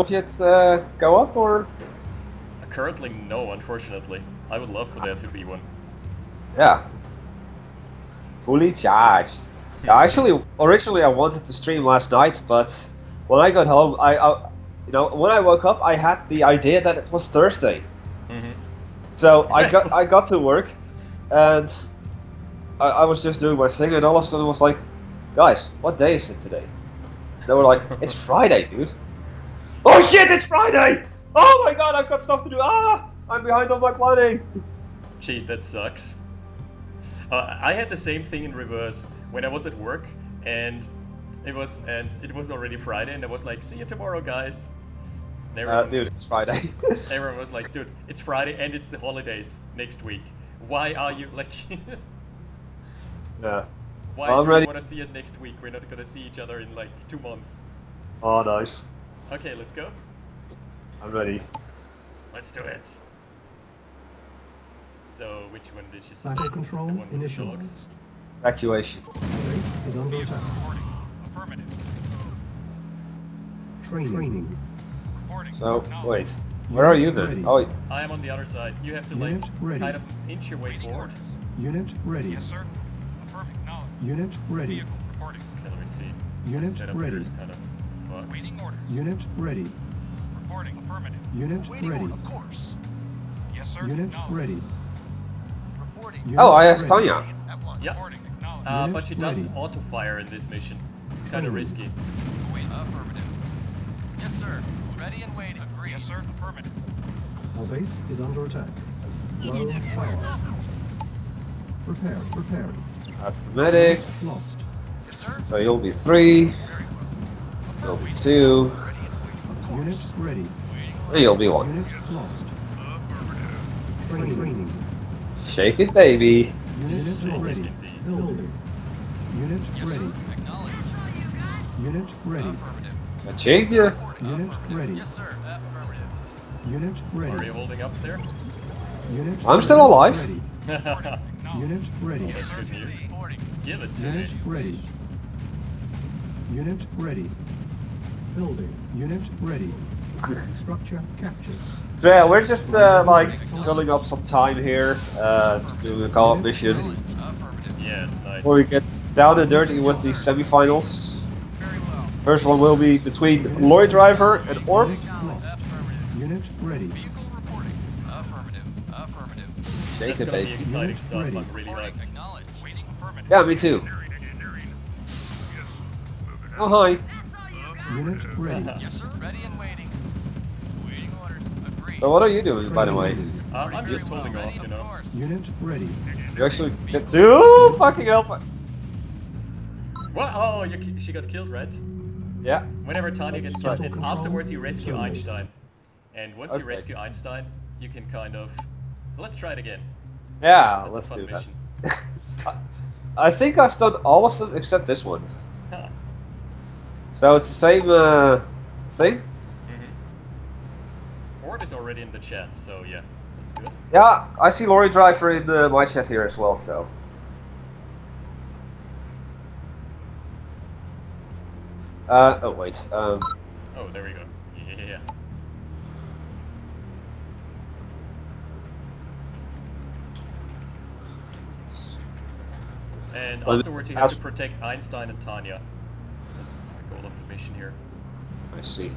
Yet go up or? Currently, no, unfortunately. I would love for there to be one. Yeah. Fully charged. Yeah, actually, originally I wanted to stream last night, but when I got home, when I woke up, I had the idea that it was Thursday. So I got to work, and I was just doing my thing, and all of a sudden it was like, guys, what day is it today? They were like, it's Friday, dude. Oh shit, it's Friday! Oh my god, I've got stuff to do. I'm behind on my planning. Jeez, that sucks. I had the same thing in reverse when I was at work, and it was already Friday, and I was like, "See you tomorrow, guys." Dude, it's Friday. Everyone was like, "Dude, it's Friday, and it's the holidays next week. Why are you like, jeez? Yeah. Why do you want to see us next week? We're not gonna see each other in like 2 months." Oh, nice. Okay, let's go. I'm ready. Let's do it. So, which one did you say? Battle control initialized. Evacuation. Base is under attack. Affirmative. Training. Reporting. So, wait. Where are you then? Oh, I am on the other side. You have to like kind of inch your way forward. Unit ready. Yes, sir. Affirming. Knowledge. Unit ready. Vehicle reporting. Okay, let me see. Unit The setup here ready. is kind of fucked. Waiting orders. Unit ready. Reporting. Affirmative. Unit Waiting ready. order, of course. Yes, sir. Unit Knowledge. ready. Reporting. Unit oh, I have ready. Tanya. At one. Yeah. Reporting. Acknowledged. Unit But she doesn't ready. auto-fire in this mission. It's kind of risky. Wait. Affirmative. Yes, sir. Ready and waiting. Agree. Yes, sir. Affirmative. Our base is under attack. Low power. Repair. That's the medic. Lost. Yes, sir. So you'll be 3. You'll be 2. Ready and waiting. Unit ready. And you'll be 1. Unit lost. Training. Shake it, baby. Unit ready. indeed. Building. Unit Yes, ready. sir. Acknowledged. Unit ready. Affirmative. I changed you. Unit ready. Yes, sir. Affirmative. Unit Are you ready. holding up there? Unit I'm still alive. ready. That's Unit ready. good news. Give it to Unit me. ready. Unit ready. Building. Unit ready. Structure captured. So yeah, we're just like filling up some time here, doing a co-op mission Affirmative. Yeah, it's nice. before we get down and dirty with the semifinals. Very well. First one will be between Lorry Driver and Orb. Lost. Affirmative. Unit ready. Vehicle reporting. Affirmative. Affirmative. Shake That's it, gonna be baby. exciting Unit stuff. ready. I'm really hyped. Acknowledged. Waiting. Affirmative. Yeah, me too. Oh, hi. Unit ready. Yes, sir. Ready and waiting. Waiting orders. Agreed. So what are you doing, by the way? I'm just holding off, you know. Unit ready. You actually get to fucking help. What? Oh, she got killed, right? Yeah. Whenever Tanya gets killed, and afterwards you rescue Control. Einstein. And once you Okay. rescue Einstein, you can kind of... Let's try it again. Yeah, That's let's a fun do that. mission. I think I've done all of them except this one. Huh. So it's the same thing? Ord is already in the chat, so yeah, that's good. Yeah, I see Lorry Driver in my chat here as well, so. Oh wait, Oh, there we go. Yeah. And Well, afterwards you have to protect Einstein and Tanya. That's the goal of the mission here. I see.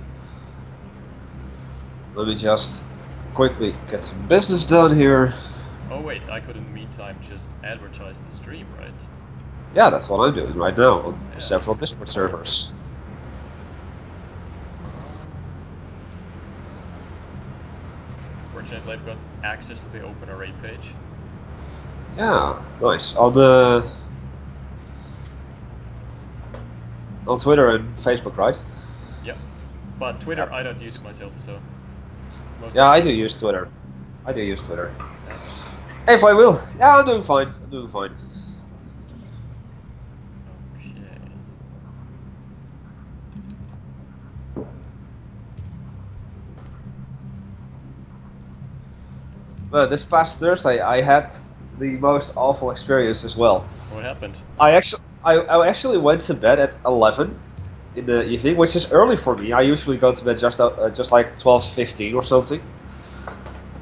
Let me just quickly get some business done here. Oh wait, I could in the meantime just advertise the stream, right? Yeah, that's what I'm doing right now on Yeah, several that's Discord good. servers. Fortunately, I've got access to the open array page. Yeah, nice. On Twitter and Facebook, right? Yep. But Twitter, I don't use it myself, so it's mostly Yeah, I do Facebook. use Twitter. I do use Twitter. If I will. Yeah, I'm doing fine. I'm doing fine. Okay. But this past Thursday, I had the most awful experience as well. What happened? I actually went to bed at 11, in the evening, which is early for me. I usually go to bed just like 12:15 or something,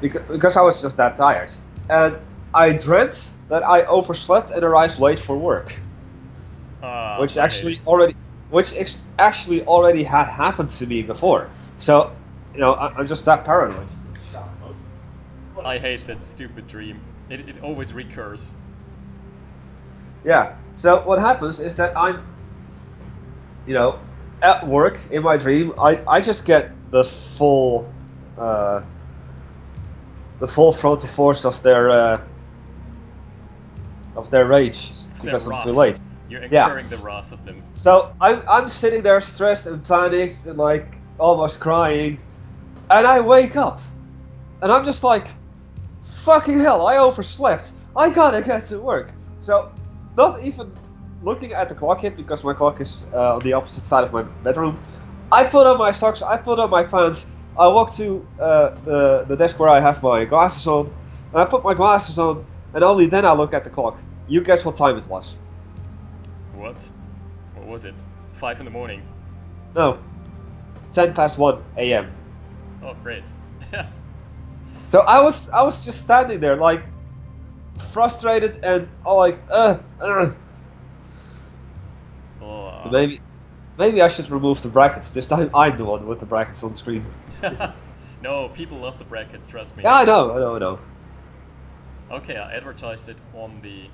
because I was just that tired. And I dreamt that I overslept and arrived late for work, which I hate it. actually already had happened to me before. So, I'm just that paranoid. I hate that stupid dream. It always recurs. Yeah. So what happens is that I'm, at work in my dream. I just get the full frontal force of their rage Their because I'm too wrath. late. You're Yeah. incurring the wrath of them. So I'm sitting there stressed and panicked and like almost crying, and I wake up, and I'm just like, fucking hell! I overslept. I gotta get to work. So, not even looking at the clock yet because my clock is on the opposite side of my bedroom. I put on my socks. I put on my pants. I walk to the desk where I have my glasses on, and I put my glasses on, and only then I look at the clock. You guess what time it was? What? What was it? 5 in the morning. No, 1:10 a.m. Oh, great. So I was just standing there like frustrated and all like Oh, maybe I should remove the brackets. This time I'm the one with the brackets on the screen. no, people love the brackets, trust me. Yeah, I know. Okay, I advertised it on the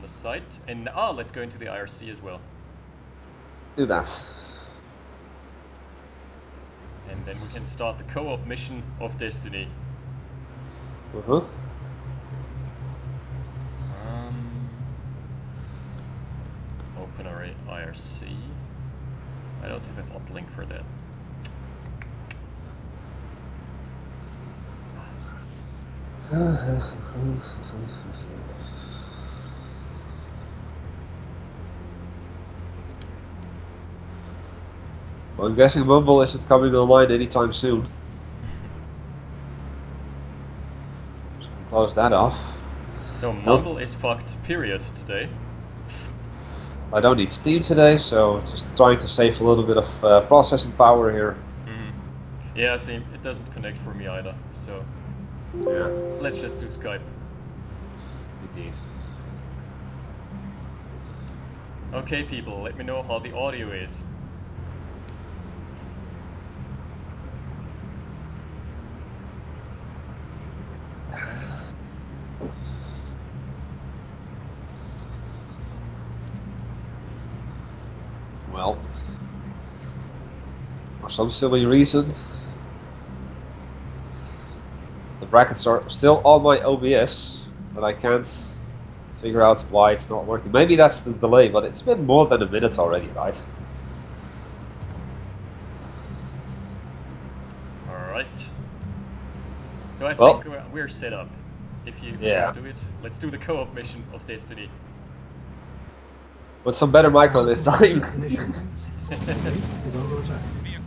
site, and let's go into the IRC as well, Do that. and then we can start the co-op mission of Destiny. Uh-huh. Open array IRC. I don't have a hot link for that. Well, I'm guessing Mumble isn't coming online anytime soon. So we can close that off. So Mumble is fucked, period, today. I don't need Steam today, so just trying to save a little bit of processing power here. Yeah, same. It doesn't connect for me either, so Yeah, let's just do Skype. indeed. Okay, people, let me know how the audio is. Well, for some silly reason, the brackets are still on my OBS, but I can't figure out why it's not working. Maybe that's the delay, but it's been more than a minute already, right? Alright. So I Well- think we're set up. If you Yeah. want to do it, let's do the co-op mission of Destiny. With some better micro this time. Initialized. Base is under attack.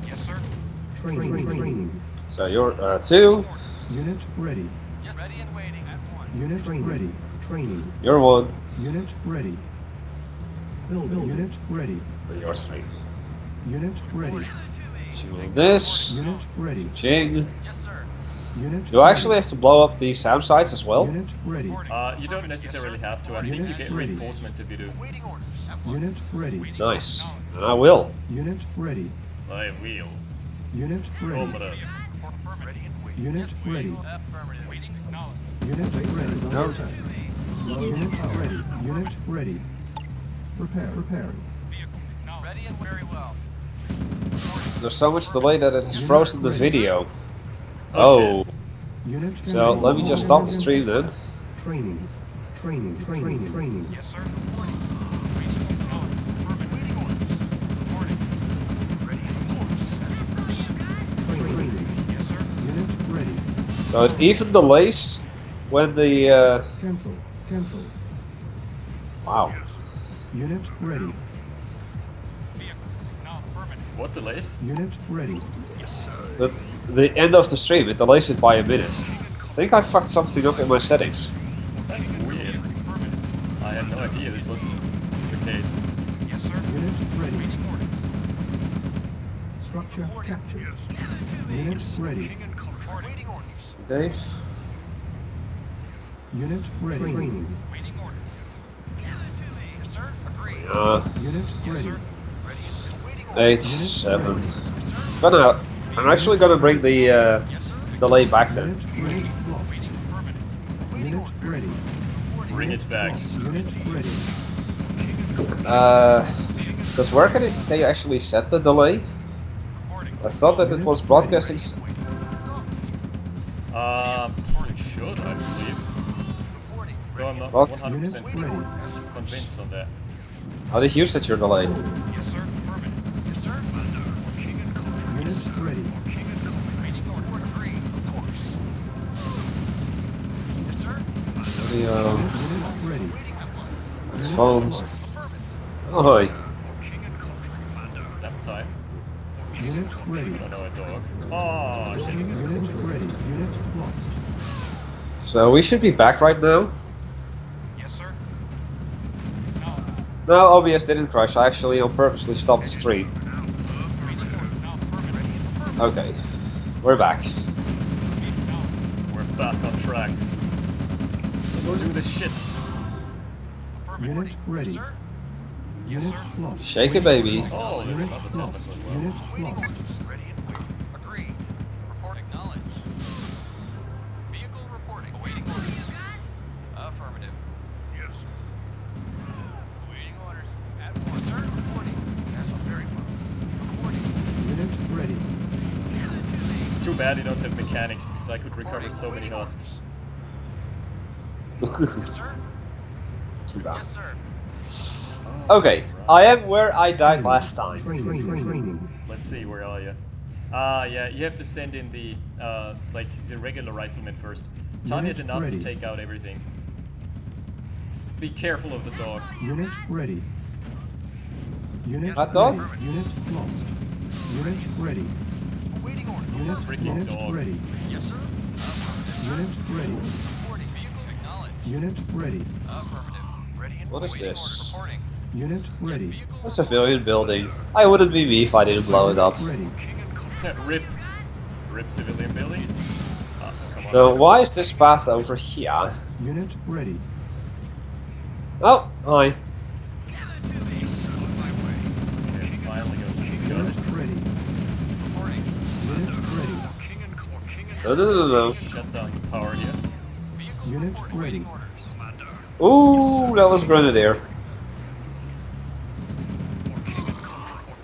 Yes, sir. Training. So you're 2, Unit ready. Yes, ready and waiting. At 1. Unit ready. Training. you're 1, Unit ready. Building. Unit ready. and you're 3. Unit ready. Doing this, Unit ready. ching. Yes, sir. Unit. Do I actually have to blow up the SAM sites as well? Unit ready. You don't necessarily have to. I think you get Ready. reinforcements if you do. Waiting orders. At 1. Unit ready. Nice. And I will. Unit ready. I will. Unit ready. Comrade. Affirmative. Ready and waiting. Unit ready. Affirmative. Waiting. Acknowledged. Unit base is under attack. Unit ready. Unit ready. Repairing. Vehicle. Acknowledged. Ready and very well. There's so much delay that it has frozen the video. Oh, Oh, Unit. so let me just stop the stream then. Training. Training. Yes, sir. Reporting. Waiting. Acknowledged. Affirmative. Waiting orders. Reporting. Ready and orders. Training. Yes, sir. Unit ready. So it even delays when the Cancel. wow. Unit ready. Vehicle. Acknowledged. Affirmative. what delays? Unit ready. The end of the stream, it delays it by a minute. I think I fucked something up in my settings. That's weird. Affirmative. I had no idea this was the case. Yes, sir. Unit ready. Structure captured. Unit ready. Waiting orders. Dave? Unit ready. Training. Waiting orders. Yes, sir. Agreed. Unit ready. Ready and waiting orders. 8, 7. I'm actually gonna bring the delay back then. Unit ready. Lost. Unit ready. Bring it back. Lost. Unit ready. Because where can they actually set the delay? I thought that it was broadcasting. It should, I believe. Though I'm not Well, 100% Unit ready. convinced on that. How did you set your delay? Yes, sir. Affirmative. Yes, sir. Unit ready. Waiting order. Agreed. Of course. Yes, sir. The Unit ready. phones. Oh, Zap time. Unit ready. Oh no, a dog. Oh, shit. Unit ready. Unit lost. so we should be back right now. Yes, sir. No, OBS didn't crash. I actually purposely stopped the stream. Okay, we're back. We're back on track. Let's do this shit. Unit ready. Unit lost. Shake it, baby. Oh, there's Unit another lost. Tesla as well. Unit lost. Ready and waiting. Agreed. Report acknowledged. Vehicle reporting. Awaiting orders. Affirmative. Yes. Awaiting orders. At once, sir. Reporting. Yes, I'm very well. Reporting. Unit ready. It's too bad you don't have mechanics because I could recover so many husks. Yes, sir. Too bad. Yes, sir. Okay, I am where I died last time. Training. Let's see, where are you? Yeah, you have to send in the like the regular rifleman first. Tanya's enough ready. to take out everything. Be careful of the dog. Unit ready. Unit Hot dog? ready. Unit lost. Unit ready. Awaiting orders. Unit Freaking lost. dog. Ready. Yes, sir. Affirmative. Unit ready. Reporting. Vehicle acknowledged. Unit ready. Affirmative. Ready and What is waiting this? order. Reporting. Unit ready. Vehicle A civilian building. I wouldn't be me if I didn't blow it up. Ready. Rip. Rip civilian building. Ah, come on. So why is this path over here? Unit ready. Oh, hi. Okay, finally got these Unit guys. ready. reporting. Unit ready. No. Shut down the power here. Vehicle Unit reporting. ready. Waiting orders. Ooh, that was Grenadier.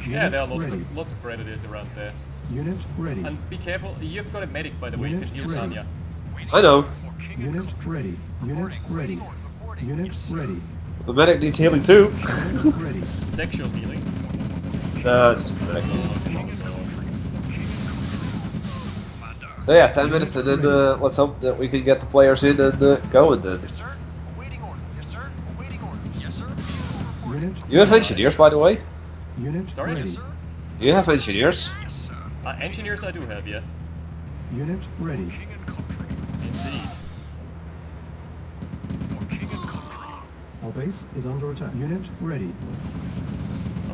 Yeah, there are ready. lots of predators around there. Unit ready. And be careful, you've got a medic by the way, you can heal Unit ready. Tanya. I know. Unit ready. Unit ready. Unit ready. The medic needs healing too. Unit ready. Sexual healing. Just a medic. So yeah, 10 minutes and then let's hope that we can get the players in and going then. Yes, sir. Awaiting order. Yes, sir. Awaiting orders. Yes, sir. Vehicle reporting. Unit. You have engineers, by the way? Unit Sorry? ready. Sir. You have engineers? Yes, sir. Engineers I do have, yeah. Unit ready. Indeed. Our base is under attack. Unit ready.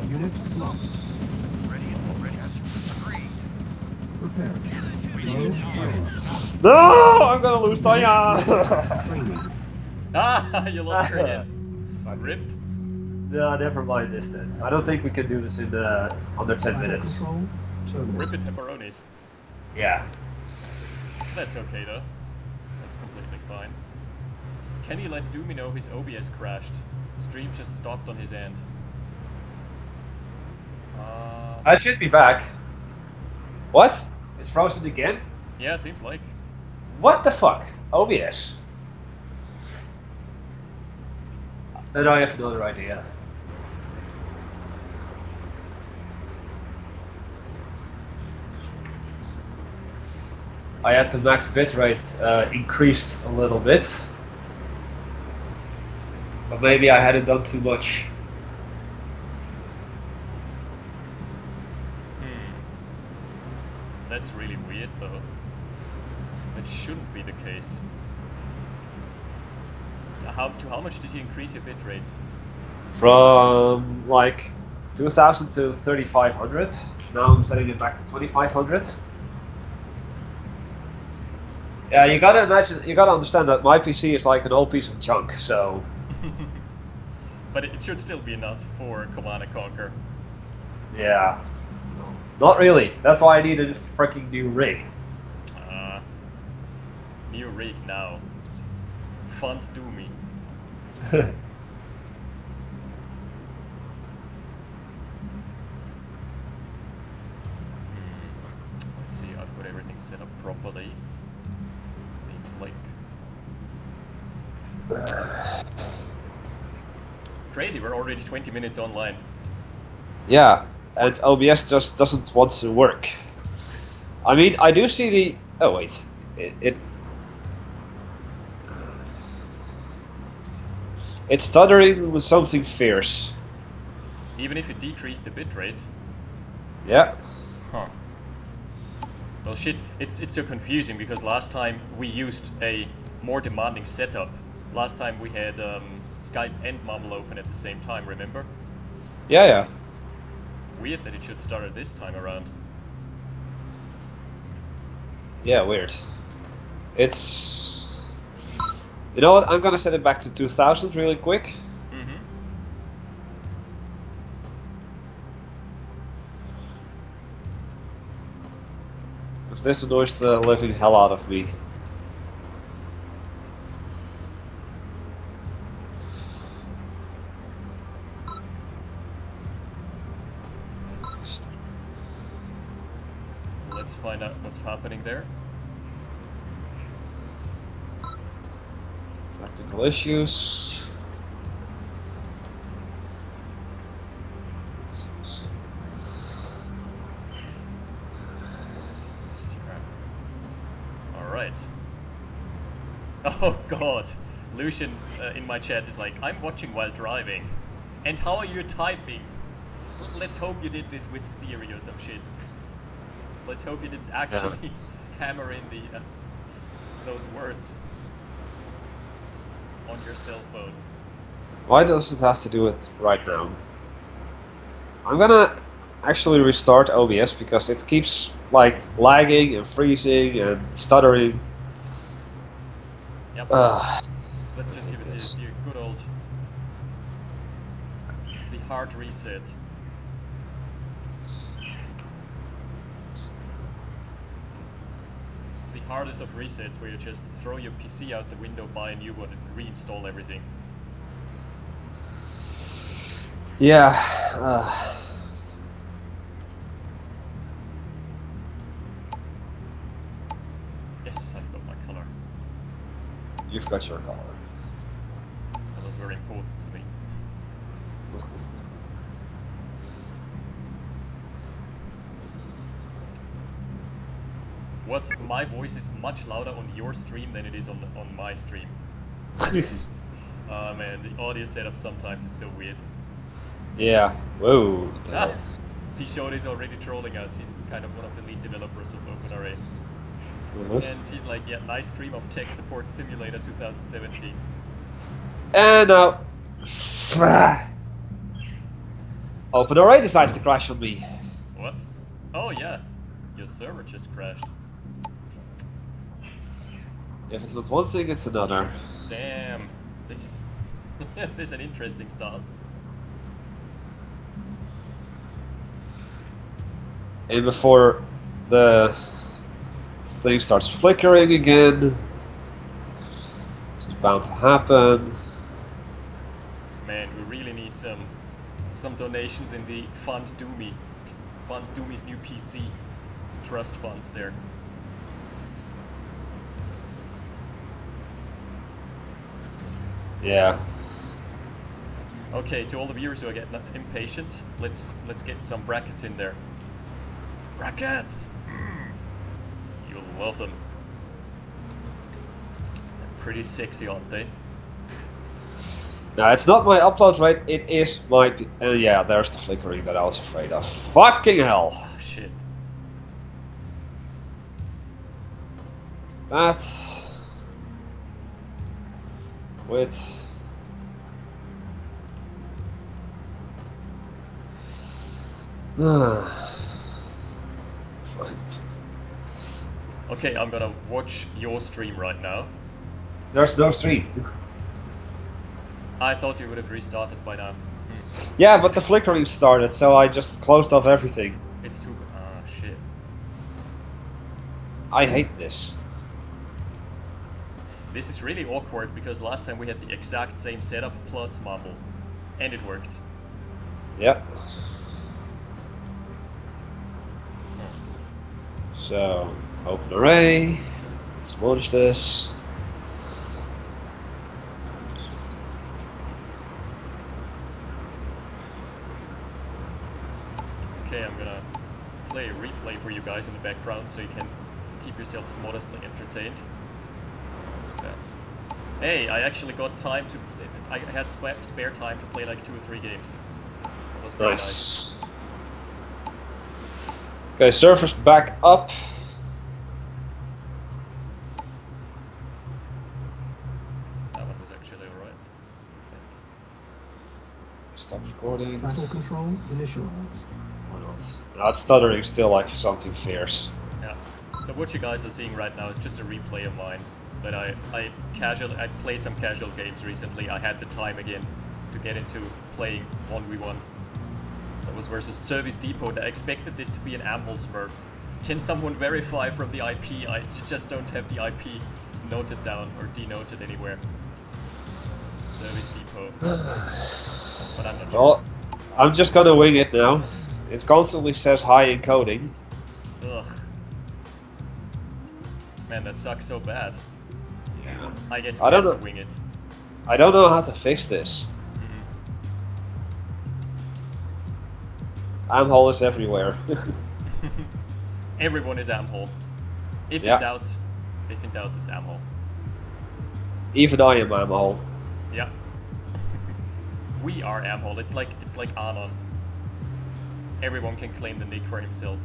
Unit lost. Ready and ready. Yes, agreed. Prepare. Unit ready. No! I'm gonna lose Tanya! Training. Ah, you lost her again. Rip. No, never mind this then. I don't think we can do this in under 10 Battle minutes. Control. Terminal. Rip and pepperonis. Yeah. That's okay though. That's completely fine. Can you let Doomy know his OBS crashed? Stream just stopped on his end. I should be back. What? It's frozen again? Yeah, seems like. What the fuck? OBS. Then I have another idea. I had the max bitrate increased a little bit. But maybe I hadn't done too much. That's really weird though. That shouldn't be the case. To how much did you increase your bitrate? From like 2,000 to 3,500. Now I'm setting it back to 2,500. Yeah, you gotta imagine, you gotta understand that my PC is like an old piece of junk, so... But it should still be enough for Command & Conquer. Yeah. Not really. That's why I need a freaking new rig. New rig now. Font Doomy. Let's see, I've got everything set up properly. Seems like... Crazy, we're already 20 minutes online. Yeah, and OBS just doesn't want to work. I mean, I do see the... Oh wait, it's stuttering with something fierce. Even if you decrease the bitrate. Yeah. Huh. Well shit, it's so confusing because last time we used a more demanding setup. Last time we had Skype and Mumble open at the same time, remember? Yeah. Weird that it should start at this time around. Yeah, weird. It's... You know what, I'm gonna set it back to 2,000 really quick. Mm-hmm. Because this annoys the living hell out of me. Let's find out what's happening there. Technical issues. Alright. Oh god. Lucian in my chat is like, I'm watching while driving. And how are you typing? Let's hope you did this with Siri or some shit. Let's hope you didn't actually hammer in the those words on your cell phone. Why does it have to do it right now? I'm gonna actually restart OBS because it keeps like lagging and freezing and stuttering. Yep. Let's just give it the good old... the hard reset. The hardest of resets where you just throw your PC out the window, buy a new one and reinstall everything. Yeah. Yes, I've got my color. You've got your color. That was very important to me. What? My voice is much louder on your stream than it is on my stream. Oh man, the audio setup sometimes is so weird. Yeah. Whoa. Ah, Pishot is already trolling us. He's kind of one of the lead developers of OpenArray. And she's like, yeah, nice stream of Tech Support Simulator 2017. And now... OpenArray decides to crash on me. What? Oh yeah, your server just crashed. If it's not one thing, it's another. Damn, this is this is an interesting start. And before the thing starts flickering again, it's bound to happen. Man, we really need some donations in the Fund Doomy's new PC trust funds there. Yeah. Okay, to all the viewers who are getting impatient, let's get some brackets in there. Brackets! You'll love them. They're pretty sexy, aren't they? No, it's not my upload rate, it is my... yeah, there's the flickering that I was afraid of. Fucking hell! Oh, shit. That... with... Fine. Okay, I'm gonna watch your stream right now. There's no stream. I thought you would have restarted by now. Yeah, but the flickering started, so I just closed off everything. It's too... Ah, shit. I hate this. This is really awkward because last time we had the exact same setup plus mumble. And it worked. Yep. So, open array. Let's launch this. Okay, I'm gonna play a replay for you guys in the background so you can keep yourselves modestly entertained. What's that? Hey, I actually got time to play. I had spare time to play like 2 or 3 games. That was pretty nice. Okay, server's back up. That one was actually alright, I think. Stop recording. Battle control initialized. Why not? Now it's stuttering still like something fierce. Yeah. So what you guys are seeing right now is just a replay of mine. That I played some casual games recently. I had the time again to get into playing 1v1. That was versus Service Depot, and I expected this to be an Amhol smurf. Can someone verify from the IP? I just don't have the IP noted down or denoted anywhere. Service Depot. But I'm not sure. Well, I'm just gonna wing it now. It constantly says high encoding. Ugh. Man, that sucks so bad. Yeah. I guess I we don't have know. to wing it. I don't know how to fix this. Amhole is everywhere. Everyone is Amhole. If Yeah. in doubt, it's Amhole. Even I am Amhole. Yeah. We are Amhole. It's like Anon. Everyone can claim the nick for himself.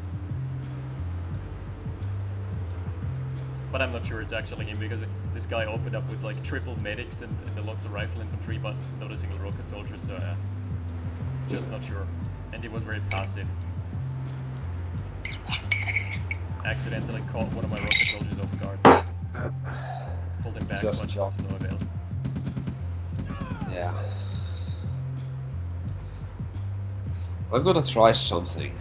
But I'm not sure it's actually him because this guy opened up with like triple medics and lots of rifle infantry, but not a single rocket soldier, so just not sure. And he was very passive. Accidentally caught one of my rocket soldiers off guard. Pulled him back, Just but a job. to no avail. Yeah. I'm gonna try something.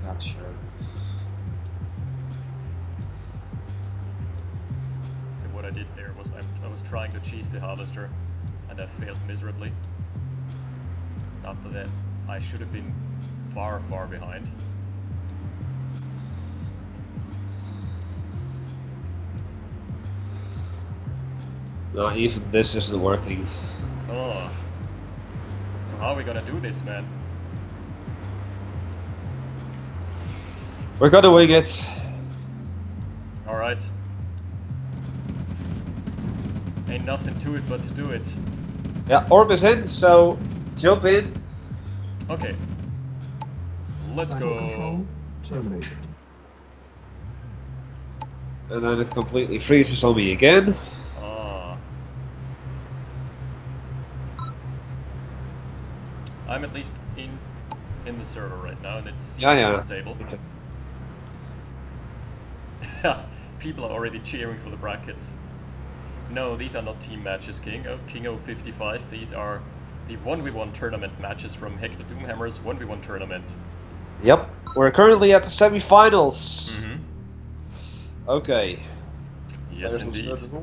Capture. So what I did there was I was trying to cheese the harvester, and I failed miserably. After that, I should have been far behind. No, even this isn't working. Oh. So how are we gonna do this, man? We're gonna wing it. Alright. Ain't nothing to it but to do it. Yeah, orb is in, so jump in. Okay. Let's Battle go. control terminated. And then it completely freezes on me again. Ah. I'm at least in the server right now, and it's Yeah. stable. People are already cheering for the brackets. No, these are not team matches, King. Oh, King 055. These are the 1v1 tournament matches from Hecthor Doomhammer's 1v1 tournament. Yep. We're currently at the semi-finals. Mm-hmm. Okay. Yes, There's indeed. the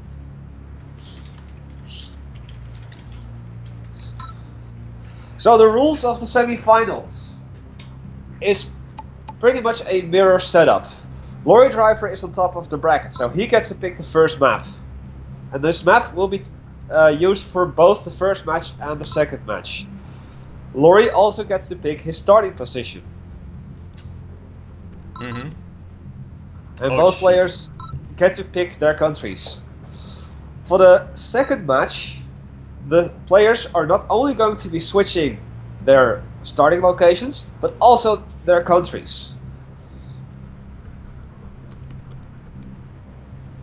So the rules of the semi-finals is pretty much a mirror setup. Lorry Driver is on top of the bracket, so he gets to pick the first map. And this map will be used for both the first match and the second match. Lorry also gets to pick his starting position. Mm-hmm. And Oh, both jeez. players get to pick their countries. For the second match, the players are not only going to be switching their starting locations, but also their countries.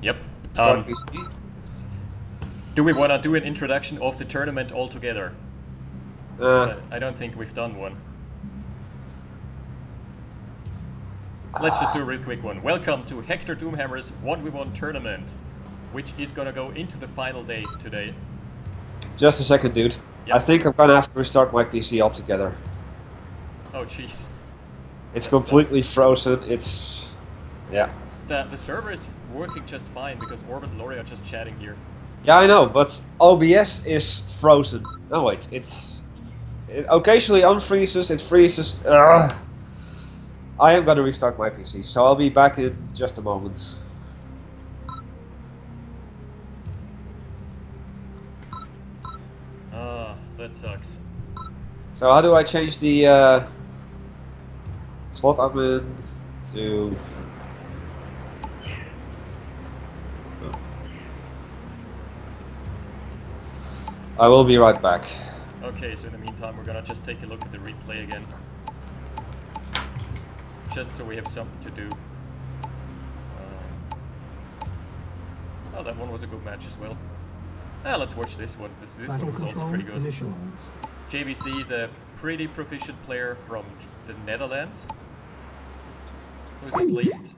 Yep. Start PC. Do we want to do an introduction of the tournament altogether? I don't think we've done one. Let's just do a real quick one. Welcome to Hecthor Doomhammer's 1v1 tournament, which is gonna go into the final day today. Just a second, dude. Yep. I think I'm gonna have to restart my PC altogether. Oh jeez. It's That completely sucks. frozen. It's... yeah. The server is working just fine because Orbit and Lori are just chatting here. Yeah, I know, but OBS is frozen. No, wait, it occasionally unfreezes, it freezes. Ugh. I am gonna restart my PC, so I'll be back in just a moment. Ah, that sucks. So how do I change the slot admin to... I will be right back. Okay, so in the meantime we're gonna just take a look at the replay again. Just so we have something to do. Oh, that one was a good match as well. Let's watch this one. This Battle one was also control pretty good. initialized. JVC is a pretty proficient player from the Netherlands. Who's at least...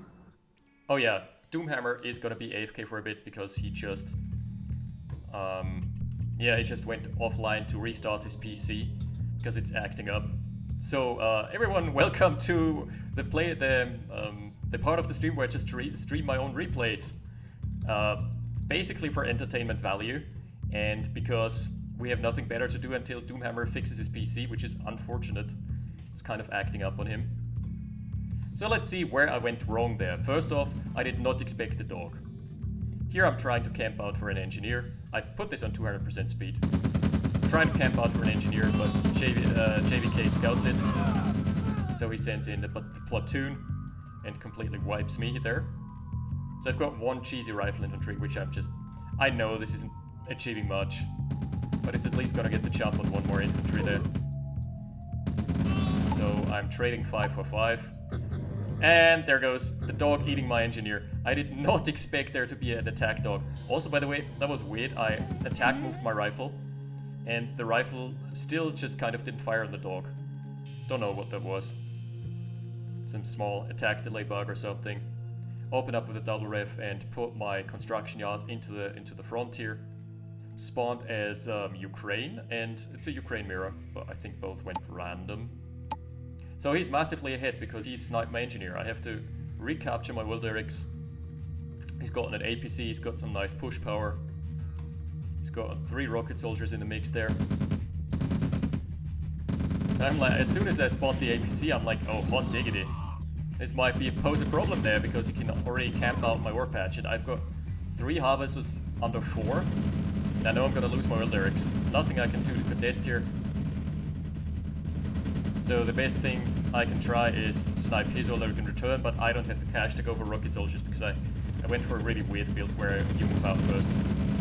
Oh yeah, Doomhammer is gonna be AFK for a bit because he just... yeah, he just went offline to restart his PC because it's acting up. So everyone, welcome to the part of the stream where I just stream my own replays, basically for entertainment value, and because we have nothing better to do until Doomhammer fixes his PC, which is unfortunate. It's kind of acting up on him. So let's see where I went wrong there. First off, I did not expect the dog. Here I'm trying to camp out for an engineer. I put this on 200% speed. Trying to camp out for an engineer, but JVK scouts it. So he sends in the platoon and completely wipes me there. So I've got one cheesy rifle infantry, which I know this isn't achieving much, but it's at least gonna get the jump on one more infantry there. So I'm trading 5 for 5. And there goes the dog eating my engineer. I did not expect there to be an attack dog. Also, by the way, that was weird. I attack moved my rifle, and the rifle still just kind of didn't fire on the dog. Don't know what that was. Some small attack delay bug or something. Open up with a double ref and put my construction yard into the frontier. Spawned as Ukraine, and it's a Ukraine mirror, but I think both went random. So he's massively ahead because he sniped my engineer. I have to recapture my Wilderics. He's got an APC, he's got some nice push power. He's got 3 rocket soldiers in the mix there. So I'm like, as soon as I spot the APC, I'm like, oh, hot diggity. This might pose a problem there because he can already camp out my work patch, and I've got 3 harvesters under 4. And I know I'm gonna lose my Wilderics. Nothing I can do to contest here. So the best thing I can try is snipe his Wilderic in return, but I don't have the cash to go for rocket soldiers because I went for a really weird build where you move out first.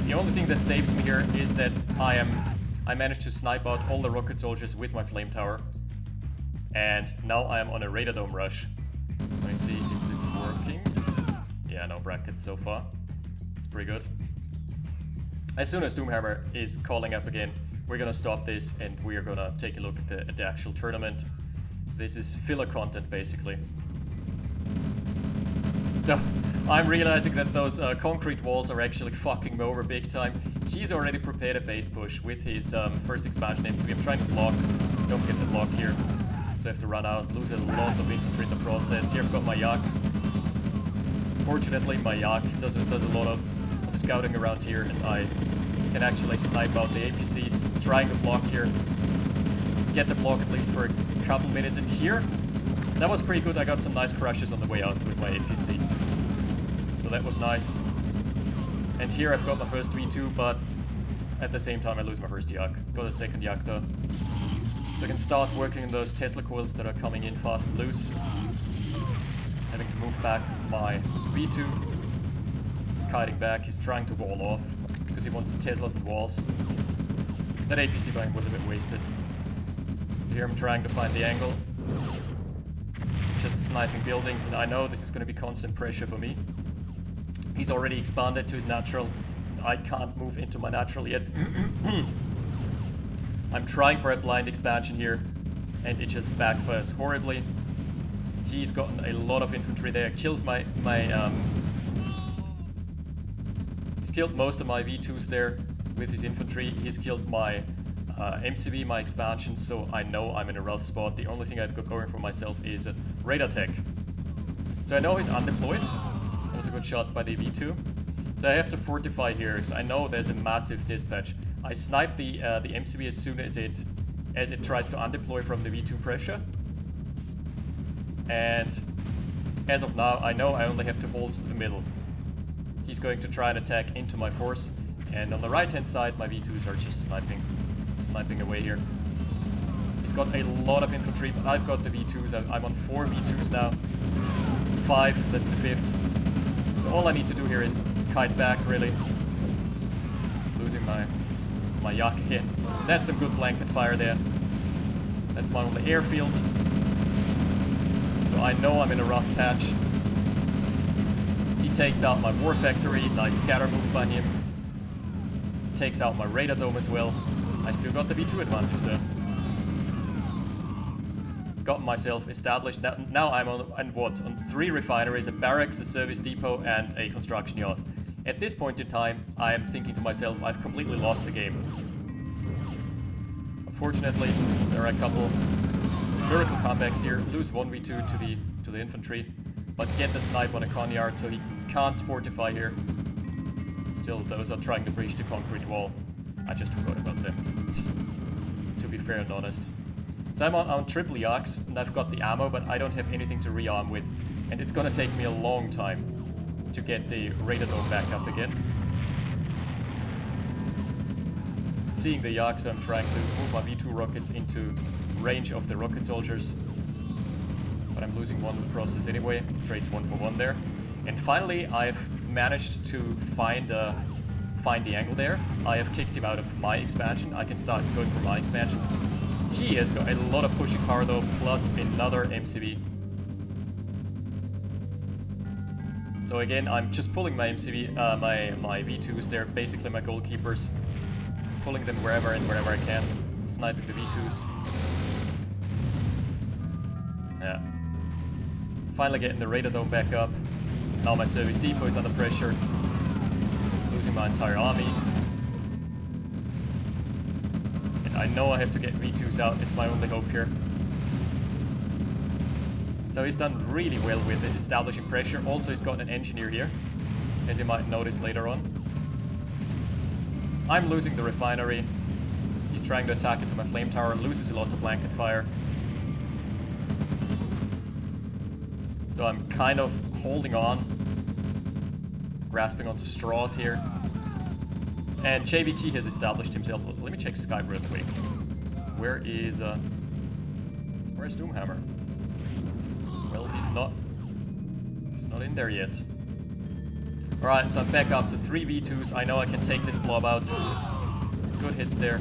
The only thing that saves me here is that I managed to snipe out all the rocket soldiers with my flame tower. And now I am on a radar dome rush. Let me see, is this working? Yeah, no brackets so far. It's pretty good. As soon as Doomhammer is calling up again, we're gonna stop this and we are gonna take a look at the actual tournament. This is filler content, basically. So, I'm realizing that those concrete walls are actually fucking me over big time. He's already prepared a base push with his first expansion MCV. I'm trying to block, don't get the block here. So I have to run out, lose a lot of infantry in the process. Here I've got my Yak. Fortunately, my Yak does a lot of scouting around here, and I can actually snipe out the APCs, trying to block here. Get the block at least for a couple minutes, and here, that was pretty good. I got some nice crushes on the way out with my APC. So that was nice. And here I've got my first V2, but at the same time I lose my first Yak. Got a second Yak though. So I can start working on those Tesla coils that are coming in fast and loose. Having to move back my V2. Kiting back, he's trying to wall off because he wants Teslas and walls. That APC going was a bit wasted. So here I'm trying to find the angle. just sniping buildings, and I know this is going to be constant pressure for me. He's already expanded to his natural. I can't move into my natural yet. I'm trying for a blind expansion here, and it just backfires horribly. He's gotten a lot of infantry there. Kills he's killed most of my V2s there with his infantry. He's killed my MCV, my expansion, so I know I'm in a rough spot. The only thing I've got going for myself is a radar tech. So I know he's undeployed. That was a good shot by the V2. So I have to fortify here, because I know there's a massive dispatch. I snipe the MCV as soon as it tries to undeploy from the V2 pressure. And as of now, I know I only have to hold the middle. He's going to try and attack into my force, and on the right hand side my V2s are just sniping away here. He's got a lot of infantry, but I've got the V2s. I'm on 4 V2s now. 5, that's the 5th. So all I need to do here is kite back, really. Losing my Yak again. That's some good blanket fire there. That's my only airfield. So I know I'm in a rough patch. He takes out my war factory. Nice scatter move by him. Takes out my radar dome as well. I still got the V2 advantage though. Got myself established. Now I'm on 3 refineries, a barracks, a service depot, and a construction yard. At this point in time, I am thinking to myself, I've completely lost the game. Unfortunately, there are a couple miracle comebacks here. Lose 1v2 to the infantry, but get the snipe on a con yard, so he can't fortify here. Still, those are trying to breach the concrete wall. I just forgot about them, to be fair and honest. So I'm on triple Yaks, and I've got the ammo, but I don't have anything to rearm with. And it's gonna take me a long time to get the radar dome back up again. Seeing the Yaks, I'm trying to move my V2 rockets into range of the rocket soldiers. But I'm losing one in the process anyway. Trades 1 for 1 there. And finally, I've managed to find the angle there. I have kicked him out of my expansion. I can start going for my expansion. He has got a lot of pushing power though, plus another MCV. So again, I'm just pulling my MCV, my V2s. They're basically my goalkeepers. Pulling them wherever and wherever I can. Sniping the V2s. Yeah. Finally getting the radar dome back up. Now my service depot is under pressure. Losing my entire army. And I know I have to get V2s out. It's my only hope here. So he's done really well with it, establishing pressure. Also, he's got an engineer here, as you might notice later on. I'm losing the refinery. He's trying to attack into my flame tower, loses a lot to blanket fire. So I'm kind of holding on, grasping onto straws here. And JV Key has established himself. Let me check Skype real quick. Where's Doomhammer? Well, he's not in there yet. Alright, so I'm back up to 3 V2s. I know I can take this blob out. Good hits there.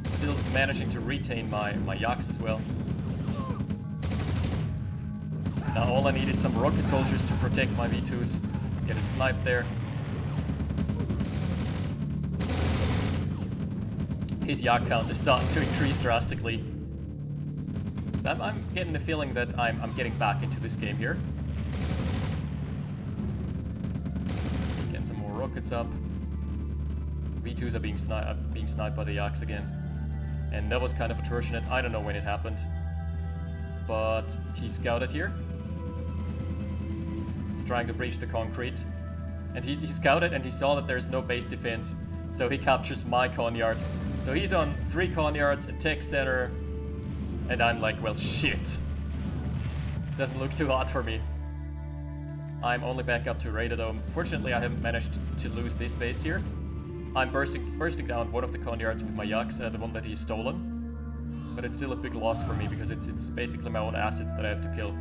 Still managing to retain my Yaks as well. Now all I need is some rocket soldiers to protect my V2s. Get a snipe there. His Yak count is starting to increase drastically. So I'm getting the feeling that I'm getting back into this game here. Get some more rockets up. V2s are being sniped by the Yaks again. And that was kind of unfortunate. I don't know when it happened. But he scouted here. He's trying to breach the concrete. And he scouted and he saw that there's no base defense. So he captures my con yard. So he's on 3 con yards, a tech center. And I'm like, well, shit. Doesn't look too hot for me. I'm only back up to radar dome. Fortunately, I haven't managed to lose this base here. I'm bursting down one of the con yards with my Yaks, the one that he's stolen. But it's still a big loss for me because it's basically my own assets that I have to kill.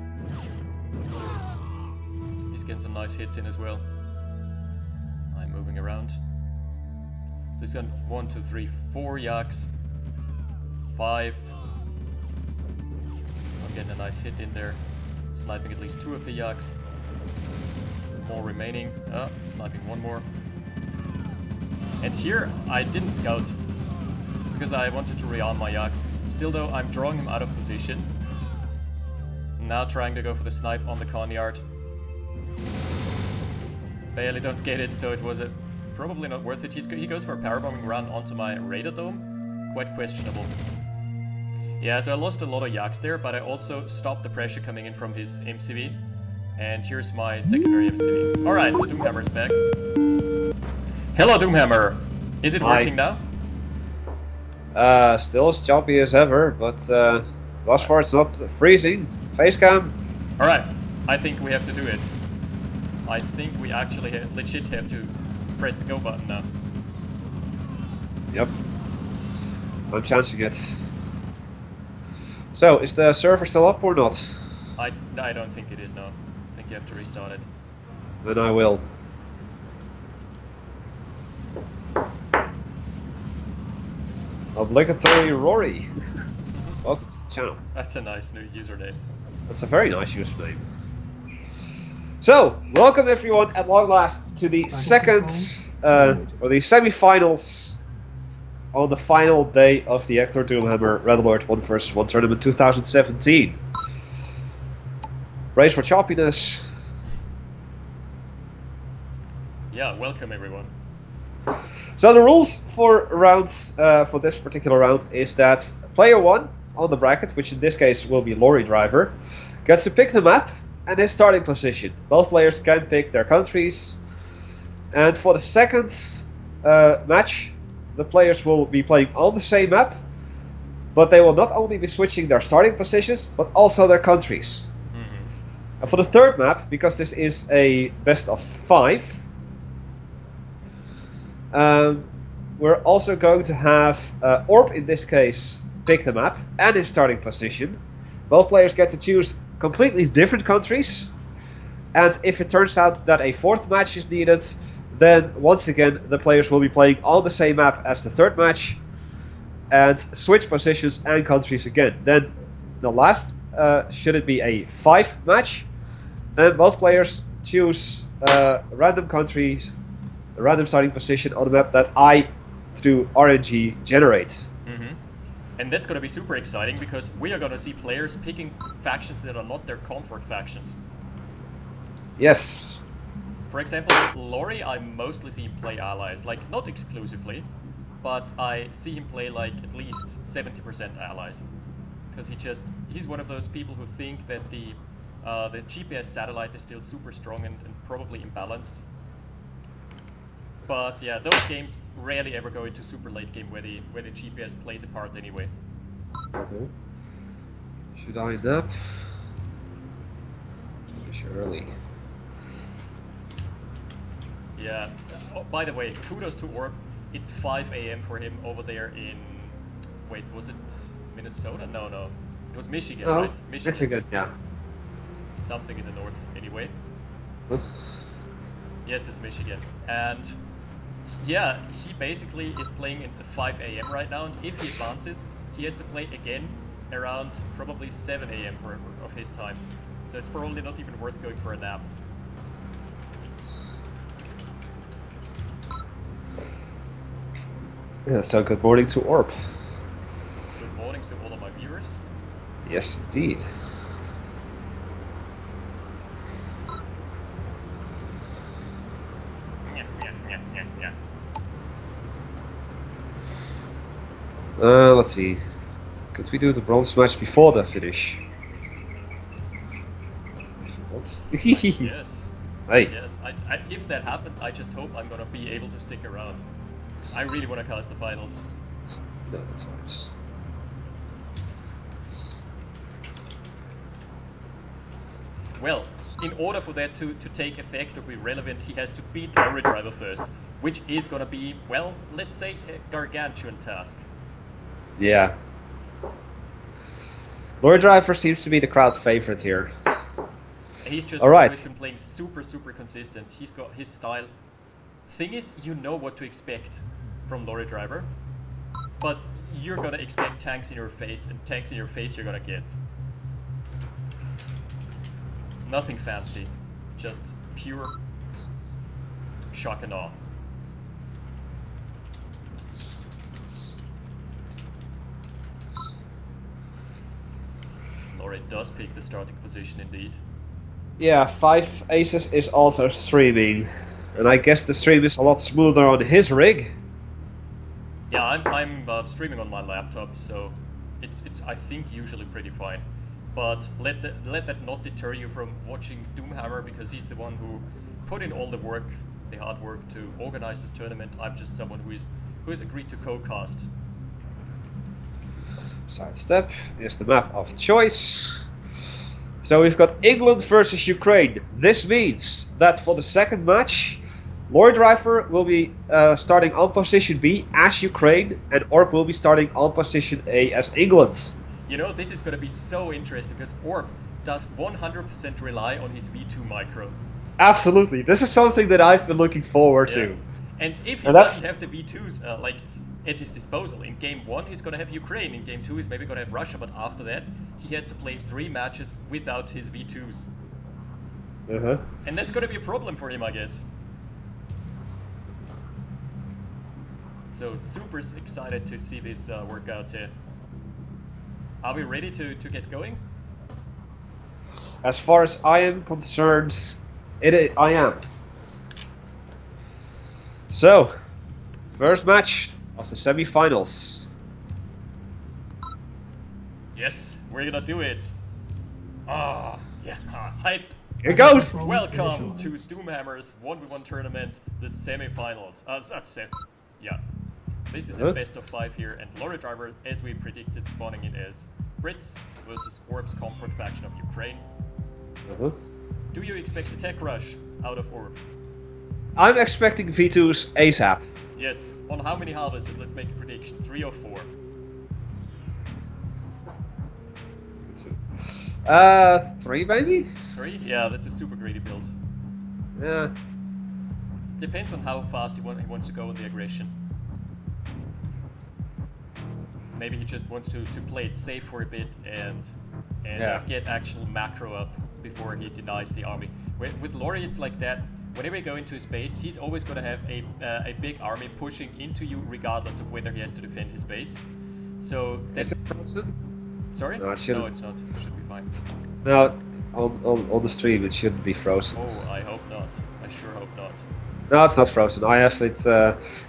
He's getting some nice hits in as well. I'm moving around. So he's got 1, 2, 3, 4 Yaks. 5. I'm getting a nice hit in there. Sniping at least 2 of the Yaks. More remaining. Sniping 1 more. And here I didn't scout because I wanted to rearm my Yaks. Still though, I'm drawing him out of position. Now trying to go for the snipe on the Conyard. Barely don't get it, so it was probably not worth it. He goes for a powerbombing run onto my radar dome. Quite questionable. Yeah, so I lost a lot of Yaks there, but I also stopped the pressure coming in from his MCV. And here's my secondary MCV. Alright, so Doomhammer's back. Hello, Doomhammer! Is it working now? Still as choppy as ever, but thus far it's not freezing. Facecam. Alright, I think we have to do it. I think we actually legit have to press the go button now. Yep. I'm chancing it. So, is the server still up or not? I don't think it is, no. I think you have to restart it. Then I will. Obligatory Rory. Welcome to the channel. That's a nice new username. That's a very nice username. So, welcome everyone at long last to the second, or the semi-finals on the final day of the Hecthor Doomhammer Red Alert 1 vs 1 tournament 2017. Brace for choppiness. Yeah, welcome everyone. So the rules for rounds, for this particular round is that player 1 on the bracket, which in this case will be Lorry Driver, gets to pick the map and his starting position. Both players can pick their countries. And for the second match, the players will be playing on the same map, but they will not only be switching their starting positions, but also their countries. Mm-hmm. And for the third map, because this is a best of 5, we're also going to have Orb, in this case, pick the map and his starting position. Both players get to choose completely different countries, and if it turns out that a 4th match is needed, then once again the players will be playing on the same map as the 3rd match and switch positions and countries again. Then the last, should it be a 5 match, then both players choose random countries, a random starting position on the map that I, through RNG, generate. Mm-hmm. And that's going to be super exciting because we are going to see players picking factions that are not their comfort factions. Yes. For example, Lori, I mostly see him play allies, like not exclusively, but I see him play like at least 70% allies. Because he's one of those people who think that the GPS satellite is still super strong and probably imbalanced. But yeah, those games rarely ever go into super late game where the GPS plays a part anyway. Okay. Should I nap? Finish early. Yeah. Oh, by the way, kudos to Orb. It's 5 AM for him over there in... Wait, was it Minnesota? No. It was Michigan, Oh, right? Michigan, yeah. Something in the north, anyway. Huh? Yes, it's Michigan. And yeah, he basically is playing at 5 AM right now, and if he advances, he has to play again around probably 7 AM of his time. So it's probably not even worth going for a nap. Yeah, so good morning to Orb. Good morning to all of my viewers. Yes, indeed. Let's see. Could we do the bronze match before the finish? Yes. Hey. Yes. If that happens, I just hope I'm gonna be able to stick around. Because I really want to cast the finals. No, that's fine. Well, in order for that to take effect or be relevant, he has to beat Lorry Driver first, which is gonna be, well, let's say a gargantuan task. Yeah. Lorry Driver seems to be the crowd's favorite here. He's just always been playing super consistent. He's got his style. Thing is, you know what to expect from Lorry Driver, but you're gonna expect tanks in your face, and tanks in your face you're gonna get. Nothing fancy, just pure shock and awe. Laurie does pick the starting position indeed. Yeah, 5 Aces is also streaming. And I guess the stream is a lot smoother on his rig. Yeah, I'm streaming on my laptop, so it's I think usually pretty fine. But let that not deter you from watching Doomhammer, because he's the one who put in all the work, the hard work to organize this tournament. I'm just someone who is agreed to co-cast. Sidestep is the map of choice. So we've got England versus Ukraine. This means that for the second match, Lord Driver will be starting on position B as Ukraine, and Orb will be starting on position A as England. You know, this is going to be so interesting because Orb does 100% rely on his V2 micro. Absolutely, this is something that I've been looking forward to. And if he doesn't have the V2s like at his disposal, in game 1 he's going to have Ukraine, in game 2 he's maybe going to have Russia, but after that he has to play 3 matches without his V2s. And that's going to be a problem for him, I guess. So super excited to see this work out here. Are we ready to get going? As far as I am concerned, I am. So, first match of the semi-finals. Yes, we're gonna do it. Ah, yeah, hype. Here goes. Welcome to Doomhammer's 1v1 tournament, the semi-finals. Yeah. This is a best of 5 here, and Lorry Driver, as we predicted, spawning in as Brits versus Orb's Comfort faction of Ukraine. Do you expect a tech rush out of Orb? I'm expecting V2s ASAP. Yes. On how many harvesters? Let's make a prediction. 3 or 4? 3 maybe? 3? Yeah, that's a super greedy build. Yeah. Depends on how fast he wants to go with the aggression. Maybe he just wants to play it safe for a bit and get actual macro up before he denies the army. With Laurie, it's like that. Whenever you go into a space, he's always going to have a big army pushing into you regardless of whether he has to defend his base. So is it frozen? Sorry? No, it's not. It should be fine. No, on the stream it shouldn't be frozen. Oh, I hope not. I sure hope not. No, it's not frozen. I have it.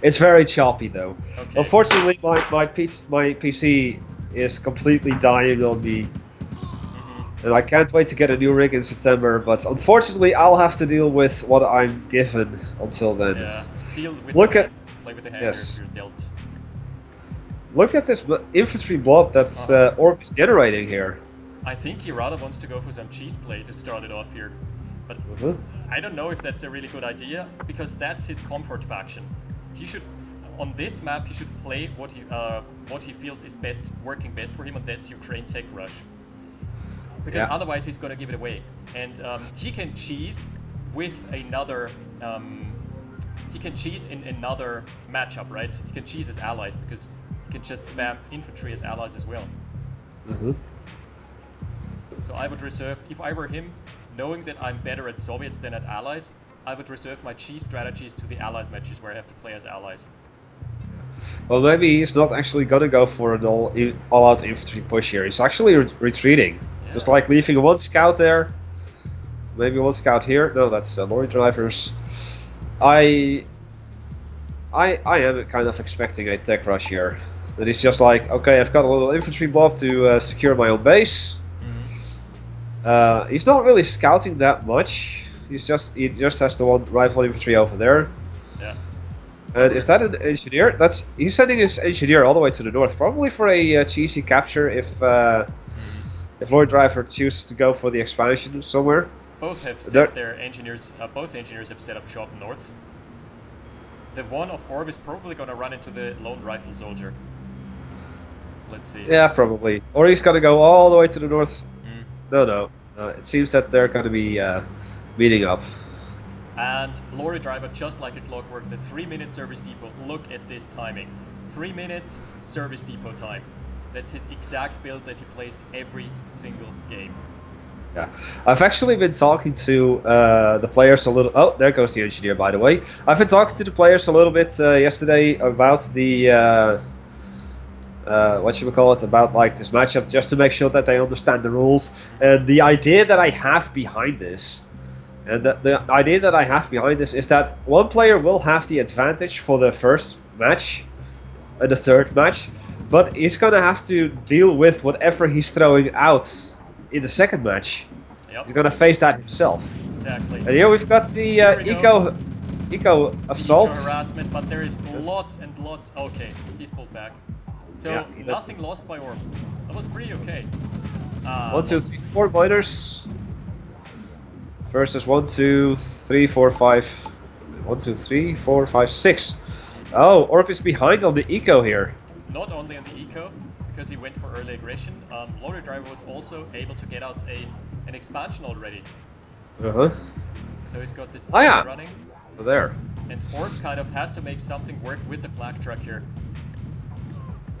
It's very choppy though. Okay. Unfortunately, my PC is completely dying on me, and I can't wait to get a new rig in September. But unfortunately, I'll have to deal with what I'm given until then. Yeah. Deal with play with the hand you're dealt. Look at this infantry blob that's Orb is generating here. I think he rather wants to go for some cheese play to start it off here. But I don't know if that's a really good idea, because that's his comfort faction. He should, on this map, he should play what he feels is working best for him, and that's Ukraine Tech Rush. Because otherwise he's gonna give it away. And he can cheese with another. He can cheese in another matchup, right? He can cheese his allies because he can just spam infantry as allies as well. So I would reserve, if I were him, knowing that I'm better at Soviets than at allies, I would reserve my cheese strategies to the allies matches where I have to play as allies. Well, maybe he's not actually gonna go for an all-out infantry push here. He's actually retreating, just like leaving one scout there, maybe one scout here. No, that's Lorry Drivers. I am kind of expecting a tech rush here. That he's just like, okay, I've got a little infantry blob to secure my own base. He's not really scouting that much. He just has the one rifle infantry over there. Yeah. And is that an engineer? He's sending his engineer all the way to the north, probably for a cheesy capture if Lord Driver chooses to go for the expansion somewhere. Both have set their engineers. Both engineers have set up shop north. The one of Orb is probably gonna run into the lone rifle soldier. Let's see. Yeah, probably. Or he's gonna go all the way to the north. No. It seems that they're gonna be meeting up. And Lorry Driver, just like a clockwork, the 3-minute service depot. Look at this timing. 3 minutes service depot time. That's his exact build that he plays every single game. Yeah, I've actually been talking to the players a little. Oh, there goes the engineer, by the way. I've been talking to the players a little bit yesterday about the what should we call it, about like this matchup, just to make sure that they understand the rules. And the idea that I have behind this, and the idea that I have behind this is that one player will have the advantage for the first match and the third match, but he's gonna have to deal with whatever he's throwing out in the second match. Yep. He's gonna face that himself. Exactly. And here we've got the Here we go. eco assault. Eco harassment, but there is Yes. lots and lots. Okay, he's pulled back. So Yeah, he nothing does. lost by Orb. That was pretty okay. 1, 2, 3, 4 miners versus 1, 2, 3, 4, 5. 1, 2, 3, 4, 5, 6. Oh, Orb is behind on the eco here. Not only on the eco, because he went for early aggression. Lorry Driver was also able to get out an expansion already. Uh-huh. So he's got this Oh, yeah. running. There. And Orb kind of has to make something work with the flag truck here.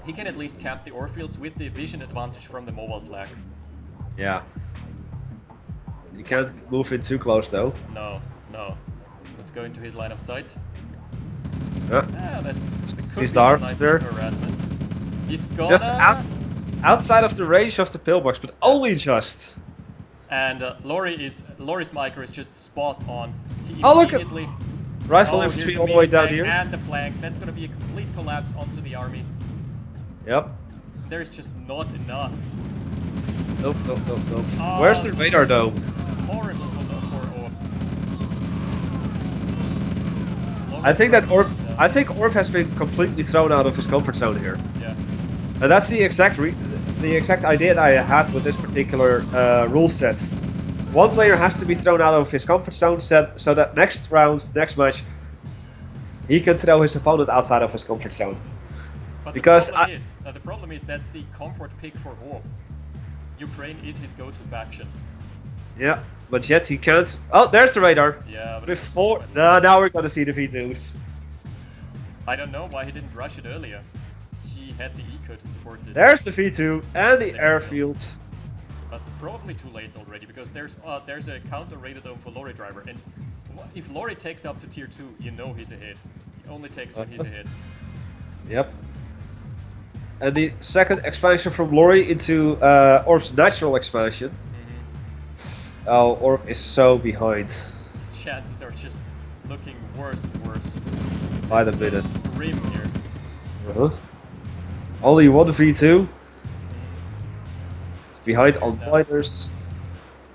He can at least camp the ore fields with the vision advantage from the mobile flag. Yeah. You can't move in too close though. No, no. Let's go into his line of sight. Yeah. Yeah, that's could be He's some the nice harvester. harassment. He's gonna... Just outside of the range of the pillbox, but only just. And Lori's micro is just spot on. He Oh, look at- immediately... Rifle Oh, infantry here's a all the way mini down tank here. and the flank. That's gonna be a complete collapse onto the army. Yep. There's just not enough. Nope, nope, nope, nope. Oh, Where's the this radar is dome? Horrible for Orb. I think that Orb has been completely thrown out of his comfort zone here. Yeah. And that's the exact idea that I had with this particular rule set. One player has to be thrown out of his comfort zone set so that next round, next match, he can throw his opponent outside of his comfort zone. But Because the problem is that's the comfort pick for Orb. Ukraine is his go-to faction. Yeah, but yet he can't. Oh, there's the radar. Yeah, but Before. No, now we're gonna see the V2s. I don't know why he didn't rush it earlier. He had the eco to support it. There's the V2 and the airfield. But probably too late already, because there's a counter radar dome for Lorry Driver, and if Lorry takes up to tier 2, you know he's ahead. He only takes when he's ahead. Yep. And the second expansion from Lorry into Orb's natural expansion. Oh, Orb is so behind. His chances are just looking worse and worse. By the This is minute. a grim here. Uh-huh. Only one V2. Behind on now. miners.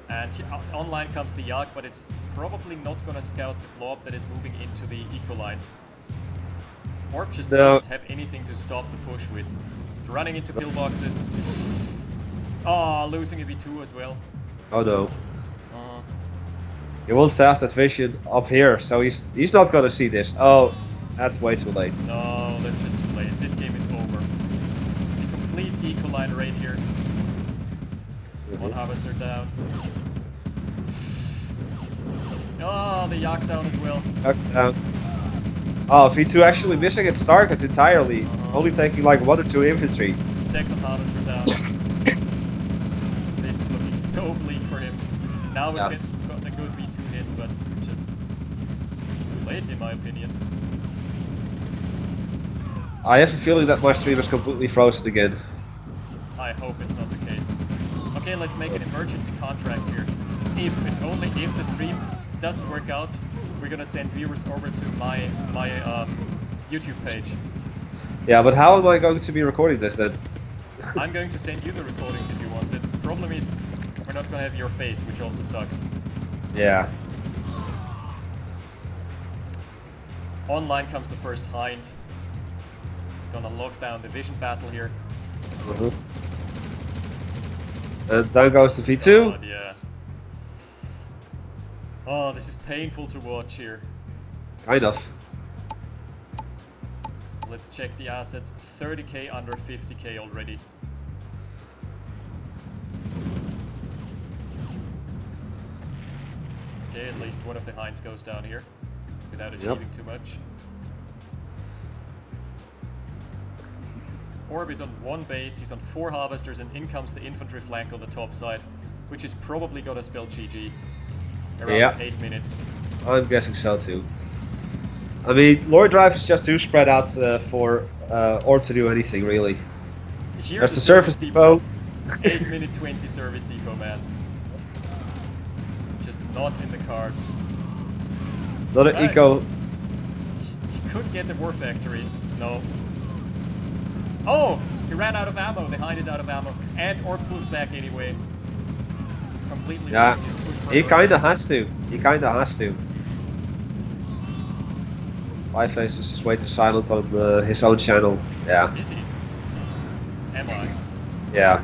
And online comes the Yak, but it's probably not gonna scout the blob that is moving into the eco lines. Orb just No. doesn't have anything to stop the push with. He's running into pillboxes. Oh, losing a V2 as well. Oh no. Uh, He wants to have that vision up here, so he's not gonna see this. Oh, that's way too late. no, that's just too late. This game is over. The complete eco line right here. One harvester down. Oh, the Yak down as well. Down. Oh, V2 actually missing its target entirely. Only taking like 1 or 2 infantry. Second harvester down. This is looking so bleak for him. Now we've got a good V2 hit, but just too late in my opinion. I have a feeling that my stream is completely frozen again. I hope it's not the case. Okay, let's make an emergency contract here. If and only if the stream doesn't work out, we're gonna send viewers over to my YouTube page. Yeah, but how am I going to be recording this then? I'm going to send you the recordings if you want it. The problem is we're not gonna have your face, which also sucks. Yeah. Online comes the first Hind. It's gonna lock down the vision battle here. And down goes the V2. God, yeah. Oh, this is painful to watch here. Kind of. Let's check the assets. 30k under 50k already. Okay, at least one of the Hinds goes down here without achieving too much. Orb is on 1 base, he's on 4 harvesters, and in comes the infantry flank on the top side. which is probably gonna spell GG. Around Yeah. 8 minutes. I'm guessing so too. I mean, Lord Drive is just too spread out for Orb to do anything really. Here's That's a the service depot. 8 minute 20 service depot, man. Just not in the cards. Not an Right. eco. He could get the war factory. No. Oh! He ran out of ammo. The Hind is out of ammo. And Orb pulls back anyway. Completely Yeah, losing his push he power. kinda has to. He kinda has to. Fiveface is just way too silent on his own channel. Yeah, Is he? Am I? yeah.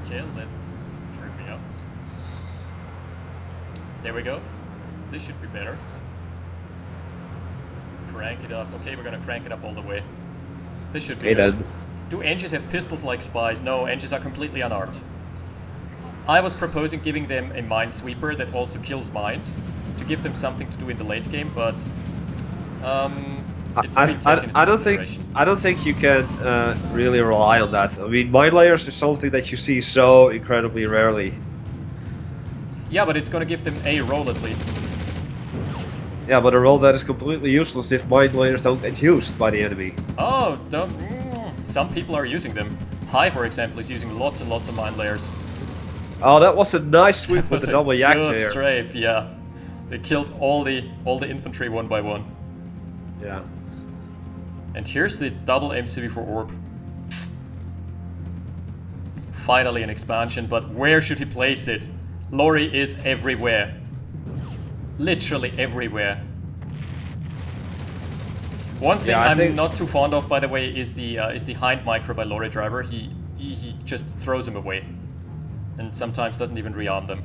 Okay, let's turn me up. There we go. This should be better. Crank it up. Okay, we're gonna crank it up all the way. This should be Okay good. then. Do Engies have pistols like spies? No, Engies are completely unarmed. I was proposing giving them a minesweeper that also kills mines, to give them something to do in the late game, but it's been taken into consideration. I don't think you can really rely on that. I mean, mine layers is something that you see so incredibly rarely. Yeah, but it's gonna give them a role at least. Yeah, but a role that is completely useless if mine layers don't get used by the enemy. Oh, some people are using them. High, for example, is using lots and lots of mine layers. Oh, that was a nice sweep with Was the a double yak good there. strafe, yeah. They killed all the infantry one by one. Yeah. And here's the double MCV for Orb. Finally an expansion, but where should he place it? Lori is everywhere. Literally everywhere. One thing Yeah, I I'm think- not too fond of, by the way, is the Hind micro by Lori Driver. He just throws them away, and sometimes doesn't even rearm them.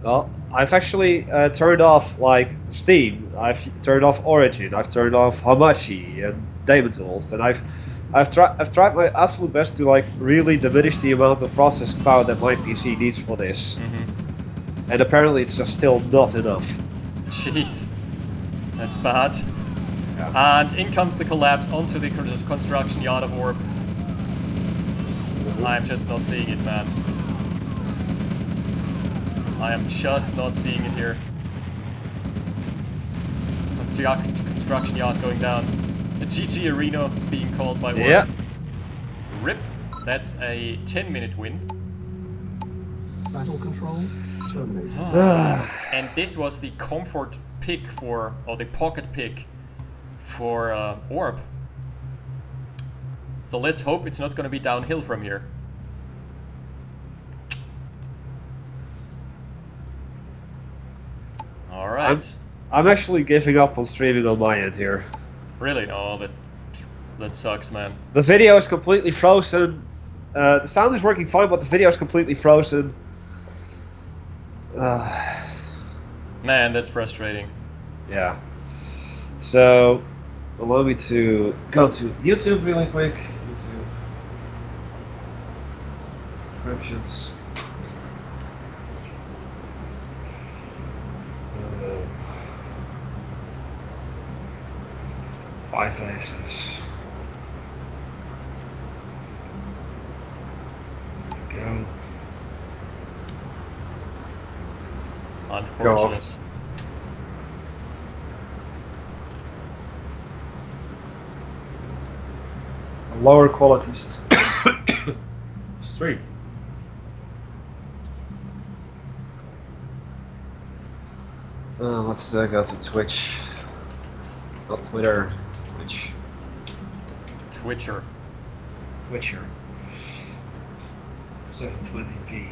Well, I've actually turned off like Steam. I've turned off Origin. I've turned off Hamachi and Daemon Tools, and I've tried my absolute best to like really diminish the amount of processing power that my PC needs for this. Mm-hmm. And apparently, it's just still not enough. Jeez, that's bad. Yeah. And in comes the collapse onto the construction yard of Orb. I'm just not seeing it, man. I am just not seeing it here. Construction yard going down. A GG arena being called by Orb. Yeah. RIP. That's a 10-minute win. Battle control terminated. And this was the comfort pick for, or the pocket pick for Orb. So let's hope it's not going to be downhill from here. All right. I'm actually giving up on streaming on my end here. Really? Oh, that sucks, man. The video is completely frozen. The sound is working fine, but the video is completely frozen. Man, that's frustrating. Yeah. So, allow me to go to YouTube really quick. YouTube. Subscriptions. Five faces. There we go. Unfortunate. A lower quality stream. Let's go to Twitch. Not Twitter. Twitch. Twitcher. Twitcher. 720p.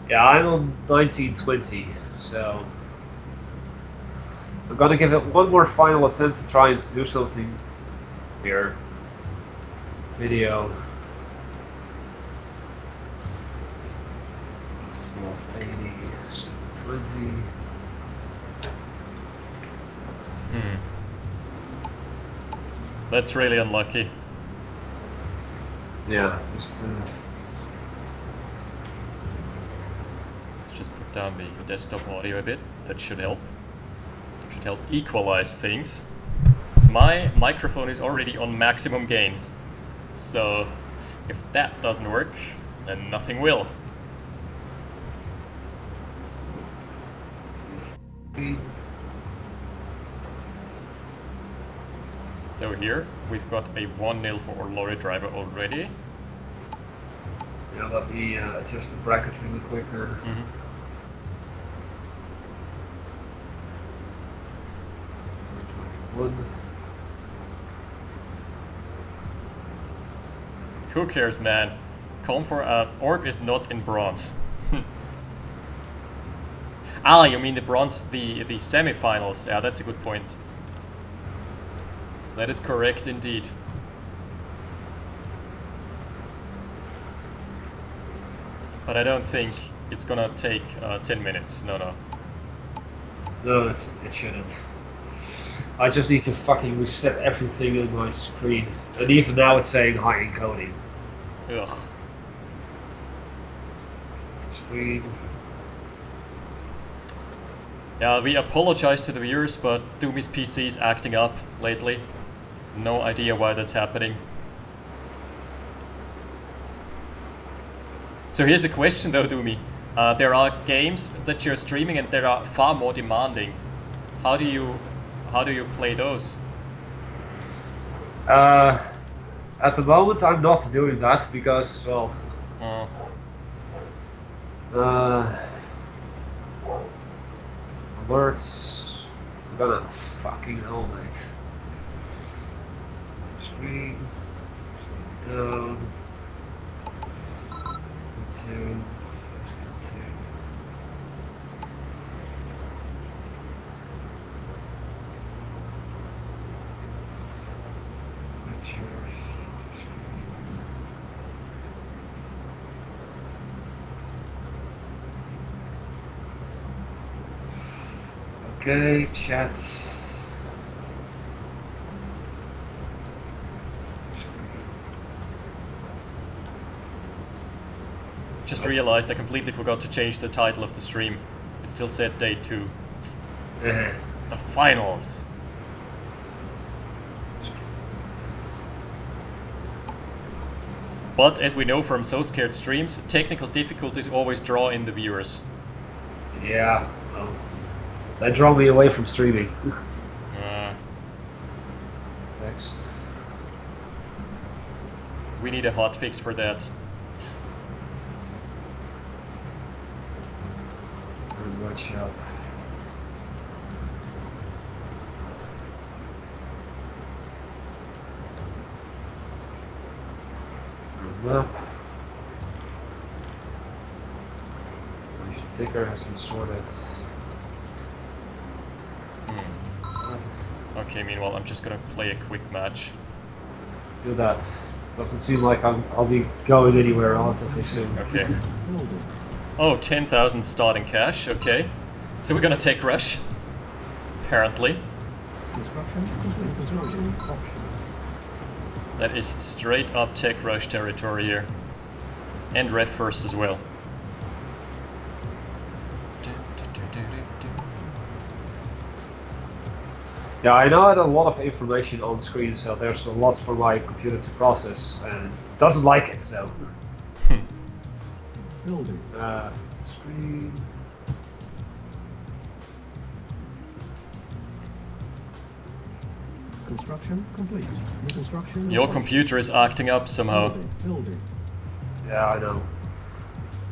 Yeah, I'm on 1920, so I'm gonna give it one more final attempt to try and do something here. Video. 1280, 720. That's really unlucky. Yeah, Let's just put down the desktop audio a bit. That should help. Should help equalize things. So my microphone is already on maximum gain. So If that doesn't work, then nothing will. So here, we've got a 1-0 for our lorry driver already. Yeah, let me adjust the bracket really quicker. Mm-hmm. Who cares, man? Comfort orb is not in bronze. Ah, you mean the bronze, the semi-finals? Yeah, that's a good point. That is correct indeed. But I don't think it's gonna take 10 minutes. No, no. No, it shouldn't. I just need to fucking reset everything in my screen. And even now it's saying high encoding. Ugh. Screen. Yeah, we apologize to the viewers, but Doomy's PC is acting up lately. No idea why that's happening. So here's a question though, Doomy. There are games that you're streaming and they are far more demanding. How do you play those? At the moment I'm not doing that because, well... alerts... I'm gonna fucking hell, mate. Screen down. Two. Okay, chat. Just realized I completely forgot to change the title of the stream. It still said day 2. The finals. But as we know from So Scared streams, technical difficulties always draw in the viewers. Yeah, well, that draw me away from streaming. Next. We need a hotfix for that. Very much up. Map. My ticker has been sorted. Okay, meanwhile, I'm just gonna play a quick match. Do that. Doesn't seem like I'll be going anywhere relatively soon. Okay. Oh, 10,000 starting cash, okay. So we're gonna take rush. Apparently. Construction complete. Construction options. That is straight up tech rush territory here. And ref first as well. Yeah, I now had a lot of information on screen, so there's a lot for my computer to process, and it doesn't like it, so... Building. Screen... Construction complete. New construction. Your computer is acting up somehow. Building. Yeah, I know.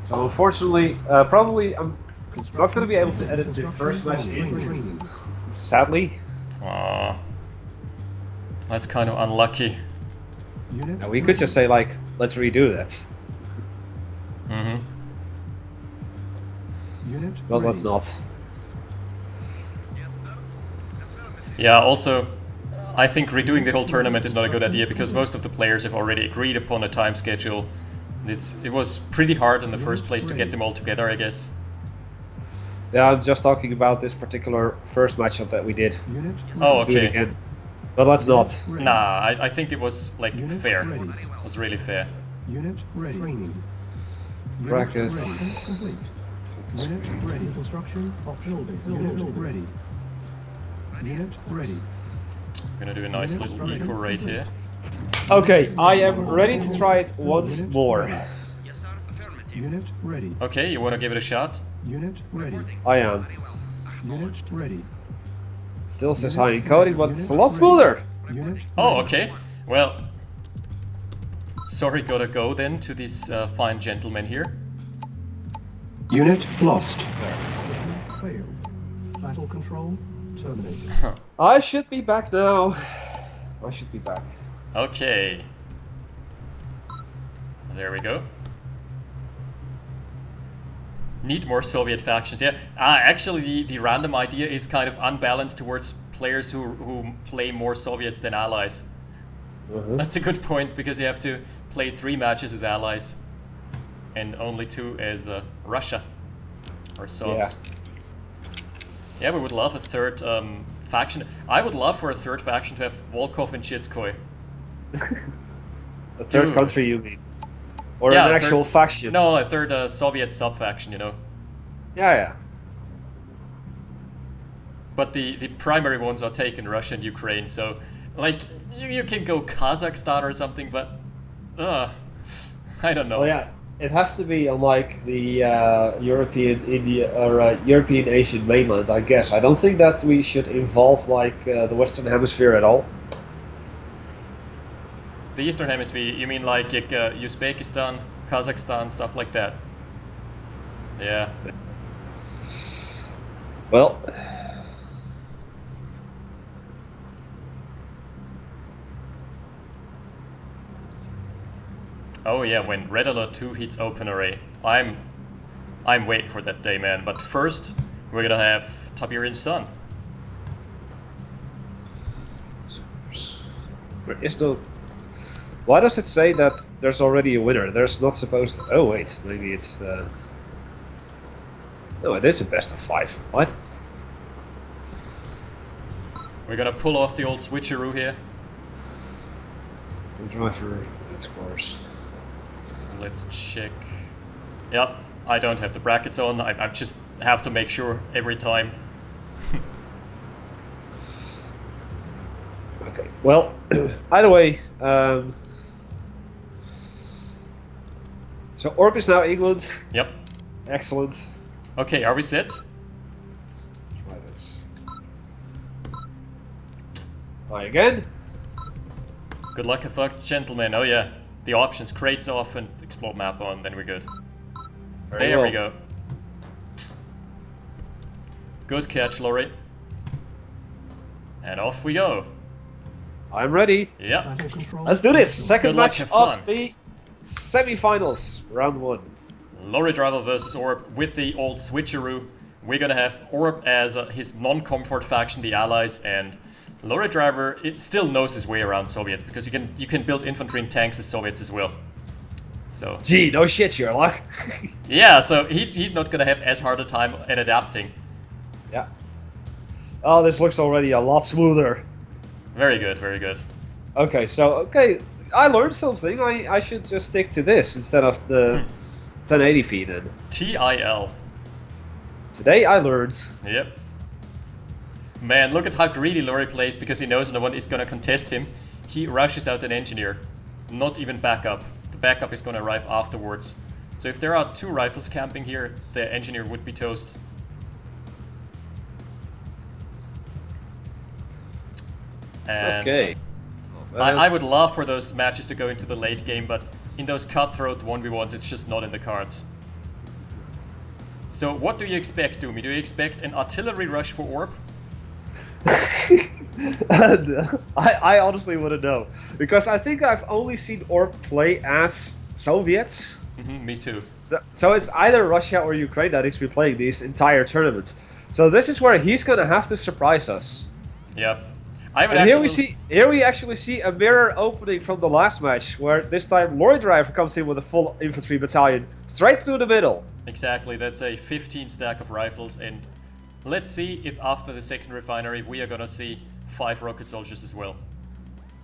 So unfortunately, probably I'm not going to be able to edit the first match in, sadly. Aww. That's kind of unlucky. Now we could just say like, let's redo that. Mm-hmm. Well, let's not. Yeah, also, I think redoing the whole tournament is not a good idea because most of the players have already agreed upon a time schedule. It was pretty hard in the first place to get them all together, I guess. Yeah, I'm just talking about this particular first matchup that we did. Oh, Let's do it okay. again. But let's not. Nah, I think it was like fair. It was really fair. Unit ready. Training. Brackets. Complete. Unit ready. Construction options. Unit ready. Unit ready. I'm gonna do a nice little eco raid here. Okay, I am ready to try it once Unit more. ready. Yes, sir. Affirmative. Unit ready. Okay, you wanna give it a shot? Unit ready. I am. Very well. Unit ready. Still says Unit high encoding, but unit it's a lot ready. smoother. Unit Oh, ready. okay. Well, sorry, gotta go then to this fine gentleman here. Unit lost. Mission failed. Battle control terminated. I should be back now. I should be back. Okay. There we go. Need more Soviet factions, yeah. Actually, the random idea is kind of unbalanced towards players who play more Soviets than allies. That's a good point, because you have to play 3 matches as allies and only 2 as Russia or Sovs. Yeah, we would love a third faction. I would love for a third faction to have Volkov and Chitskoy. A third Dude. country, you mean? Or Yeah, an a actual third- faction? No, a third Soviet sub-faction, you know. Yeah. But the primary ones are taken, Russia and Ukraine, so like you can go Kazakhstan or something, but I don't know. Oh yeah, it has to be unlike the European India or European Asian mainland, I guess. I don't think that we should involve like the Western Hemisphere at all. The Eastern Hemisphere, you mean like Uzbekistan, Kazakhstan, stuff like that? Yeah. Well, Oh yeah, when Red Alert 2 hits open array, I'm waiting for that day, man. But first, we're gonna have Tiberian Sun. there is no. Why does it say that there's already a winner? There's not supposed to. Oh wait, maybe it's the. No, it is a best of 5. What? We're gonna pull off the old switcheroo here. The driver, of course. Let's check. Yep, I don't have the brackets on. I just have to make sure every time. Okay. Well, either way. So Orb is now England. Yep. Excellent. Okay, are we set? Try this. Try again. Good luck, fuck, gentlemen. Oh yeah, the options, crates off and explode map on, then we're good. Very There we well. go. Good catch, Laurie. And off we go. I'm ready. Yep. Battle control. Let's do this. Second Good luck, match have fun. of the semi-finals, round 1. Lorry Driver versus Orb with the old switcheroo. We're gonna have Orb as his non-comfort faction, the Allies, and Lorry Driver it still knows his way around Soviets because you can build infantry and tanks as Soviets as well. So Gee, no shit, Sherlock. yeah, so he's not gonna have as hard a time at adapting. Yeah. Oh, this looks already a lot smoother. Very good, very good. Okay, I learned something. I should just stick to this instead of the 1080p then. TIL. Today I learned. Yep. Man, look at how greedy Lorry plays because he knows no one is gonna contest him. He rushes out an engineer, not even backup. The backup is gonna arrive afterwards. So if there are 2 rifles camping here, the engineer would be toast. And Okay. I would love for those matches to go into the late game, but in those cutthroat 1v1s, it's just not in the cards. So what do you expect, Doomy? Do you expect an artillery rush for Orb? I honestly wouldn't know. Because I think I've only seen Orb play as Soviets. Me too. So it's either Russia or Ukraine that he's been playing these entire tournaments. So this is where he's gonna have to surprise us. Yep. I would And actually... here we actually see a mirror opening from the last match, where this time Lorry Driver comes in with a full infantry battalion straight through the middle. Exactly, that's a 15 stack of rifles, and let's see if after the second refinery we are gonna see 5 rocket soldiers as well.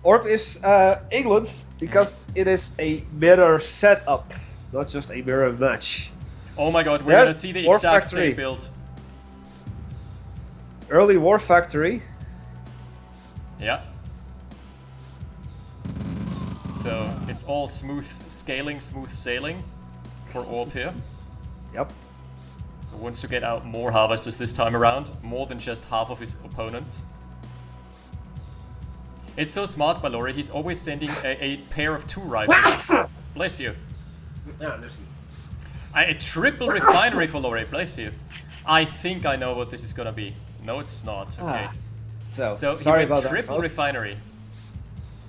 Orb is England because it is a mirror setup, not just a mirror match. Oh my god, we're There's gonna see the War exact Factory. same build. Early War Factory. Yeah. So it's all smooth sailing for Orb here. Yep. He wants to get out more harvesters this time around, more than just half of his opponents. It's so smart by Lori, he's always sending a pair of 2 rifles. Bless you. Yeah, there's... A triple refinery for Lori, bless you. I think I know what this is gonna be. No, it's not, okay. So he sorry went about that, triple folks. refinery.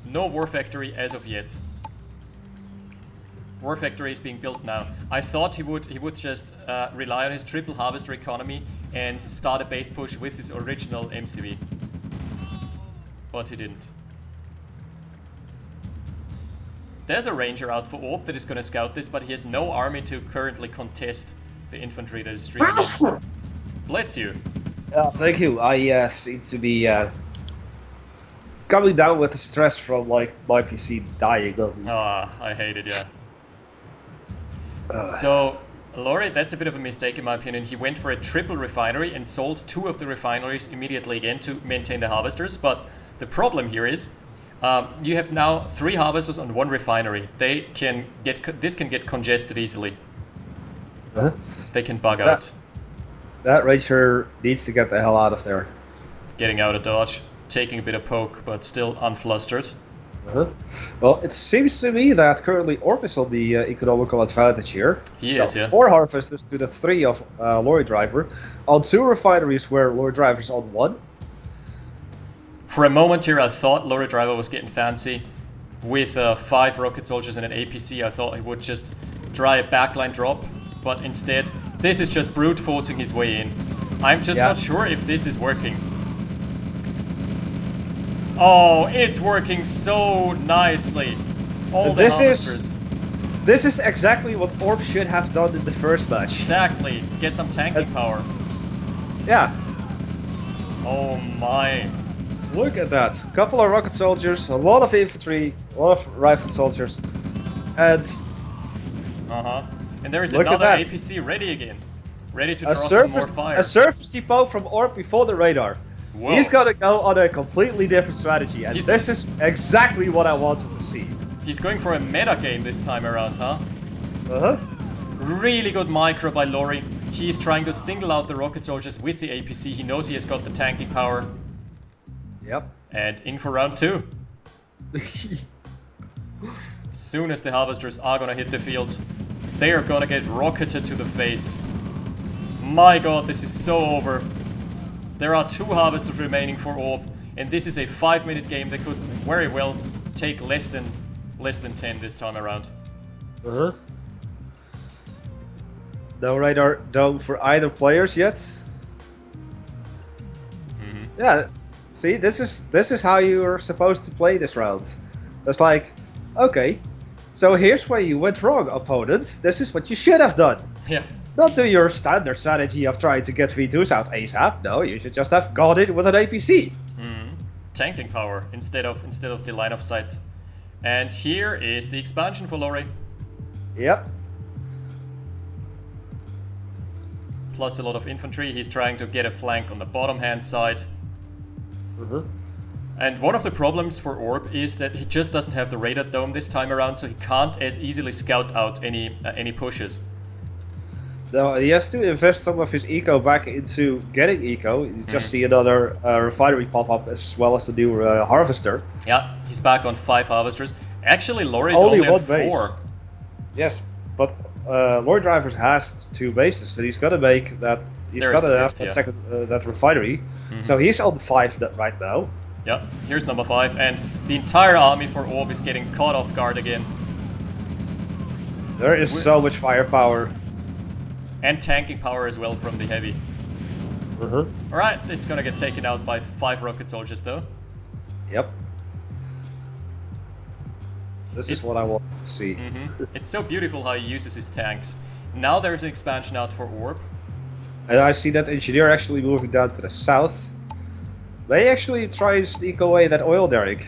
No war factory as of yet. War factory is being built now. I thought he would just rely on his triple harvester economy and start a base push with his original MCV. But he didn't. There's a ranger out for Orb that is going to scout this, but he has no army to currently contest the infantry that is streaming in. Bless you. Thank you. I seem to be coming down with the stress from like my PC dying on me. Ah, I hate it, yeah. So, Lori, that's a bit of a mistake in my opinion. He went for a triple refinery and sold 2 of the refineries immediately again to maintain the harvesters, but the problem here is you have now 3 harvesters on 1 refinery. This can get congested easily. Huh? They can bug out. That ranger needs to get the hell out of there. Getting out of dodge, taking a bit of poke, but still unflustered. Well, it seems to me that currently Orb is on the economical advantage here. He is, yeah. 4 harvesters to the 3 of Lorry Driver, on 2 refineries where Lorry Driver's on 1. For a moment here, I thought Lorry Driver was getting fancy. With 5 rocket soldiers and an APC, I thought he would just try a backline drop, but instead, this is just brute forcing his way in. I'm just not sure if this is working. Oh, it's working so nicely. All the harvesters. This is exactly what Orb should have done in the first match. Exactly. Get some tanking power. Yeah. Oh my. Look at that. A couple of rocket soldiers, a lot of infantry, a lot of rifle soldiers, and... And there is Look another at that. APC ready again. Ready to draw some more fire. A surface depot from Orb before the radar. Whoa. He's gonna go on a completely different strategy, and this is exactly what I wanted to see. He's going for a meta game this time around, huh? Really good micro by Lori. He's trying to single out the rocket soldiers with the APC. He knows he has got the tanking power. Yep. And in for round 2. As soon as the harvesters are gonna hit the field, they are gonna get rocketed to the face. My god, this is so over. There are 2 harvesters remaining for Orb, and this is a 5-minute game that could very well take less than 10 this time around. No radar dome for either players yet. Yeah, see, this is how you are supposed to play this round. It's like, okay, so here's where you went wrong, opponent. This is what you should have done. Yeah. Not do your standard strategy of trying to get V2s out ASAP. No, you should just have got it with an APC. Tanking power instead of the line of sight. And here is the expansion for Lori. Yep. Plus a lot of infantry. He's trying to get a flank on the bottom hand side. And one of the problems for Orb is that he just doesn't have the radar dome this time around, so he can't as easily scout out any pushes. No, he has to invest some of his eco back into getting eco. You just see another refinery pop up as well as the new harvester. Yeah, he's back on 5 harvesters. Actually, Lori's only on 4. Yes, but Lord Drivers has 2 bases, so he's gonna make that. He's gonna have that second that refinery. So he's on 5 right now. Yep, here's number 5, and the entire army for Orb is getting caught off guard again. There is so much firepower. And tanking power as well from the heavy. Alright, it's gonna get taken out by 5 rocket soldiers though. Yep. This is what I want to see. It's so beautiful how he uses his tanks. Now there's an expansion out for Orb. And I see that engineer actually moving down to the south. May actually try and sneak away that oil derrick.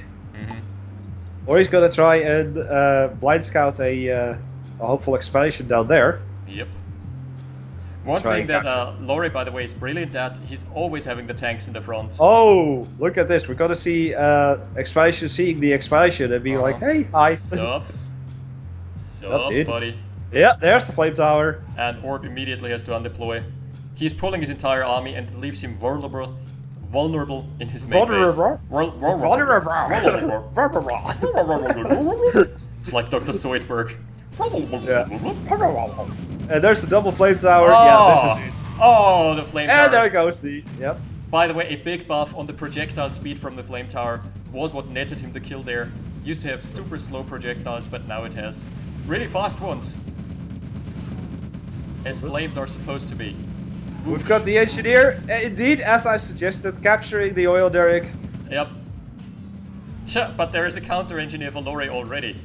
Or he's gonna try and blind scout a hopeful expansion down there. Yep. One Try thing and that capture. Laurie, by the way, is brilliant at, he's always having the tanks in the front. Oh, look at this. We're gonna see expansion seeing the expansion and being like, hey, hi. Sup? Up, Sup, dude. buddy? Yeah, there's the flame tower. And Orb immediately has to undeploy. He's pulling his entire army and leaves him vulnerable in his main base. It's like Dr. Zoidberg. And there's the double flame tower. Oh, Yeah, this is it. Oh, the flame And towers. there goes the. Yep. By the way, a big buff on the projectile speed from the flame tower was what netted him the kill there. Used to have super slow projectiles, but now it has really fast ones. As flames are supposed to be. We've got the engineer, indeed, as I suggested, capturing the oil derrick. Yep. Tch, but there is a counter engineer for Lore already.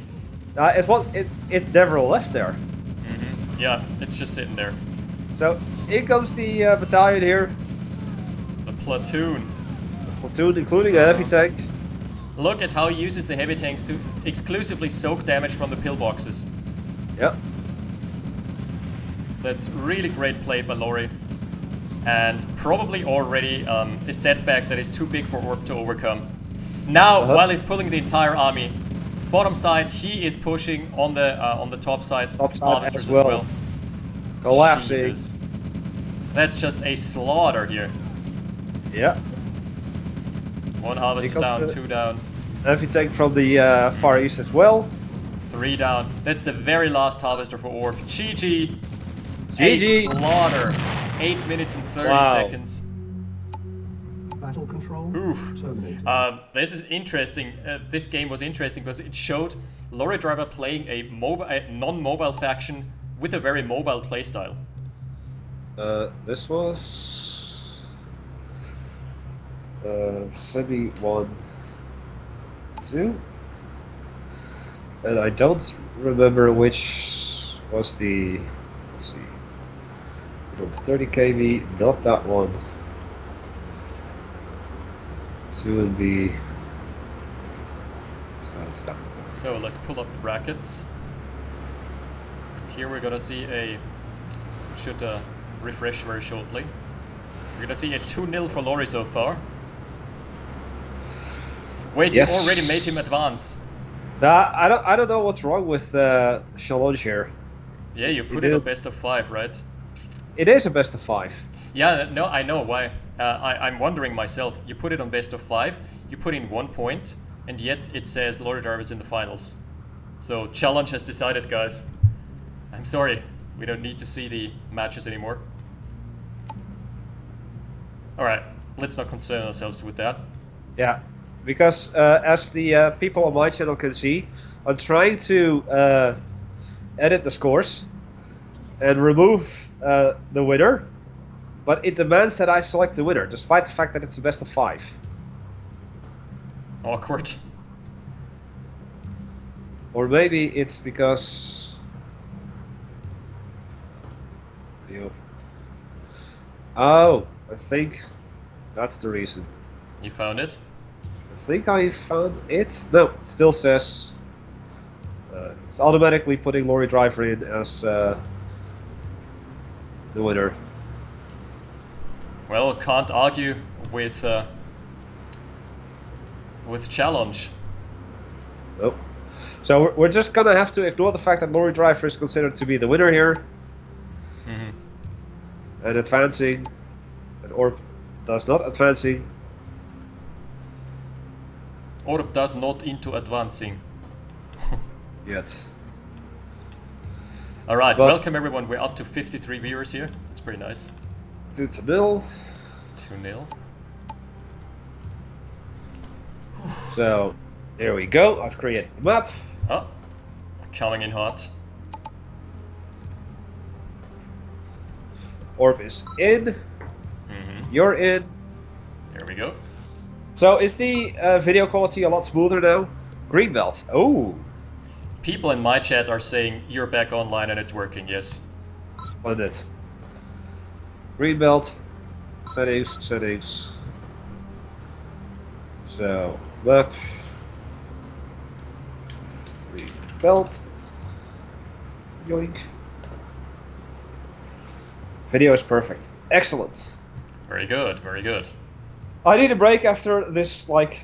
It never left there. Yeah, it's just sitting there. So in comes the battalion here, The platoon. the platoon, including a heavy tank. Look at how he uses the heavy tanks to exclusively soak damage from the pillboxes. Yep. That's really great play by Lore. And probably already a setback that is too big for Orb to overcome. Now, while he's pulling the entire army, bottom side, he is pushing on the top side, harvesters as well. Collapsing. Jesus. That's just a slaughter here. Yeah. One harvester Here comes down, the- 2 down, Heavy tank from the Far East as well. 3 down. That's the very last harvester for Orb. GG. GG. A slaughter. 8 minutes and 30 Wow. seconds. Battle control Oof. terminated. This is interesting. This game was interesting because it showed Lore Driver playing a non-mobile faction with a very mobile playstyle. This was Semi 1, 2, and I don't remember which was the. Let's see. 30 kV, not that one. 2 would be. Stop. So let's pull up the brackets. And here we're gonna see it should refresh very shortly. We're gonna see a 2-0 for Lore so far. Wait, Yes. you already made him advance. I don't know what's wrong with Challenge here. Yeah, you put You it on did. best of 5, right? It is a best of 5. Yeah, no, I know why. I'm wondering myself. You put it on best of 5, you put in 1 point, and yet it says Lore Driver's in the finals. So Challenge has decided, guys. I'm sorry, we don't need to see the matches anymore. Alright, let's not concern ourselves with that. Yeah, because as the people on my channel can see, I'm trying to edit the scores and remove the winner, but it demands that I select the winner, despite the fact that it's a best of 5. Awkward. Or maybe it's because... Oh, I think that's the reason. You found it? I think I found it. No, it still says it's automatically putting Lorry Driver in as the winner. Well, can't argue with Challenge. Nope. So we're just gonna have to ignore the fact that Lorry Driver is considered to be the winner here and advancing, and Orb does not advancing. Orb does not into advancing. Yet. Alright, But- welcome everyone. We're up to 53 viewers here. It's pretty nice. It's a mill. 2-0. So there we go. I've created the map. Oh, coming in hot. Orb is in. You're in. There we go. So is the video quality a lot smoother now? Greenbelt. Oh, People in my chat are saying you're back online and it's working, yes. on it. Greenbelt. Settings. Settings. So map. Greenbelt. Yoink. Video is perfect. Excellent. Very good, very good. I need a break after this like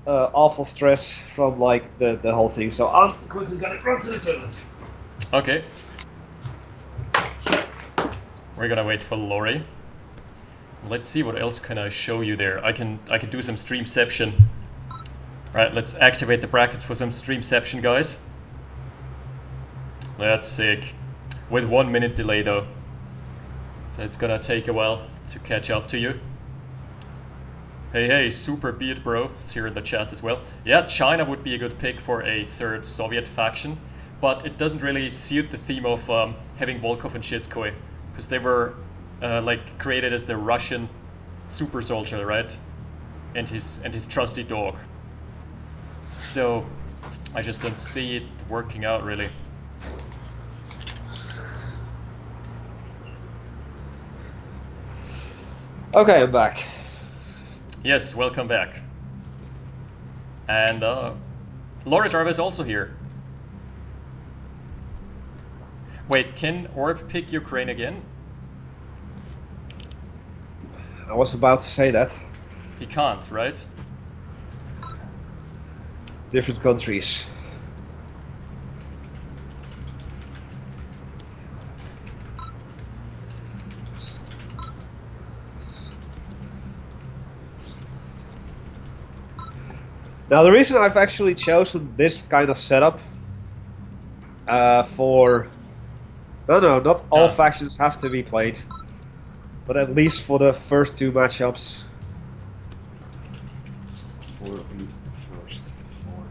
awful stress from like the whole thing. So I'm quickly gonna run to the toilet. Okay. We're gonna wait for Lori. Let's see what else can I show you there. I can do some streamception. Right, let's activate the brackets for some streamception, guys. That's sick. With 1 minute delay though. So it's gonna take a while to catch up to you. Hey, Super Beard Bro is here in the chat as well. Yeah, China would be a good pick for a third Soviet faction, but it doesn't really suit the theme of having Volkov and Shitskoy, because they were like created as the Russian super soldier, right? And his trusty dog. So I just don't see it working out really. Okay, I'm back. Yes, welcome back. And Lori Driver is also here. Wait, can Orb pick Ukraine again? I was about to say that. He can't, right? Different countries. Now the reason I've actually chosen this kind of setup for... No, not all factions have to be played. But at least for the first two matchups. For the first four.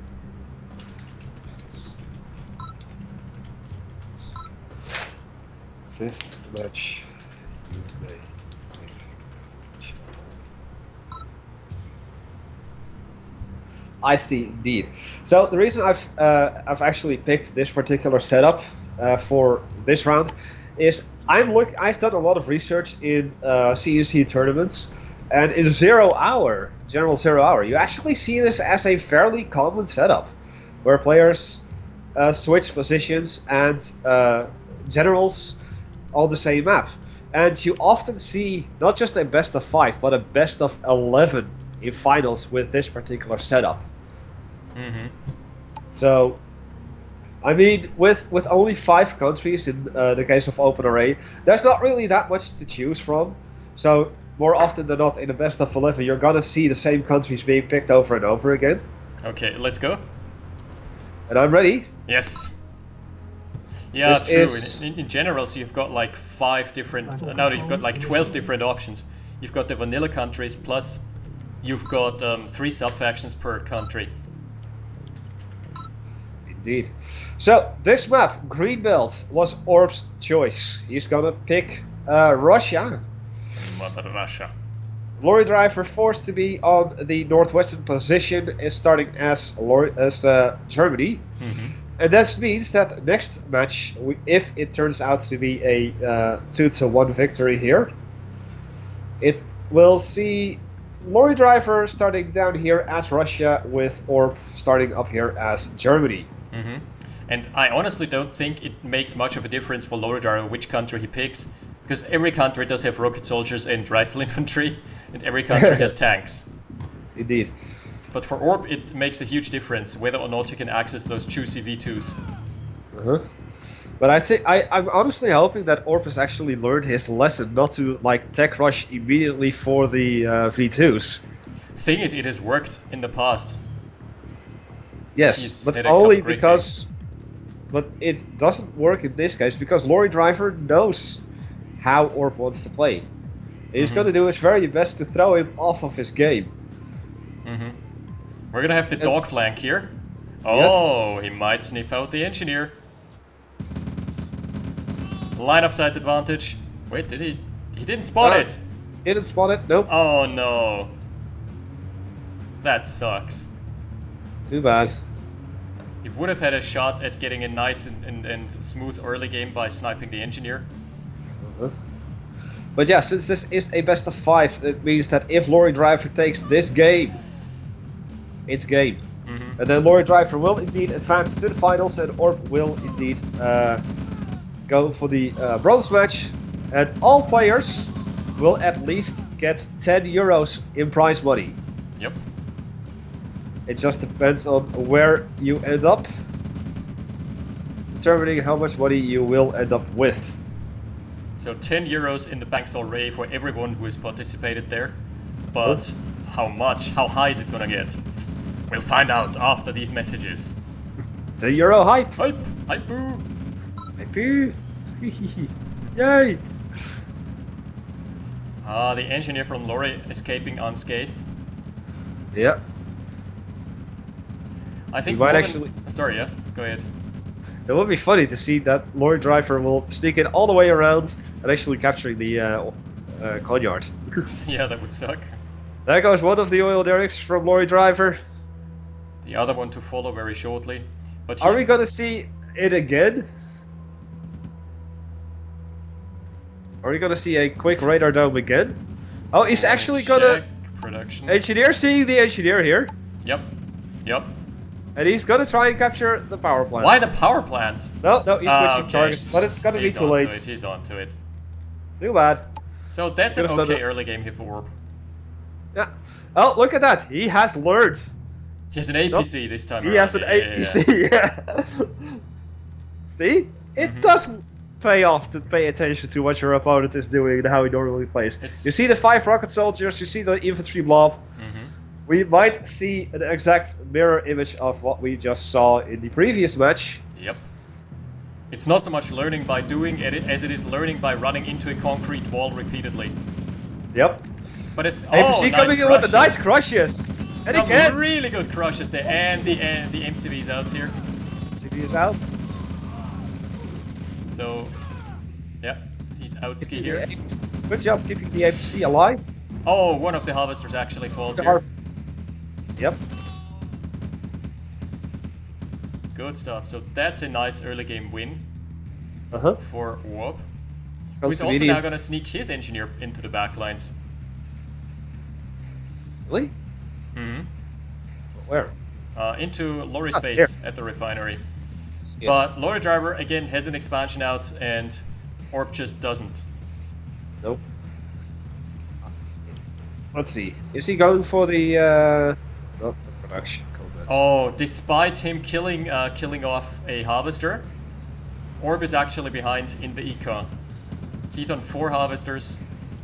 Fifth match. I see, indeed. So the reason I've actually picked this particular setup for this round is I've done a lot of research in CUC tournaments, and in General 0 Hour, you actually see this as a fairly common setup, where players switch positions and generals on the same map. And you often see not just a best of 5, but a best of 11 in finals with this particular setup. Mm-hmm. So, I mean, with only 5 countries in the case of Open Array, there's not really that much to choose from. So, more often than not, in a best of 11, you're gonna see the same countries being picked over and over again. Okay, let's go. And I'm ready. Yes. Yeah, This true. In general, so you've got like 5 different... now you've got like 12 different options. You've got the vanilla countries, plus you've got 3 sub-factions per country. Indeed. So, this map, Greenbelt, was Orb's choice. He's gonna pick Russia. Mother Russia. Lorry Driver, forced to be on the northwestern position, is starting as Germany. Mm-hmm. And that means that next match, if it turns out to be a 2-1 victory here, it will see Lorry Driver starting down here as Russia, with Orb starting up here as Germany. Mm-hmm. And I honestly don't think it makes much of a difference for Lorry Driver which country he picks, because every country does have rocket soldiers and rifle infantry, and every country has tanks. Indeed. But for Orb, it makes a huge difference whether or not you can access those juicy V2s. Uh-huh. But I think I'm honestly hoping that Orb has actually learned his lesson not to like tech rush immediately for the V2s. Thing is, it has worked in the past. Yes, He's but had a only couple great because... games. But it doesn't work in this case because Lorry Driver knows how Orb wants to play. He's going to do his very best to throw him off of his game. Mm-hmm. We're gonna have the dog flank here. Oh, he might sniff out the engineer. Line of sight advantage. Wait, did he? He didn't spot it. Didn't spot it, nope. Oh no. That sucks. Too bad. He would have had a shot at getting a nice and smooth early game by sniping the engineer. But yeah, since this is a best of 5, it means that if Lorry Driver takes this game, it's game. Mm-hmm. And then Lorry Driver will indeed advance to the finals, and Orb will indeed go for the bronze match. And all players will at least get 10 euros in prize money. Yep. It just depends on where you end up, determining how much money you will end up with. So 10 euros in the banks already for everyone who has participated there. But how much? How high is it gonna get? We'll find out after these messages. 10 euro hype! Hype! Hype boo! Hype! Yay! Ah, the engineer from Lorry escaping unscathed. Yeah. I think might more actually- Sorry, yeah? Go ahead. It would be funny to see that lorry driver will sneak in all the way around and actually capturing the Conyard. Yeah, that would suck. There goes one of the oil derricks from lorry driver. The other one to follow very shortly. But Are he's- we gonna see it again? Are we gonna see a quick radar dome again? Oh, he's actually gonna... check production. Engineer seeing the engineer here. Yep. Yep. And he's gonna try and capture the power plant. Why the power plant? No, he's switching Okay. targets, but it's gonna be He's too onto late. He's onto it. Too bad. So that's an Could've done okay it. early game here for Orb. Yeah. Oh, look at that. He has learned. He has an APC this time He around. has an APC. Yeah. See? It does pay off to pay attention to what your opponent is doing and how he normally plays. It's- You see the 5 rocket soldiers, you see the infantry blob. Mhm. We might see an exact mirror image of what we just saw in the previous match. Yep. It's not so much learning by doing it as it is learning by running into a concrete wall repeatedly. Yep. But it's APC nice coming in with the nice crushes. crushes. And Some again, really good crushes there, and the MCV is out here. CP is out. So, yeah, he's out ski here. Good job keeping the APC alive. Oh, one of the harvesters actually falls Har- here. Yep. Good stuff. So that's a nice early game win Uh-huh. for Orb. Comes Who's to also medium. now gonna sneak his engineer into the backlines. Really? Mm-hmm. Where? Into lorry Ah, space at the refinery. Yeah. But lorry driver again has an expansion out and Orb just doesn't. Nope. Let's see. Is he going for the not the production combat? Oh, despite him killing off a harvester, Orb is actually behind in the eco. He's on 4 harvesters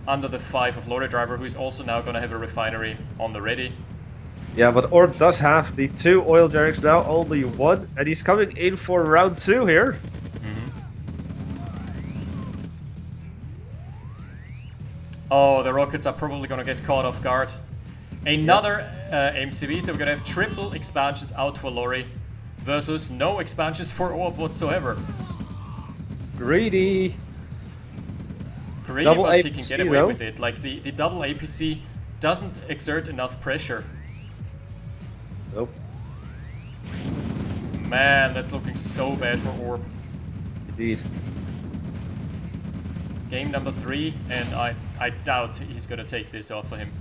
under the 5 of lorry driver, who's also now gonna have a refinery on the ready. Yeah, but Orb does have the 2 oil derricks now, only 1, and he's coming in for round 2 here. Oh, the rockets are probably gonna get caught off guard. Another MCV, so we're gonna have triple expansions out for lorry versus no expansions for Orb whatsoever. Greedy. Greedy, Double but he can APC get away though. with it. Like the double APC doesn't exert enough pressure. Nope. Man, that's looking so bad for Orb. Indeed. Game number 3, and I doubt he's gonna take this off of him.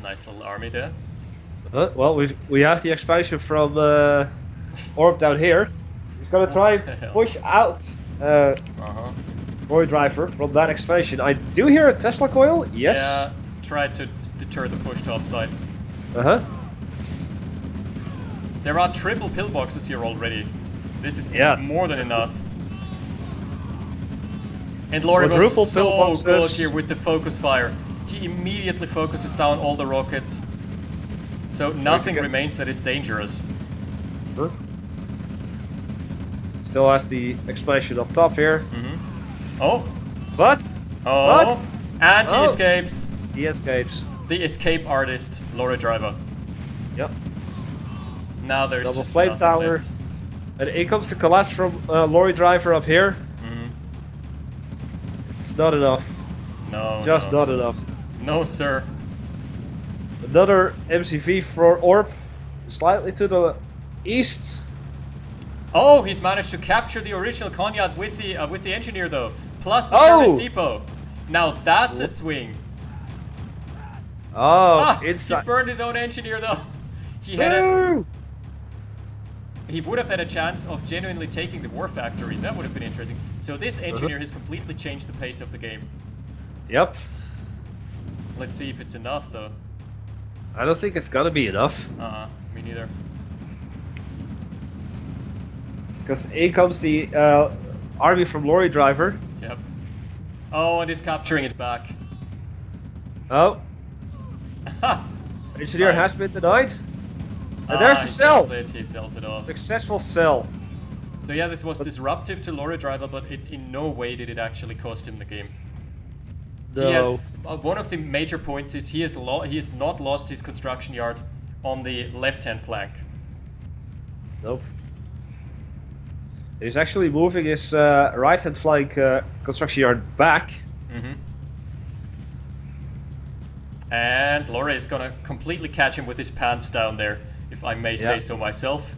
Nice little army there. Well, we have the expansion from Orb down here. He's gonna try What the hell? and push out Uh-huh. Roy Driver from that expansion. I do hear a Tesla coil. Yes. Yeah, try to deter the push topside. Uh-huh. There are triple pillboxes here already. This is Yeah. more than enough. And Lori Quadruple was so pillboxes. good here with the focus fire. He immediately focuses down all the rockets. So nothing go. remains that is dangerous. Huh? Still has the expansion up top here. Oh, But oh, and he Oh. escapes. he escapes. The escape artist, Lorry Driver. Yep. Now there's Double just flame nothing tower. left. And in comes the collapse from Lorry Driver up here. It's not enough. No, Just no. not enough. No, sir. Another MCV for Orb. Slightly to the east. Oh, he's managed to capture the original Conyard with the engineer though, plus the Oh! service depot. Now that's a swing. Oh, Ah, he inside. burned his own engineer though. He had a Woo! he would have had a chance of genuinely taking the war factory. That would have been interesting. So this engineer has completely changed the pace of the game. Yep. Let's see if it's enough, though. I don't think it's gonna be enough. Me neither. Because in comes the army from Lorry Driver. Yep. Oh, and he's capturing it back. Oh. Engineer Nice. has been denied. And there's the he cell. sells it. He sells it off. Successful sell. So yeah, this was disruptive to Lorry Driver, but in no way did it actually cost him the game. No. He has, one of the major points is he has not lost his construction yard on the left-hand flank. Nope. He's actually moving his right-hand flank construction yard back. And Lorry is gonna completely catch him with his pants down there, if I may say so myself.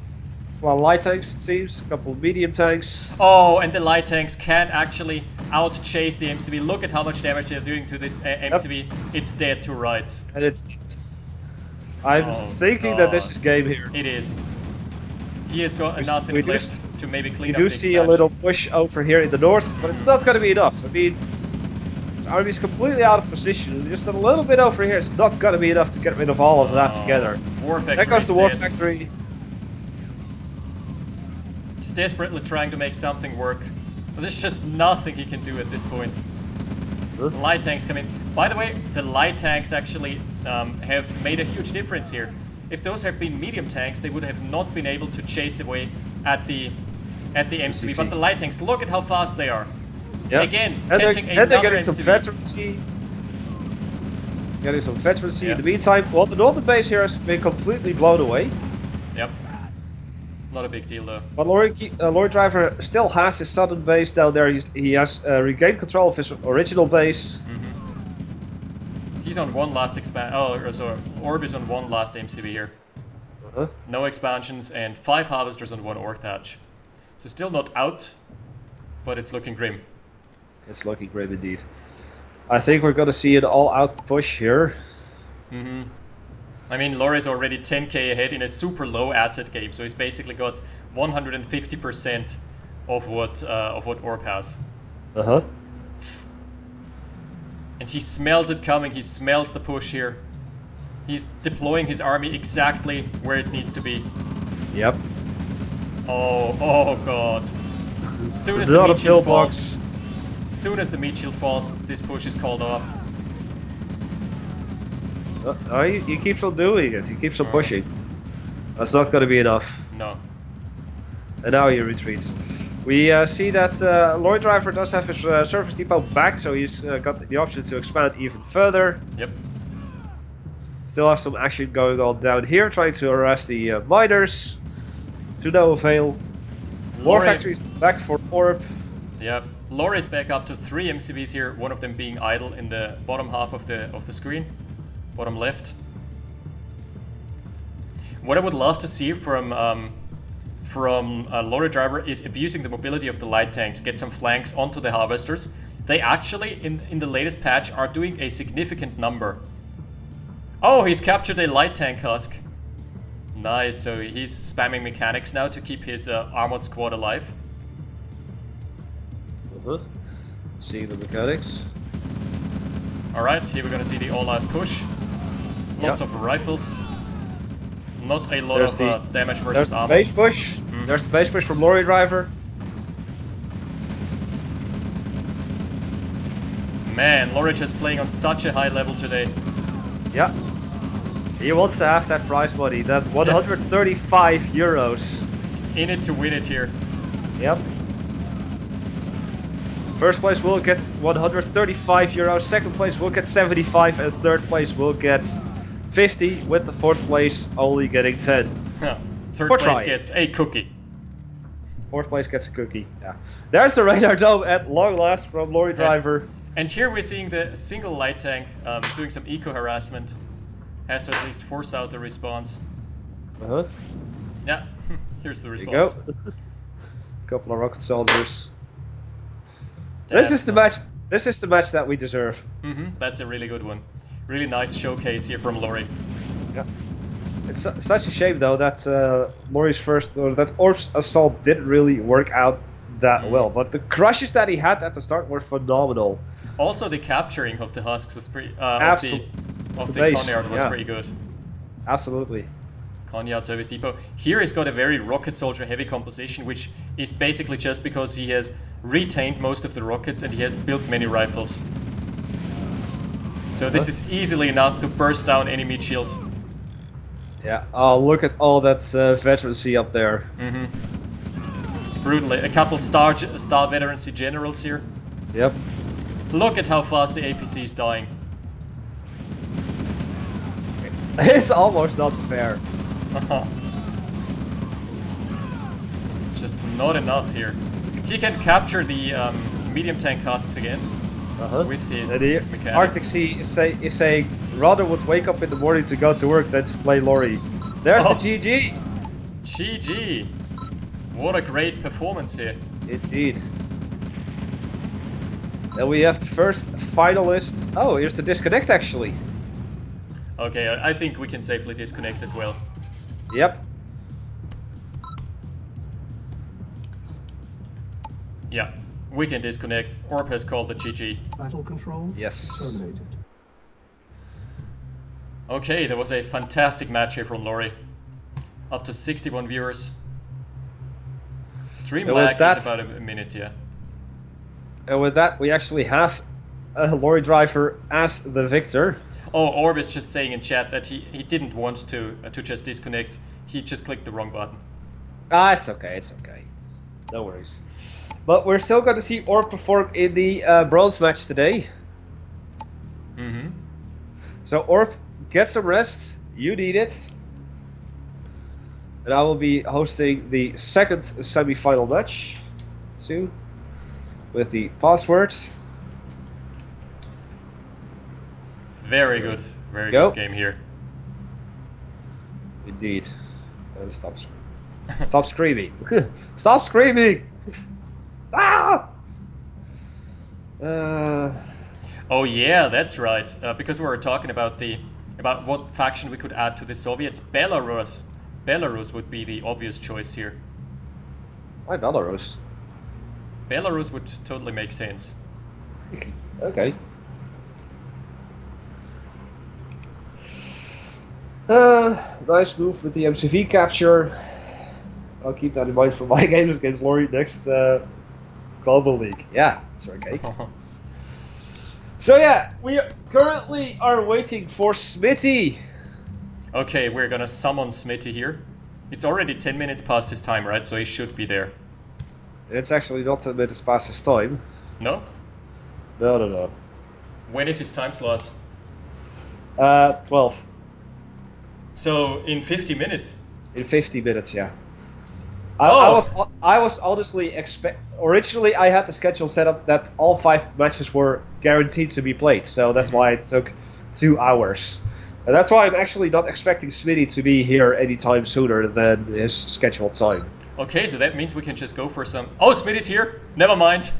Well, light tanks, it seems. A couple of medium tanks. Oh, and the light tanks can actually out-chase the MCV. Look at how much damage they're doing to this MCV. It's dead to rights. And it's... I'm thinking that this is game here. It is. He has got nothing left to maybe clean We up do the see a expansion. little push over here in the north, but it's not going to be enough. I mean, the army's completely out of position. Just a little bit over here, it's not going to be enough to get rid of all of that together. War factory There goes is the war dead. factory. He's desperately trying to make something work, but there's just nothing he can do at this point. Huh? The light tanks come in. By the way, the light tanks actually have made a huge difference here. If those had been medium tanks, they would have not been able to chase away at the MCV. But the light tanks, look at how fast they are. Yep. Again, And catching they're another getting some MCV. veterancy. Getting some veterancy Yeah. in the meantime. Well, the northern base here has been completely blown away. Yep. Not a big deal though. But Lorry Driver still has his southern base down there. He has regained control of his original base. He's on one last Orb is on one last MCV here. No expansions and 5 harvesters on one orc patch. So still not out, but it's looking grim. It's looking grim indeed. I think we're gonna see an all-out push here. I mean, Lorry's already 10k ahead in a super low asset game, so he's basically got 150% of what Orb has. And he smells it coming. He smells the push here. He's deploying his army exactly where it needs to be. Yep. Oh god. Soon as There's the not a meat shield pillbox. falls, soon as the meat shield falls, this push is called off. He keeps on doing it. He keeps on pushing. That's not gonna be enough. No. And now he retreats. We see that Lorry Driver does have his service depot back, so he's got the option to expand even further. Yep. Still have some action going on down here, trying to harass the miners. To no avail. War Lorry- factory's back for Orb. Yep. Lorry's back up to 3 MCVs here, one of them being idle in the bottom half of the screen. Bottom left. What I would love to see from Lorry Driver is abusing the mobility of the light tanks, get some flanks onto the harvesters. They actually, in the latest patch, are doing a significant number. Oh, he's captured a light tank husk. Nice, so he's spamming mechanics now to keep his armored squad alive. Seeing the mechanics. Alright, here we're gonna see the all-out push. Lots of rifles. Not a lot There's of damage There's versus the armor. base push. There's the base push from Lorry Driver. Man, Lorry is playing on such a high level today. Yeah. He wants to have that prize money, that 135 euros. He's in it to win it here. Yep. First place will get 135 euros, second place will get 75, and third place will get 50, with the fourth place only getting 10. Third For place trying. gets a cookie. Fourth place gets a cookie. Yeah. There's the radar dome at long last from Lorry Driver. And here we're seeing the single light tank doing some eco harassment. Has to at least force out the response. Yeah, here's the There you response. go. Couple of rocket soldiers. Damn, This is the match. This is the match that we deserve. That's a really good one. Really nice showcase here from Lorry. Yeah. It's such a shame though that Laurie's first or that Orb's assault didn't really work out that well. But the crushes that he had at the start were phenomenal. Also, the capturing of the husks was pretty. Of the base, Conyard was yeah. pretty good. Absolutely. Conyard Service Depot. Here he's got a very rocket soldier heavy composition, which is basically just because he has retained most of the rockets and he has built many rifles. So this is easily enough to burst down any meat shield. Yeah. Oh, look at all that veterancy up there. Brutally. A couple star veterancy generals here. Yep. Look at how fast the APC is dying. It's almost not fair. Just not enough here. He can capture the medium tank husks again with his mechanics. Arctic Sea is saying rather would wake up in the morning to go to work than to play Laurie. There's the GG. GG. What a great performance here. Indeed. And we have the first finalist. Oh, here's the disconnect actually. Okay, I think we can safely disconnect as well. Yep. Yeah, we can disconnect. Orb has called the GG. Battle control. Yes. Terminated. Okay, there was a fantastic match here from Laurie. Up to 61 viewers. Stream And lag with is that- about a minute, yeah. And with that, we actually have a Laurie driver as the victor. Oh, Orb is just saying in chat that he didn't want to just disconnect. He just clicked the wrong button. Ah, it's okay, it's okay. No worries. But we're still going to see Orb perform in the bronze match today. So Orb, get some rest. You need it. And I will be hosting the second semi-final match too, with the password. Very good good game here. Indeed. And stop screaming. Stop screaming! Ah! Oh yeah, that's right. Because we were talking about what faction we could add to the Soviets. Belarus. Belarus would be the obvious choice here. Why Belarus? Belarus would totally make sense. Okay. Nice move with the MCV capture. I'll keep that in mind for my games against Laurie next Global League. Yeah, it's okay. So yeah, we currently are waiting for Smitty. Okay, we're gonna summon Smitty here. It's already 10 minutes past his time, right? So he should be there. It's actually not 10 minutes past his time. No? No. When is his time slot? 12. So in 50 minutes? In 50 minutes, yeah. Oh. I was honestly originally I had the schedule set up that all 5 matches were guaranteed to be played, so that's why it took 2 hours. And that's why I'm actually not expecting Smitty to be here anytime sooner than his scheduled time. Okay, so that means we can just go for some... Oh, Smitty's here! Never mind.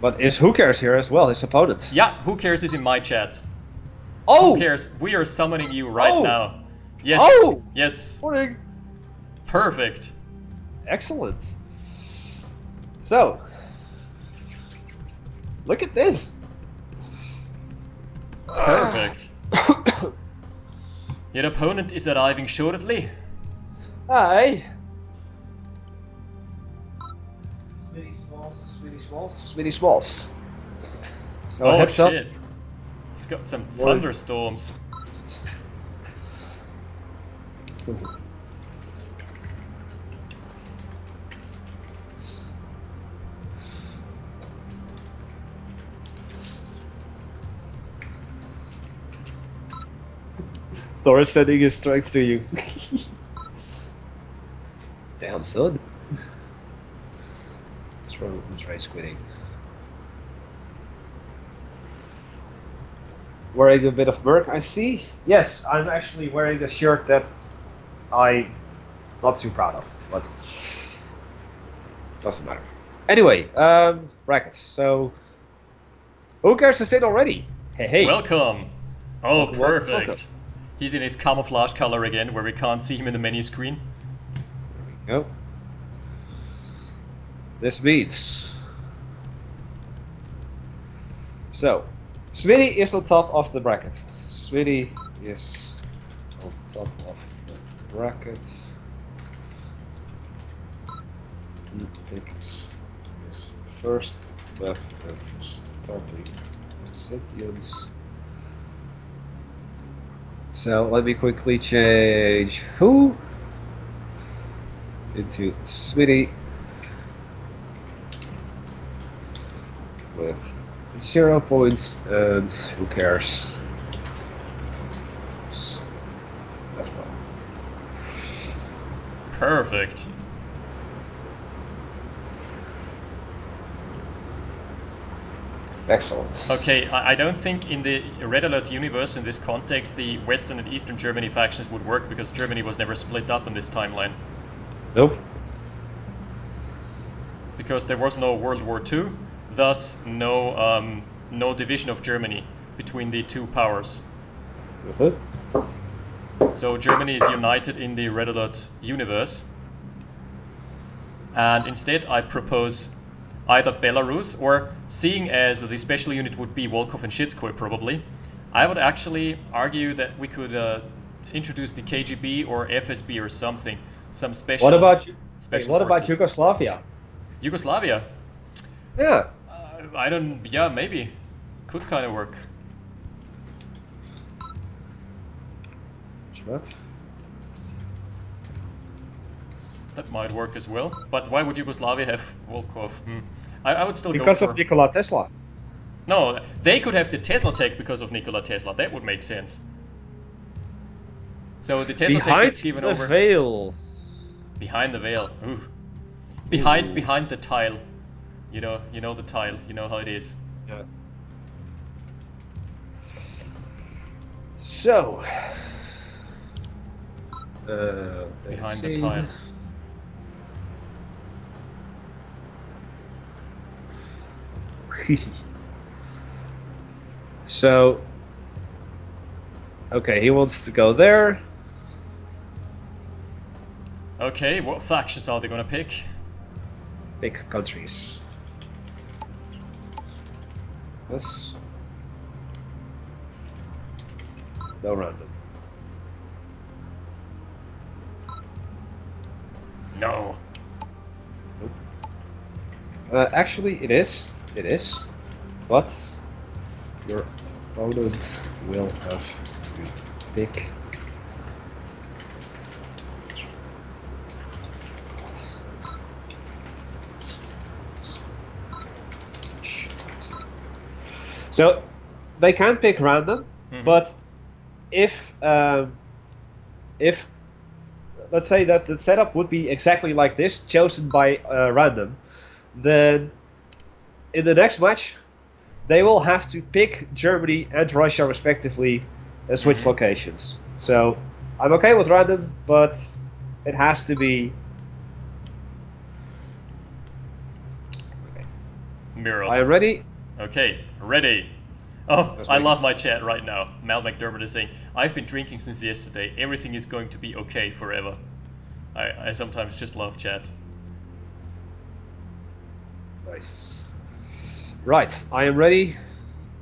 But Who Cares here as well, his opponent. Yeah, Who Cares is in my chat. Oh! Who Cares? We are summoning you right now. Yes. Oh! Yes. Morning! Perfect. Excellent. So, look at this. Perfect. Your opponent is arriving shortly. Hi. Smitty Smalls. So Oh heads up. shit. He's got some thunderstorms. Thor is sending his strength to you. Damn, son. Let's try squidding. Wearing a bit of work, I see. Yes, I'm actually wearing a shirt that I'm not too proud of, but doesn't matter. Anyway, brackets. So, Who Cares is in already? Hey. Welcome. Oh, Welcome, perfect. welcome. He's in his camouflage color again, where we can't see him in the menu screen. There we go. This means... So, Smitty is on top of the bracket. Smitty is on top of the bracket. He picks his first map and starting Sentience. So let me quickly change who into Smitty with 0 points, and who cares as well. Perfect. Excellent. Okay, I don't think in the Red Alert universe, in this context, the Western and Eastern Germany factions would work, because Germany was never split up in this timeline. Nope. Because there was no World War II, thus no no division of Germany between the two powers. So Germany is united in the Red Alert universe. And instead I propose either Belarus, or seeing as the special unit would be Volkov and Shitskoy probably, I would actually argue that we could introduce the KGB or FSB or something, some special. What about forces. Yugoslavia? Yugoslavia? Yeah. I don't. Yeah, maybe could kind of work. Sure. That might work as well. But why would Yugoslavia have Volkov? I would still Because go for... of Nikola Tesla. No, they could have the Tesla tech because of Nikola Tesla. That would make sense. So the Tesla tech gets given over... Veil. Behind the veil. Ooh. Behind the tile. You know the tile. You know how it is. Yeah. So... Behind the tile. So, okay, he wants to go there. Okay, what factions are they gonna pick? Big countries. Yes. No random. No. Nope. Actually, it is. It is. But your opponent will have to pick. So they can pick random, but if let's say that the setup would be exactly like this, chosen by random, then in the next match they will have to pick Germany and Russia respectively and switch locations. So I'm okay with random, but it has to be mirrored. I am ready. Okay, ready. Oh, That's I me. love my chat right now. Mal McDermott is saying, I've been drinking since yesterday. Everything is going to be okay forever. I sometimes just love chat. Nice. Right, I am ready.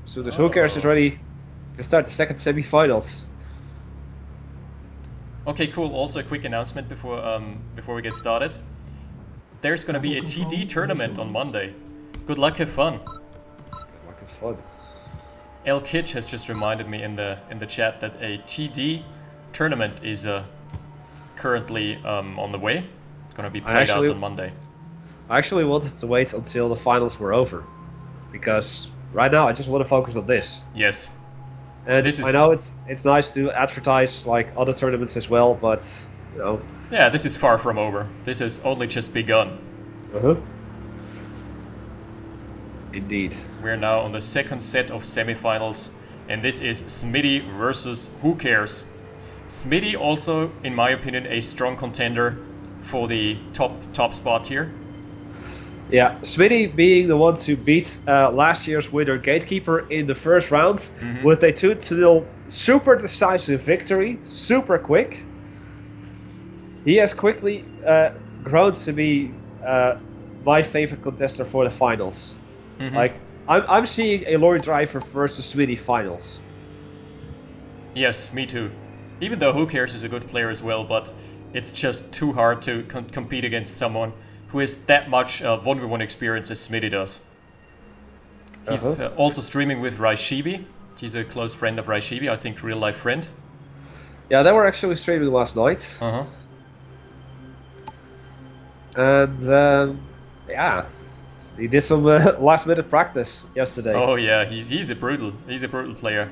As soon as Who Cares is ready, we can start the second semi-finals. Okay, cool. Also a quick announcement before we get started. There's gonna be a TD tournament on Monday. Good luck, have fun. Good luck and fun. El Kitch has just reminded me in the chat that a TD tournament is currently on the way. It's gonna be played out on Monday. I actually wanted to wait until the finals were over, because right now I just want to focus on this. Yes. And This is- I know it's nice to advertise like other tournaments as well, but you know. Yeah, this is far from over. This has only just begun. Indeed. We're now on the second set of semifinals, and this is Smitty versus Who Cares. Smitty also, in my opinion, a strong contender for the top spot here. Yeah, Smitty being the one to beat last year's winner Gatekeeper in the first round with a 2-0 super decisive victory, super quick. He has quickly grown to be my favorite contester for the finals. Like, I'm seeing a lorry driver versus Smitty finals. Yes, me too. Even though Who Cares is a good player as well, but it's just too hard to compete against someone who has that much 1v1 experience as Smitty does. He's also streaming with Raishibi. He's a close friend of Raishibi, I think real life friend. Yeah, they were actually streaming last night. And yeah, he did some last minute practice yesterday. Oh yeah, he's a brutal player.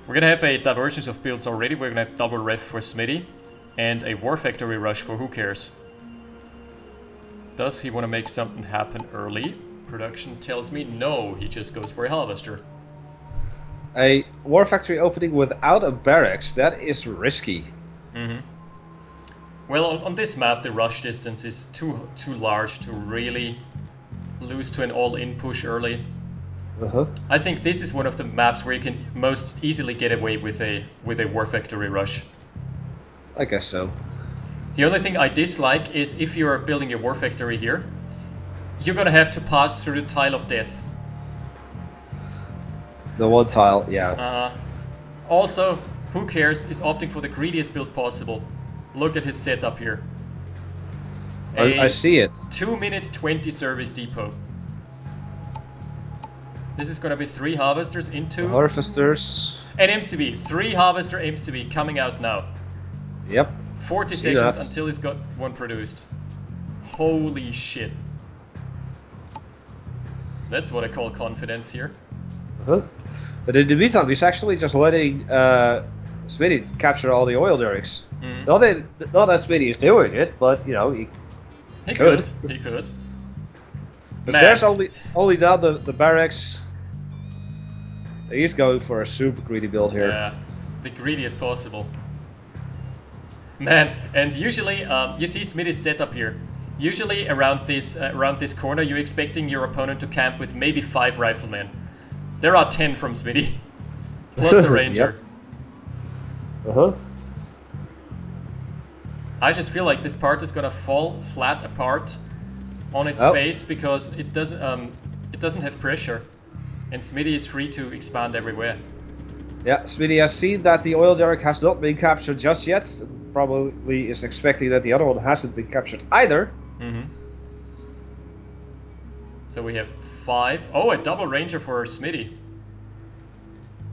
We're gonna have a divergence of builds already. We're gonna have double ref for Smitty and a War Factory rush for Who Cares. Does he want to make something happen early? Production tells me no, he just goes for a Harvester. A War Factory opening without a barracks, that is risky. Well, on this map, the rush distance is too large to really lose to an all-in push early. I think this is one of the maps where you can most easily get away with a War Factory rush. I guess so. The only thing I dislike is if you're building a War Factory here, you're gonna have to pass through the Tile of Death. The one tile, yeah. Also, Who Cares is opting for the greediest build possible. Look at his setup here. I see it. 2-minute 20 service depot. This is gonna be 3 harvesters into... Harvesters. And MCB. 3 harvester MCB coming out now. Yep. 40 seconds until he's got one produced. Holy shit. That's what I call confidence here. But in the meantime, he's actually just letting Smitty capture all the oil derricks. Not that Smitty is doing it, but you know he could. He could. But there's only now the barracks. He's going for a super greedy build here. Yeah, it's the greediest possible. Man, and usually you see Smitty's setup here. Usually around this corner, you're expecting your opponent to camp with maybe 5 riflemen. There are 10 from Smitty, plus a ranger. I just feel like this part is gonna fall flat apart on its face because it doesn't have pressure, and Smitty is free to expand everywhere. Yeah, Smitty has seen that the oil derrick has not been captured just yet. Probably is expecting that the other one hasn't been captured either. So we have 5. Oh, a double ranger for Smitty.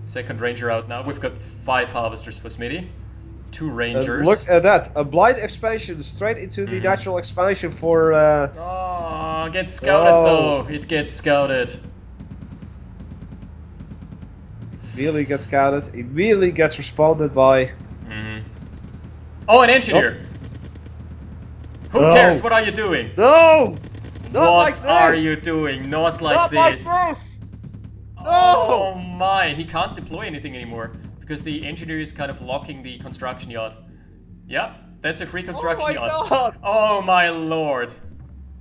Second ranger out now. We've got 5 harvesters for Smitty. 2 rangers. Look at that. A blind expansion straight into the natural expansion for... Oh, gets scouted though. It gets scouted. Immediately gets scouted. Immediately gets responded by... Oh, an engineer. Who cares? What are you doing? No! Not like this! What are you doing? Not like this. Like this! No! Oh my, he can't deploy anything anymore because the engineer is kind of locking the construction yard. Yeah, that's a free construction yard. God. Oh my lord.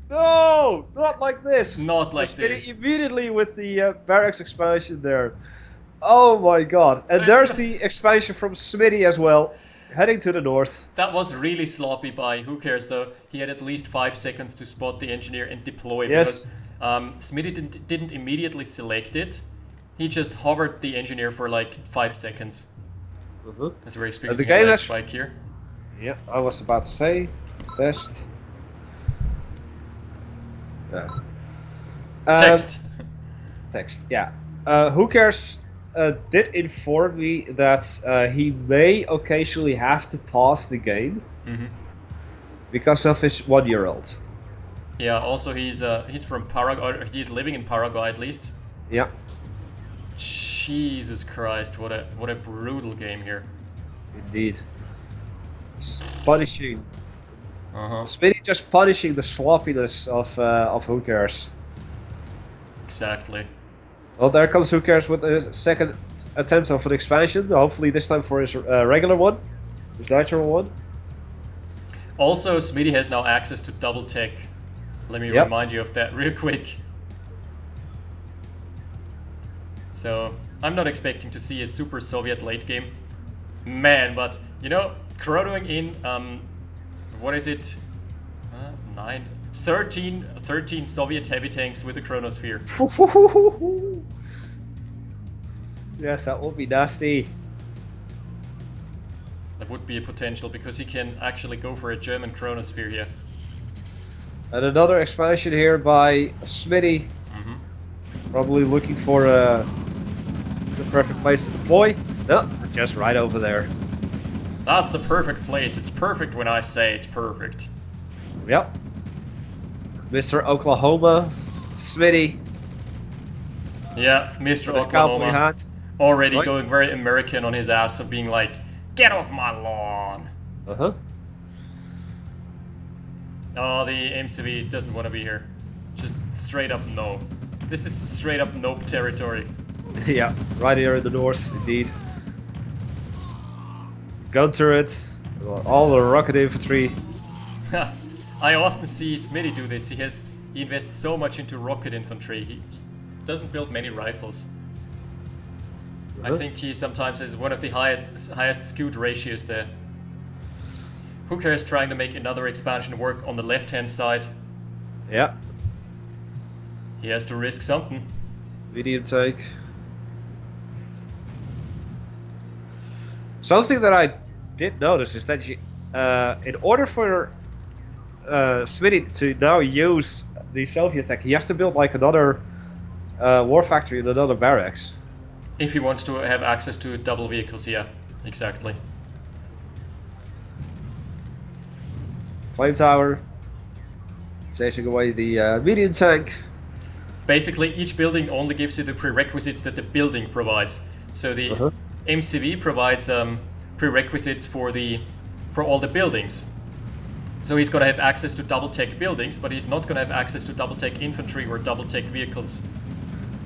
No! Not like this! Not like this. Immediately with the barracks expansion there. Oh my god. And so there's the expansion from Smitty as well. Heading to the north. That was really sloppy by Who Cares though. He had at least 5 seconds to spot the engineer and deploy because Smitty didn't immediately select it. He just hovered the engineer for like 5 seconds. As we're experiencing a lag spike here. Yeah, I was about to say. Best. Text. Text, yeah. Who Cares did inform me that he may occasionally have to pause the game because of his 1-year-old. Yeah. Also, he's from Paraguay. He's living in Paraguay at least. Yeah. Jesus Christ! What a brutal game here. Indeed. Punishing. Smitty just punishing the sloppiness of Who Cares. Exactly. Well, there comes Who Cares with a second attempt of an expansion. Hopefully this time for his regular one, his natural one. Also, Smitty has now access to double tech. Let me Yep. remind you of that real quick. So, I'm not expecting to see a super Soviet late game. Man, but, you know, chronoing in, what is it? 13 Soviet heavy tanks with a chronosphere. Yes, that would be nasty. That would be a potential, because he can actually go for a German chronosphere here. And another expansion here by Smitty. Probably looking for the perfect place to deploy. No, just right over there. That's the perfect place. It's perfect when I say it's perfect. Yep. Mr. Oklahoma, Smitty. Yeah, Mr. With his cowboy Oklahoma. hat. Already Right. going very American on his ass of being like, get off my lawn. Uh-huh. Oh, the MCV doesn't want to be here. Just straight up no. This is straight up nope territory. Yeah, right here in the north, indeed. Gun turret, all the rocket infantry. I often see Smitty do this. He invests so much into rocket infantry. He doesn't build many rifles. I think he sometimes has one of the highest skewed ratios there. Who cares trying to make another expansion work on the left-hand side? Yeah, He has to risk something. medium tank. Something that I did notice is that in order for Smitty to now use the Soviet tech, he has to build like another war factory and another barracks. If he wants to have access to double vehicles, yeah, exactly. Flame tower, chasing away the medium tank. Basically, each building only gives you the prerequisites that the building provides. So the MCV provides prerequisites for all the buildings. So he's going to have access to double tech buildings, but he's not going to have access to double tech infantry or double tech vehicles.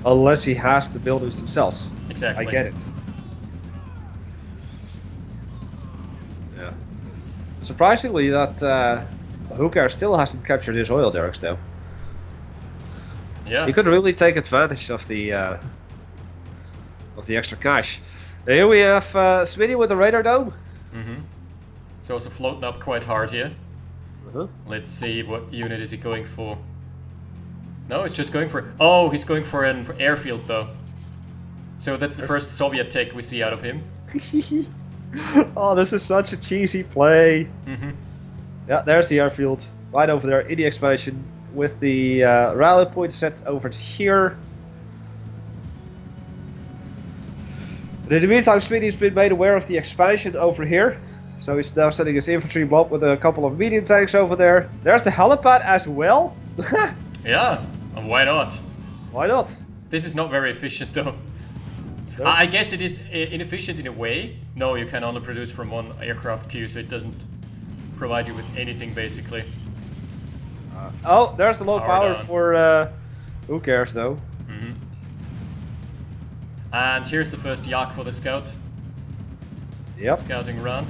Unless he has the buildings themselves. Exactly. I get it. Yeah. Surprisingly, that Hooker still hasn't captured his oil derricks, though. Yeah. He could really take advantage of the extra cash. Here we have Smitty with the radar dome. It's also floating up quite hard here. Uh-huh. Let's see, what unit is he going for? No, he's just going for... Oh, he's going for an airfield, though. So that's the first Soviet tech we see out of him. Oh, this is such a cheesy play. Yeah, there's the airfield. Right over there in the expansion. With the rally point set over to here. And in the meantime, Smitty's been made aware of the expansion over here. So he's now sending his infantry blob with a couple of medium tanks over there. There's the helipad as well. Yeah, and why not? Why not? This is not very efficient, though. No. I guess it is inefficient in a way. No, you can only produce from one aircraft queue, so it doesn't provide you with anything, basically. Oh, there's the low Power power down. for... who cares, though? And here's the first yak for the scout. Yep. Scouting run.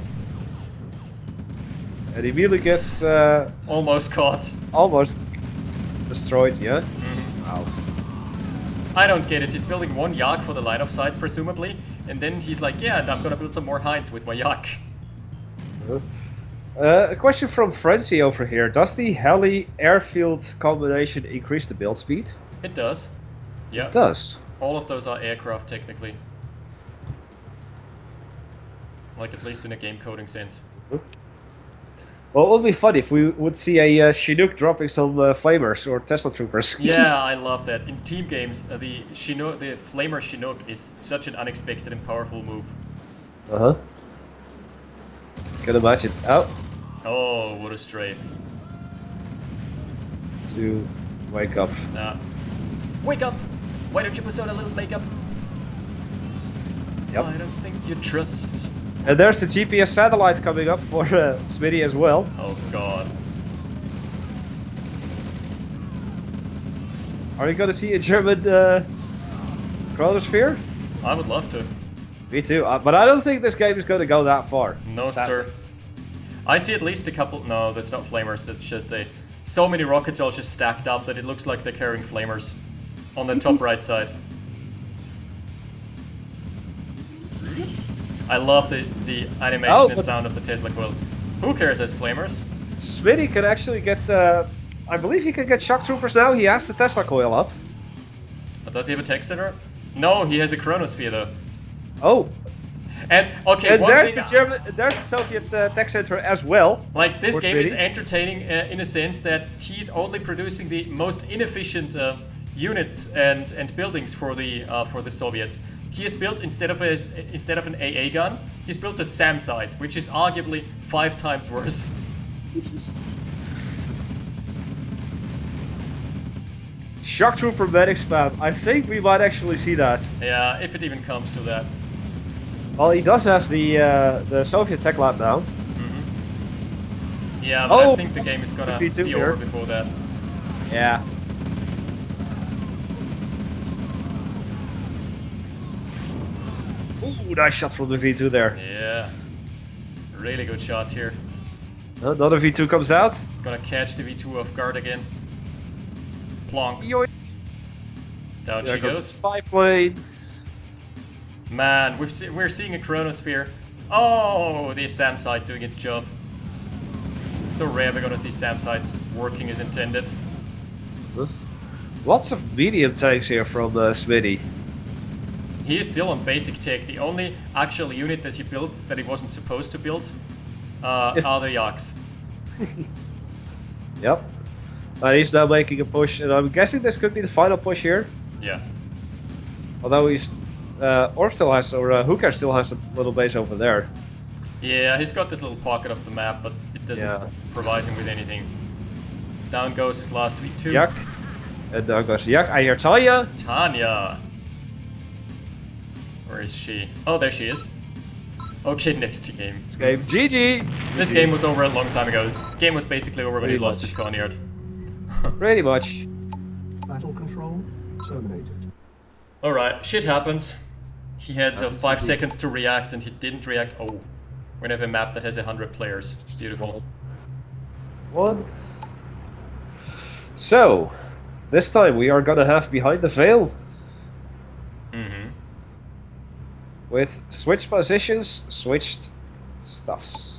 And he immediately gets Almost caught. almost destroyed, yeah? Wow. I don't get it. He's building one yak for the line of sight, presumably, and then he's like, yeah, I'm gonna build some more Heinz with my yak. A question from Frenzy over here. Does the heli-airfield combination increase the build speed? It does. Yeah. It does. All of those are aircraft, technically. Like, at least in a game coding sense. Well, it would be fun if we would see a Chinook dropping some flamers or Tesla troopers. Yeah, I love that. In team games, the Flamer Chinook is such an unexpected and powerful move. Uh-huh. Can imagine. Oh, Oh, what a strafe. to wake up. Wake up! Why don't you put on a little makeup? Yep. I don't think you trust. And there's the GPS satellite coming up for Smitty as well. Oh god. Are you going to see a German chronosphere? I would love to. Me too, but I don't think this game is going to go that far. No, Sadly. sir. I see at least a couple... No, that's not flamers, that's just a So many rocket cells just stacked up that it looks like they're carrying flamers on the top right side. I love the animation and sound of the Tesla coil. Who cares as flamers? Smitty can actually get, I believe he can get shock troopers now. He has the Tesla coil up. But does he have a tech center? No, he has a chronosphere though. Oh. And okay, And one there's thing, there's the Soviet tech center as well. like this for game is Smitty. entertaining in a sense that he's only producing the most inefficient units and buildings for the Soviets. He has built instead of an AA gun, he's built a SAM site, which is arguably 5 times worse. Shock trooper medic spam. I think we might actually see that. Yeah, if it even comes to that. Well, he does have the Soviet tech lab now. Yeah, but I Oh, think the game is gonna V2 be here. over before that. Yeah. Ooh, nice shot from the V2 there. Yeah, really good shot here. Another V2 comes out. Gonna catch the V2 off guard again. Plonk. Yoink. Down There she goes goes. spy plane. Man, we're seeing a chronosphere. Oh, the SAM site doing its job. So rare we're gonna see SAM sites working as intended. Lots of medium tanks here from Smitty. He is still on basic tech. The only actual unit that he built that he wasn't supposed to build are the Yaks. Yep. And he's now making a push, and I'm guessing this could be the final push here. Yeah. Although he's, Orb still has, or Hooker still has a little base over there. Yeah, he's got this little pocket of the map, but it doesn't provide him with anything. Down goes his last V2. Yak. And down goes Yak. I hear Tanya. Tanya. Where is she? Oh, there she is. Okay, next game. This game, GG. This game was over a long time ago. This game was basically over when he lost his Coneyard. Pretty much. Battle control terminated. Alright, shit happens. He had 5 seconds to react and he didn't react. Oh, we have a map that has 100 players. Beautiful. One. So, this time we are gonna have Behind the Veil. With switched positions, switched stuffs.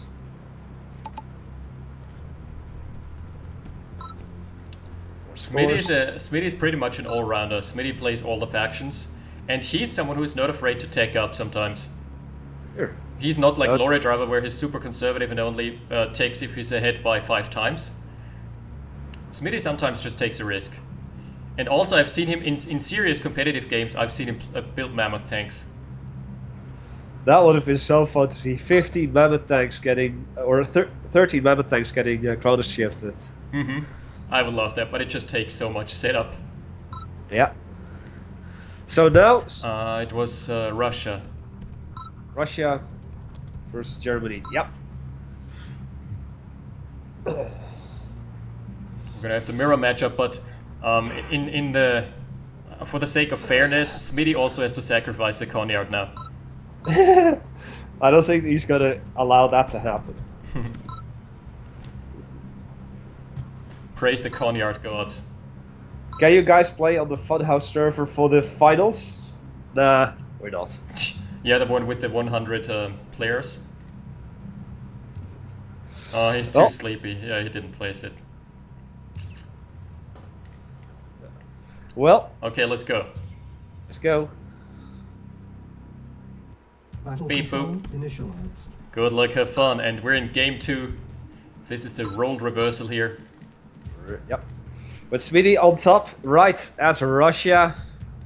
Smitty is pretty much an all-rounder. Smitty plays all the factions, and he's someone who's not afraid to tech up sometimes. Sure. He's not like Lorry Driver, where he's super conservative and only takes if he's ahead by 5 times. Smitty sometimes just takes a risk. And also I've seen him in serious competitive games, I've seen him build mammoth tanks. That would have been so fun to see 15 mammoth tanks getting, or 13 mammoth tanks getting Cronus shifted. I would love that, but it just takes so much setup. Yeah. So now, It was Russia. Russia versus Germany. Yep. We're gonna have the mirror matchup, but in the for the sake of fairness, Smitty also has to sacrifice a Coneyard now. I don't think he's gonna allow that to happen. Praise the Coneyard gods. Can you guys play on the Funhouse server for the finals? Nah, we're not. Yeah, the one with the 100 players. Oh, he's too Oh. sleepy. Yeah, he didn't place it. Well, Okay, let's go. let's go. Battle Beep control boop. initialized. Good luck, have fun. And we're in game 2. This is the role reversal here. Yep. With Smitty on top right as Russia.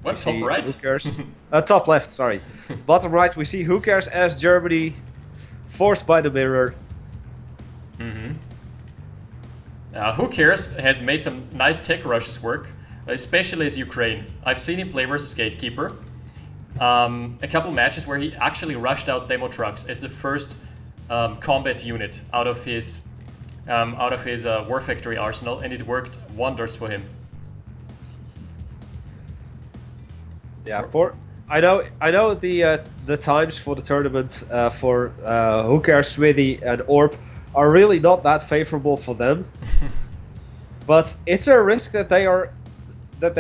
What, We top see right? Hookers. Top left, sorry. Bottom right, we see Hookers as Germany. Forced by the mirror. Who cares? Has made some nice tech rushes work, especially as Ukraine. I've seen him play versus Gatekeeper. A couple matches where he actually rushed out demo trucks as the first combat unit out of his War Factory arsenal, and it worked wonders for him. Yeah, I know the times for the tournament for Hooker, Smitty, and Orb are really not that favorable for them. but it's a risk that they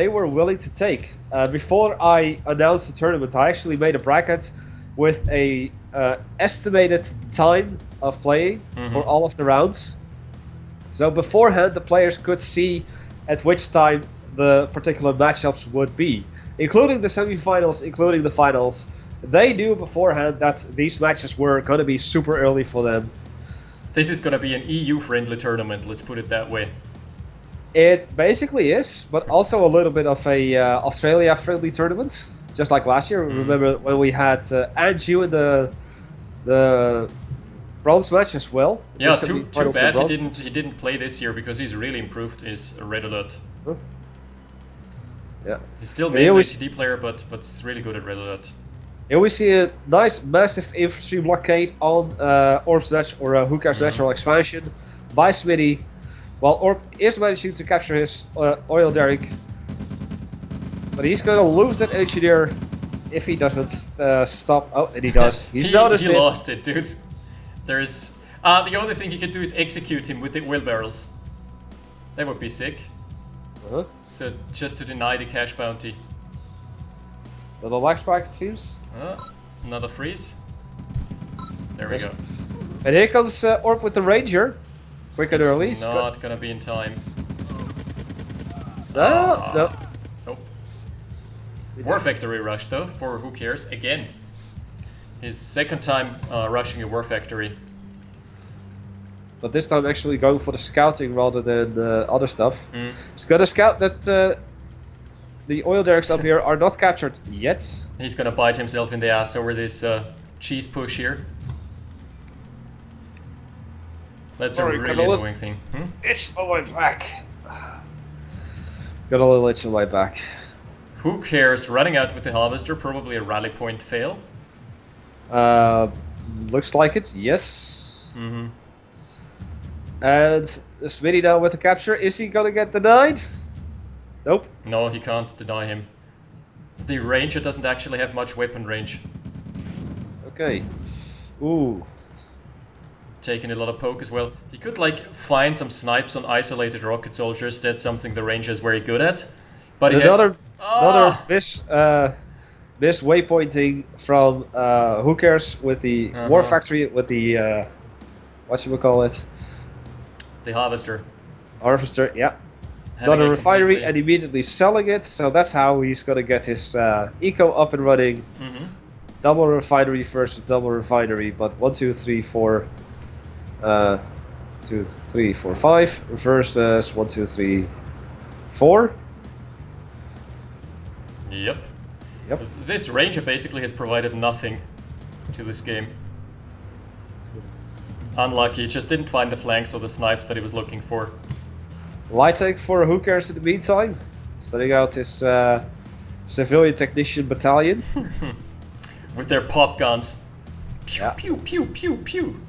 were willing to take. Before I announced the tournament, I actually made a bracket with a estimated time of playing for all of the rounds. So beforehand, the players could see at which time the particular matchups would be, including the semifinals, including the finals. They knew beforehand that these matches were going to be super early for them. This is gonna be an EU-friendly tournament, let's put it that way. It basically is, but also a little bit of a Australia-friendly tournament, just like last year. Remember when we had Anju in the bronze match as well? Yeah, The too semi-finals bad for he bronze. didn't play this year because he's really improved his Red Alert. Huh? Yeah. He's still And maybe here an we HT player, but he's really good at Red Alert. Here we see a nice, massive infantry blockade on Orb's Dutch or Hooker's natural expansion by Smitty, while Orb is managing to capture his oil derrick. But he's going to lose that engineer if he doesn't stop. Oh, and he does. He's noticed he it. lost it, dude. There's the only thing he can do is execute him with the oil barrels. That would be sick. Uh-huh. So just to deny the cash bounty. Little lag spike, it seems. Another freeze. There we go. And here comes Orb with the Ranger. Quick and early. It's not gonna be in time. No. Nope. War Factory rush though, for who cares? Again. His second time rushing a War Factory. But this time actually going for the scouting rather than other stuff. He's gonna scout that the oil derricks up here are not captured yet. He's gonna bite himself in the ass over this cheese push here. That's Sorry, a got really a annoying thing. Itch on my back. Got a little itch on my back. Who cares? Running out with the Harvester, probably a rally point fail. Looks like it, yes. And Smitty now with the capture. Is he gonna get denied? Nope. No, he can't deny him. The Ranger doesn't actually have much weapon range. Okay. Ooh. Taking a lot of poke as well. He could like find some snipes on isolated rocket soldiers. That's something the Ranger is very good at. But Another miss waypointing from who cares with the War Factory with the what should we call it? The Harvester. Harvester, yeah. Having Got a a refinery completely- and immediately selling it, so that's how he's gonna get his eco up and running. Double refinery versus double refinery, but 1, 2, 3, 4, 2, 3, 4, 5 versus 1, 2, 3, 4. Yep. Yep. This Ranger basically has provided nothing to this game. Unlucky, just didn't find the flanks or the snipes that he was looking for. Light tank for who cares in the meantime, setting out his civilian technician battalion. With their pop guns. Pew, Yeah. pew, pew, pew, pew.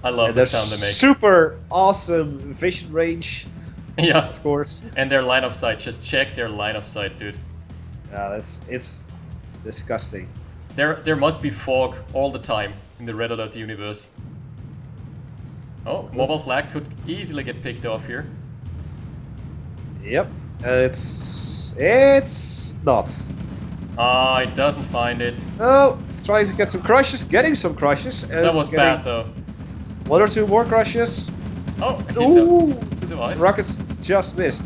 I love And the their sound they make. super awesome vision range, Yeah. of course. And their line of sight. Just check their line of sight, dude. Yeah, it's disgusting. There must be fog all the time in the Red Alert universe. Oh, mobile flag could easily get picked off here. Yep, it's not. Ah, it doesn't find it. Oh, trying to get some crushes, getting some crushes. And That was getting bad though. 1 or 2 more crushes. Oh, Ooh, he survives. rockets just missed.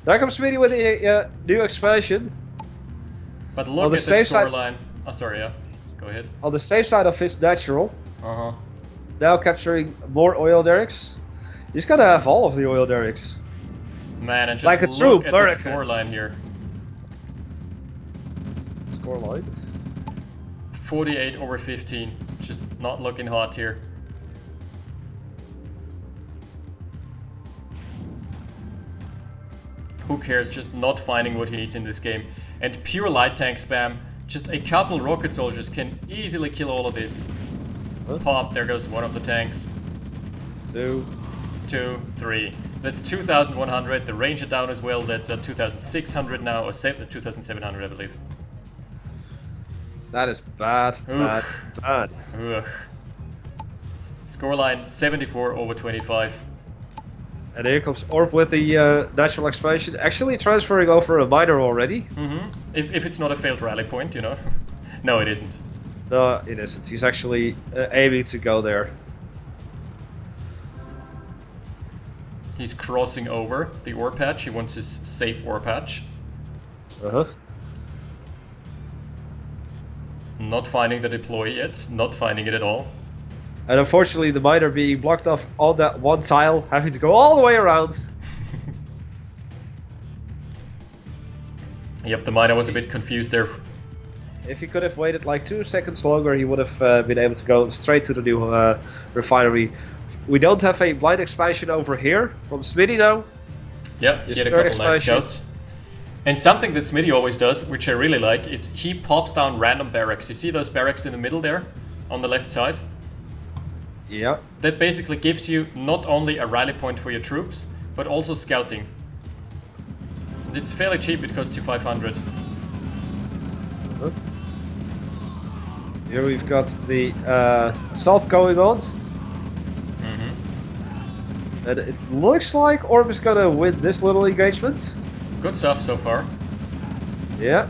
There comes Smitty with a new expansion. But on look the at the safe side- scoreline. Oh, sorry, yeah. Go ahead. On the safe side of his natural. Uh-huh. Now capturing more oil derricks. He's gonna have all of the oil derricks. Man, and just Like a true look at the American. scoreline here. Scoreline. 48 over 15. Just not looking hot here. Who cares? Just not finding what he needs in this game. And pure light tank spam. Just a couple rocket soldiers can easily kill all of this. Huh? Pop, there goes one of the tanks. 2. 2, 3. That's 2,100. The Ranger down as well. That's 2,600 now, or 2,700, I believe. That is bad, bad, bad. Ugh. Scoreline 74 over 25. And here comes Orb with the natural expansion, actually transferring over a miner already. If it's not a failed rally point, you know. No, it isn't. No, it isn't. He's actually aiming to go there. He's crossing over the ore patch. He wants his safe ore patch. Uh-huh. Not finding the deploy yet. Not finding it at all. And unfortunately, the miner being blocked off on that one tile, having to go all the way around. Yep, the miner was a bit confused there. If he could have waited like 2 seconds longer, he would have been able to go straight to the new refinery. We don't have a blind expansion over here from Smitty now. Yep, he had a couple nice scouts. And something that Smitty always does, which I really like, is he pops down random barracks. You see those barracks in the middle there, on the left side? Yeah. That basically gives you not only a rally point for your troops, but also scouting. And it's fairly cheap, it costs you 500. Here we've got the assault going on. And it looks like Orb is gonna win this little engagement. Good stuff so far. Yeah.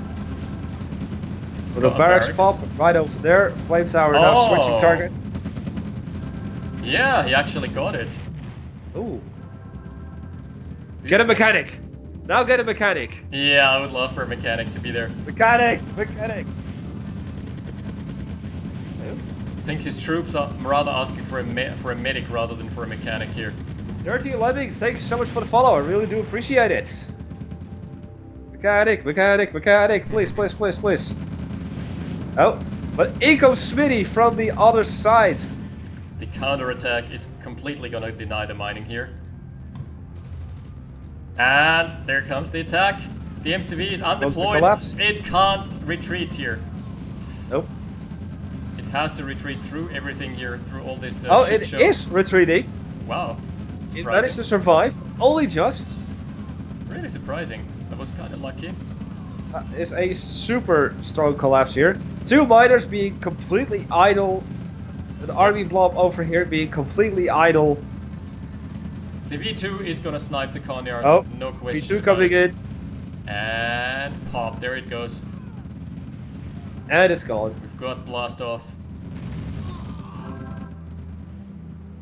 So the barracks pop right over there. Flame tower now switching targets. Yeah, he actually got it. Ooh. Get a mechanic! Now get a mechanic! Yeah, I would love for a mechanic to be there. Mechanic! Mechanic! I think his troops are rather asking for a medic rather than for a mechanic here. Dirty Lemming, thank you so much for the follow. I really do appreciate it. Mechanic, mechanic, mechanic, please, please, please, please. Oh, but in comes Smitty from the other side. The counterattack is completely gonna deny the mining here. And there comes the attack. The MCV is undeployed. It can't retreat here. Nope. It has to retreat through everything here, through all this oh, shit it show. is retreating. Wow. It managed to survive, only just. Really surprising. That was kind of lucky. It's a super strong collapse here. 2 miners being completely idle. An army blob over here being completely idle. The V2 is gonna snipe the Conyard, oh, no question. V2 coming in. And pop, there it goes. And it's gone. We've got blast off.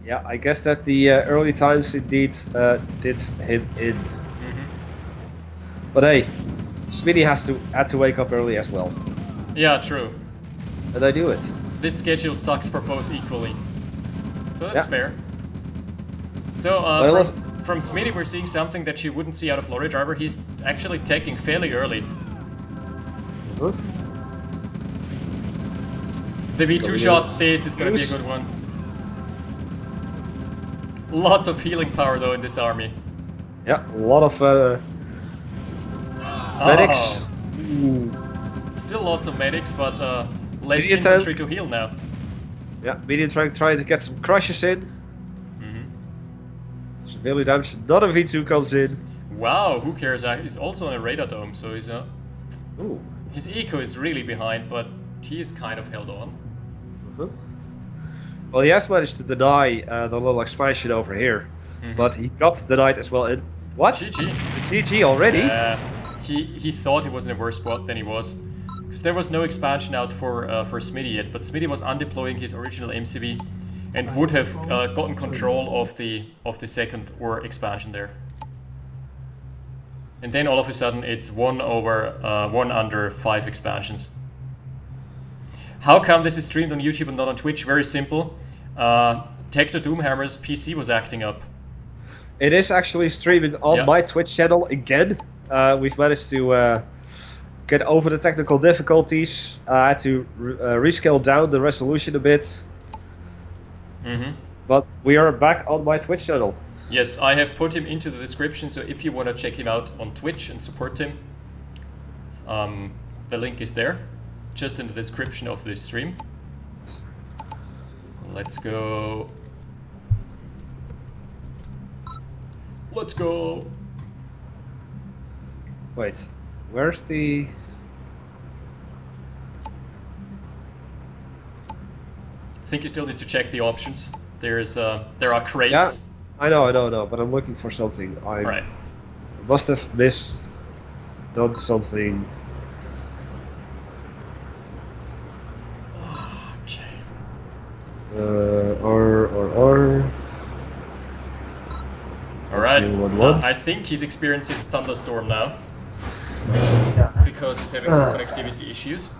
Yeah, I guess that the early times indeed did him in. But hey, Smitty had to wake up early as well. Yeah, true. And I do it. This schedule sucks for both equally. So that's fair. So from Smitty we're seeing something that you wouldn't see out of Lorry Driver. He's actually taking fairly early. The V2 shot, this is gonna be a good one. Lots of healing power though in this army. Yeah, a lot of medics. Still lots of medics, but less infantry to heal now. Yeah, medium trying to get some crushes in. Severely damaged. Another V2 comes in. Wow, who cares? He's also on a radar dome, so he's his eco is really behind, but he is kind of held on. Well, he has managed to deny the little expansion over here, but he got denied as well. In what? GG. GG already? He thought he was in a worse spot than he was, because there was no expansion out for Smitty yet. But Smitty was undeploying his original MCV, and would have gotten control of the second or expansion there. And then all of a sudden it's 1 under 5 expansions. How come this is streamed on YouTube and not on Twitch? Very simple. Hecthor Doomhammer's PC was acting up. It is actually streaming on my Twitch channel again. We've managed to get over the technical difficulties. I had to rescale down the resolution a bit. But we are back on my Twitch channel. Yes, I have put him into the description, so if you want to check him out on Twitch and support him, the link is there, just in the description of this stream. Let's go. Let's go. Wait, where's the... I think you still need to check the options. There are crates. I know, but I'm looking for something. I Right. must have done something. Okay. R. Alright. 211. I think he's experiencing a thunderstorm now. Yeah. Because he's having some connectivity issues.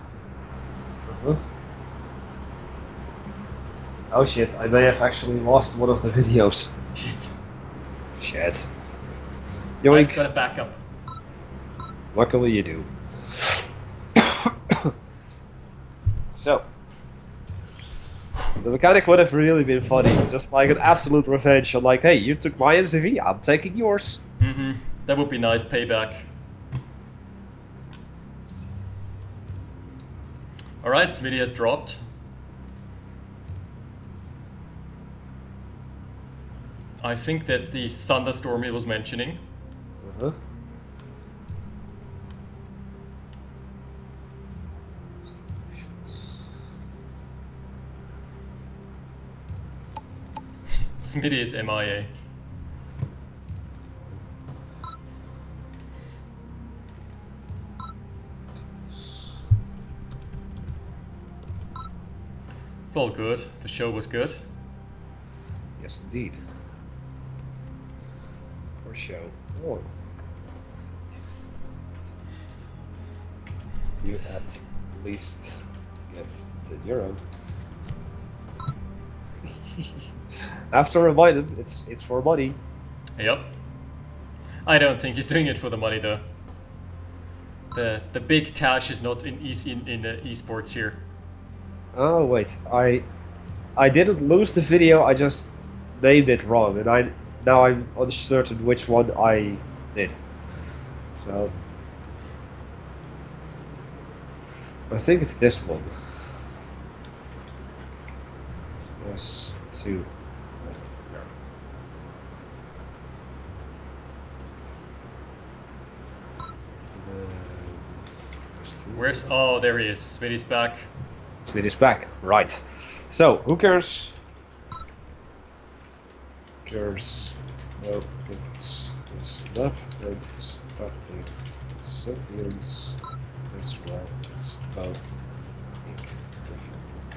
Oh shit, I may have actually lost one of the videos. Shit. Shit. I've Yoink. got a backup. Luckily you do. So. The mechanic would have really been funny. Just like an absolute revenge on like, hey, you took my MCV, I'm taking yours. Mm-hmm. That would be nice payback. Alright, Smitty has dropped. I think that's the thunderstorm he was mentioning. Uh-huh. Smitty is MIA. It's all good. The show was good. Yes, indeed. For show. Oh. You at least get the euro. Have to remind him, it's for money. Yep. I don't think he's doing it for the money though. The big cash is not in esports here. Oh wait, I didn't lose the video. I just named it wrong, and now I'm uncertain which one I did. So I think it's this one. Yes, 2. Where's... Oh, there he is. Smitty's back. Smith is back. Right. So, who cares? Cares. Opens this up and starting sentience as well as both different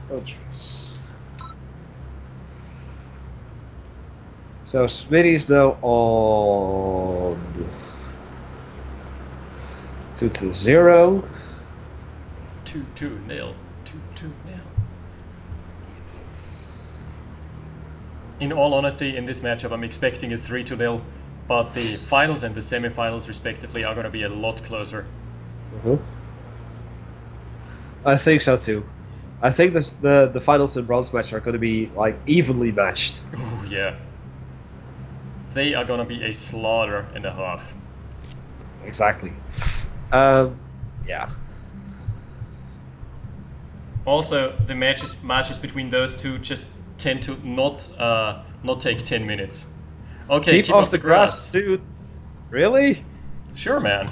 countries. So, Smitty's now on 2-0. 2-2-0. 2-2-0. In all honesty, in this matchup, I'm expecting a 3-0, but the finals and the semifinals, respectively, are going to be a lot closer. I think so too. I think the finals and bronze match are going to be like evenly matched. Oh yeah, they are going to be a slaughter and a half. Exactly. Yeah. Also, the matches between those two just tend to not take 10 minutes. Okay, keep off the grass, dude. Really? Sure, man.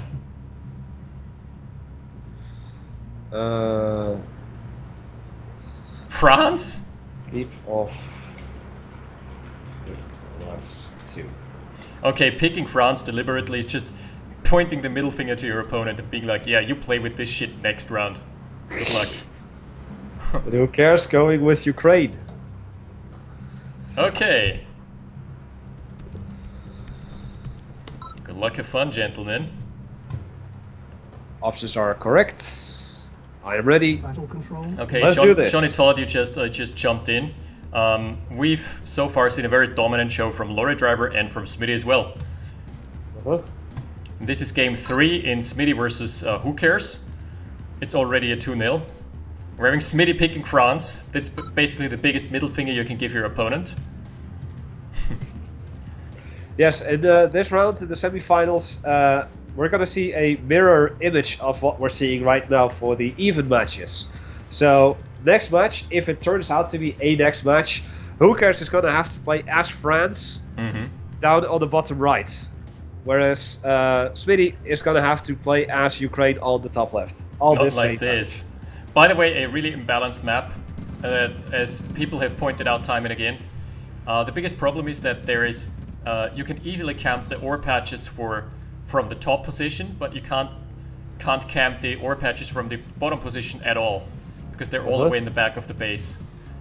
France? Keep off the grass, too. Okay, picking France deliberately is just pointing the middle finger to your opponent and being like, yeah, you play with this shit next round. Good luck. But who cares going with Ukraine? Okay. Good luck, have fun, gentlemen. Options are correct. I am ready. Battle control. Okay, Let's do this. Johnny Todd, you just jumped in. We've so far seen a very dominant show from Lorry Driver and from Smitty as well. This is game 3 in Smitty versus Who Cares. It's already a 2-0. We're having Smitty picking France. That's basically the biggest middle finger you can give your opponent. Yes, in this round, in the semifinals, we're going to see a mirror image of what we're seeing right now for the even matches. So, next match, if it turns out to be a next match, Who Cares is going to have to play as France down on the bottom right. Whereas Smitty is going to have to play as Ukraine on the top left. Not like this. By the way, a really imbalanced map, as people have pointed out time and again. The biggest problem is that there is you can easily camp the ore patches from the top position, but you can't camp the ore patches from the bottom position at all, because they're all the way in the back of the base.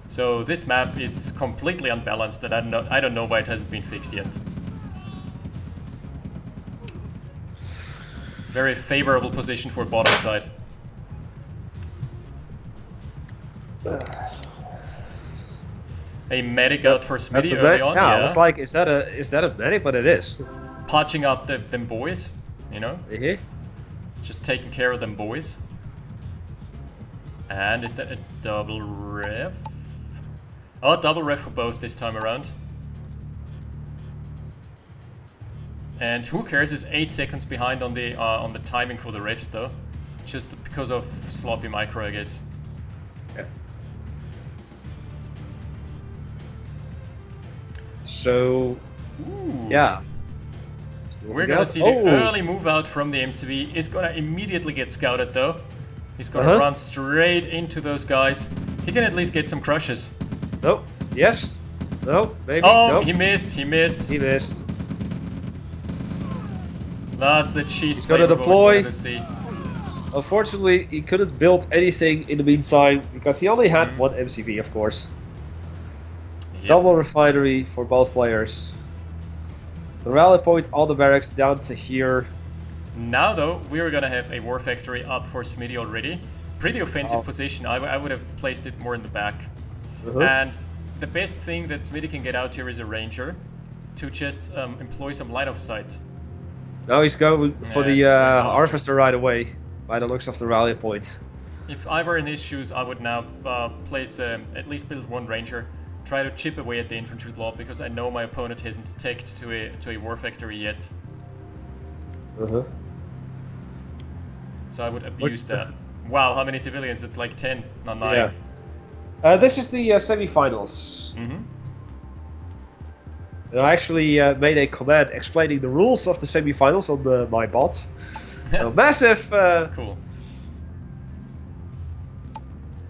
So this map is completely unbalanced, and I don't know why it hasn't been fixed yet. Very favorable position for bottom side. A medic out for Smitty early on. Yeah, I was like, is that a medic? But it is. Patching up them boys, you know? Mm-hmm. Just taking care of them boys. And is that a double ref? Oh, double ref for both this time around. And who cares is 8 seconds behind on the timing for the refs though. Just because of sloppy micro, I guess. Yeah. So, yeah. We're gonna see the early move out from the MCV. He's gonna immediately get scouted though. He's gonna run straight into those guys. He can at least get some crushes. No. Yes. No. Maybe. Oh, no. he missed. He missed. He missed. That's the cheese He's play gonna we've always wanted deploy. to see. Unfortunately, he couldn't build anything in the meantime because he only had one MCV, of course. Yep. Double refinery for both players. The rally point, all the barracks down to here. Now though, we're gonna have a war factory up for Smitty already. Pretty offensive position. I would have placed it more in the back. And the best thing that Smitty can get out here is a ranger to just employ some line of sight. Now he's going for the it's harvester right away, by the looks of the rally point. If I were in his shoes, I would now place at least build one ranger, try to chip away at the infantry blob, because I know my opponent hasn't teched to a war factory yet. So I would abuse that. Wow, how many civilians? It's like 10, not 9. Yeah. This is the semi-finals. And I actually made a comment explaining the rules of the semi-finals on my bot. So massive. Cool.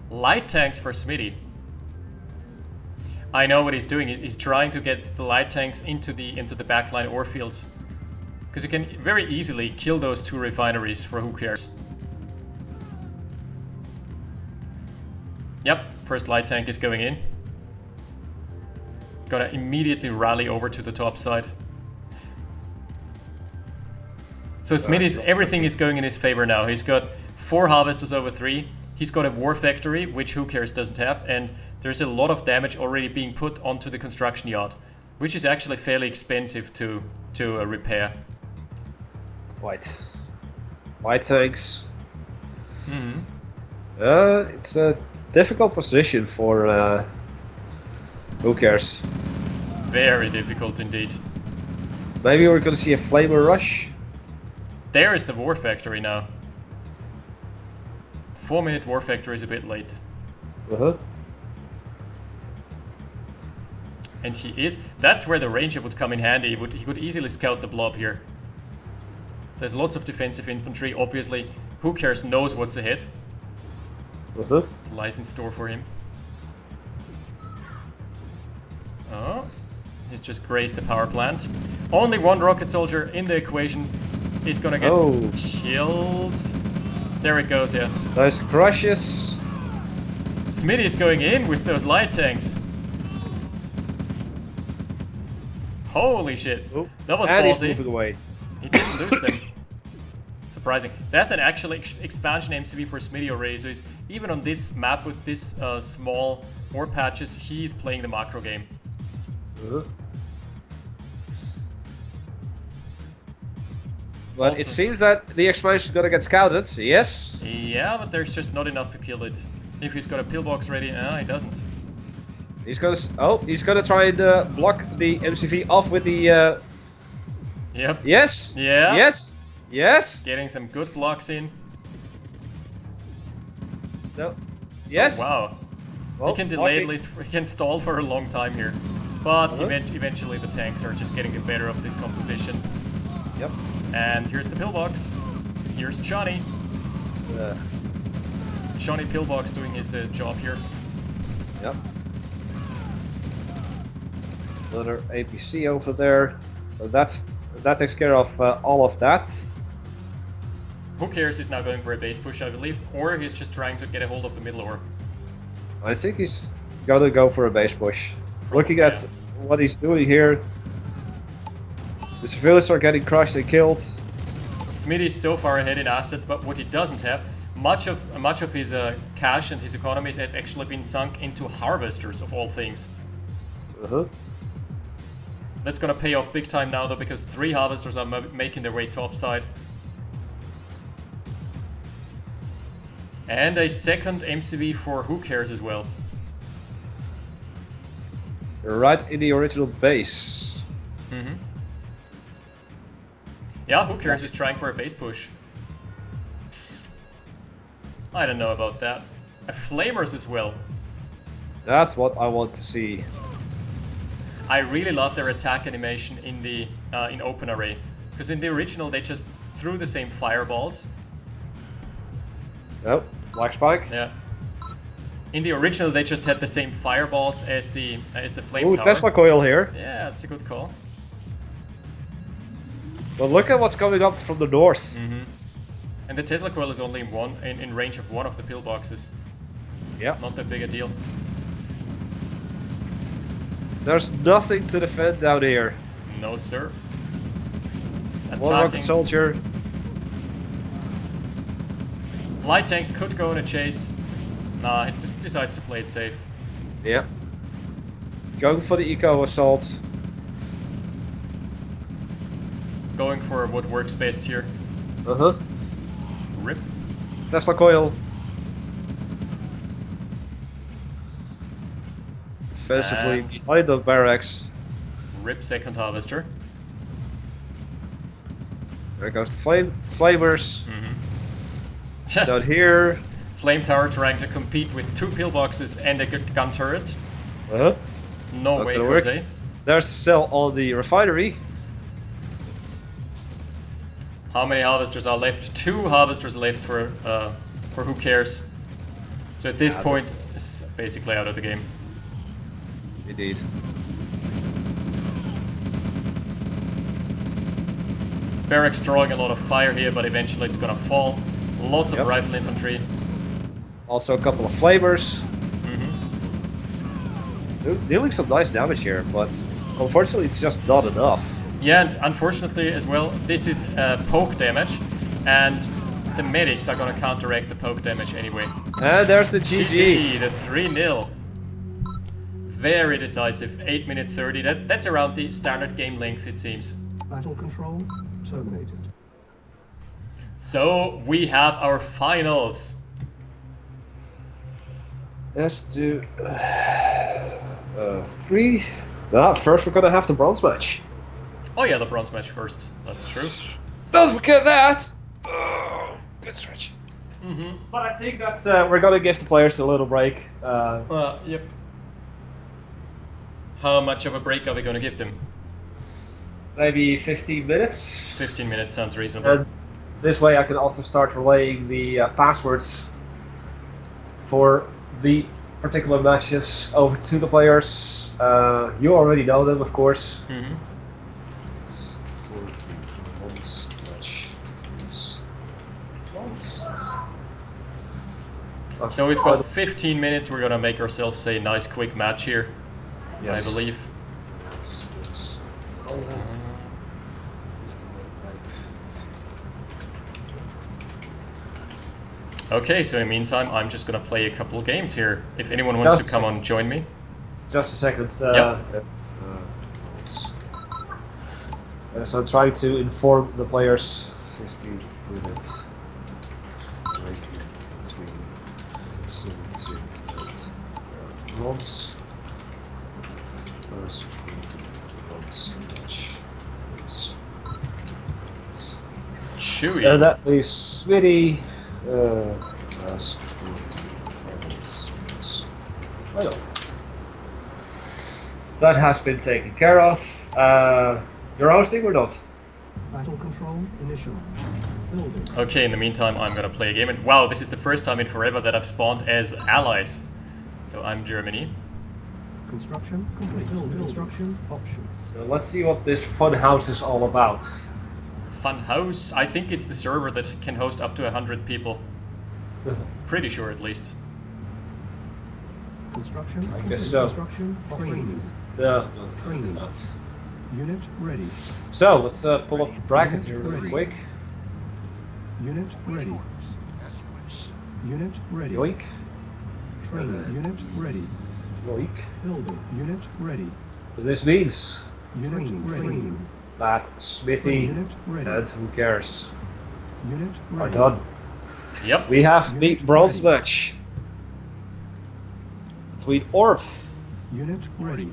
Light tanks for Smitty. I know what he's doing. He's trying to get the light tanks into the backline ore fields, because you can very easily kill those 2 refineries for who cares. Yep, first light tank is going in. Gotta immediately rally over to the top side. So Smitty's everything is going in his favor now. He's got 4 harvesters over 3. He's got a war factory, which who cares doesn't have, and there's a lot of damage already being put onto the construction yard, which is actually fairly expensive to repair. White tanks. It's a difficult position for who cares. Very difficult indeed. Maybe we're gonna see a flamer rush. There is the war factory now. 4-minute war factory is a bit late. And he is. That's where the ranger would come in handy. He could easily scout the blob here. There's lots of defensive infantry. Obviously, who cares knows what's ahead. The license store for him. Oh, he's just grazed the power plant. Only 1 rocket soldier in the equation. He's gonna get killed. There it goes, yeah. Nice crushes. Smitty's going in with those light tanks. Holy shit. That was and ballsy. he's moving away. He didn't lose them. Surprising. That's an actual expansion MCV for Smitty already, so he's, even on this map with this small ore patches, he's playing the macro game. But Also, it seems that the expansion is gonna get scouted, yes? Yeah, but there's just not enough to kill it. If he's got a pillbox ready, he doesn't. He's gonna try and block the MCV off with the Yep. Yes! Yeah. Yes! Yes! Getting some good blocks in. No. Yes! Oh, wow. Well, He can delay okay. at least, he can stall for a long time here. But eventually the tanks are just getting the better of this composition. Yep. And here's the pillbox. Here's Johnny. Johnny Pillbox doing his job here. Yep. Another APC over there. So that takes care of all of that. Who cares? Is now going for a base push, I believe, or he's just trying to get a hold of the middle ore. I think he's gonna go for a base push. Probably, Looking at yeah. what he's doing here, the civilians are getting crushed and killed. Smitty's so far ahead in assets, but what he doesn't have, much of his cash and his economies has actually been sunk into harvesters of all things. That's gonna pay off big time now though, because 3 harvesters are making their way topside. And a second MCV for Who Cares as well. Right in the original base. Mm-hmm. Yeah, Who Cares is trying for a base push. I don't know about that. A Flamers as well. That's what I want to see. I really love their attack animation in the in Open Array, because in the original they just threw the same fireballs. Oh, Black Spike. Yeah. In the original they just had the same fireballs as the flame Ooh, tower. Tesla coil here. Yeah, that's a good call. But look at what's coming up from the north. Mm-hmm. And the Tesla coil is only in range of one of the pillboxes. Yeah. Not that big a deal. There's nothing to defend down here. No, sir. It's One rocket attacking. soldier. Light tanks could go in a chase. Nah, it just decides to play it safe. Yeah. Going for the eco assault. Going for what works best here. Rip. Tesla coil. Defensively And- behind the barracks. Rip second harvester. There goes the flamers. Mm-hmm. Down here. Flame tower trying to compete with 2 pillboxes and a good gun turret. Uh-huh. No Not way, gonna work. Jose. There's the cell on the refinery. How many harvesters are left? 2 harvesters left for Who Cares. So at this Yeah, point, it's basically out of the game. Indeed. Barracks drawing a lot of fire here, but eventually it's gonna fall. Lots of Yep. rifle infantry. Also a couple of flamers. Mm-hmm. Dealing some nice damage here, but unfortunately it's just not enough. Yeah, and unfortunately as well, this is poke damage, and the medics are gonna counteract the poke damage anyway. And there's the GG. GG, the 3-0. Very decisive, 8 minute 30. That's around the standard game length, it seems. Battle control terminated. So we have our finals. Let's do 3. First we're gonna have the bronze match. Oh yeah, the bronze match first. That's true. Don't forget that. Oh, good stretch. Mm-hmm. But I think that's we're gonna give the players a little break. Yep. How much of a break are we gonna give them? Maybe 15 minutes. 15 minutes sounds reasonable. And this way I can also start relaying the passwords for the particular matches over to the players. You already know them, of course. Mm-hmm. So we've got 15 minutes. We're gonna make ourselves a nice quick match here, Yes. I believe. Okay, so in the meantime, I'm just gonna play a couple games here. If anyone wants to Just- come on and join me. Just a second. Yep. So I'm trying to inform the players. 15 minutes. 72 bronze. First bronze match. Chewy. And that leaves Smitty. Last well, that has been taken care of. You're hosting or not? Battle control initialized. Building. Okay, in the meantime, I'm gonna play a game. And wow, this is the first time in forever that I've spawned as allies. So I'm Germany. Construction complete. Build construction options. So let's see what this fun house is all about. Fun house. I think it's the server that can host up to 100 people. Pretty sure, at least. Construction I complete. guess so. Construction training. Yeah. Training. Unit ready. So let's pull up the bracket here real Ready. quick. Unit ready. Unit ready. Yoink. Training. Unit ready. Yoink. Building. Unit ready. So this means Unit ready. that Smithy Unit ready. and who cares Unit are ready. done. Yep. We have the Unit bronze ready. match between Orb Unit ready.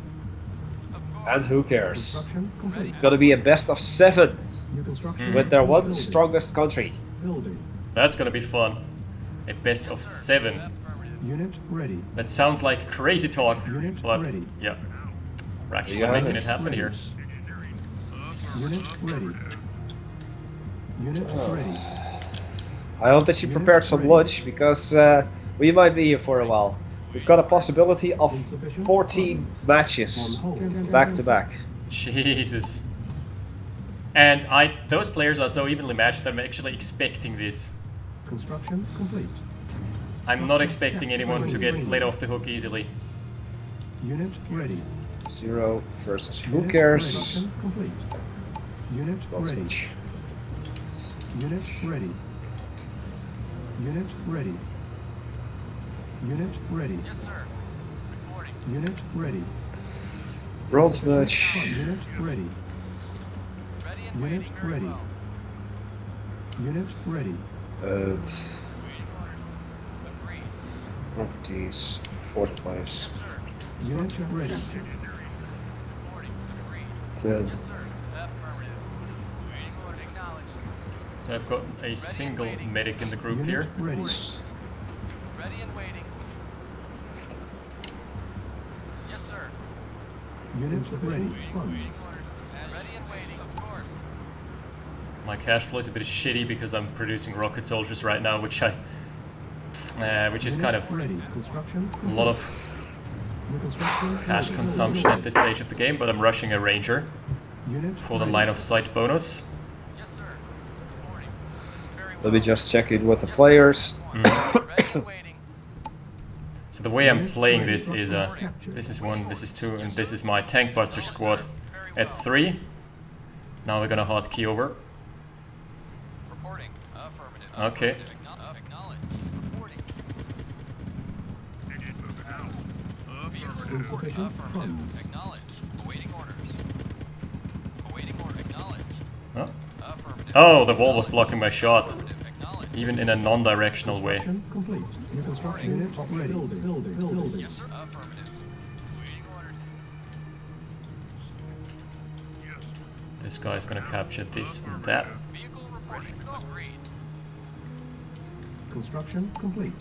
and who cares. Construction complete. It's gonna be a best of 7 New construction. with their one building. strongest country. Building. That's gonna be fun. A best of 7. Unit ready. That sounds like crazy talk, Unit but ready. yeah. We're actually Yeah, making it it's happen ready. here. Unit ready. Unit ready. I hope that you Unit prepared some ready. lunch because we might be here for a while. We've got a possibility of Insufficient 14 funds. matches On hold. back to back. Jesus. And those players are so evenly matched, I'm actually expecting this. Construction complete. I'm not Structure expecting kept. anyone to get Training. let off the hook easily. Unit ready. 0 versus who Unit cares? Construction complete. Unit Bronze ready. match. Unit ready. Unit ready. Unit ready. Yes, sir. Reporting. Unit ready. Bronze Sufficient match. fund. Unit ready. Ready and Unit waiting. Very ready. well. Unit ready. And Waiting orders. Agreed. properties, fortifies. Yes, sir. Unit ready. Reporting. Agreed. Then Yes, sir. Affirmative. Waiting order. Acknowledged. So I've got a single medic in the group Unit here. ready. Ready and waiting. Yes, sir. Unit ready. Waiting Funds. orders. Ready and waiting. Of course. My cash flow is a bit shitty because I'm producing rocket soldiers right now, which is Unit kind of ready. Construction a complete. lot of New construction cash ready. consumption at this stage of the game, but I'm rushing a ranger Unit for the ready. line of sight bonus. Yes, sir. Reporting. Very well. let me just check in with the players. Ready and waiting. So the way I'm Unit playing ready. this is Captured. this is 1, this is 2, and this is my tank buster squad at 3. Now we're gonna hotkey over. Reporting. Affirmative. Okay. Acknowledge. Reporting. Insufficient funds. Acknowledge. Awaiting orders. Awaiting order. Acknowledge. Oh. Affirmative. Oh, the wall was blocking my shot, Acknowledge. even in a non-directional way. Construction complete. New construction unit ready. Building. Yes, sir. Affirmative. Waiting orders. This guy's gonna capture this and that. Vehicle reporting. Agreed. Construction complete.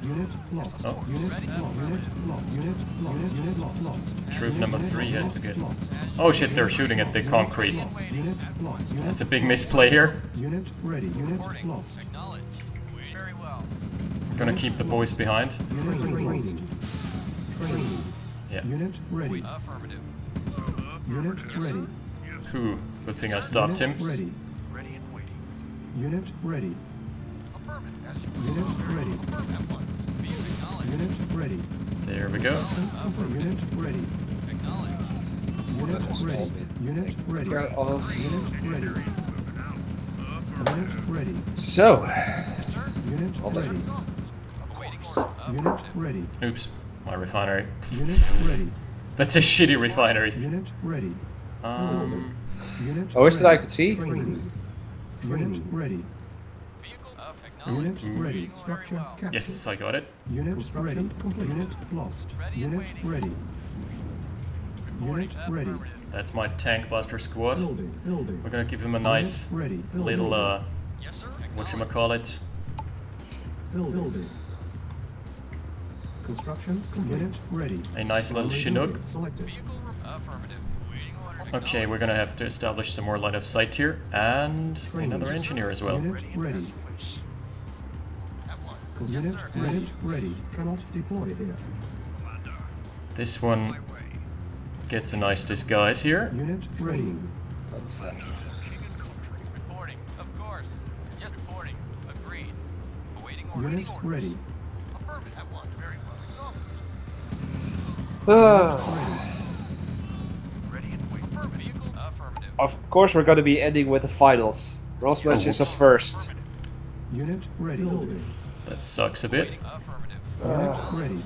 Unit lost. Oh. Unit lost. Unit lost. Unit lost. Unit lost. Troop number 3 has to get... Lost. Oh shit, they're shooting at the concrete. Lost. Unit lost. Unit That's a big misplay here. Unit ready. Unit Reporting. lost. Acknowledge. Very well. Gonna keep the boys behind. Unit training. Training. Yeah. Unit ready. Affirmative. Unit ready. Phew. Good thing I stopped Unit him. ready. Ready and waiting. Unit ready. Affirmative. Yes, sir. Unit ready. Affirmative. Being acknowledged. Unit ready. There we go. Construction complete. Unit ready. Acknowledged. Unit That was ready. all been Unit ready. Get off. Unit ready. Unit ready. So, Yes, sir. Unit Hold on. ready. Awaiting order. Unit ready. Oops. My refinery. Unit ready. That's a shitty refinery. Unit ready. Unit I wish that I ready. could see. Training. Unit ready. Vehicle up. Unit Acknowledged. ready. Structure captured. Yes, I got it. Unit ready. Complete. Unit lost. Unit ready. Unit ready. That's my tank buster squad. Building. Building. We're gonna give him a nice Unit ready. Building. little Yes, sir. whatchamacallit. Building. Construction. Unit ready. A nice little Chinook. Selected. Vehicle affirmative. Waiting order. Okay, we're gonna have to establish some more line of sight here, and Training. another engineer as well. Unit ready. At once. Unit sir. ready. Ready. Cannot deploy here. This one gets a nice disguise here. Unit ready. Let's Reporting. Of course. Yes, reporting. Agreed. Awaiting orders. Unit ready. Affirmative. At once. Very well. Ready and wait. Affirmative. Vehicle. Affirmative. Of course, we're going to be ending with the finals. Bronze match is a first. Unit ready. Building. That sucks a bit. Affirmative. Unit ready.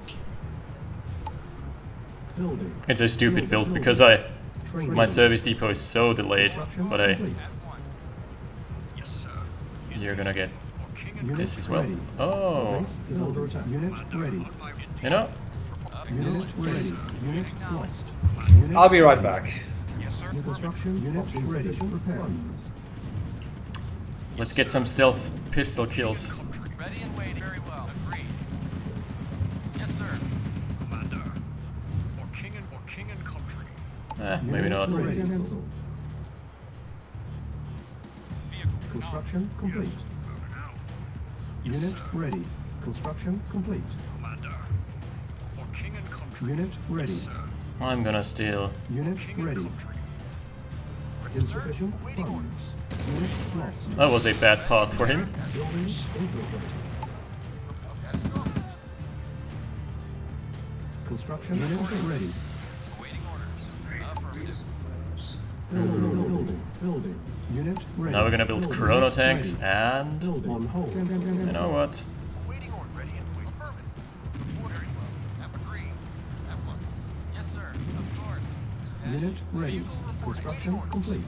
Building. It's a stupid build because Training. my service depot is so delayed, Construction but complete. Yes, sir. you're gonna get Unit this as well. ready. Oh, Base is under attack. Unit ready. you know, Unit ready. Unit lost. Unit I'll be right back. Yes, sir. New construction unit ready. Repair. let's get some stealth pistol kills. Ready and waiting. Very well. Agreed. Yes, sir. Commander. For king and country. Maybe not. Ready. Cancel. Construction complete. Unit ready. Construction complete. Commander. For king and country. Unit ready. I'm gonna steal. Unit ready. Insufficient funds. Unit lost. That was a bad path for him. Building infiltrated. Construction unit ready. Awaiting orders. Affirmative. Building. Unit ready. Now we're gonna build Building. chrono tanks Ready. and Building. On hold. you know what? Awaiting order. Ready and waiting. Affirmative. Very well. Agreed. At once. Yes, sir. Of course. Unit ready. Construction complete.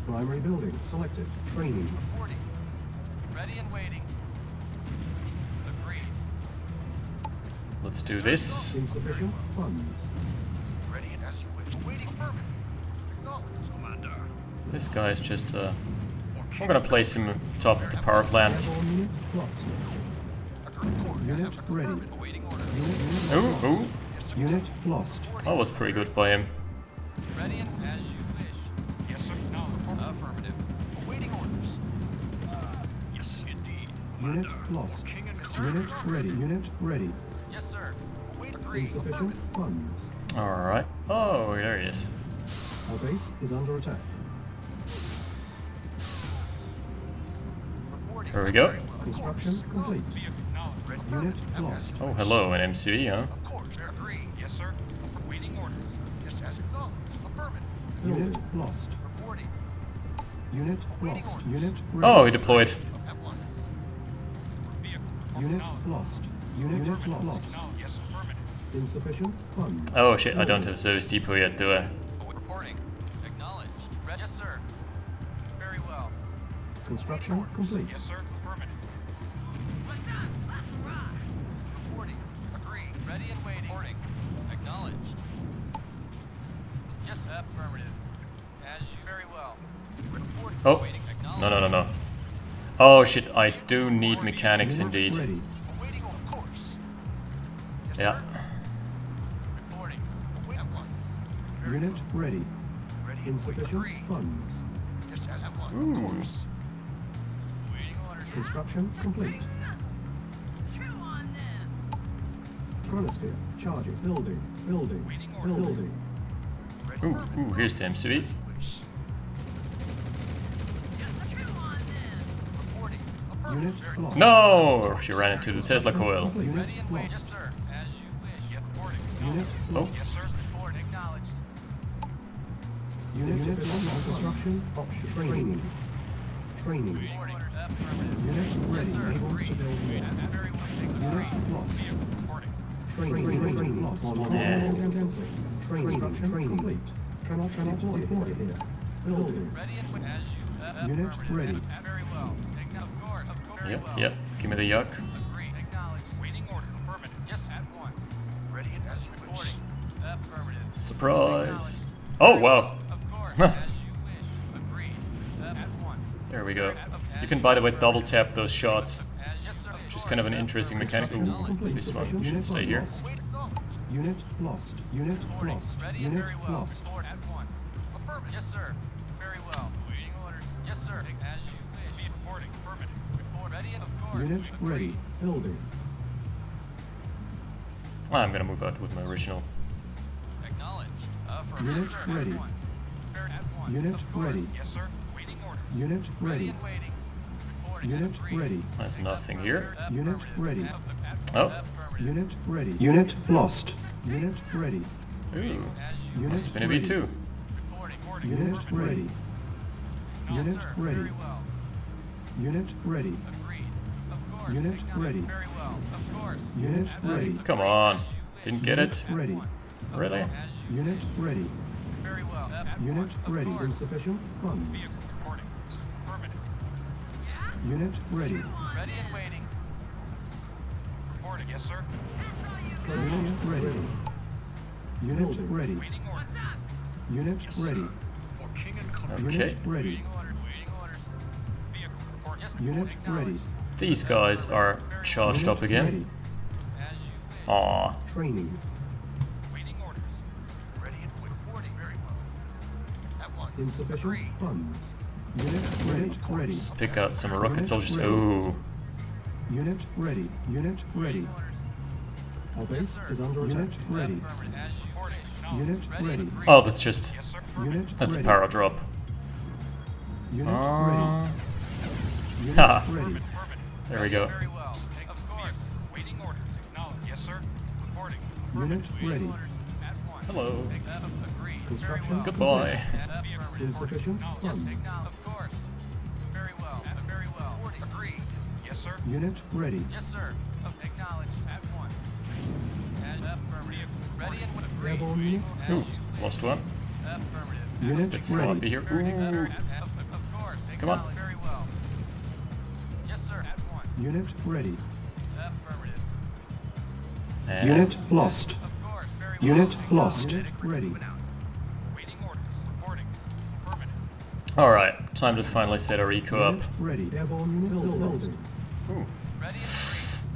Primary building selected. Training. Reporting. Ready and waiting. Agreed. Let's do this. Insufficient funds. Ready and as you wish. Awaiting affirmative. Acknowledged. Commander. This guy's just I'm gonna place him top of the power plant. Airborne unit lost. Unit ready. Awaiting order. Ooh, ooh. Unit lost. That was pretty good by him. Ready and as you wish. Yes, sir. No. Affirmative. Awaiting orders. Yes, indeed. Unit lost. Unit ready. Unit ready. Yes, sir. Await agreed. Insufficient funds. Alright. Oh, there he is. Our base is under attack. Reporting. There we go. Construction complete. Unit lost. Oh, hello, an MCV, huh? Of course. Agreed. Yes, sir. Awaiting orders. Yes, as acknowledged. Affirmative. Unit lost. Reporting. Unit lost. Unit ready. Oh, he deployed. At once. Unit lost. Unit lost. Yes, affirmative. Insufficient funds. Oh shit, I don't have a service depot yet, do I? Reporting. Acknowledged. Yes, sir. Very well. Construction complete. Yes, sir. Affirmative. Reporting. Agreed. Ready and waiting. Reporting. Acknowledged. Yes, affirmative. As you very well. Reporting. Oh, Waiting. no, no, no, no. Oh shit, I do need mechanics Unit indeed. ready. Awaiting on course. Yes, Yeah. sir. Reporting. Await at once. Unit ready. Ready and Insufficient wait. Agreed. funds. Yes, as at once. Ooh. Course. Waiting orders. Construction complete. Chronosphere. Charging. Building. Building. Building. Ready. Ooh, ooh, here's the MCV. Wish. Reporting. Unit Affirmative. lost. No! She ran into the Tesla coil. Complete. Unit Ready and wait. Yes, lost. sir. As you wish. Yes, reporting. Unit Oh. lost. Yes, sir. Report acknowledged. Unit lost. Construction option. Training. Training. Reporting. Affirmative. Unit ready. Yes, sir. Able to Agreed. build more. Very well. Unit lost. Reporting. Training lost. Yeah. Cancel. Construction complete. Cannot deploy here. Building. Ready and wait. As you. Unit Affirmative. ready. Very well. Of course. Of course. Very Yep, well. yep. Give me the yuck. Agreed. Acknowledged. Waiting order. Affirmative. Yes, at once. Ready and as you reporting. Affirmative. Surprise. Oh, wow. Of course. Huh. As you wish. Agreed. At once. There we go. You can, by the way, double tap those shots. Yes, sir. Which is kind of an interesting mechanic. Ooh, Complete. this one Sufficient should stay here. lost. Unit lost. Unit lost. Ready and Unit very well. lost. Report at once. Affirmative. Yes, sir. Very well. Waiting orders. Yes, sir. As you wish. Be reporting. Affirmative. Report. Ready and of course. Unit ready. Building. I'm gonna move out with my original. Acknowledge. Unit Affirmative. ready. At one. Unit Of course. ready. Yes, sir. Waiting orders. Unit Ready ready. and waiting. Reporting. Unit Agreed. ready. There's nothing here. Unit ready. Oh. Affirmative. Unit ready. Unit lost. Unit ready. Ooh. Unit Must have been a ready. V2. Reporting. Reporting. Unit ready. No, Unit sir. ready. Very well. Unit ready. Agreed. Of course. Unit Acknowledge. ready. Very well. Of course. Unit ready. Come on. Didn't get it. Ready. Really? Unit ready. Very well. Unit ready. Insufficient funds. Vehicle reporting. Affirmative. Unit ready. Ready and waiting. Reporting. Yes, sir. Unit ready. Unit ready. Waiting orders. Unit ready. For King and Okay. Unit ready. Waiting orders. Waiting orders. Vehicle report. Yes, Unit ready. These guys are charged Unit up again. ready. As you wish. Aw. Training. Waiting orders. Ready and reporting. Very well. At once. Insufficient Agreed. funds. Unit ready. Ready. Let's pick out some rocket Unit soldiers. ready. Ooh. Unit ready. Unit ready. Our base is under attack. Unit ready. Affirmative. As you wish. Unit ready. Oh, that's just... Yes, sir. Unit That's a ready. power drop. Unit Uh, ready. Unit ha. ready. Affirmative. There we go. Very well. Of course. Waiting orders. Acknowledge. Yes, sir. Reporting. Unit Waiting ready. orders. At once. Hello. Agreed. Construction Very well. Goodbye. Affirmative. Insufficient Yes, funds. of course. Very well. Very well. Agreed. Yes, sir. Unit ready. Yes, sir. Acknowledged. At once. And affirmative. Ready and agreed. Airborne unit Ooh, lost. lost one. Affirmative. It's a Unit bit sloppy ready. here. Ooh. Of course. Come on. Acknowledged. Very well. Yes, sir. At once. Unit ready. Affirmative. And Unit lost. Of course. Very well. Unit lost. Unit ready. Waiting orders. Reporting. Affirmative. Alright, time to finally set our eco up. Unit ready. Airborne unit building. Ooh, Ready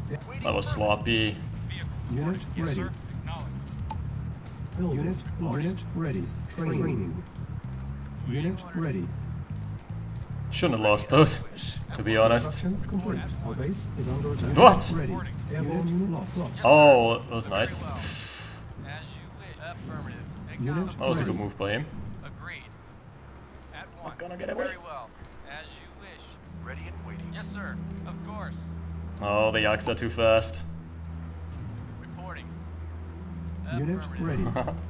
and agreed. that was sloppy. Vehicle. Unit Yes, ready. sir. Acknowledged. Unit lost. Unit ready. Training. Unit ready. Shouldn't have lost those, to be honest. Construction complete. Our base is under attack. What? Ready. Airborne unit lost. Oh, that was nice. Very well. As you wish. Affirmative. Unit Acknowledged. That was a good ready. move by him. Agreed. At once. gonna get away. Very well. As you wish. Ready and waiting. Yes, sir. Of course. Oh, the Yaks are too fast. Reporting. Unit Affirmative. ready.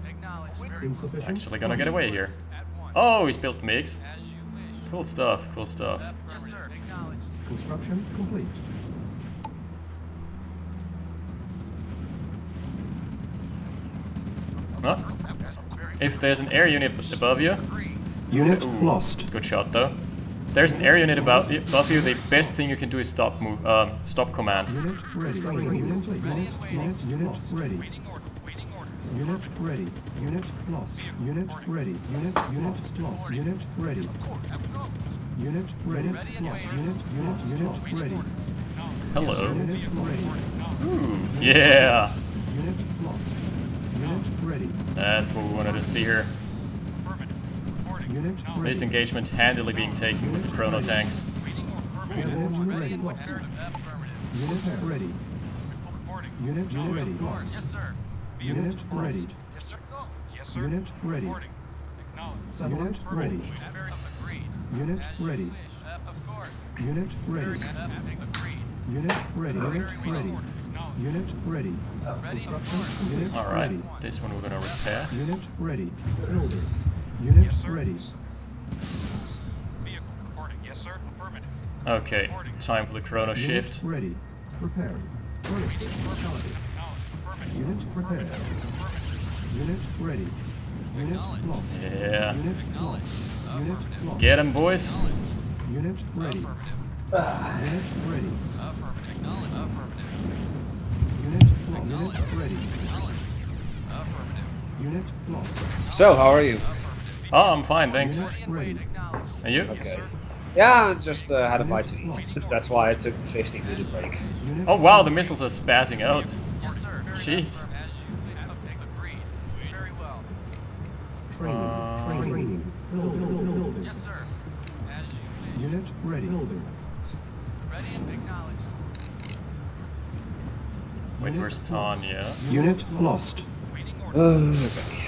Acknowledged. Very well. Insufficient. Actually gonna get away funds. here. At once. Oh, he's built MiGs. As you wish. Cool stuff, cool stuff. Yes, sir. Acknowledged. Construction complete. Huh? If there's an air unit above you, Unit Ooh, lost. good shot though. There's an air unit above you, the best thing you can do is stop stop command. Unit ready. Unit lost. Unit ready. Waiting order. Waiting order. Unit ready. Unit lost. Unit ready. Unit lost. Unit ready. Unit ready. Lost. Unit ready. Hello. Unit ready. Ooh, yeah. Unit lost. Unit ready. That's what we wanted to see here. Affirmative. Reporting. Unit This ready. engagement handily being taken with the chrono tanks. Waiting order. Airborne unit ready. Lost. Affirmative. Unit ready. Reporting. Unit ready. Lost. Yes, sir. Unit ready. Yes, sir. Yes, sir. Unit ready. Reporting. Acknowledged. Unit ready. Very agreed. Unit As you ready. wish. Of course. Unit ready. Agreed. Unit ready. Unit Very well. ready. Acknowledged. Unit ready. Ready. Construction. Unit Alright, ready. this one we're gonna repair. Unit ready. Building. Unit Yes, sir. ready. Vehicle reporting. Yes, sir. Affirmative. Okay, time for the chrono Unit shift. ready. Preparing. Furnace mortality. Acknowledged. Affirmative. Unit prepared. Affirmative. Unit ready. Unit lost. Yeah. Unit lost. Unit lost. Get him, boys. Unit ready. Affirmative. Unit ready. Affirmative. Acknowledged. Affirmative. Unit lost. Unit ready. Acknowledged. Affirmative. Unit lost. So, how are you? Oh, I'm fine, thanks. Unit ready. Acknowledged. And you? Okay. Yeah, I just had a bite to eat. That's why I took the 15-minute break. Unit Oh wow, the missiles are spazzing out. Yes, sir. Jeez. As you agreed. Very well. training. Training. Building. Yes, sir. As you wish. Unit ready. Building. Ready and acknowledged. Wait, where's Tanya? Unit lost. Okay.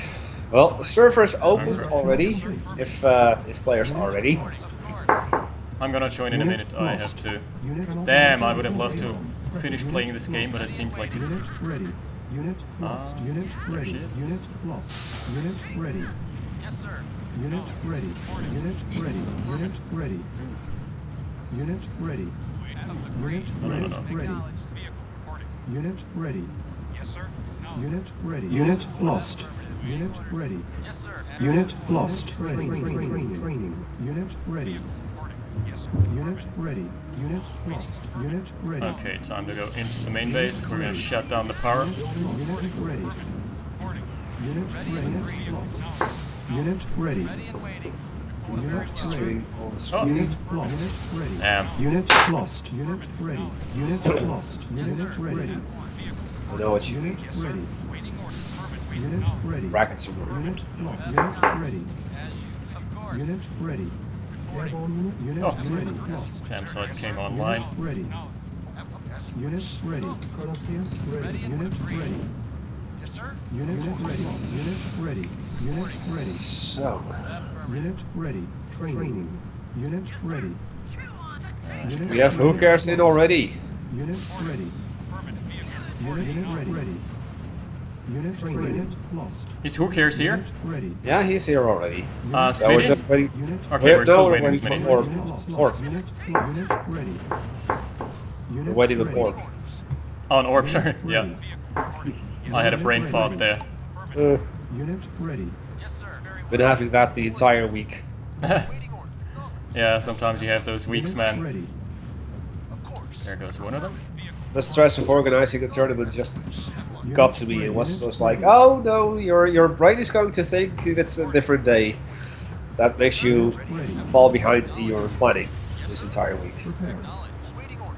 Well, the server is open already. If players are ready. I'm gonna join in a minute. I have to. Unit Damn, I lost. would have loved to finish Unit playing this game, but it lost. seems like it's. Unit ready. Unit lost. Unit there ready. she is. Unit lost. Unit ready. Yes, sir. Unit ready. Unit ready. Unit ready. Unit ready. Unit No, no, ready. no. Ready. Vehicle reporting. Unit ready. Yes, sir. No. Unit ready. Unit lost. Unit ready. Yes, sir. Unit lost. Training. Unit ready. Reporting. Yes, sir. Unit ready. Unit lost. Unit ready. Okay, time to go into the main base. We're gonna shut down the power. Unit ready. Reporting. Unit ready. Lost. Unit ready. Ready and waiting. Unit ready. Oh, Unit lost. Unit ready. damn. Unit lost. Unit ready. Unit lost. Unit ready. I know what you Unit mean. ready. Waiting orders. Affirmative. Unit ready. Brackets are Unit lost. Unit ready. As you. Of course. Unit ready. Airborne unit. Unit Oh. ready. Lost. Sam site came online. Unit ready. Unit ready. Chronosphere ready. Unit ready. Yes, sir. Unit ready. Unit ready. Unit ready. So, Unit ready. Training. Unit ready. Unit we have who cares in already. Unit ready. Affirmative. Vehicle. Unit ready. Unit ready. Lost. Is who cares here? Unit ready. Yeah, he's here already. Yeah, we're Smitty? just waiting. Unit Okay, we're still no, waiting, we're waiting Smitty. for Unit Orb. lost. Unit lost. Unit ready. Unit We're waiting with ready. Orb. Oh, an orb, sorry. Unit Yeah. ready. I had a brain fart there. Uh, Unit ready. Yes, sir. Very well. been having that the entire week. Waiting orders. Yeah, sometimes you have those weeks, Unit man. ready. Of course. There goes one of them. The stress of organizing a tournament just Unit got to me. ready. It was Unit just like, ready. oh no, your brain is going to think it's a different day. That makes you Ready. fall behind in your planning this entire week. Prepare. Acknowledged. Waiting orders.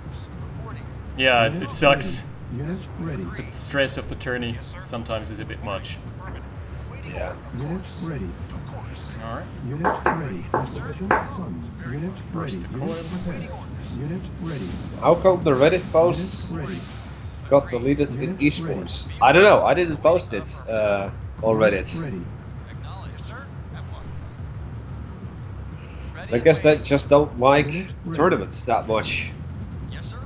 Reporting. Yeah, it sucks. Unit ready. The stress of the tourney sometimes is a bit much. Affirmative. Waiting Yeah. Unit ready. Of course. Alright. Unit ready. Insufficient funds. Unit ready. the Unit coil. prepared. Unit ready. How come the Reddit posts Unit ready. got deleted in esports? I don't know. I didn't post it on Reddit. Unit ready. Acknowledged. Yes, sir. At once. Ready I and guess they waiting. just don't like Unit ready. tournaments that much. Yes, sir.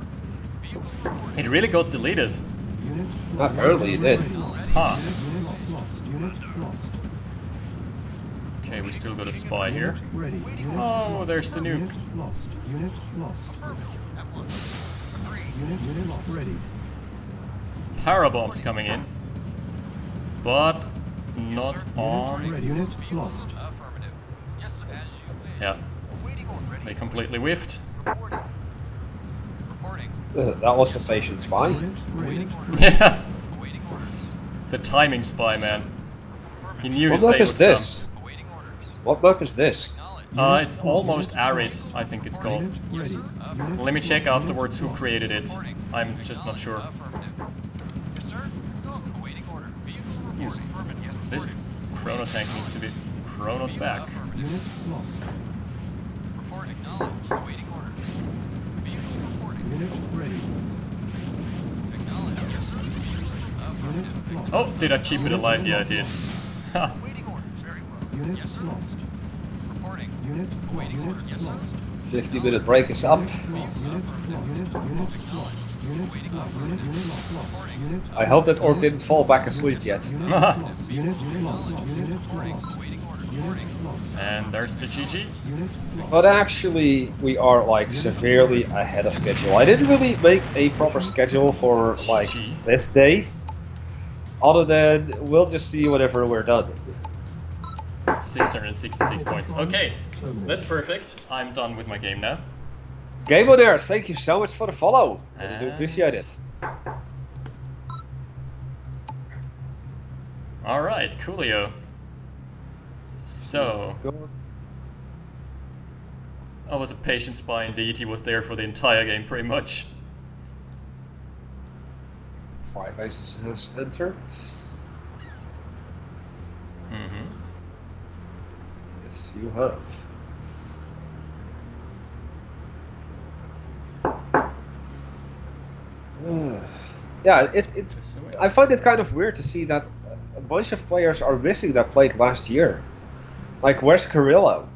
Vehicle reporting. It really got deleted. Unit lost. Apparently it did. Ready. Huh. Unit lost. Unit lost. Okay, we still got a spy here. Unit ready. Unit Oh, lost. there's the nuke. Unit lost. Unit lost. At once. Agreed. Unit lost. Ready. Power bombs coming in. But not on. Ready. Unit lost. Affirmative. Yes, sir. As you wish. Yeah, Waiting order. Ready. they completely whiffed. Reporting. Reporting. That was a patient spy. Unit ready. Yeah, Awaiting orders. the timing spy, man. He knew What his day map is would this? Awaiting orders. What map is this? Acknowledged. It's almost arid, I think it's called. Unit ready. Unit Let me check lost. afterwards who Unit created it. I'm just not sure. Affirmative. Yes, sir. Awaiting order. Vehicle reporting. Affirmative. Yes, This reporting. chrono tank needs to be chronoed back. lost. Unit lost. Report acknowledged. Awaiting orders. Vehicle reporting. Unit ready. Acknowledged. Yes, sir. Unit Affirmative. lost. Oh, did I keep it alive? Yeah, I did. Ha. Awaiting orders. Very well. Unit Yes, sir. lost. Reporting. Unit Awaiting lost. order. Yes, sir. Lost. 50-minute break is up. Lost. Unit lost. Unit lost. Unit lost. Unit lost. Unit I hope that orc didn't fall back asleep yet. Unit lost. Unit lost. Unit lost. Awaiting order. Unit lost. And there's the GG. Unit lost. But actually, we are like severely ahead of schedule. I didn't really make a proper schedule for like this day. Other than we'll just see whenever we're done. 666 points. Okay, that's perfect. I'm done with my game now. Game on there, thank you so much for the follow. I do And- appreciate it. Alright, coolio. So, I was a patient spy indeed. He was there for the entire game pretty much. 5 aces has entered. Mm-hmm. Yes, you have. yeah, I find it kind of weird to see that a bunch of players are missing that played last year. Like, where's Carrillo?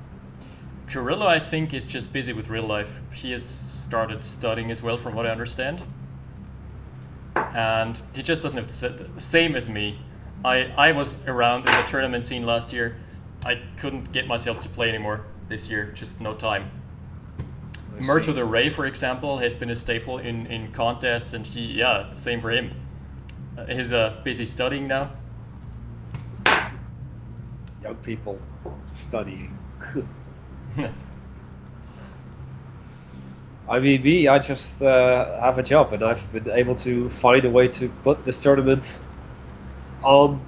Carrillo, I think, is just busy with real life. He has started studying as well, from what I understand. And he just doesn't have the same as me. I was around in the tournament scene last year. I couldn't get myself to play anymore this year, just no time. Merch of the Ray, for example, has been a staple in contests, and the same for him. He's busy studying now. Young people studying. I mean, me, I just have a job, and I've been able to find a way to put this tournament on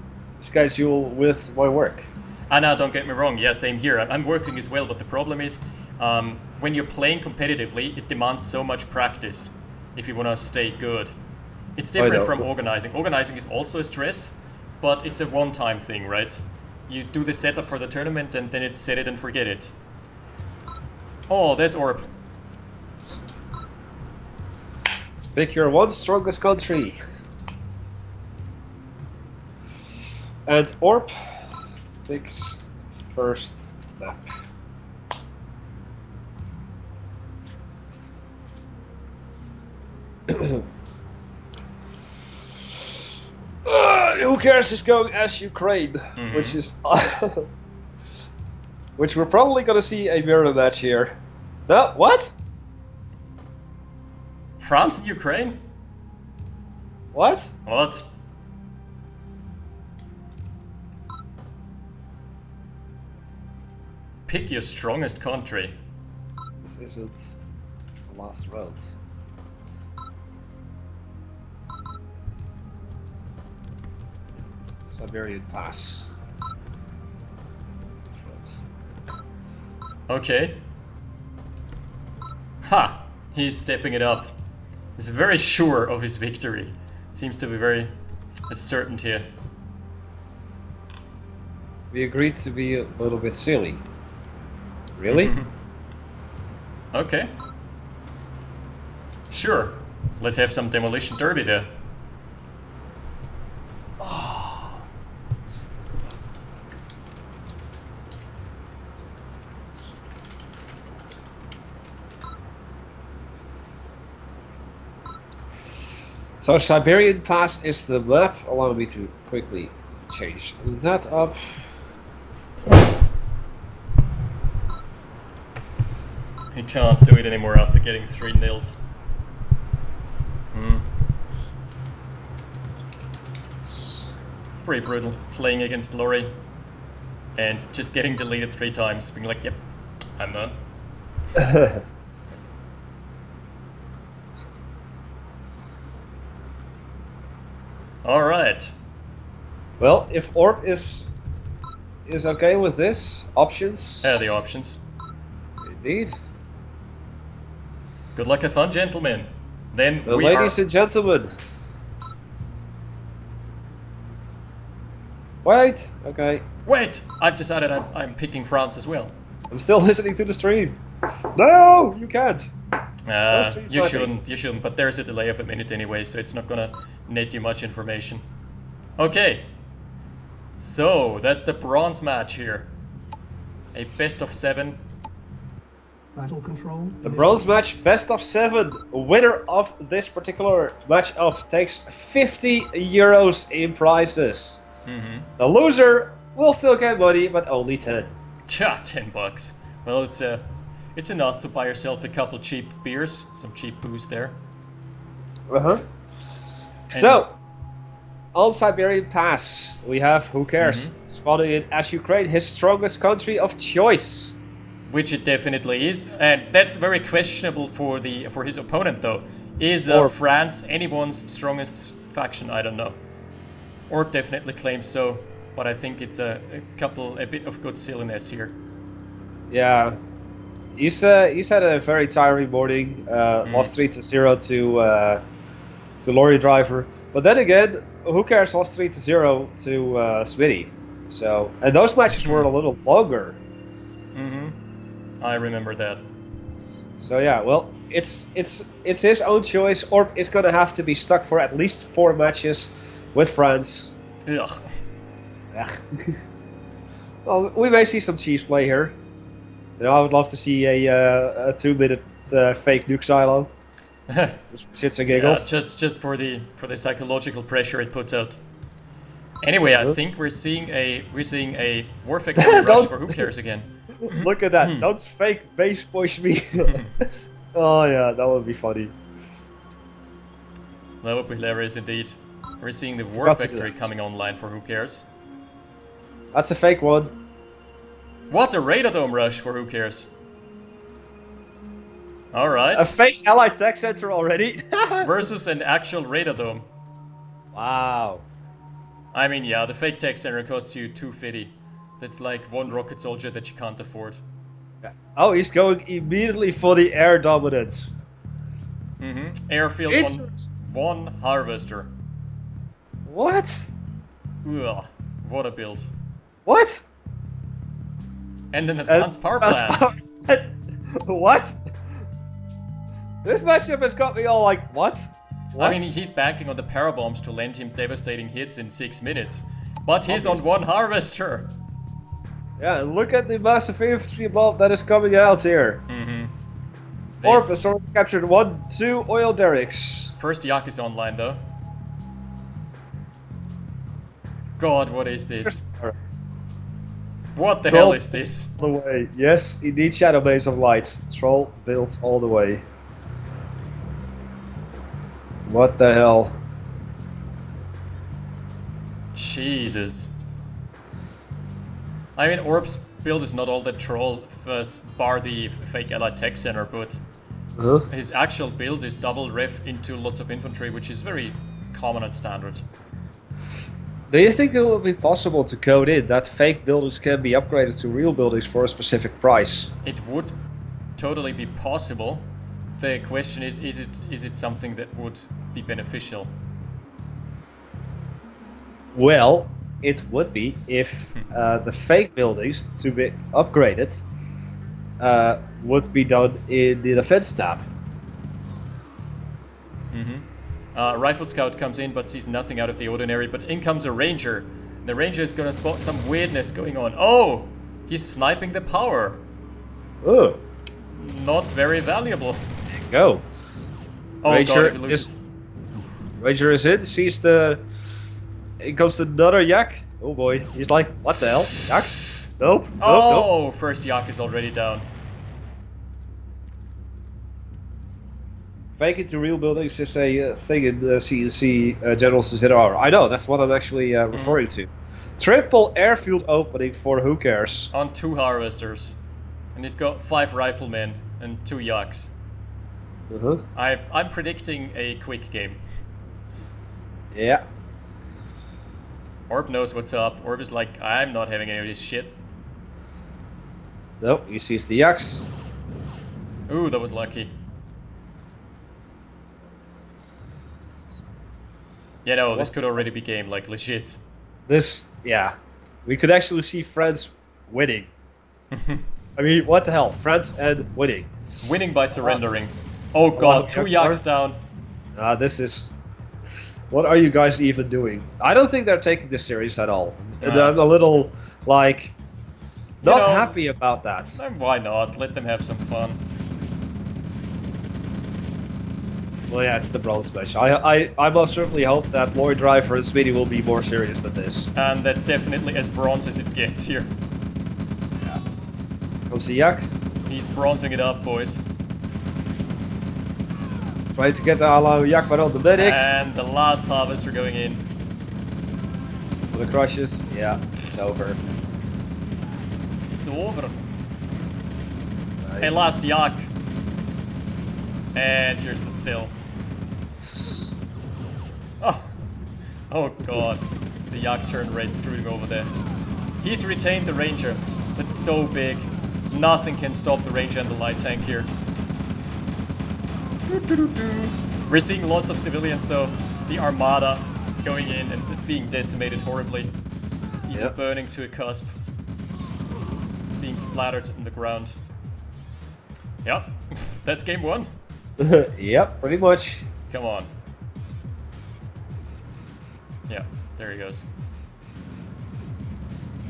schedule with my work. And now, don't get me wrong, yeah, same here. I'm working as well, but the problem is, when you're playing competitively, it demands so much practice if you want to stay good. It's different from organizing. Organizing is also a stress, but it's a one-time thing, right? You do the setup for the tournament, and then it's set it and forget it. Oh, there's Orb. Pick your one strongest country. And Orb picks first map. Who cares is going as Ukraine, which is which we're probably gonna see a mirror match here. No, what? France and Ukraine? What? What? Pick your strongest country. This isn't the last round. Siberian Pass. Okay. Ha! He's stepping it up. He's very sure of his victory. Seems to be very certain here. We agreed to be a little bit silly. Really? Okay. Sure. Let's have some demolition derby there. So Siberian Pass is the map. Allow me to quickly change that up. He can't do it anymore after getting 3-0'd. It's pretty brutal playing against Lori and just getting deleted 3 times, being like, yep, I'm done. Alright. Well, if Orb is okay with this, options. The options. Indeed. Good luck, have fun, gentlemen. Then Well, ladies and gentlemen. Wait. Okay. Wait! I've decided I'm picking France as well. I'm still listening to the stream. No, you can't. You shouldn't, but there's a delay of a minute anyway, so it's not gonna net you much information. Okay. So, that's the bronze match here. A best of 7. Battle control. The bronze match, best of 7. Winner of this particular match-up takes 50 euros in prizes. The loser will still get money, but only 10. Tja, $10. Well, it's enough to buy yourself a couple cheap beers, some cheap booze there. And so, on Siberian Pass, we have, who cares, spotting it as Ukraine, his strongest country of choice. Which it definitely is, and that's very questionable for his opponent though. Is France anyone's strongest faction? I don't know. Orb definitely claims so, but I think it's a bit of good silliness here. Yeah, he's had a very tiring morning. Lost 3-0 to Lorry Driver, but then again, who cares? Lost 3-0 to Smitty. So, and those matches were a little longer. I remember that. So yeah, well, it's his own choice. Orb is gonna have to be stuck for at least 4 matches with France. Ugh. Ugh. Well, we may see some cheese play here. You know, I would love to see a 2-minute fake nuke silo. Shits and Yeah, giggles. just for the psychological pressure it puts out. Anyway, I Uh-huh. think we're seeing a War Factory rush for Who Cares again. Look at that! Don't fake base push me. Oh yeah, that would be funny. That would be hilarious indeed. We're seeing the War Forgot to do Factory that. coming online for Who Cares. That's a fake one. What a Radar Dome rush for Who Cares. Alright. A fake Allied Tech Center already. Versus an actual Radar Dome. Wow. I mean, yeah, the fake tech center costs you 250. That's like 1 rocket soldier that you can't afford. Yeah. Oh, he's going immediately for the air dominance. Airfield It's- on 1 harvester. What? Ugh, what a build. What? And an advanced power plant. What? This matchup has got me all like, what? I mean, he's banking on the power bombs to land him devastating hits in 6 minutes. But he's on 1 harvester. Yeah, and look at the massive infantry bomb that is coming out here. Orb has already captured 2 oil derricks. First Yak is online though. God, what is this? What the hell is this? All the way. Yes, indeed, Shadow Base of Light. Troll builds all the way. What the hell? Jesus. I mean, Orb's build is not all that troll, bar the fake Allied Tech Center, but Huh? his actual build is double ref into lots of infantry, which is very common and standard. Do you think it will be possible to code in that fake buildings can be upgraded to real buildings for a specific price? It would totally be possible. The question is it something that would be beneficial? Well, it would be if the fake buildings to be upgraded would be done in the defense tab. Rifle Scout comes in but sees nothing out of the ordinary, but in comes a Ranger. The Ranger is gonna spot some weirdness going on. Oh! He's sniping the power. Oh, Not very valuable. there you go. Oh Ranger god, if he loses... Ranger is in, sees the... In comes another Yak. Oh boy, he's like, what the hell? Yaks? Nope, nope, nope. Oh! First Yak is already down. Fake into real buildings is a thing in the CNC Generals ZR. I know, that's what I'm actually referring to. Triple airfield opening for Who Cares. On 2 harvesters. And he's got 5 riflemen and 2 Yaks. Uh-huh. I'm predicting a quick game. Yeah. Orb knows what's up. Orb is like, I'm not having any of this shit. Nope, he sees the Yaks. Ooh, that was lucky. Yeah, no, this could already be game, like, legit. This, yeah. We could actually see France winning. I mean, what the hell? France and winning. Winning by surrendering. Oh god, 2 Yaks down. This is... What are you guys even doing? I don't think they're taking this serious at all. And I'm a little, like, not know, happy about that. Why not? Let them have some fun. Well, yeah, it's the bronze match. I most certainly hope that Lloyd Driver and Smitty will be more serious than this. And that's definitely as bronze as it gets here. Comes the Yak. He's bronzing it up, boys. Trying to get the Allo Yak but on the medic. And the last harvester going in. The crushes. Yeah, it's over. It's over. Hey, last Yak. And here's the sill. Oh god. The Yak turned red, screwing over there. He's retained the Ranger. That's so big. Nothing can stop the Ranger and the light tank here. We're seeing lots of civilians though. The Armada going in and being decimated horribly. Even burning to a cusp. Being splattered in the ground. Yep, that's game one. Yep, pretty much. Come on. Yeah, there he goes.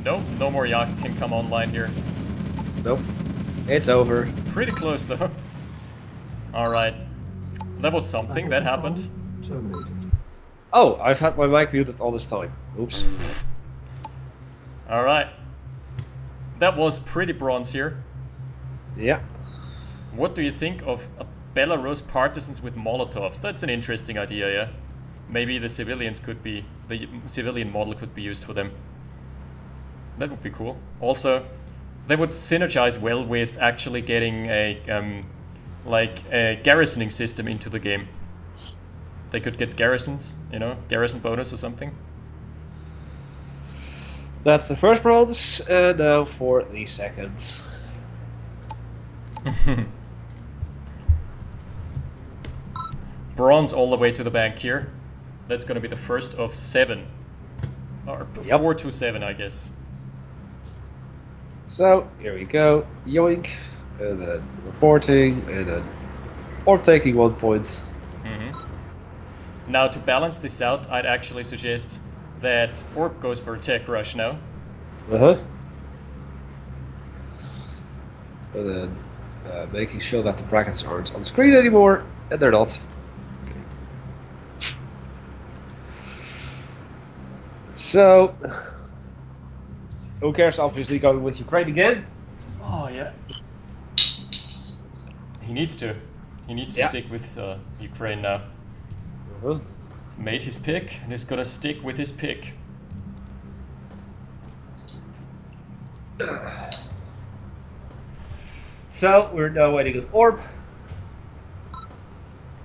Nope, no more Yak can come online here. Nope. It's over. Pretty close though. Alright. That was something that Battle happened. control terminated. Oh, I've had my mic muted all this time. Oops. Alright. That was pretty bronze here. Yeah. What do you think of Belarus partisans with Molotovs? That's an interesting idea, yeah? Maybe the civilians could be... the civilian model could be used for them. That would be cool. Also, they would synergize well with actually getting a... like a garrisoning system into the game. They could get garrisons, you know, garrison bonus or something. That's the first bronze, and now for the second. Bronze all the way to the bank here. That's gonna be the first of 7. Or Yep. 4 to 7, I guess. So, here we go. Yoink, and then reporting, and then orb taking 1 point. Now, to balance this out, I'd actually suggest that Orb goes for a tech rush now. Uh-huh. And then making sure that the brackets aren't on screen anymore, and they're not. Okay. So, who cares? Obviously going with Ukraine again. Oh, yeah. He needs to. He needs to Yeah. stick with Ukraine now. Uh-huh. He's made his pick, and he's gonna stick with his pick. So, we're now waiting on Orb.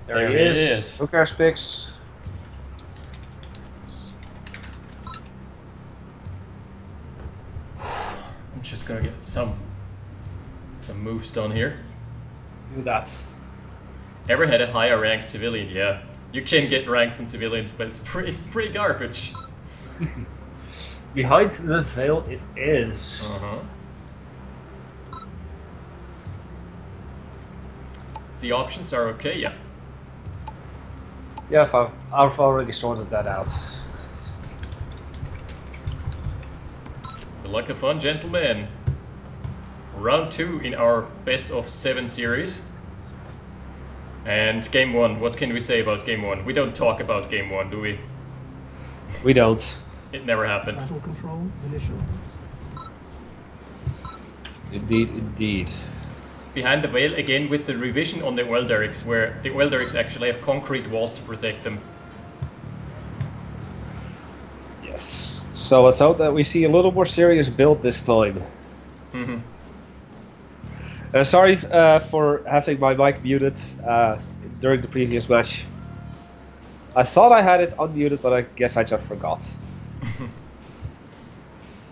There he he is. is. Who cares picks? I'm just gonna get some moves done here. Do that. Ever had a higher ranked civilian? Yeah. You can get ranks in civilians, but it's pretty garbage. Behind the veil it is. Uh-huh. The options are okay, yeah. Yeah, I've already sorted that out. Good luck and fun, gentlemen. Round 2 in our best of 7 series. And game 1, what can we say about game 1? We don't talk about game 1, do we? We don't. It never happened. Battle control initialized. Indeed, indeed. Behind the veil again with the revision on the oil derricks, where the oil derricks actually have concrete walls to protect them. Yes. So let's hope that we see a little more serious build this time. Mm-hmm. Sorry for having my mic muted during the previous match. I thought I had it unmuted, but I guess I just forgot.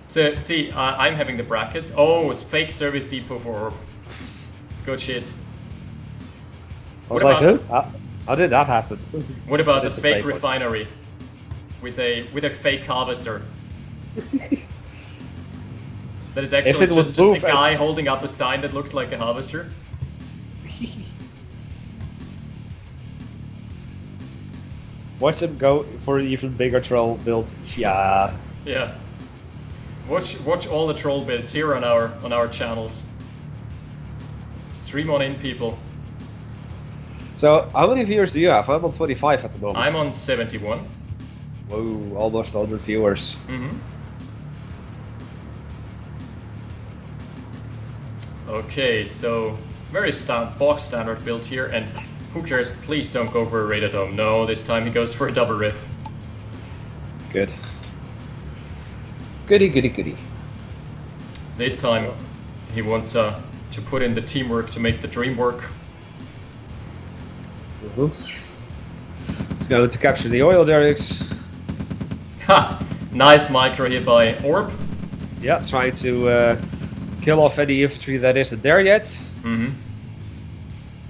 So, see, I'm having the brackets. Oh, it's fake service depot for Orb. Good shit. I was What like, about- who? How did that happen? What about the That is a fake one. refinery? With a fake harvester. That is actually it was just a Boof and- guy holding up a sign that looks like a harvester. Watch them go for an even bigger troll build. Yeah. Yeah. Watch all the troll builds here on our channels. Stream on in, people. So, how many viewers do you have? I'm on 25 at the moment. I'm on 71. Whoa, almost 100 viewers. Mm-hmm. Okay, so very box standard build here, and who cares? Please don't go for a Radar Dome. No, this time he goes for a double riff. Good. Goody, goody, goody. This time he wants to put in the teamwork to make the dream work. He's going to capture the oil derricks. Ha! Nice micro here by Orb. Yeah, trying to kill off any infantry that isn't there yet. Mm-hmm.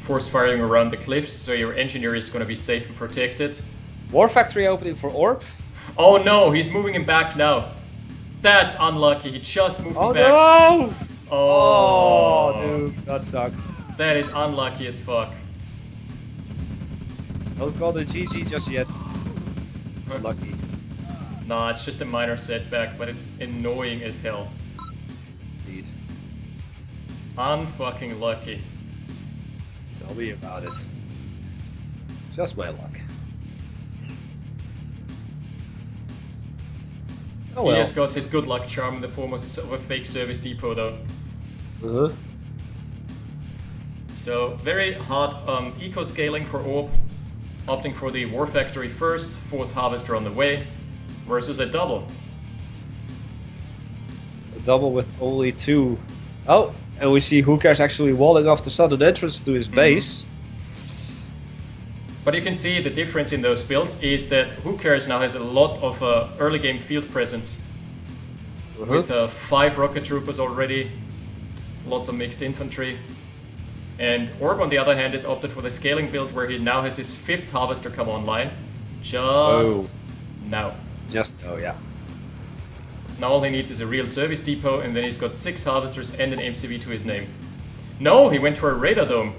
Force firing around the cliffs, so your engineer is going to be safe and protected. War factory opening for Orb. Oh no, he's moving him back now. That's unlucky. He just moved him back. No! Oh, Oh, dude, that sucked. That is unlucky as fuck. Don't call the GG just yet. Unlucky. Nah, it's just a minor setback, but it's annoying as hell. Indeed. Unfucking lucky. Tell me about it. Just my luck. Oh well. He has got his good luck charm in the form of a fake service depot though. Uh-huh. So very hard eco scaling for Orb, opting for the War Factory first, 4th Harvester on the way, versus a double. A double with only 2. Oh, and we see Hookers actually walling off the southern entrance to his base. But you can see the difference in those builds is that Who Cares now has a lot of early game field presence. With 5 rocket troopers already, lots of mixed infantry. And Orb on the other hand is opted for the scaling build where he now has his 5th Harvester come online. Just now. Just yeah. Now all he needs is a real service depot and then he's got 6 Harvesters and an MCV to his name. No, he went for a radar dome.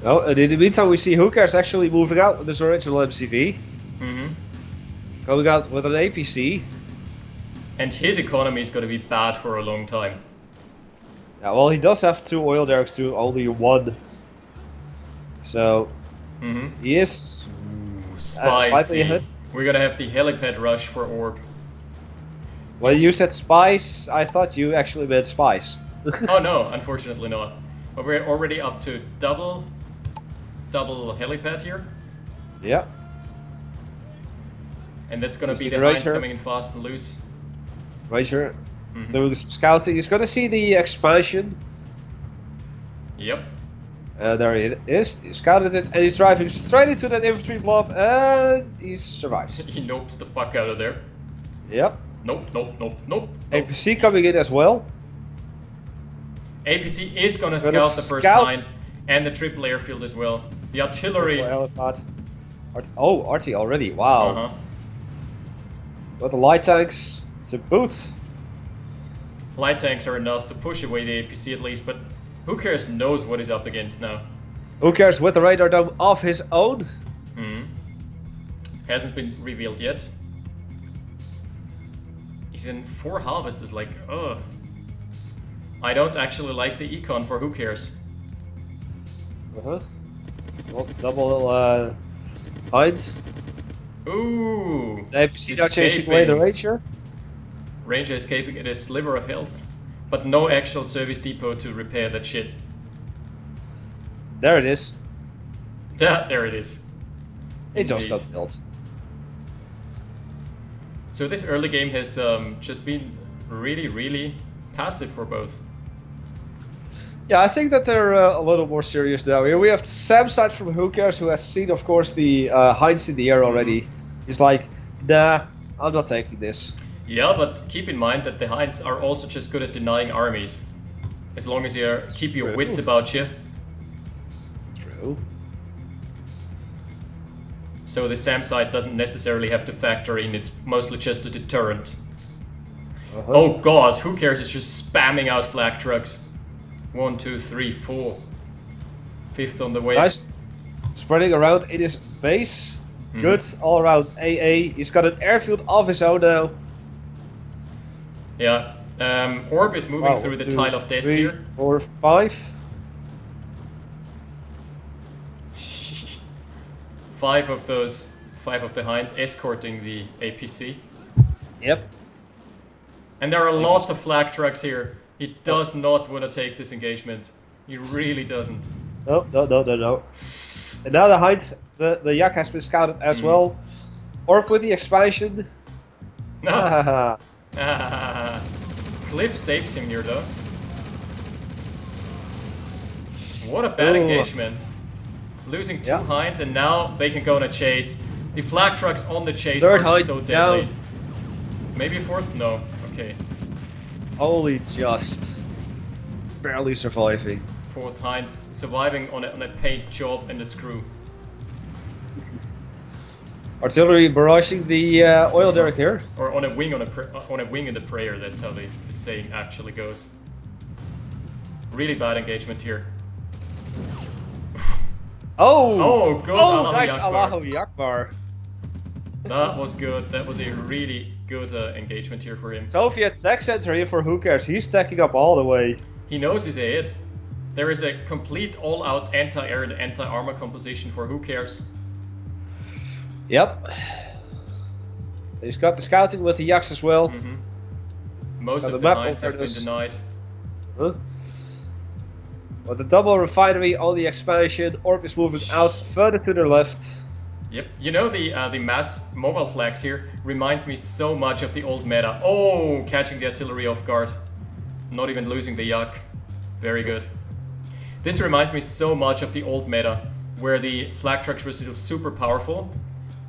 Oh, and in the meantime we see Hookers actually moving out with his original MCV. Coming out with an APC. And his economy is going to be bad for a long time. Yeah, well, he does have 2 oil derricks to only 1. So, he is slightly Spicy. ahead. We're going to have the helipad rush for Orb. When you said spice, I thought you actually meant spice. Oh no, unfortunately not. But we're already up to double helipad here. Yeah. And that's going to be see the the Heinz Ranger. coming in fast and loose. Ranger doing some scouting. He's gonna see the expansion. Yep. There he is. He scouted it and he's driving straight into that infantry blob and he survives. He nopes the fuck out of there. Yep. Nope. APC coming in as well. APC is going to Gonna scout the first scout. Hind and the triple airfield as well. The artillery. Oh, RT already. Wow. Got the light tanks to boot. Light tanks are enough to push away the APC at least, but Who Cares knows what he's up against now. Who cares with the radar dome of his own? Hasn't been revealed yet. He's in 4 Harvesters, like, ugh. I don't actually like the econ for Who Cares. Well, double Heinz. Ooh! The APC now chasing away the Ranger. Ranger escaping at a sliver of health, but no actual service depot to repair that shit. There it is. Yeah, there it is. It just Indeed. got built. So this early game has just been really passive for both. Yeah, I think that they're a little more serious now. Here we have Sam side from Who Cares, who has seen, of course, the Heinz in the air already. He's like, nah, I'm not taking this. Yeah, but keep in mind that the Heinz are also just good at denying armies. As long as you keep your wits about you. True. So the SAM side doesn't necessarily have to factor in, it's mostly just a deterrent. Oh god, Who Cares is just spamming out flak trucks. 1, 2, 3, 4. 5th on the way. Nice. Spreading around in his base. Good all around AA. He's got an airfield of his own now. Yeah. Orb is moving through the tile of death 3, here. 4, 5. 5 of the Heinz escorting the APC. Yep. And there are lots of flak trucks here. He does not want to take this engagement. He really doesn't. No. And now the Heinz, the Yak has been scouted as well. Orb with the expansion. Cliff saves him here though. What a bad engagement. Losing 2 Heinz and now they can go on a chase. The flak trucks on the chase Third are Heinz so deadly. down. Maybe a 4th? No. Okay. Only just barely surviving. 4th Heinz surviving on a paint job and a screw. Artillery barraging the oil derrick here. Or on a wing on a wing in the prayer. That's how the saying actually goes. Really bad engagement here. Oh! Oh, good. Oh, Allahu nice Akbar. Allahu Akbar. That was good. That was a really good engagement here for him. Soviet tech center here for who cares? He's stacking up all the way. He knows his aid. There is a complete all-out anti-air and anti-armor composition for who cares. Yep. He's got the scouting with the Yaks as well. Most got of the the map mines have been awareness. denied. Huh? But the double refinery on the expansion, Orb is moving out further to the left. Yep. You know the mass mobile flags here reminds me so much of the old meta. Oh, catching the artillery off guard. Not even losing the Yak. Very good. This reminds me so much of the old meta, where the flag trucks were still super powerful.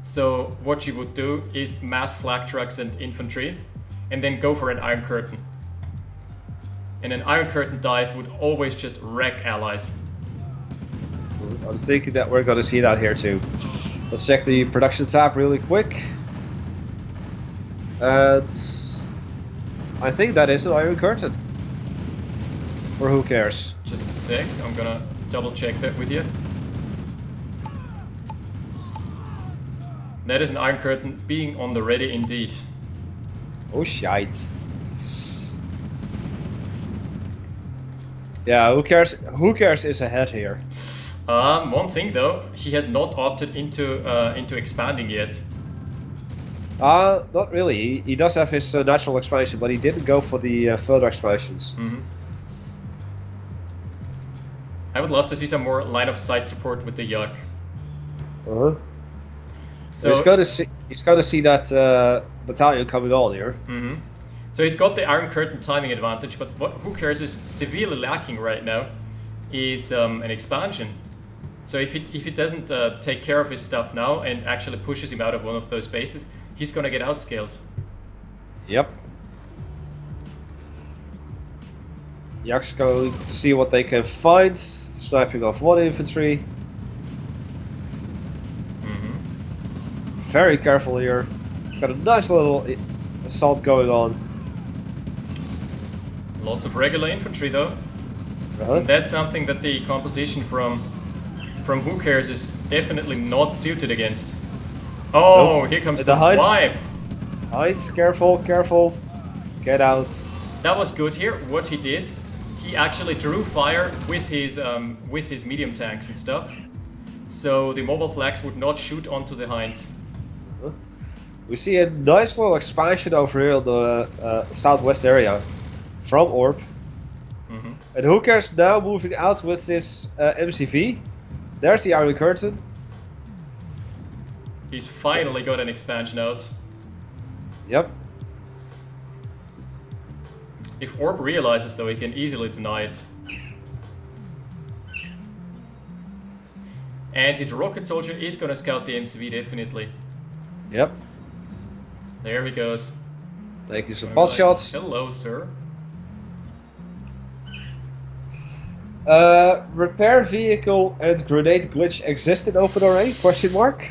So what you would do is mass flag trucks and infantry, and then go for an Iron Curtain. And an Iron Curtain dive would always just wreck allies. I'm thinking that we're going to see that here too. Let's check the production tab really quick. And I think that is an Iron Curtain. Or who cares? Just a sec, I'm gonna double check that with you. That is an Iron Curtain being on the ready indeed. Oh shite. Yeah, who cares? Who cares is ahead here. One thing though, he has not opted into expanding yet. Not really. He does have his natural expansion, but he didn't go for the further expansions. I would love to see some more line of sight support with the Yak. Uh-huh. So he's got to see that battalion coming on here. So he's got the Iron Curtain timing advantage, but what who cares is severely lacking right now is an expansion. So if he doesn't take care of his stuff now and actually pushes him out of one of those bases, he's gonna get outscaled. Yep. Yak's going to see what they can find. Sniping off one infantry. Very careful here. Got a nice little assault going on. Lots of regular infantry though. And that's something that the composition from Who Cares is definitely not suited against. Oh, Nope. Here comes The the heights. wipe. Heights, careful, careful. Get out. That was good here. What he did, he actually drew fire with his medium tanks and stuff. So the mobile flags would not shoot onto the hinds. We see a nice little expansion over here in the southwest area from Orb. And who cares now moving out with this MCV? There's the Iron Curtain. He's finally got an expansion out. Yep. If Orb realizes though, he can easily deny it. And his rocket soldier is gonna scout the MCV definitely. Yep. There he goes. Taking some Going pot like, shots. Hello, sir. Repair vehicle and grenade glitch exist in open array? Question mark.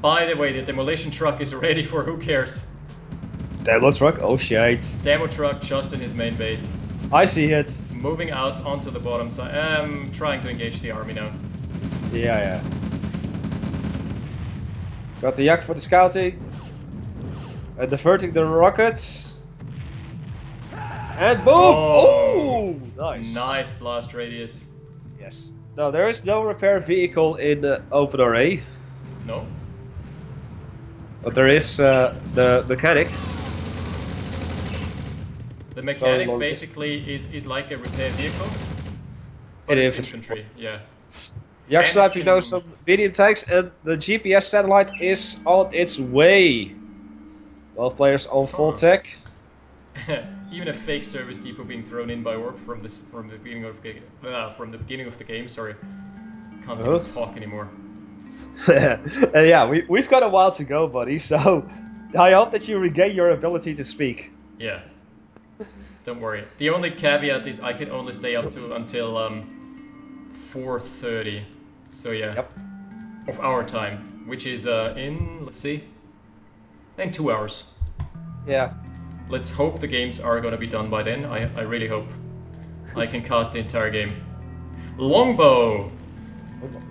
By the way, the demolition truck is ready for Who Cares. Demo truck. Oh shit. Demo truck just in his main base. I see it. Moving out onto the bottom side. Trying to engage the army now. Yeah. Got the Yak for the scouting. And diverting the rockets. And boom! Oh, nice. Nice blast radius. Yes. No, there is no repair vehicle in open array, No? but there is the mechanic. The mechanic long- basically is like a repair vehicle. But It it's is. infantry, yeah. Yak And sniping it down can- some medium tanks, and the GPS satellite is on its way. 12 players on full tech. Even a fake service depot being thrown in by Orb from the beginning of the game. Sorry, can't even talk anymore. And yeah, we've got a while to go, buddy. So I hope that you regain your ability to speak. Yeah, don't worry. The only caveat is I can only stay up until 4:30. So yeah, Yep. of our time, which is in in 2 hours. Yeah. Let's hope the games are gonna be done by then. I really hope. I can cast the entire game. Longbow.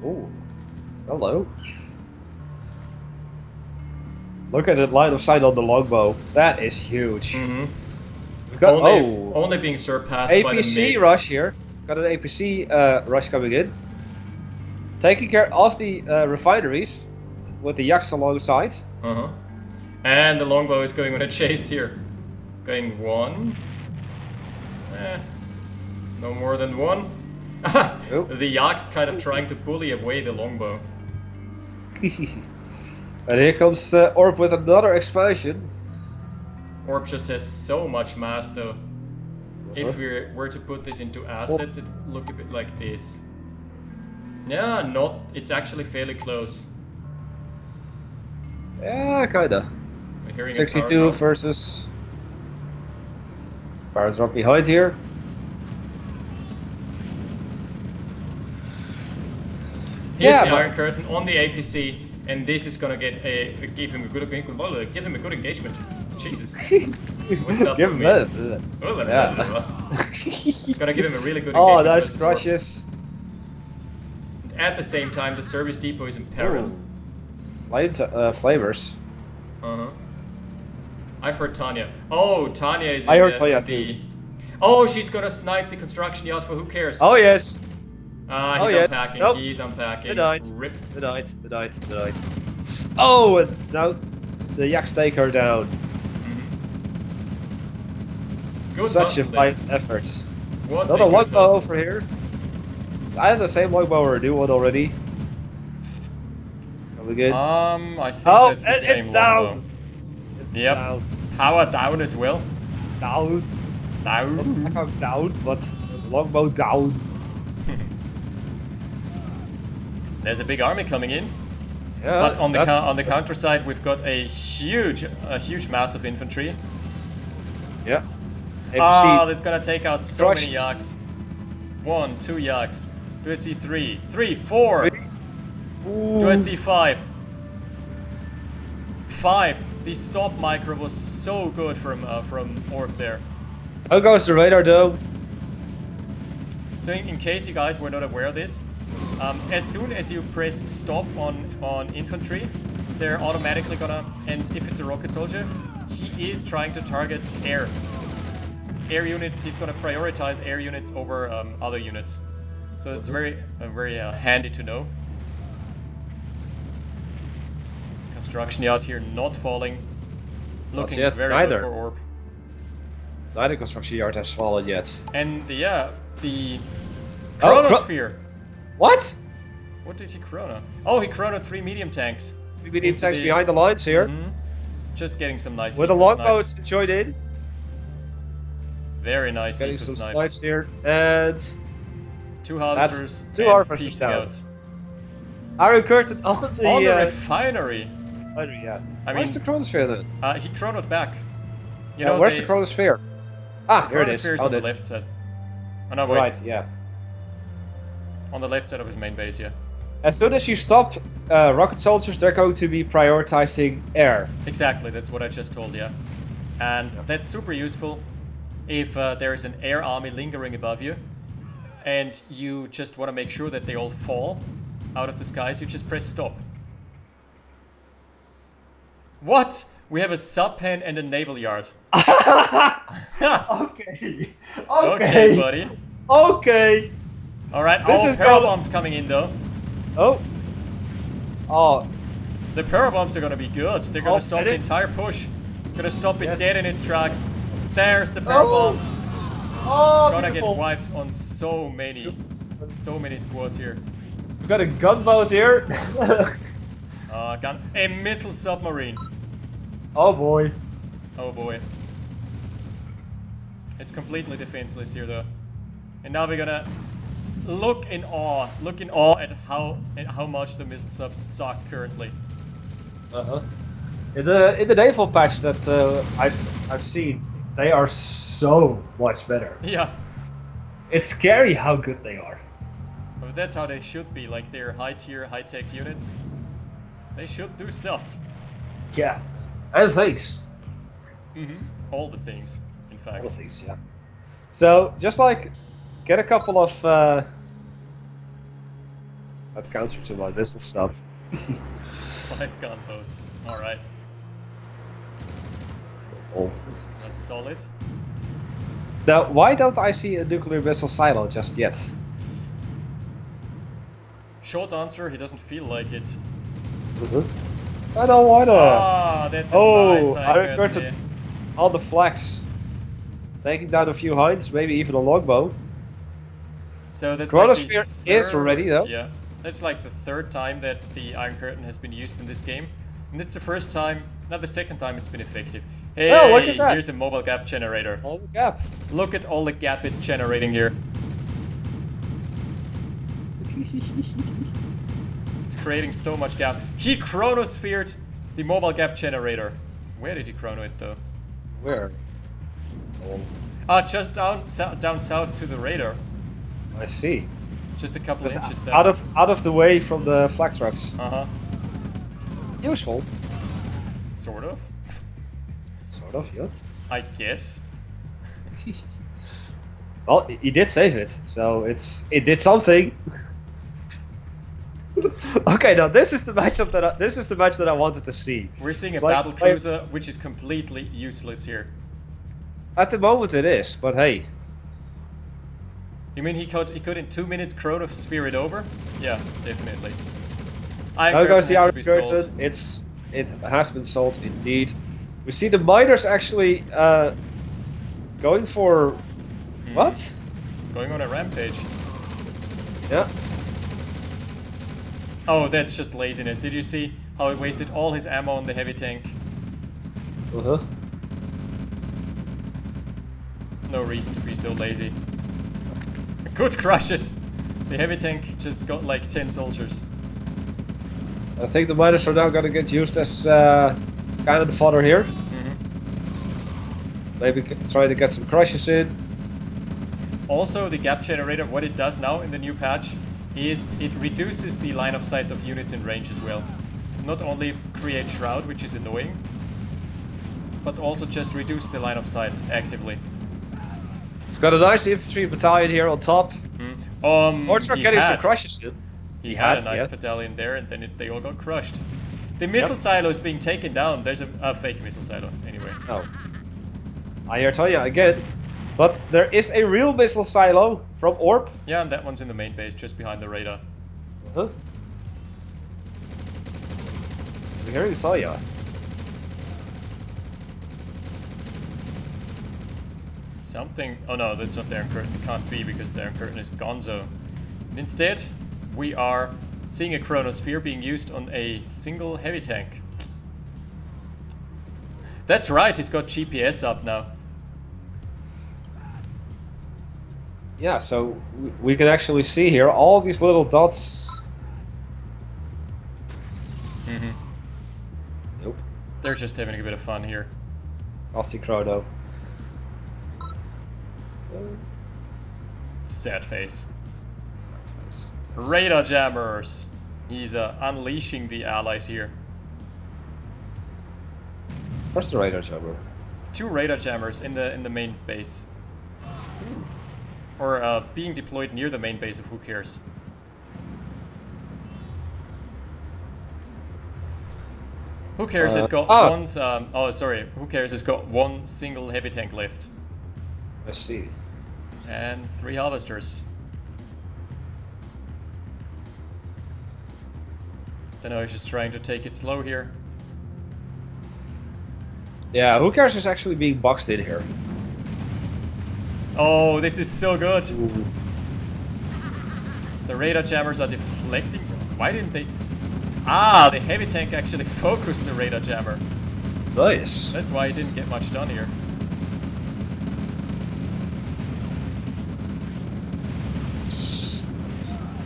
Oh, hello. Look at the line of sight on the longbow. That is huge. Mm-hmm. We've got Only being surpassed by the APC MiG. rush here. Got an APC rush coming in. Taking care of the refineries with the yaks alongside. Uh-huh. And the longbow is going on a chase here. Going 1. No more than 1. Nope. The yaks kind of trying to bully away the longbow. And here comes Orb with another expansion. Orb just has so much mass though. If we were to put this into assets, it'd look a bit like this. Yeah, it's actually fairly close. Yeah, kinda. We're hearing a 62 power drop. versus... Power drop behind here. Here's Yeah, the but- Iron Curtain on the APC, and this is gonna give him a good engagement. Jesus. What's up Give with him me? that. Yeah. Gonna give him a really good Oh, engagement. nice versus Orb. crushes. At the same time, the service depot is in peril. Flavors. Uh-huh. I've heard Tanya. Oh, Tanya is I in heard the, Tanya the... too. Oh, she's gonna snipe the construction yacht for who cares? Oh yes. He's yes. unpacking. Nope. He's unpacking. Denied. Rip. Denied. Oh, and now the yaks take her down. Good Such a hustle there. fine effort. What Another a good longbow hustle. over here. It's either the same longbow or a new one already. Are we good? I think Oh, that's the and same it's down. longbow. It's Yep. down. Power down as well. Down. Down. Not how down, but longbow down. There's a big army coming in. Yeah. But on the that's- on the counter side, we've got a huge mass of infantry. Yeah. Ah, APC. that's gonna take out so many crushes. yaks. 1, 2 yaks. Do I see 3? 3, 4. Do I see 5? 5. The stop micro was so good from Orb there. How goes the radar though? So in case you guys were not aware of this, as soon as you press stop on infantry, they're automatically gonna, and if it's a rocket soldier, he is trying to target air units. He's gonna prioritize air units over other units. So it's very handy to know. Construction yacht here not falling, looking yet, very neither. good for Orb. Neither construction yard has fallen yet. And the Oh, chronosphere. What? What did he chrono? Oh, he chronoed 3 medium tanks. We medium Into tanks the- behind the lines here. Mhm. Just getting some nice With the eco longbows snipes. joined in. Very nice Getting eco some snipes. snipes here. And 2 harvesters. That's 2 and harvesters piecing down. out. Iron Curtain on the, On the refinery. refinery, yeah. I Where's mean- the chronosphere then? He chronoed back. You Yeah, know, where's they- the chronosphere? Ah, here it is. chronosphere is Found on the it. left side. Oh no, wait. Right, yeah. On the left side of his main base, yeah. As soon as you stop rocket soldiers, they're going to be prioritizing air. Exactly, that's what I just told you. And that's super useful if there is an air army lingering above you and you just want to make sure that they all fall out of the skies, you just press stop. What? We have a sub pen and a naval yard. Okay. Okay, buddy. Okay. Alright, This oh, is power gonna- bombs coming in though. Oh. Oh. The power bombs are gonna be good. They're gonna Oh, stop and the it- entire push. Gonna stop it Yes. dead in its tracks. There's the power Oh. bombs. Oh, Gonna get beautiful. wipes on so many squads here. We got a gunboat here. Gun, a missile submarine. Oh boy. Oh boy. It's completely defenseless here though. And now we're gonna look in awe at how much the missile subs suck currently. Uh-huh. In the naval patch that I've seen, they are so much better. Yeah, It's scary how good they are. but that's how they should be. Like they're high tier, high tech units. They should do stuff. Yeah. And things. All the things, in All fact. things, yeah. So just like get a couple of that counter to my missile stuff. 5 gunboats. Alright, Oh. that's solid. Now, why don't I see a nuclear missile silo just yet? Short answer, he doesn't feel like it. I don't wanna. Ah, that's a nice I icon regret here. it. All the flags. Taking down a few Hinds, maybe even a longbow. So that's like the Chronosphere is ready, though. Yeah, that's like the 3rd time that the Iron Curtain has been used in this game. And it's the first time, not the 2nd time it's been effective. Hey, Oh, look at that. here's a mobile gap generator. All the gap. Look at all the gap it's generating here. It's creating so much gap. He chronosphered the mobile gap generator. Where did he chrono it though? Where? Oh, Just down south to the radar. I see. Just a couple Just inches down. out of the way from the flag trucks. Uh-huh. Useful. Sort of. Sort of, yeah. I guess. Well, he did save it, so it did something. Okay, now this is the matchup that I wanted to see. We're seeing a It's like- battle cruiser, which is completely useless here. At the moment it is, but hey, You mean he could in 2 minutes chronosphere it over? Yeah, definitely. now goes the Iron Iron Curtain has to be sold. Curtain. It has been sold indeed. We see the miners actually going for what? Going on a rampage. Yeah. Oh, that's just laziness. Did you see how he wasted all his ammo on the heavy tank? Uh-huh. No reason to be so lazy. Good crushes! The heavy tank just got like 10 soldiers. I think the miners are now gonna get used as kind of the fodder here. Maybe try to get some crushes in. Also, the gap generator, what it does now in the new patch is it reduces the line of sight of units in range as well. Not only create shroud, which is annoying, but also just reduce the line of sight actively. It's got a nice infantry battalion here on top. Orcs are He getting some had- crushes in. He had a nice yeah. battalion there, and then they all got crushed. The missile silo is being taken down. There's a fake missile silo, anyway. Oh. I hear tell you again. But there is a real missile silo from Orb. Yeah, and that one's in the main base, just behind the radar. Uh-huh. I hear you tell ya. Something... Oh no, that's not the Iron Curtain. It can't be, because the Iron Curtain is gonzo. And instead, we are seeing a chronosphere being used on a single heavy tank. That's right, he's got GPS up now. Yeah, so we can actually see here all these little dots. Nope. They're just having a bit of fun here. Aussie Chrono. Sad face. Radar jammers. He's unleashing the allies here. Where's the radar jammer? 2 radar jammers in the main base. Or being deployed near the main base of Who Cares. Who Cares has got one... oh, sorry. Who Cares has got 1 single heavy tank left. Let's see. And 3 harvesters. Don't know, he's just trying to take it slow here. Yeah, Who Cares is actually being boxed in here. Oh, this is so good! Ooh. The radar jammers are deflecting. Why didn't they... Ah, the heavy tank actually focused the radar jammer. Nice. That's why he didn't get much done here.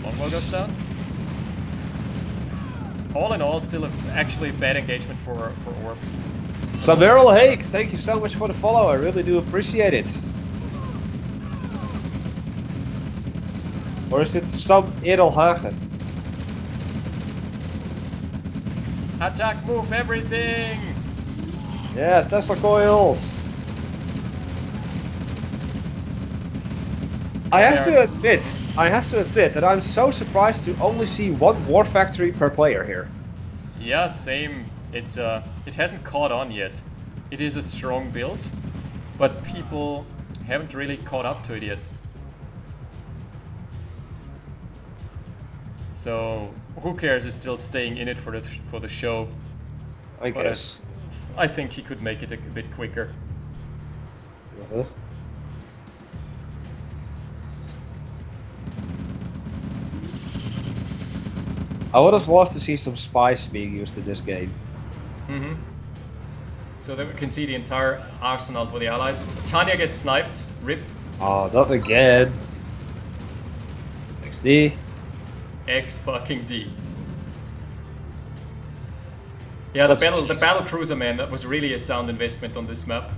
Longbow goes down. All in all, still actually a bad engagement for Orb. Samuel Haig, thank you so much for the follow. I really do appreciate it. Or is it some Edelhagen? Attack, move, everything! Yeah, Tesla coils. I have to admit that I'm so surprised to only see one war factory per player here. Yeah, same. It hasn't caught on yet. It is a strong build, but people haven't really caught up to it yet. So who cares? Is still staying in it for the show. I But guess. I think he could make it a bit quicker. Uh-huh. I would have loved to see some spice being used in this game. Mm-hmm. So that we can see the entire arsenal for the allies. Tanya gets sniped. Rip. Oh, not again. XD. X fucking D. Yeah, the battle cruiser, man, that was really a sound investment on this map.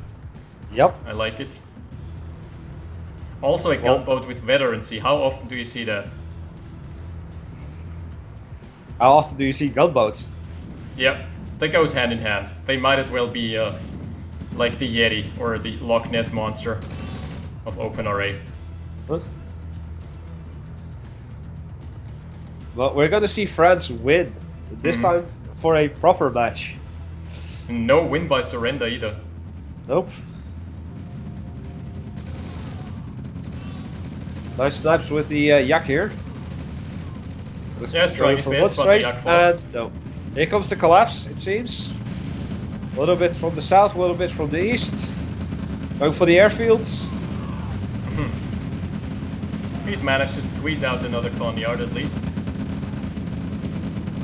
Yep. I like it. Also a gunboat with veterancy. How often do you see that? How often do you see gunboats? Yep, that goes hand in hand. They might as well be like the Yeti or the Loch Ness monster of open array. Huh? Well, we're gonna see France win. This time for a proper match. No win by surrender either. Nope. Nice snipes with the Yak here. Yes, trying his for best, one but the straight, Yak falls. and no. Here comes the collapse, it seems. A little bit from the south, a little bit from the east. Going for the airfields. He's managed to squeeze out another con yard at least.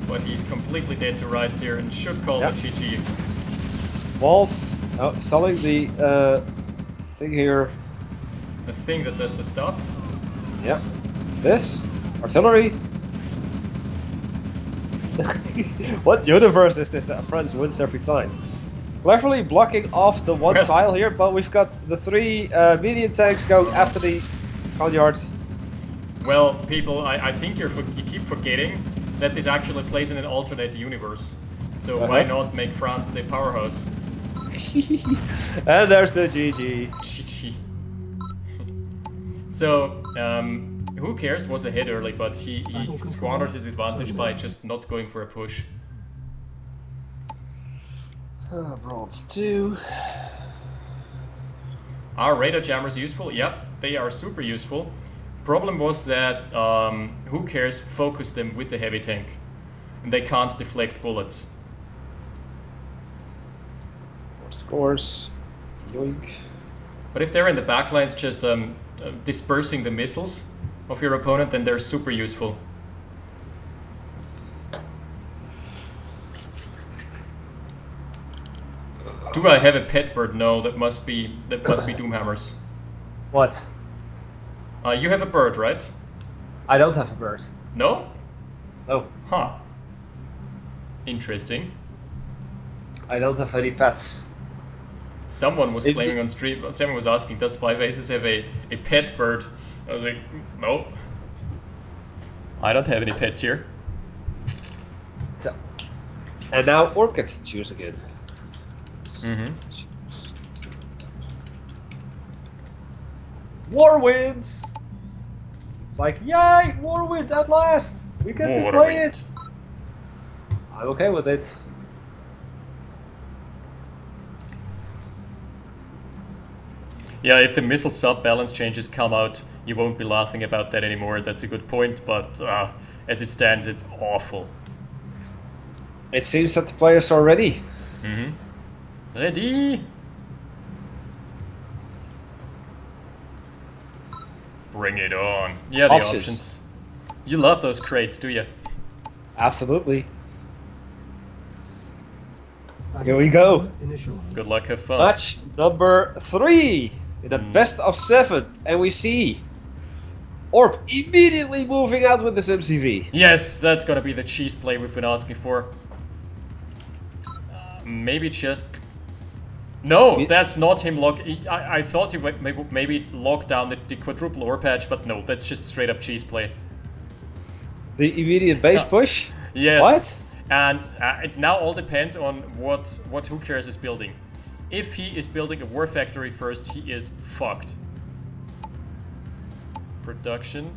But he's completely dead to rights here and should call the GG. Walls. Oh, selling the thing here. The thing that does the stuff. Yeah. What's this? Artillery. What universe is this that France wins every time? Cleverly blocking off the one tile here, but we've got the three medium tanks going after the con yards. Well, people, I think you keep forgetting that this actually plays in an alternate universe. So why not make France a powerhouse? And there's the GG. GG. So, who cares was ahead early, but he squandered his advantage by just not going for a push. Bronze 2. Are radar jammers useful? Yep, they are super useful. Problem was that who cares focused them with the heavy tank, and they can't deflect bullets. More scores. Yoink. But if they're in the backlines just dispersing the missiles of your opponent, then they're super useful. Do I have a pet bird? No, that must be Doomhammers. What? You have a bird, right? I don't have a bird. No? Oh. Huh. Interesting. I don't have any pets. Someone was claiming on stream, someone was asking, does Five Aces have a pet bird? I was like, no. I don't have any pets here. So, and now Orb gets to choose again. War wins! Like, yay! War wins at last! We get to play it! I'm okay with it. Yeah, if the missile sub balance changes come out, you won't be laughing about that anymore. That's a good point, but as it stands, it's awful. It seems that the players are ready. Ready? Bring it on. Yeah, the options. You love those crates, do you? Absolutely. Here we go. Good luck, have fun. Match number 3 in the best of 7, and we see Orb immediately moving out with this MCV. Yes, that's gonna be the cheese play we've been asking for. Maybe just... No, that's not him lock... I thought he would maybe lock down the quadruple ore patch, but no, that's just straight up cheese play. The immediate base push? Yes. What? And it now all depends on what Who Cares is building. If he is building a war factory first, he is fucked. production.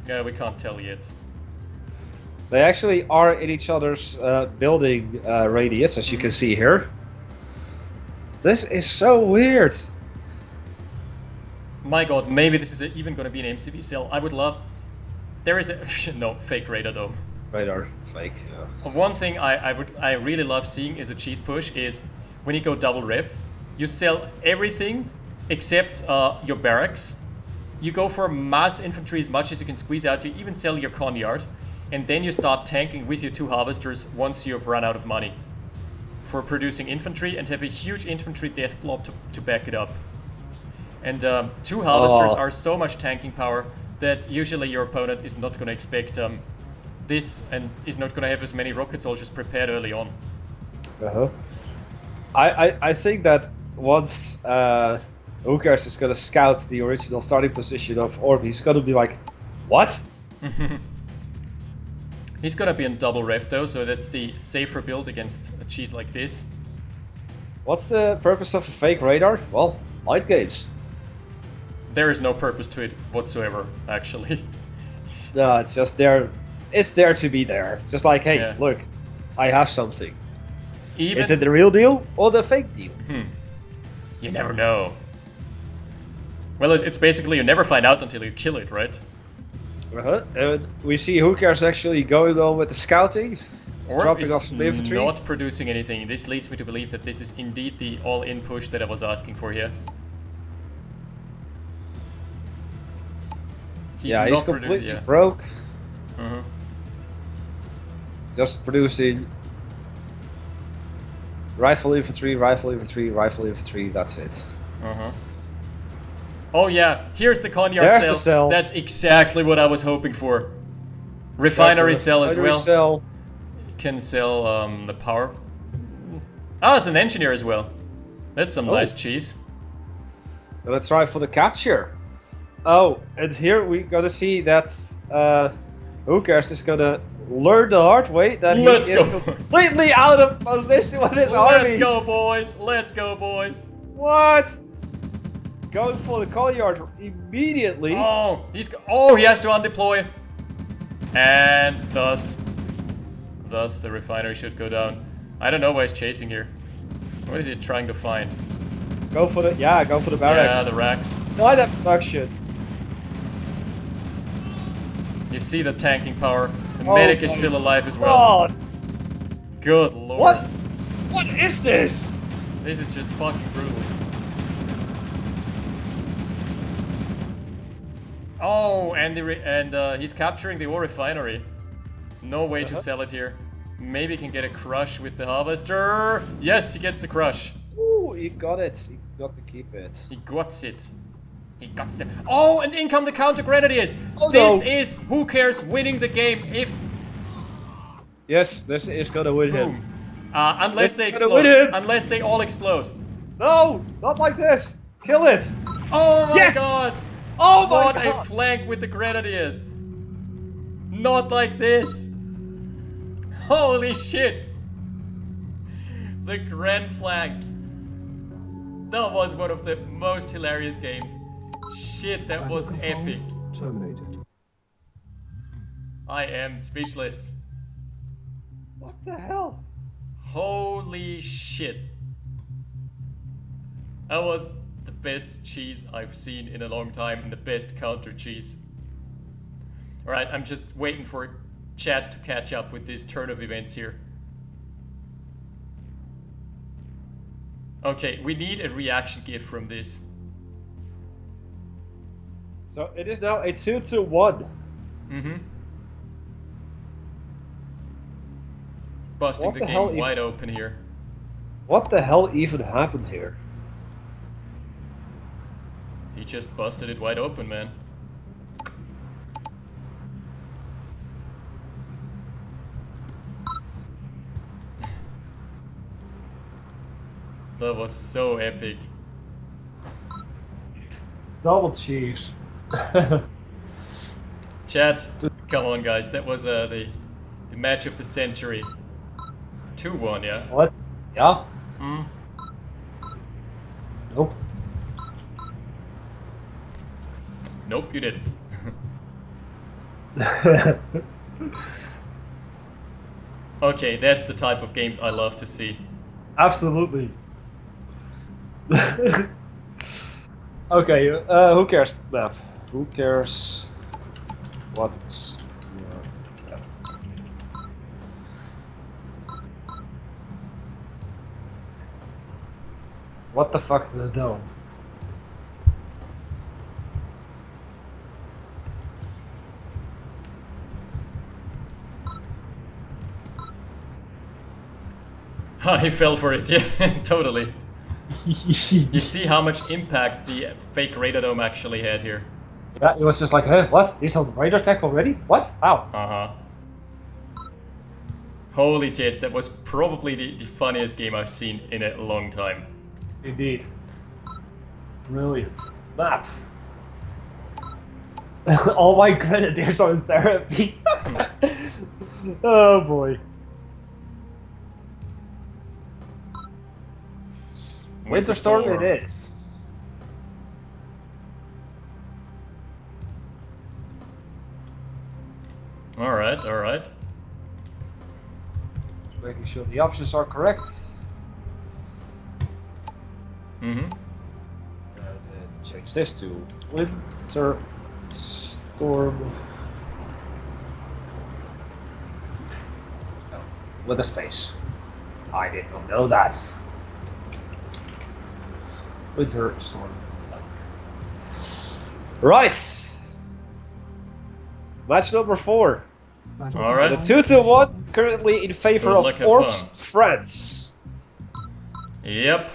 Yeah, we can't tell yet. They actually are in each other's building radius, as you can see here. This is so weird. My god, maybe this is even gonna be an MCV cell. I would love... There is a... no, fake radar dome. Radar, fake, yeah. One thing I really love seeing is a cheese push is when you go double rev, you sell everything except your barracks. You go for mass infantry as much as you can squeeze out. You even sell your con yard, and then you start tanking with your 2 harvesters once you've run out of money for producing infantry, and have a huge infantry death blob to back it up. And 2 harvesters are so much tanking power that usually your opponent is not going to expect this, and is not going to have as many rocket soldiers prepared early on. I think that once Hookers is going to scout the original starting position of Orb, he's going to be like, what? He's going to be in double rev though, so that's the safer build against a cheese like this. What's the purpose of a fake radar? Well, mind games. There is no purpose to it whatsoever, actually. No, it's just there. It's there to be there. It's just like, hey, Yeah. look, I have something. Even... Is it the real deal or the fake deal? You never know. Well, it's basically you never find out until you kill it, right? And we see Hookers actually going on with the scouting, Orb dropping is off some infantry. not producing anything. This leads me to believe that this is indeed the all-in push that I was asking for here. He's He's completely broke. Just producing rifle infantry, rifle infantry, rifle infantry, that's it. Oh yeah, here's the Conyard There's cell. the cell. That's exactly what I was hoping for. Refinery cell as well. Cell. You can sell the power. Ah, it's an engineer as well. That's some nice cheese. Now let's try for the capture. Oh, and here we gotta see that Hookers is gonna learn the hard way that he is completely out of position with his army. Let's go, boys! Let's go, boys! What? Going for the Colliard immediately. Oh, he has to undeploy, and thus the refinery should go down. I don't know why he's chasing here. What is he trying to find? Go for the barracks. Yeah, the racks. Try that production. You see the tanking power. The medic is still alive as well. God. Good lord. What? What is this? This is just fucking brutal. Oh, and he's capturing the ore refinery. No way to sell it here. Maybe he can get a crush with the harvester. Yes, he gets the crush. Ooh, he got it. He got to keep it. He got it. He got it. Oh, and in come the counter grenadiers. Oh, this no. is Who Cares winning the game if... Yes, this is gonna win Boom. him. Unless they This is gonna win explode. him. Unless they all explode. No, not like this. Kill it. Oh my Yes! god. Oh my What god. a flank with the grenadiers. Not like this. Holy shit. The grand flank. That was one of the most hilarious games. Shit, that was Battle control epic. Terminated. I am speechless. What the hell? Holy shit. That was the best cheese I've seen in a long time and the best counter cheese. Alright, I'm just waiting for chat to catch up with this turn of events here. Okay, we need a reaction GIF from this. So it is now a 2-1. Busting What the the hell game wide open here. What the hell even happened here? He just busted it wide open, man. That was so epic. Double cheese. Chat, come on guys, that was the match of the century. 2-1, yeah? What? Yeah? Nope. Nope, you didn't. Okay, that's the type of games I love to see. Absolutely. Okay, who cares map? Who cares what is your map? What the fuck the dome? I fell for it, yeah, totally. You see how much impact the fake radar dome actually had here. Yeah, it was just like, huh, what? He's on radar tech already? What? How? Uh-huh. Holy tits, that was probably the funniest game I've seen in a long time. Indeed. Brilliant. Map. All my grenadiers are in therapy. Oh boy. Winter Storm it is. Alright, alright. Just making sure the options are correct. Mm-hmm. And change this to Winter Storm. Oh, with a space. I did not know that. Winter Storm. Right. Match number 4. Battle All right. control 2-1 currently in favor Good of luck, have Orbs fun. France. Yep.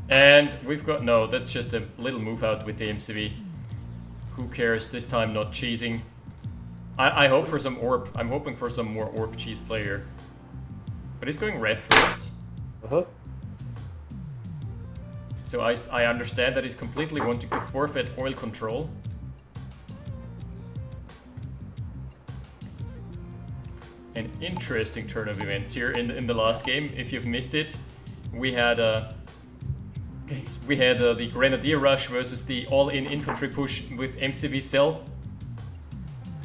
And we've got, no, that's just a little move out with the MCV. Who cares, this time not cheesing. I hope for some orb, I'm hoping for some more orb cheese player. But he's going ref first. Uh-huh. So I understand that he's completely wanting to forfeit oil control. An interesting turn of events here in the last game. If you've missed it, we had the Grenadier Rush versus the all-in infantry push with MCV Cell.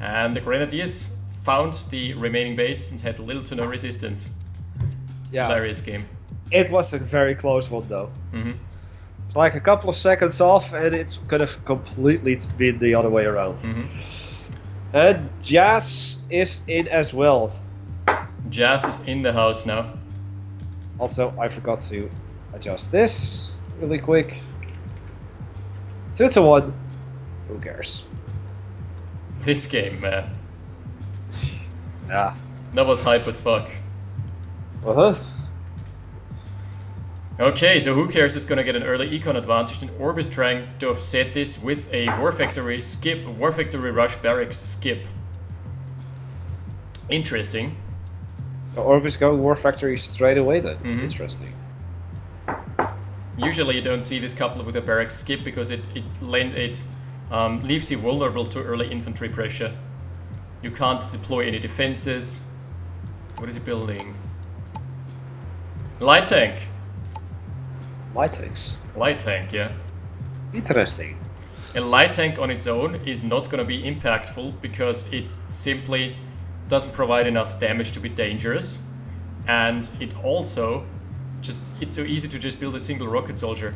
And the Grenadiers found the remaining base and had little to no resistance. Yeah. Hilarious game. It was a very close one though. Mm-hmm. It's like a couple of seconds off and it could have completely been the other way around. Mm-hmm. And Jazz is in as well. Jazz is in the house now. Also, I forgot to adjust this really quick. 2-1. Who cares? This game, man. Yeah. That was hype as fuck. Uh-huh. Okay, so who cares is gonna get an early econ advantage, and Orb is trying to offset this with a War Factory skip, War Factory Rush Barracks skip. Interesting. So Orb is going War Factory straight away then. Mhm. Interesting. Usually you don't see this coupled with a barracks skip because it leaves you vulnerable to early infantry pressure. You can't deploy any defenses. What is he building? Light tank. Light tanks. Light tank, yeah. Interesting. A light tank on its own is not going to be impactful because it simply doesn't provide enough damage to be dangerous, and it also it's so easy to just build a single rocket soldier.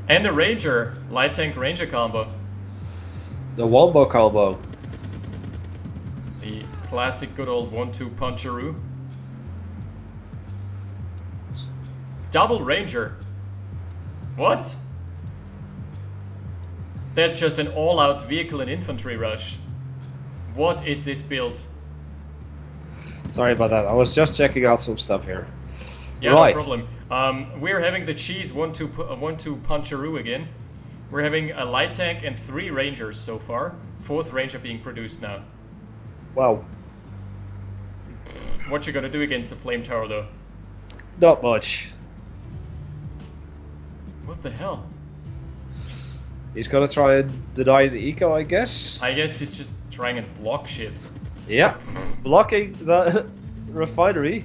And a ranger, light tank ranger combo. The Wombo combo. The classic good old 1-2 puncheroo. Double ranger. What? That's just an all-out vehicle and infantry rush. What is this build? Sorry about that. I was just checking out some stuff here. Yeah, Right. no problem. We're having the cheese 1-2 puncheroo again. We're having a light tank and 3 rangers so far. 4th ranger being produced now. Wow. What you gonna do against the flame tower though? Not much. What the hell? He's gonna try and deny the eco, I guess. I guess he's just trying and block shit. Yeah. Blocking the refinery.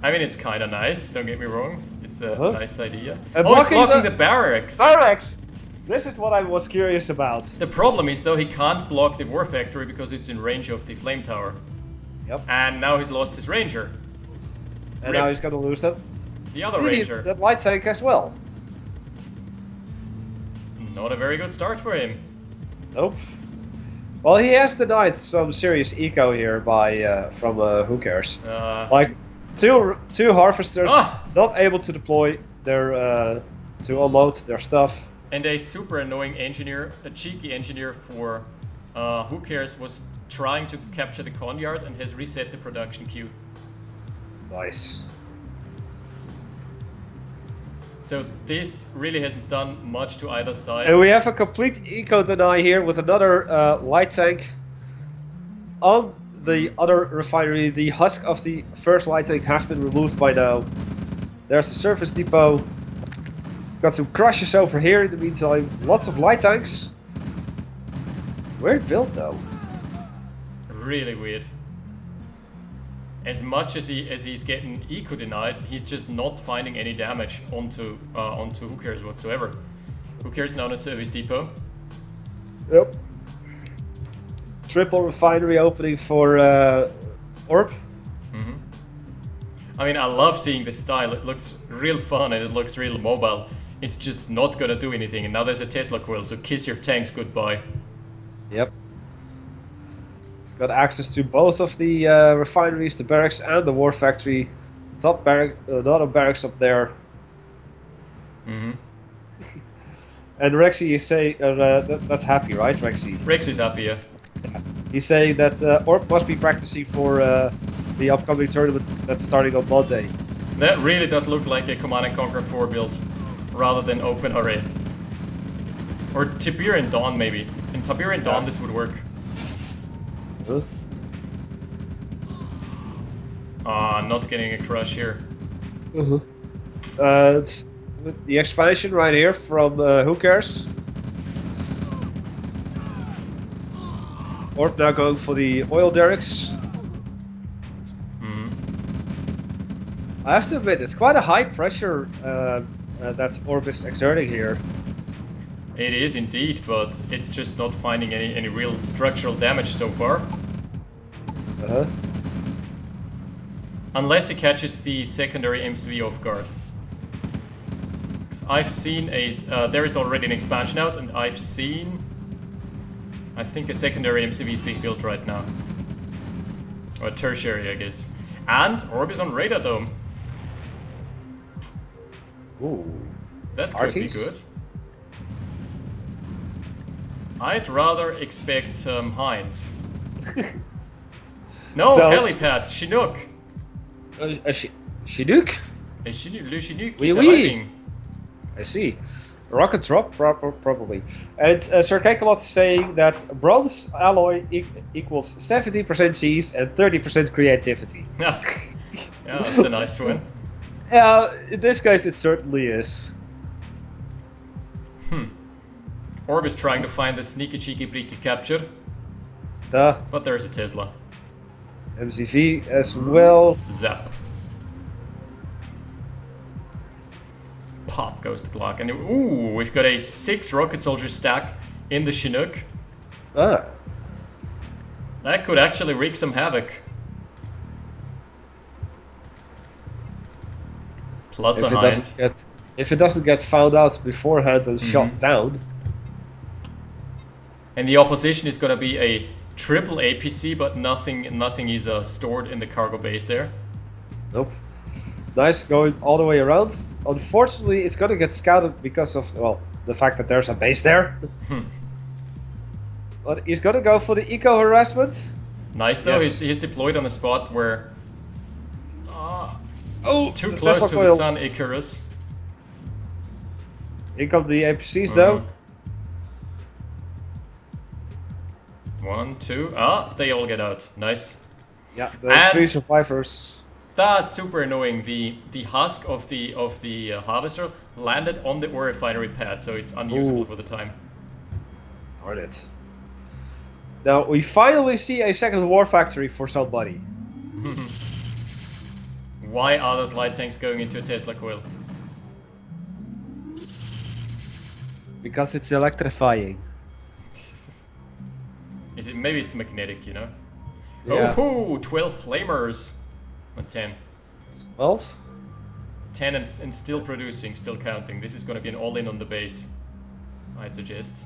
I mean, it's kind of nice, don't get me wrong. It's a Uh-huh. nice idea. And Oh, he's blocking blocking the- the barracks! Barracks! This is what I was curious about. The problem is though he can't block the war factory because it's in range of the flame tower. Yep. And now he's lost his ranger. And Rip. now he's gonna lose that. The other Really, ranger. that light tank as well. Not a very good start for him. Nope. Well, he has denied some serious eco here by from who cares? Like two harvesters not able to deploy their to unload their stuff. And a super annoying engineer, a cheeky engineer for who cares, was trying to capture the Condyard and has reset the production queue. Nice. So this really hasn't done much to either side. And we have a complete eco deny here with another light tank on the other refinery. The husk of the first light tank has been removed by now. There's the surface depot. Got some crushes over here in the meantime. Lots of light tanks. Weird build though. Really weird. As much as he's getting eco denied, he's just not finding any damage onto Who Cares whatsoever. Who Cares now in a service depot? Yep. Triple refinery opening for Orb. Mm-hmm. I mean, I love seeing this style. It looks real fun and it looks real mobile. It's just not gonna do anything. And now there's a Tesla coil, so kiss your tanks goodbye. Yep. He's got access to both of the refineries, the barracks and the war factory. Top barrack, another barracks up there. Mm-hmm. And Rexy is saying, that's happy, right, Rexy? Rex is happy, yeah. He's saying that Orb must be practicing for the upcoming tournament that's starting on Monday. That really does look like a Command & Conquer 4 build, rather than Open Array. Or Tiberian Dawn, maybe. In Tiberian Dawn, this would work. Huh? Not getting a crush here. With the expansion right here from Who Cares? Orb now going for the oil derricks. I have to admit, it's quite a high pressure that Orb is exerting here. It is indeed, but it's just not finding any real structural damage so far. Uh-huh. Unless he catches the secondary MCV off guard. Because I've seen there is already an expansion out, and I've seen, I think a secondary MCV is being built right now. Or a tertiary, I guess. And Orb is on radar dome. Ooh. That could be RTs? good. I'd rather expect Heinz. No, So- helipad, Chinook. Chinook? Le Chinook Oui, is oui. arriving. I see. Rocket drop, probably. And Sir Kekalot is saying that bronze alloy equals 70% cheese and 30% creativity. Yeah, that's a nice one. Yeah, in this case it certainly is. Orb is trying to find the sneaky cheeky breaky capture, Duh. but there's a Tesla. MCV as well. Zap. Pop goes the Glock, and ooh, we've got a 6 rocket soldier stack in the Chinook. Ah. That could actually wreak some havoc. Plus a hind. If it doesn't get found out beforehand and shot down. And the opposition is gonna be a triple APC, but nothing is stored in the cargo base there. Nope. Nice going all the way around. Unfortunately, it's gonna get scouted because of, well, the fact that there's a base there. But he's gonna go for the eco harassment. Nice though, Yes. he's deployed on a spot where too the close Tesla to the coil. sun, Icarus. Here come the APCs though. 1, 2. They all get out. Nice. Yeah, the And- 3 survivors. That's super annoying. The husk of the harvester landed on the ore refinery pad, so it's unusable Ooh. for the time. Darn it. Now we finally see a second war factory for somebody. Why are those light tanks going into a Tesla coil? Because it's electrifying. Is it? Maybe it's magnetic, you know? Yeah. Oh, 12 flamers. Or 10. 12? 10 and still producing, still counting. This is gonna be an all-in on the base, I'd suggest.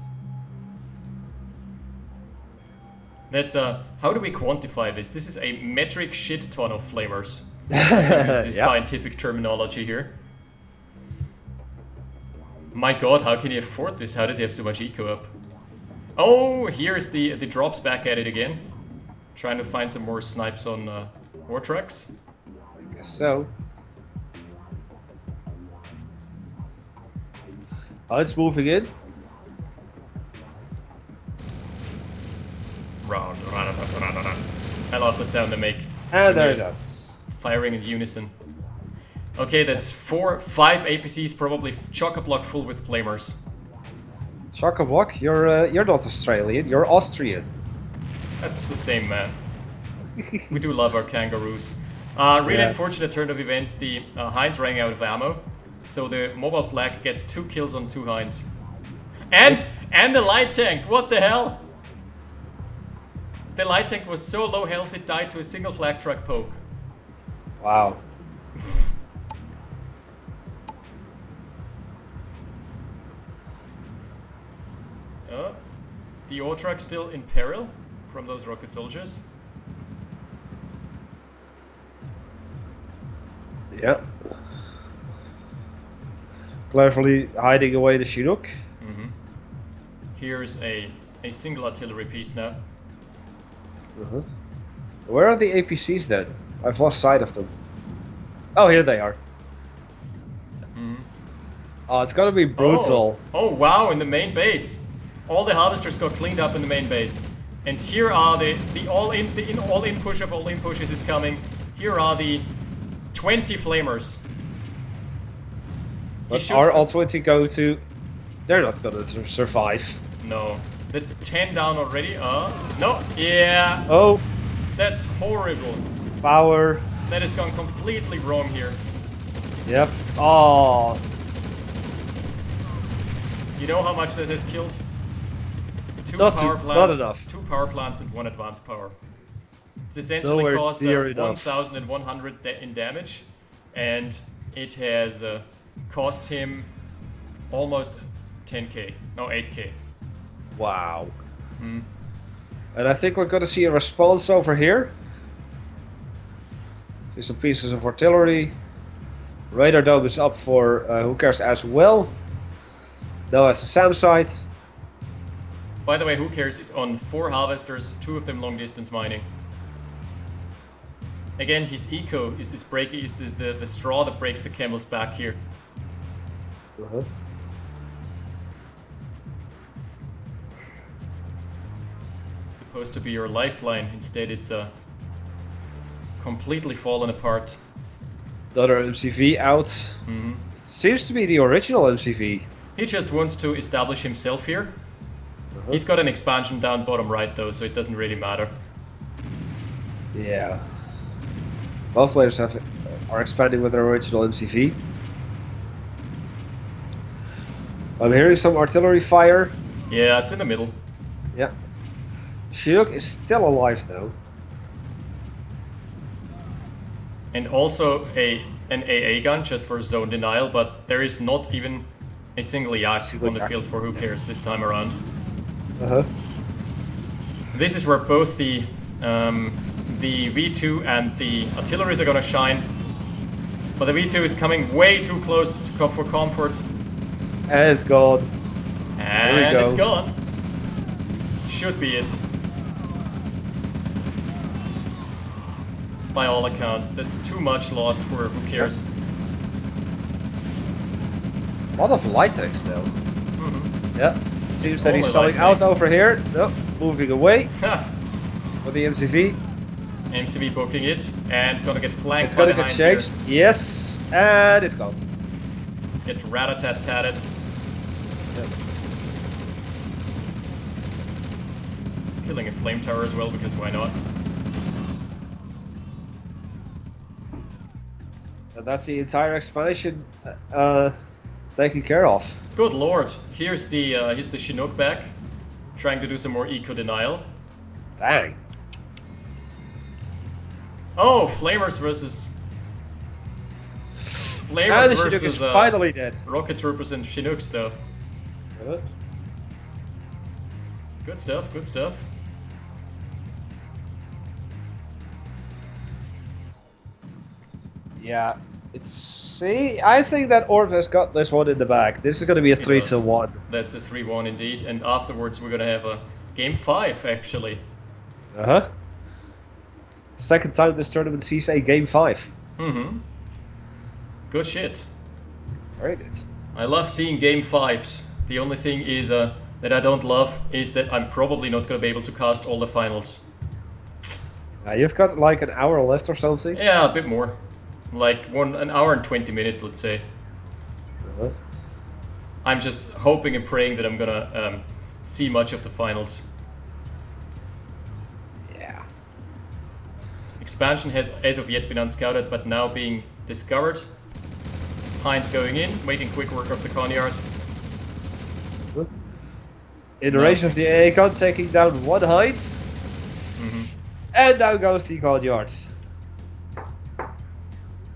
That's how do we quantify this? This is a metric shit ton of flamers. To use this Yeah. scientific terminology here. My god, how can he afford this? How does he have so much eco up? Oh, here's the drops back at it again. Trying to find some more snipes on war trucks. I guess so. Oh, it's moving in. I love the sound they make. And when there it they're goes. Firing in unison. Okay, that's 5 APCs, probably chock-a-block full with flamers. Chock-a-block, you're not Australian, you're Austrian. That's the same, man. We do love our kangaroos. Really Yeah. unfortunate turn of events. The Heinz ran out of ammo, so the mobile flag gets 2 kills on 2 Heinz. And the light tank. What the hell? The light tank was so low health it died to a single flag truck poke. Wow. The ore truck still in peril from those rocket soldiers. Yeah. Cleverly hiding away the Chinook. Here's a single artillery piece now. Where are the APCs then? I've lost sight of them. Oh, here they are. Oh, it's gonna be brutal. Oh wow, in the main base. All the harvesters got cleaned up in the main base. And here are the all-in push of all-in pushes is coming. Here are the 20 flamers. But are all 20 going to... They're not gonna survive. No. That's 10 down already. No. Yeah. Oh, That's horrible. power. That has gone completely wrong here. Yep. Oh, You know how much that has killed? Two Not power too- plants, not enough. 2 power plants and 1 advanced power. It's essentially Nowhere caused near enough. 1,100 in damage, and it has cost him almost 10k. No, 8k. wow. And I think we're gonna see a response over here. See some pieces of artillery. Radar dome is up for who cares as well. Now as the SAM site. By the way, who cares? It's on 4 harvesters, 2 of them long distance mining. Again, his eco is the straw that breaks the camel's back here. It's supposed to be your lifeline. Instead, it's completely fallen apart. Another MCV out. Seems to be the original MCV. He just wants to establish himself here. He's got an expansion down bottom right though, so it doesn't really matter. Yeah. Both players are expanding with their original MCV. I'm hearing some artillery fire. Yeah, it's in the middle. Yeah. Chinook is still alive though. And also an AA gun just for zone denial, but there is not even a single yak on the field for who cares this time around. This is where both the V2 and the artilleries are gonna shine. But the V2 is coming way too close to for comfort. And it's gone. And go. it's gone. Should be it. By all accounts, that's too much lost for who cares. A lot of light tanks though. Yeah. Seems It's that he's only selling light out tanks. over here. Nope. Moving away Ha! for the MCV. MCV booking it and gonna get flanked It's by gonna the get Heinz changed. here. Yes. And it's gone. Get rat-a-tat-tatted. Yep. Killing a flame tower as well, because why not? And that's the entire expansion taken care of. Good lord. Here's the Chinook back. Trying to do some more eco denial. Dang. Oh, Flamers versus... And Flamers the Chinook versus is finally dead. Rocket Troopers and Chinooks though. Uh, Good stuff, good stuff. Yeah. See, I think that Orb has got this one in the bag. This is going to be a It 3-1. That's a 3-1 indeed, and afterwards we're gonna have a game 5 actually. Uh-huh. Second time this tournament sees a game 5. Mm-hmm. Good shit. Very good. I love seeing game 5s. The only thing is that I don't love is that I'm probably not gonna be able to cast all the finals. You've got like an hour left or something. Yeah, a bit more. Like an hour and 20 minutes, let's say. Uh-huh. I'm just hoping and praying that I'm gonna see much of the finals. Yeah. Expansion has as of yet been unscouted, but now being discovered. Heinz going in, making quick work of the Conyard. Iteration of the AA gun taking down one height. And down goes the Conyard.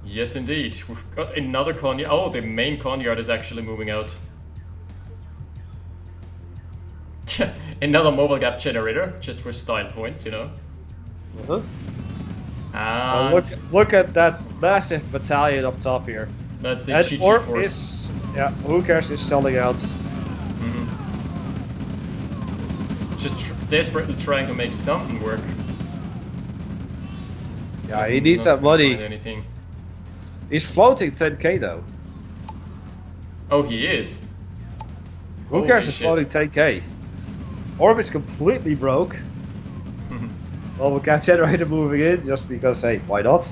Yes, indeed. We've got another Conyard. Oh, the main Conyard is actually moving out. Another mobile gap generator, just for style points, you know. Uh-huh. And Look at that massive battalion up top here. that's the And GG Orb force. is, yeah, who cares is selling out. It's just desperately trying to make something work. Yeah, he needs that money. Anything. He's floating 10k though. Oh, he is. Who cares Holy is shit. floating 10k? Orb is completely broke. Well, we got generator moving in just because, hey, why not?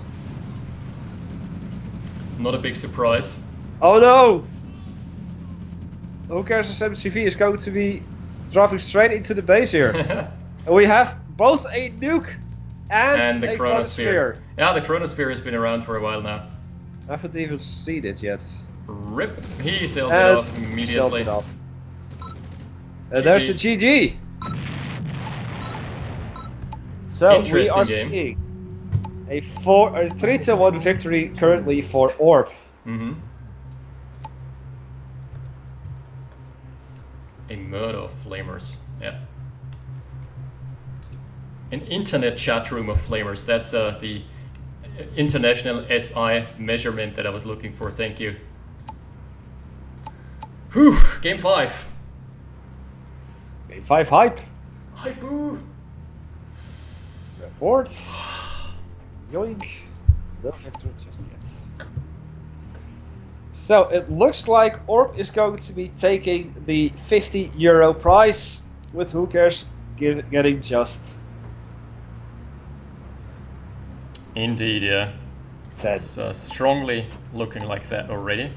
Not a big surprise. Oh no! Who cares if MCV is going to be dropping straight into the base here? And we have both a nuke And and the a Chronosphere. Yeah, the Chronosphere has been around for a while now. I haven't even seen it yet. Rip. He sells it And off immediately. sells it off. And there's the GG. So we Interesting are game. seeing a 3-1 victory currently for Orb. Mm-hmm. A murder of flamers. Yeah. An internet chat room of flamers. That's the international SI measurement that I was looking for. Thank you. Whew. Game 5. Game 5 hype. Hi, boo. Report. Yoink. No victory just yet. So it looks like Orb is going to be taking the €50 prize, with who cares getting just Indeed, yeah. 10. It's strongly looking like that already.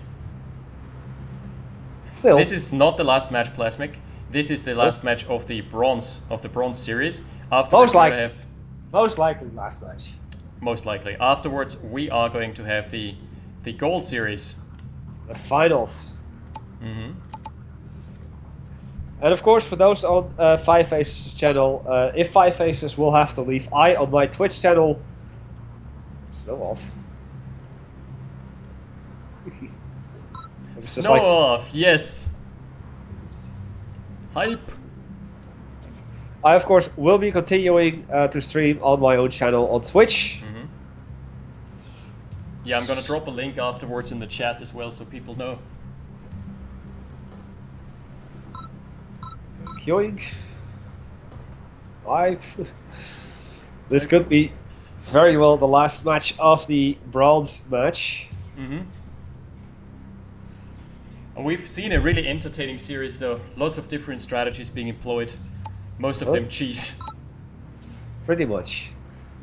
Still, This is not the last match, Plasmic. This is the last match of the bronze series. Afterwards, Most we're gonna have most likely last match. most likely. Afterwards, we are going to have the gold series. The finals. Mm-hmm. And of course, for those on Five Faces' channel, if Five Faces will have to leave, I on my Twitch channel. Snow off. It's just Snow like- off, yes. Hype. I of course will be continuing to stream on my own channel on Twitch. Mm-hmm. Yeah, I'm gonna drop a link afterwards in the chat as well, so people know. Yoink. Hype. This could be very well the last match of the bronze match. Mm-hmm. And we've seen a really entertaining series, though. Lots of different strategies being employed. Most of them cheese. Pretty much.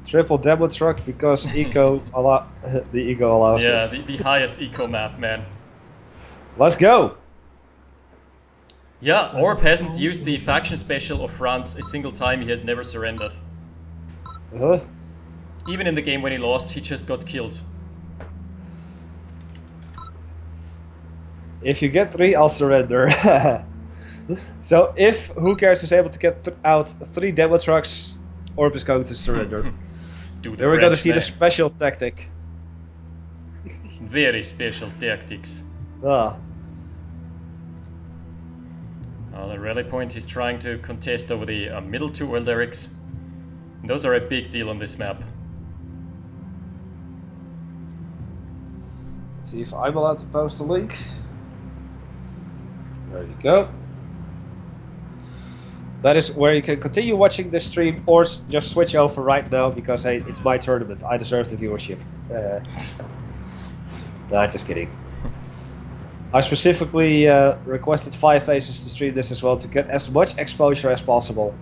Triple demo truck because the eco allows Yeah, it. the highest eco map, man. Let's go. Yeah, Orb hasn't used the faction special of France a single time. He has never surrendered. Uh-huh. Even in the game when he lost, he just got killed. If you get 3, I'll surrender. So if Who Cares is able to get out 3 demo trucks, Orb is going to surrender. Do the Then we're going to French see the there. special tactic. Very special tactics. Ah, The rally point is trying to contest over the middle 2 oil derricks. Those are a big deal on this map. let's see if I'm allowed to post a link. There you go. That is where you can continue watching this stream or just switch over right now because hey, it's my tournament. I deserve the viewership. Nah, just kidding. I specifically requested 5 Faces to stream this as well to get as much exposure as possible.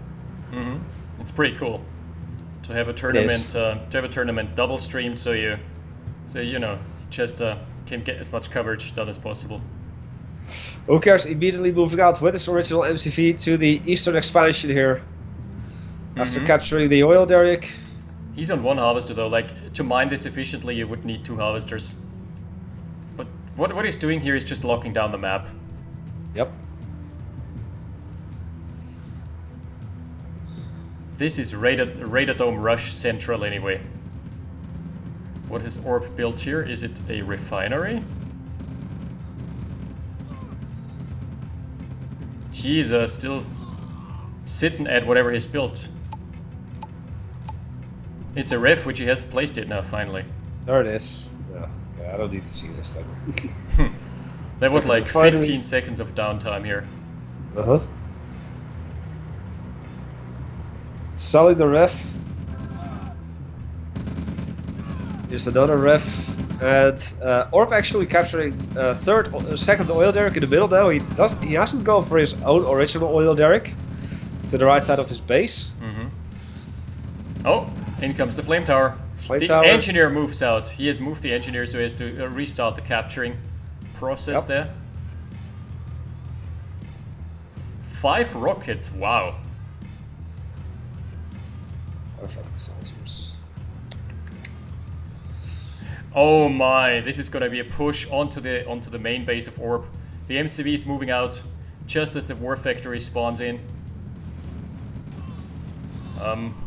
It's pretty cool to have a tournament double streamed, so you know, just can get as much coverage done as possible. Who Cares immediately moving out with his original MCV to the eastern expansion here. After capturing the oil derrick. He's on 1 harvester though, like to mine this efficiently you would need 2 harvesters. But what he's doing here is just locking down the map. Yep. This is Radadome Rush Central anyway. What has Orb built here? Is it a refinery? He's still sitting at whatever he's built. It's a ref, which he has placed it now, finally. There it is. Yeah, I don't need to see this thing. That was like refinery. 15 seconds of downtime here. Uh-huh. Selling the ref. Here's another ref. And Orb actually capturing second oil derrick in the middle now. He hasn't gone for his own original oil derrick to the right side of his base. Oh, in comes the flame tower. Flame the tower. engineer moves out. He has moved the engineer, so he has to restart the capturing process there. 5 rockets, wow. Perfect. Soldiers. Oh my, this is gonna be a push onto the main base of Orb. The MCV is moving out just as the war factory spawns in.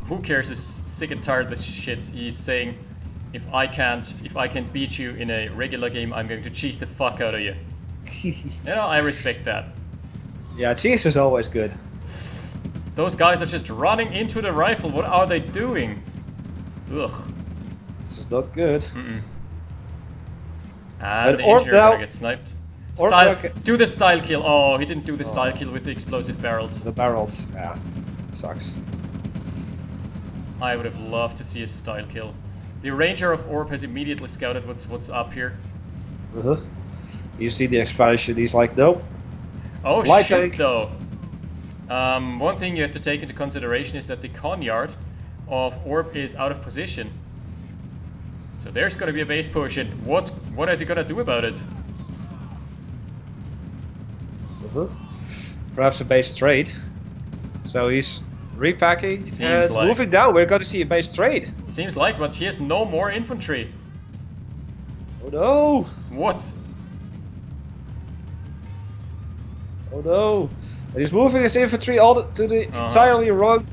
Who Cares is sick and tired of this shit. He's saying, if I can't beat you in a regular game, I'm going to cheese the fuck out of you. You know, I respect that. Yeah, cheese is always good. Those guys are just running into the rifle. What are they doing? Ugh. This is not good. And the Orb engineer now- gonna get sniped. Orb Style, now do the style kill. Oh, he didn't do the style kill with the explosive barrels. The barrels. Yeah. Sucks. I would have loved to see a style kill. The ranger of Orb has immediately scouted what's up here. Uh-huh. You see the expansion, he's like, nope. Oh Light shit tank. though. One thing you have to take into consideration is that the con yard of Orb is out of position. So there's gonna be a base push, and what is he gonna do about it? Uh-huh. Perhaps a base trade. So he's repacking Seems and like. moving down. We're going to see a base trade. Seems like, but he has no more infantry. Oh no! What? Oh no! And he's moving his infantry to the entirely wrong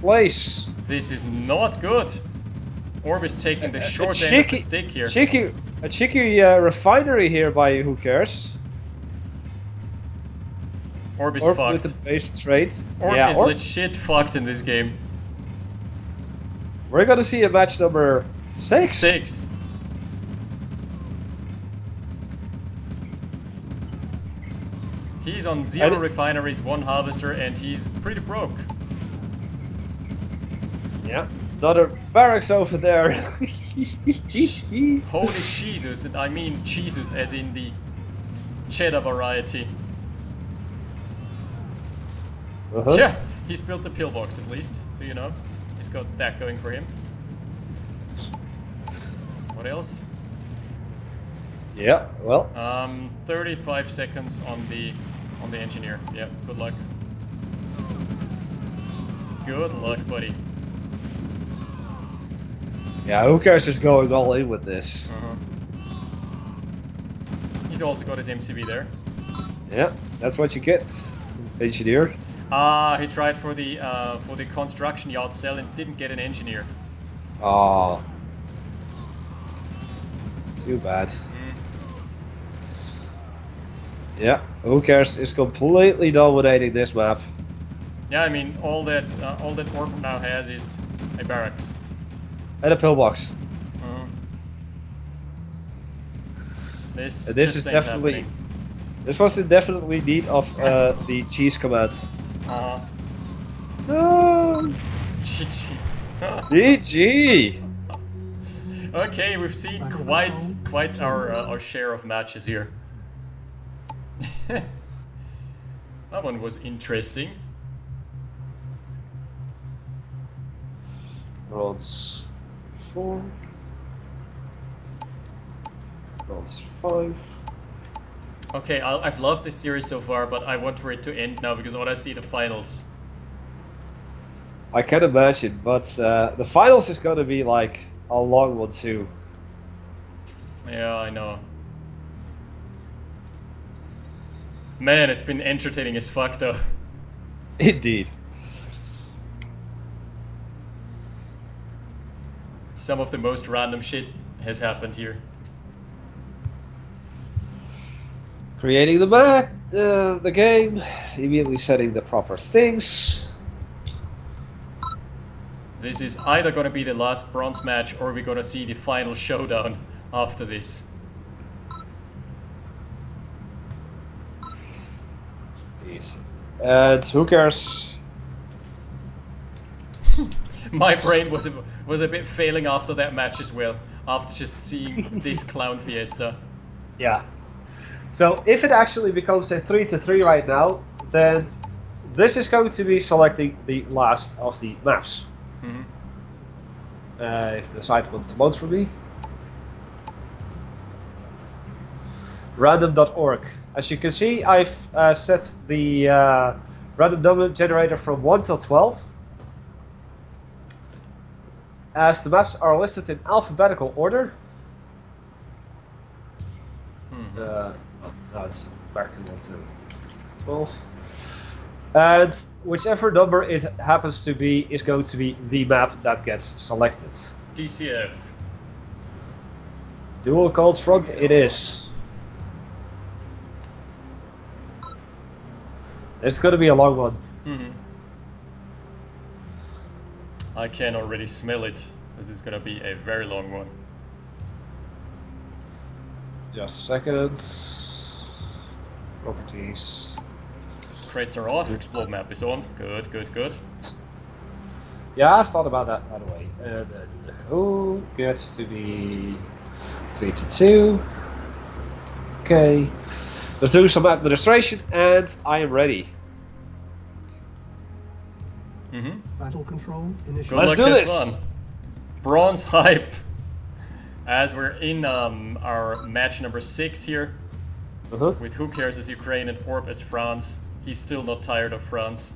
place. This is not good. Orb is taking the short end of the stick here. A cheeky refinery here by Who Cares? Orb is Orb fucked. with the base trade. Orb yeah, is Orb. legit fucked in this game. We're gonna see a match number 6. 6. He's on 0 refineries, 1 harvester, and he's pretty broke. Yeah. Another barracks over there. Holy Jesus, and I mean Jesus as in the cheddar variety. Uh-huh. Yeah, he's built a pillbox at least, so you know, he's got that going for him. What else? Yeah, well. 35 seconds on the engineer. Yeah, good luck. Good luck, buddy. Yeah, Who Cares is going all in with this. He's also got his MCV there. Yeah, that's what you get, engineer. Ah, he tried for the construction yard cell and didn't get an engineer. Oh, too bad. Yeah, who cares? Is completely dominating this map. Yeah, I mean all that Orb now has is a barracks. And a pillbox. This And this just is ain't definitely. happening. This was in definitely need of the cheese command. No. GG. GG. Okay, we've seen quite our share of matches here. That one was interesting. Rounds 4. Rounds 5. Okay, I've loved this series so far, but I want for it to end now because I want to see the finals. I can imagine, but the finals is gonna be like a long one too. Yeah, I know. Man, it's been entertaining as fuck though. Indeed. Some of the most random shit has happened here. Creating the map, the game, immediately setting the proper things. This is either gonna be the last bronze match or we're gonna see the final showdown after this. Jeez. And who cares? My brain was a bit failing after that match as well, after just seeing this clown fiesta. Yeah. So if it actually becomes a 3-3 right now, then this is going to be selecting the last of the maps. Mm-hmm. If the site wants to load for me. Random.org. As you can see, I've set the random number generator from 1 till 12. As the maps are listed in alphabetical order. Now it's back to 1 to 12. And whichever number it happens to be is going to be the map that gets selected. DCF. Dual cold front it is. It's going to be a long one. Mm-hmm. I can already smell it. This is gonna be a very long one. Just a second. Properties. Crates are off, explode map is on. Good, good, good. Yeah, I thought about that, by the way. And then who gets to be 3-2? Okay. Let's do some administration, and I am ready. Mm-hmm. Battle control Good initiated. luck, do have this. fun. Bronze hype. As we're in our match number 6 here, with Who Cares as Ukraine and Orb as France. He's still not tired of France.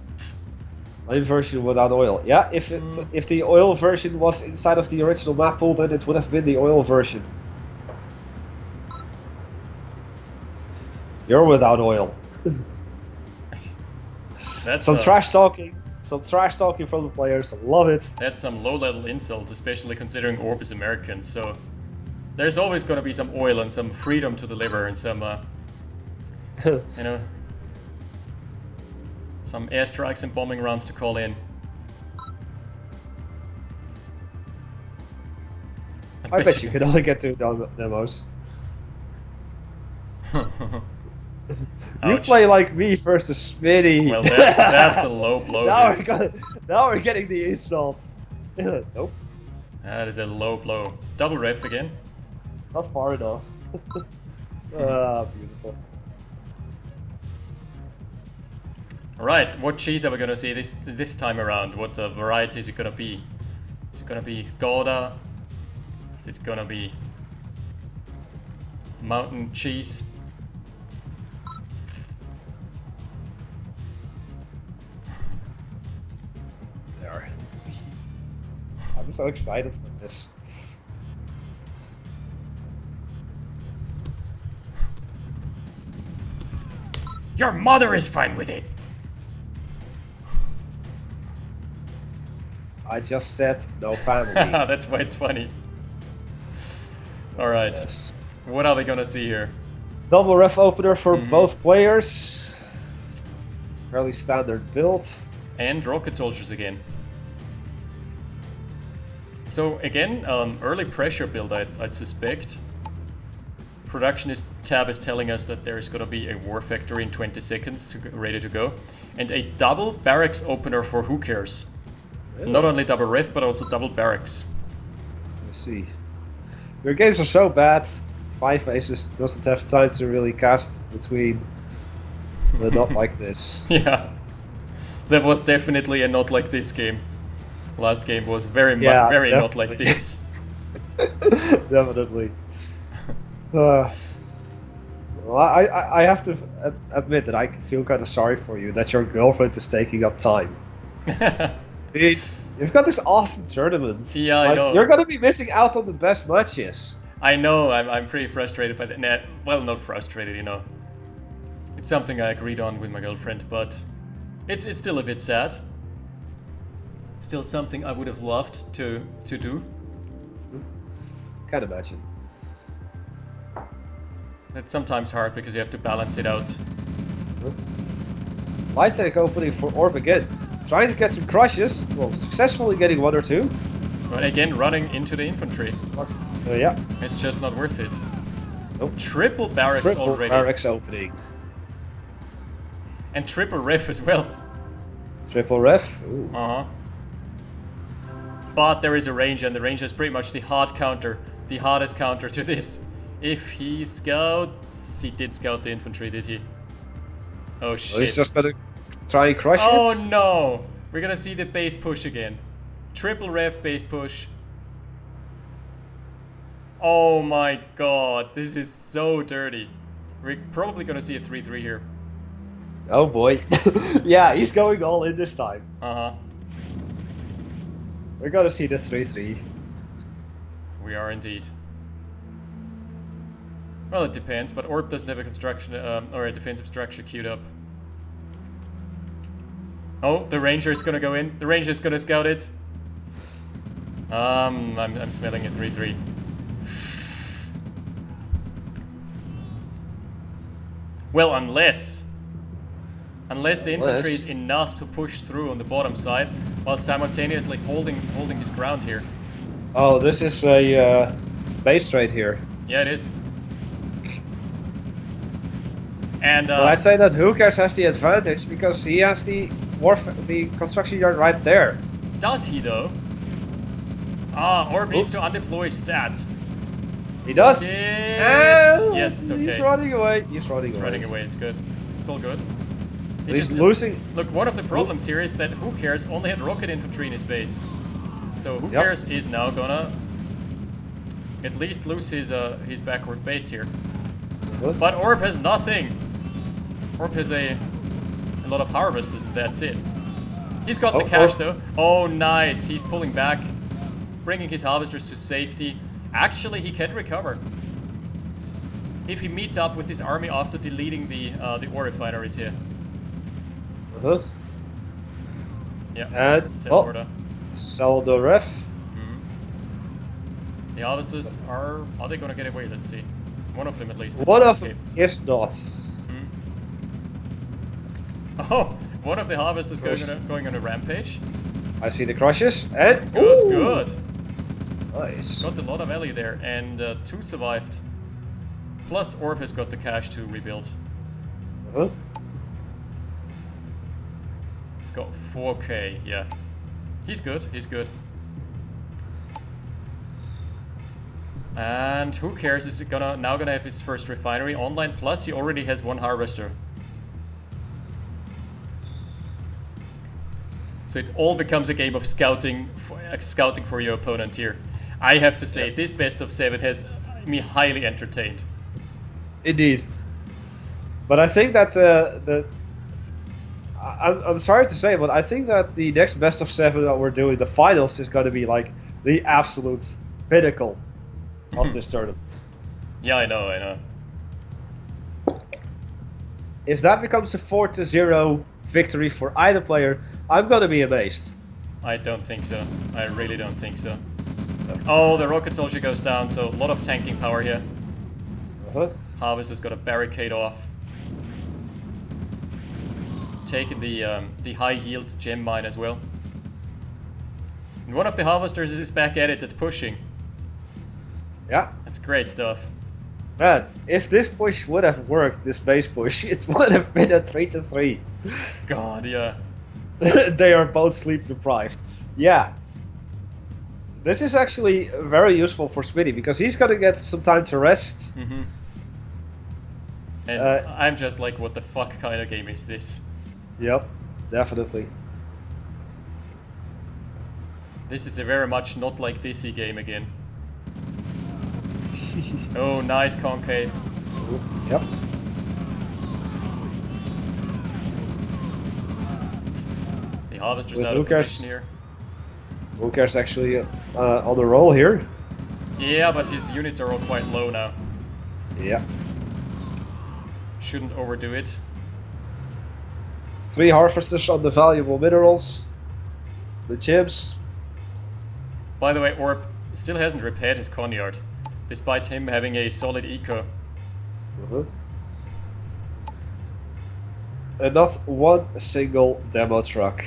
Main version without oil. Yeah, if the oil version was inside of the original map pool, then it would have been the oil version. You're without oil. That's Some trash talking. Some trash talking from the players. I love it. That's some low-level insult, especially considering Orb is American. So there's always going to be some oil and some freedom to deliver and some, you know, some airstrikes and bombing runs to call in. I bet you could only get 2 demos. You Ouch. play like me versus Smitty. Well, that's a low blow. now, dude. now we're getting the insults. Nope, That is a low blow. Double ref again. not far enough. Beautiful. Alright, what cheese are we gonna see this time around? What variety is it gonna be? Is it gonna be Gouda? Is it gonna be mountain cheese? There. I'm so excited for this. Your mother is fine with it. I just said no family. That's why it's funny. Alright. Yes. What are we gonna see here? Double ref opener for both players. Fairly standard build. And rocket soldiers again. So again, early pressure build, I'd suspect. Productionist tab is telling us that there's gonna be a war factory in 20 seconds ready to go. And a double barracks opener for who cares. Really? Not only double ref, but also double barracks. Let's see. Your games are so bad. 5 Aces doesn't have time to really cast between. But not like this. Yeah. That was definitely a not like this game. Last game was very Yeah, not like this. Definitely. Well, I have to admit that I feel kind of sorry for you that your girlfriend is taking up time. You've got this awesome tournament. Yeah, I know. You're gonna be missing out on the best matches. I know, I'm pretty frustrated by that. Well, not frustrated, you know. It's something I agreed on with my girlfriend, but it's still a bit sad. Still something I would have loved to do. Can't imagine. It's sometimes hard because you have to balance it out. Light tank opening for Orb again. Trying to get some crushes. Well, successfully getting 1 or 2. But again, running into the infantry. Yeah. It's just not worth it. Nope. Triple barracks Triple already. barracks opening. And triple ref as well. Triple ref. Ooh. Uh-huh. But there is a ranger, and the ranger is pretty much the hard counter. The hardest counter to this. If he scouts... He did scout the infantry, did he? Oh Well, shit. he's just gonna try and crush Oh it. no! We're gonna see the base push again. Triple ref base push. Oh my god, this is so dirty. We're probably gonna see a 3-3 here. Oh boy. Yeah, he's going all in this time. Uh-huh. We're gonna see the 3-3. We are indeed. Well, it depends, but Orb doesn't have a construction or a defensive structure queued up. Oh, the ranger is gonna go in. The ranger is gonna scout it. I'm smelling a 3-3. Well, unless the infantry is enough to push through on the bottom side, while simultaneously holding his ground here. Oh, this is a base trade here. Yeah, it is. And Well, I'd say that Who Cares has the advantage because he has the construction yard right there. does he though? Ah, Orb needs to undeploy stat. He does. Shit. And Yes, okay. He's running away. He's running He's away. running away. It's good. It's all good. He He's just- losing. Look, one of the problems here is that Who Cares only had rocket infantry in his base. So Who Yep. Cares is now gonna at least lose his backward base here. What? But Orb has nothing. Orb has a lot of harvesters and that's it. He's got the Oh, cash oh. though. Oh nice, he's pulling back, bringing his harvesters to safety. Actually, he can recover. If he meets up with his army after deleting the ore refineries here. Uh-huh. Yeah. And Sell oh, order. sell the ref. The harvesters are they gonna get away? Let's see. One of them at least is One gonna of escape. them is not. Oh, one of the harvesters going on a rampage. I see the crushes and Good, Ooh, good. Nice. Got a lot of value there, and 2 survived. Plus, Orb has got the cash to rebuild. Uh-huh. He's got 4k, yeah. He's good, he's good. And Who Cares is now gonna have his first refinery online, plus he already has 1 harvester. So it all becomes a game of scouting for your opponent here. I have to say, this best of 7 has me highly entertained. Indeed. But I think that I'm sorry to say, but I think that the next best of 7 that we're doing, the finals, is going to be like the absolute pinnacle of this tournament. Yeah, I know. if that becomes a 4-0 victory for either player, I'm gonna be amazed. I don't think so. I really don't think so. Oh, the rocket soldier goes down, so a lot of tanking power here. Uh-huh. Harvester's got a barricade off. Taking the high yield gem mine as well. And one of the harvesters is back at it at pushing. Yeah. That's great stuff. Man, if this push would have worked, this base push, it would have been a 3-3. God, yeah. They are both sleep deprived. Yeah. This is actually very useful for Smitty because he's gonna get some time to rest. Mm-hmm. And I'm just like, what the fuck kind of game is this? Yep, definitely. This is a very much not like this game again. Oh, nice concave. Yep. The harvester's With out of Lucas. position here. Walker's actually on the roll here. Yeah, but his units are all quite low now. Yeah. Shouldn't overdo it. 3 harvesters on the valuable minerals. The gems. By the way, Orb still hasn't repaired his conyard, despite him having a solid eco. And not one single demo truck.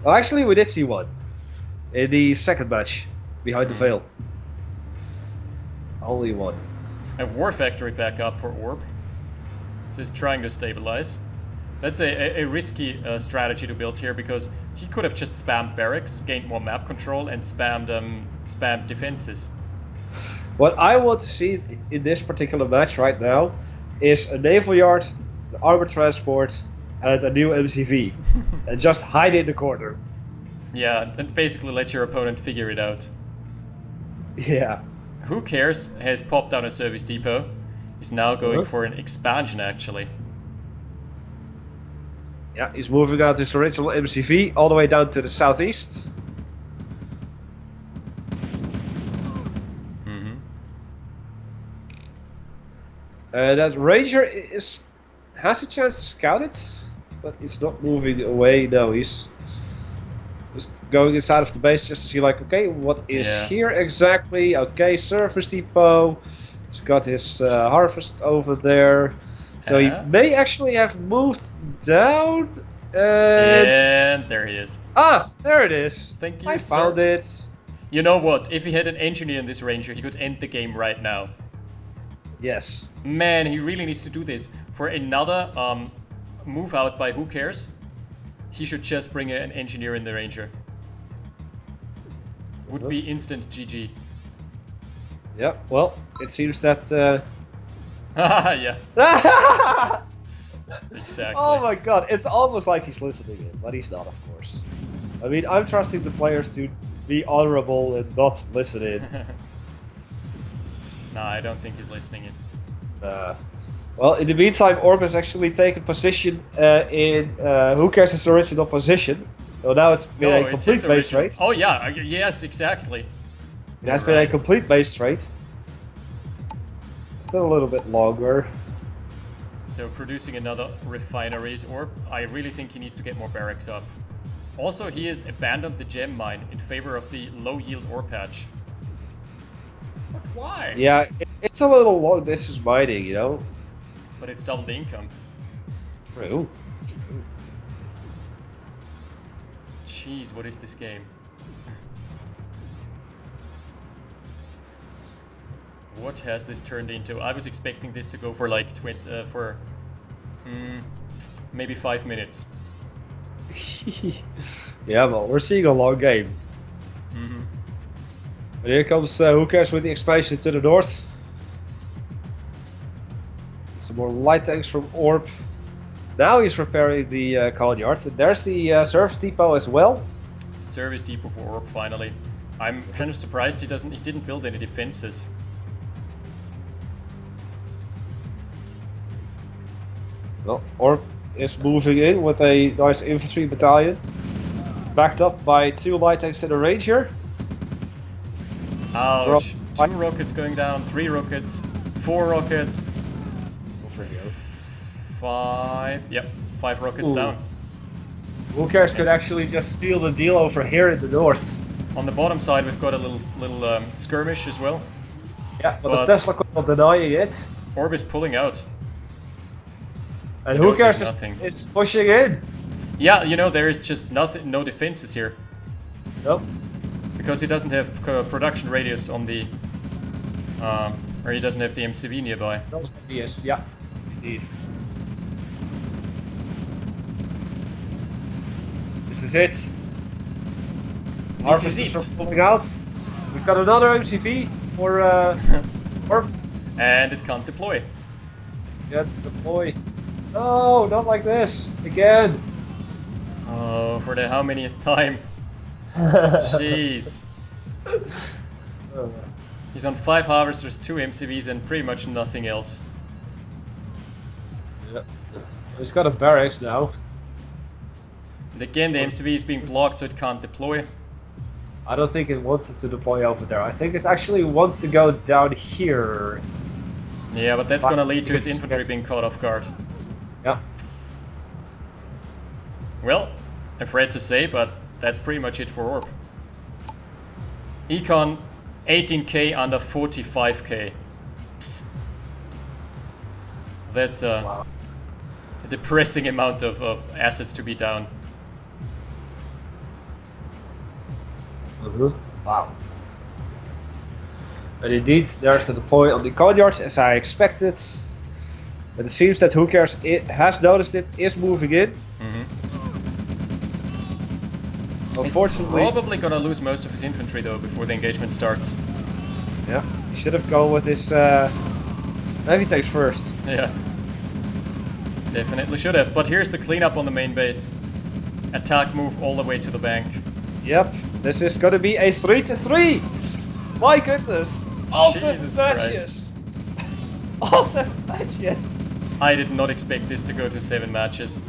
Well, actually, we did see one in the second match behind the veil. Only one. A war factory back up for Orb. So he's trying to stabilize. That's a risky strategy to build here because he could have just spammed barracks, gained more map control, and spammed defenses. What I want to see in this particular match right now is a naval yard, an armored transport, and a new MCV, and just hide in the corner. Yeah, and basically let your opponent figure it out. Yeah. Who cares? Has popped down a service depot. He's now going for an expansion actually. Yeah, he's moving out his original MCV all the way down to the southeast. That Ranger has a chance to scout it, but he's not moving away. No, he's just going inside of the base just to see, like, okay, what is here exactly? Okay, service depot. He's got his harvest over there. So he may actually have moved down. And there he is. Ah, there it is. Thank you, I found it. You know what? If he had an engineer in this Ranger, he could end the game right now. Yes. Man, he really needs to do this. For another move out by who cares, he should just bring an engineer in the Ranger. Would be instant GG. Yeah, well, it seems that... yeah. Exactly. Oh my god, it's almost like he's listening in, but he's not, of course. I mean, I'm trusting the players to be honorable and not listen in. No, I don't think he's listening in. Well, in the meantime, Orb has actually taken position in who cares his original position. So now it's been a complete base trade. Oh yeah, yes, exactly. It has been a complete base trade. Still a little bit longer. So producing another refineries, or I really think he needs to get more barracks up. Also, he has abandoned the gem mine in favor of the low yield ore patch. But why? Yeah, it's a little long distance mining, you know. But it's double the income. True. Jeez, what is this game? What has this turned into? I was expecting this to go for like maybe 5 minutes. Yeah, well, we're seeing a long game. But here comes who cares with the expansion to the north. Some more light tanks from Orb. Now he's repairing the conyard. And there's the service depot as well. Service depot for Orb finally. I'm kind of surprised he didn't build any defenses. Well, Orb is moving in with a nice infantry battalion, backed up by 2 light tanks and a ranger. Ouch. 2 rockets going down, 3 rockets, 4 rockets. 5 rockets Ooh. down. Who cares could actually just seal the deal over here in the north. On the bottom side, we've got a little skirmish as well. Yeah, but But- the Tesla is not denying it. Orb is pulling out. And He who knows cares there's nothing. is pushing in. Yeah, you know, there is just nothing, no defenses here. Nope. Because he doesn't have production radius on the... or he doesn't have the MCV nearby. Yes, yeah, indeed. This is it. This is Harvesters it. are pulling out. We've got another MCV for Orb. And it can't deploy. Gets deployed. No, not like this. Again. Oh, for the how manyth time? Jeez. He's on 5 harvesters, 2 MCVs, and pretty much nothing else. Yeah. He's got a barracks now. And again, the MCV is being blocked, so it can't deploy. I don't think it wants it to deploy over there. I think it actually wants to go down here. Yeah, but that's gonna lead to his infantry being caught off guard. Yeah. Well, afraid to say, but that's pretty much it for Orb. Econ 18k under 45k. That's a depressing amount of assets to be down. Wow. And indeed, there's the deploy on the Conyard as I expected. But it seems that Who Cares has noticed it, is moving in. Unfortunately, He's probably gonna lose most of his infantry though before the engagement starts. yeah, he should have gone with his heavy tanks first. Yeah. Definitely should have. But here's the cleanup on the main base. Attack move all the way to the bank. Yep, this is gonna be a 3-3. My goodness, all Jesus 7 Christ. matches. All 7 matches. I did not expect this to go to 7 matches.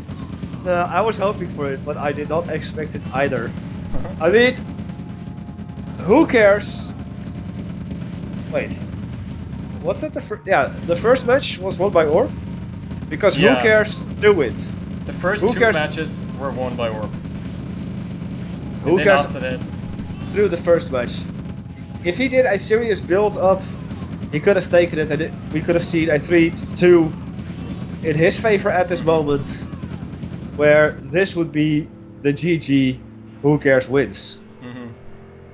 I was hoping for it, but I did not expect it either. I mean, Who Cares? Wait, was that the first? Yeah, the first match was won by Orb, because Yeah. Who Cares threw it. The first Who 2 cares? matches were won by Orb. Who And then cares after that, threw the first match? If he did a serious build up, he could have taken it, and we could have seen a 3-2 in his favor at this moment, where this would be the GG. Who Cares wins.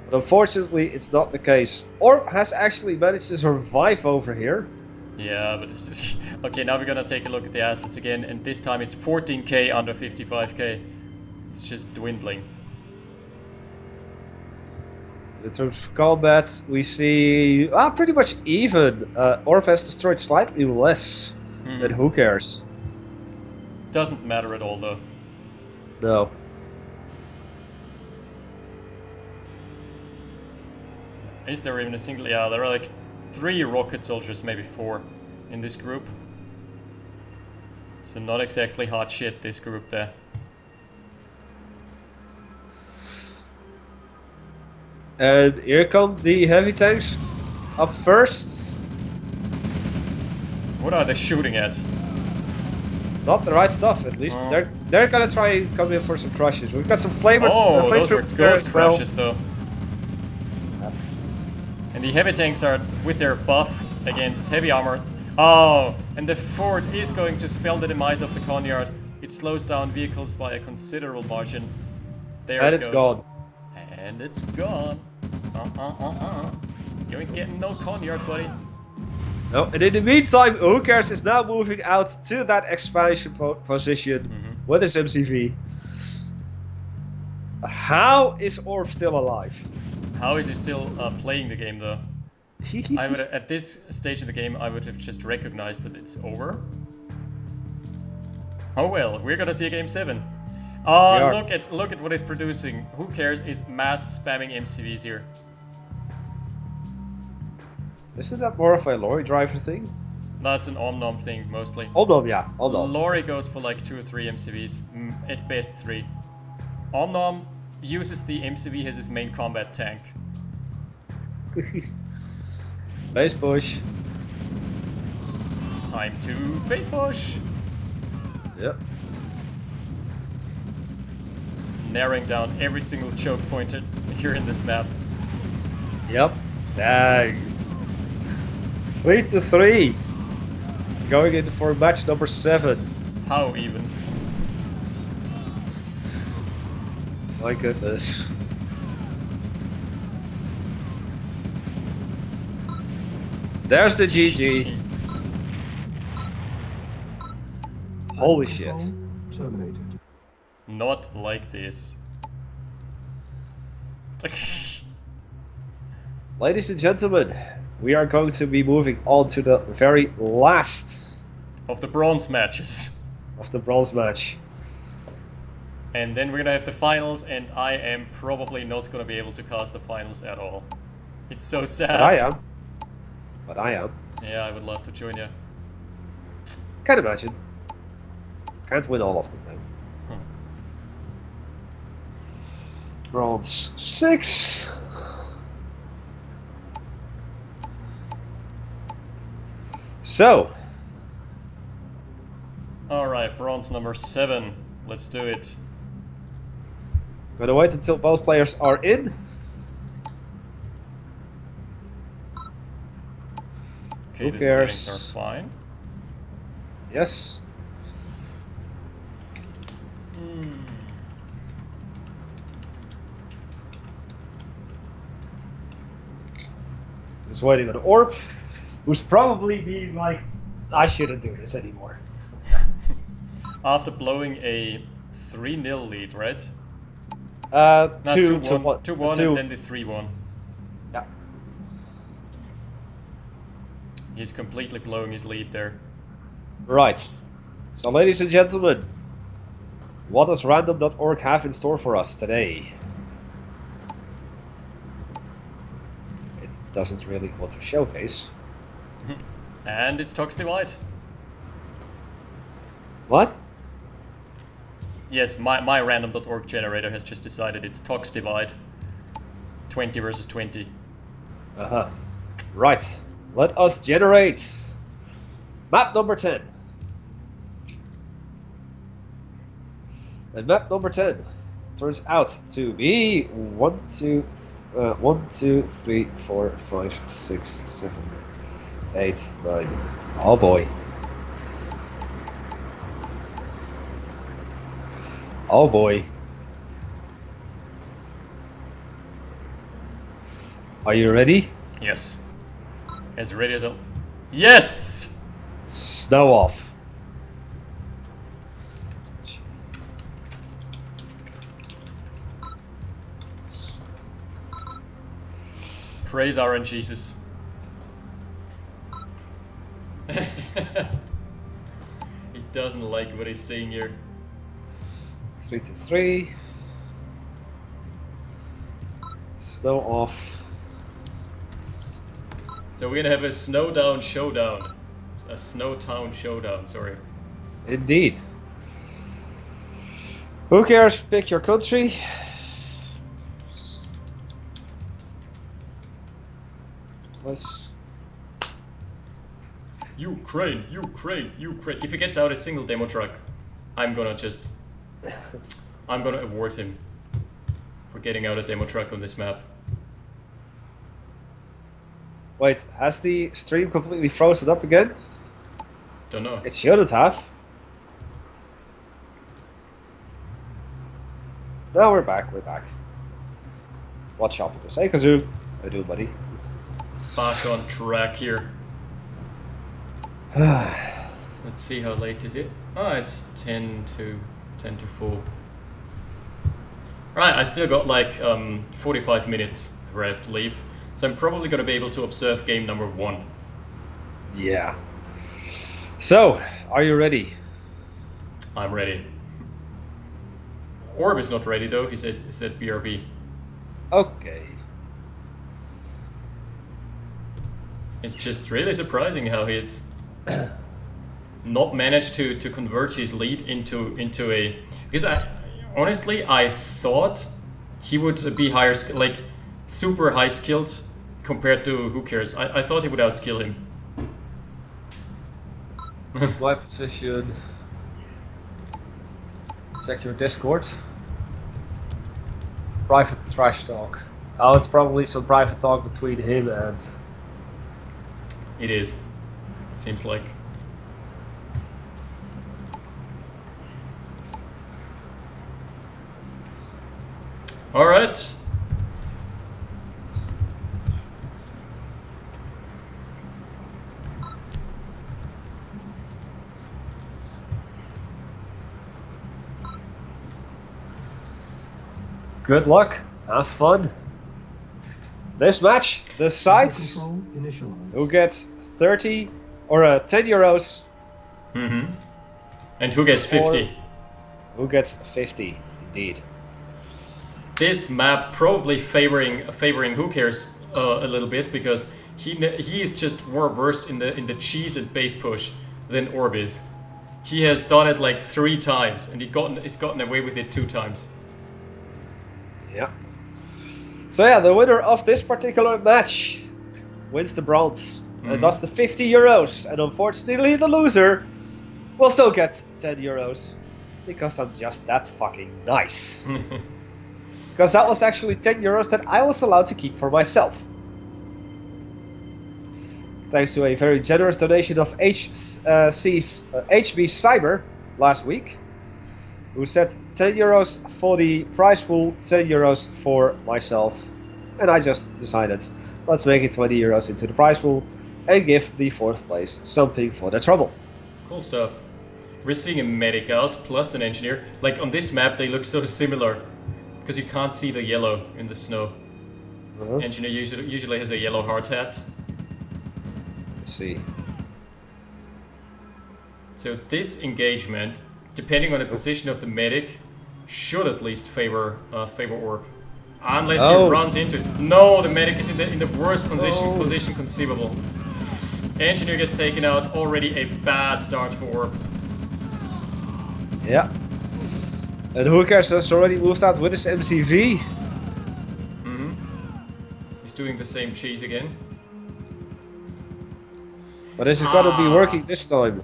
But unfortunately, it's not the case. Orb has actually managed to survive over here. yeah, but it's just, okay, now we're gonna take a look at the assets again, and this time it's 14k under 55k. It's just dwindling. In terms of combat, we see pretty much even. Orb has destroyed slightly less than Who Cares. Doesn't matter at all though. No. Is there even a single? Yeah, there are like 3 rocket soldiers, maybe 4 in this group. So not exactly hot shit, this group there. And here come the heavy tanks up first. What are they shooting at? Not the right stuff, at least. Oh. They're gonna try and come in for some crushes. We've got some flamer. Oh, flame those were troopers there ghost as well. crashes though. And the heavy tanks are with their buff against heavy armor. Oh, and the fort is going to spell the demise of the Conyard. It slows down vehicles by a considerable margin. There And it it's goes. gone. And it's gone. You ain't getting no Conyard, buddy. No, and in the meantime, Who Cares is now moving out to that expansion position with his MCV. How is Orb still alive? How is he still playing the game though? I would, at this stage of the game, I would have just recognized that it's over. Oh well, we're gonna see a game 7. We are. Look at what it's producing. Who Cares is mass spamming MCVs here. Isn't that more of a lorry driver thing? That's an Omnom thing mostly. Hold on, yeah, hold on. Lorry goes for like 2 or 3 MCVs, at best 3. Omnom uses the MCV as his main combat tank. Base push. Time to base push. Yep. Narrowing down every single choke point here in this map. Yep. Dang. 3-3. Going in for match number 7. How even? My goodness. There's the GG. Holy shit. Control terminated. Not like this. Ladies and gentlemen, we are going to be moving on to the very last Of the bronze matches. of the bronze match. And then we're gonna have the finals, and I am probably not gonna be able to cast the finals at all. It's so sad. But I am. But I am. Yeah, I would love to join you. Can't imagine. Can't win all of them though. Bronze 6. So, Alright, bronze number 7. Let's do it. gonna wait until both players are in. Okay, Who the cares? settings are fine. Yes. Just waiting on Orb, who's probably being like, I shouldn't do this anymore. After blowing a 3-0 lead, right? No, No, 2-1, 2-1 and then the 3-1. Yeah. He's completely blowing his lead there. Right. So, ladies and gentlemen, what does random.org have in store for us today? It doesn't really want to showcase. And it's Tox Divide. What? Yes, my random.org generator has just decided it's Tox Divide. 20 versus 20. Uh-huh. Right. Let us generate map number 10. And map number 10 turns out to be 1, 2, 3, 4, 5, 6, 7, 8, 9. Oh boy. Oh boy. Are you ready? Yes. As ready as a... Yes! Snow off. Praise RN Jesus. He doesn't like what he's saying here. 3-3. Snow off. So we're gonna have a Snowdown Showdown. A Snowtown Showdown, sorry. Indeed. Who cares? Pick your country. Let's. Ukraine, Ukraine, Ukraine. If he gets out a single demo truck, I'm gonna award him for getting out a demo truck on this map. Wait, has the stream completely frozen up again? Don't know. It shouldn't have. No, we're back, we're back. Watch out for this. Hey, Kazoo. I do, buddy. Back on track here. Let's see how late is it. Oh, it's 10 to 4. Right, I still got like 45 minutes before I have to leave. So I'm probably going to be able to observe game number 1. Yeah. So, are you ready? I'm ready. Orb is not ready though, he said BRB. Okay. It's just really surprising how he's not managed to convert his lead into a... Because honestly, I thought he would be higher, like super high skilled compared to who cares. I thought he would outskill him. My position. Check your Discord. Private trash talk. Oh, it's probably some private talk between him and... It is. Seems like. Alright. Good luck. Have fun. This match decides Control initialized. who gets 30 or 10 euros. Mm-hmm. And who gets 50? Who gets 50, indeed. This map probably favoring Who Cares a little bit, because he is just more versed in the cheese and base push than Orb is. He has done it like 3 times, and he's gotten away with it 2 times. Yeah. So yeah, the winner of this particular match wins the bronze. And thus the 50 euros. And unfortunately the loser will still get 10 euros. Because I'm just that fucking nice. Because that was actually 10 euros that I was allowed to keep for myself. Thanks to a very generous donation of HB Cyber last week, who said 10 euros for the prize pool, 10 euros for myself. And I just decided, let's make it 20 euros into the prize pool and give the 4th place something for their trouble. Cool stuff. We're seeing a medic out plus an engineer. Like on this map they look so similar, because you can't see the yellow in the snow. Engineer usually has a yellow hard hat. Let's see. So this engagement, depending on the position of the medic, should at least favor Orb. Unless he runs into it. No, the medic is in the worst position conceivable. Engineer gets taken out. Already a bad start for Orb. Yeah. And Who Cares has already moved out with his MCV. He's doing the same cheese again. But is it gonna be working this time?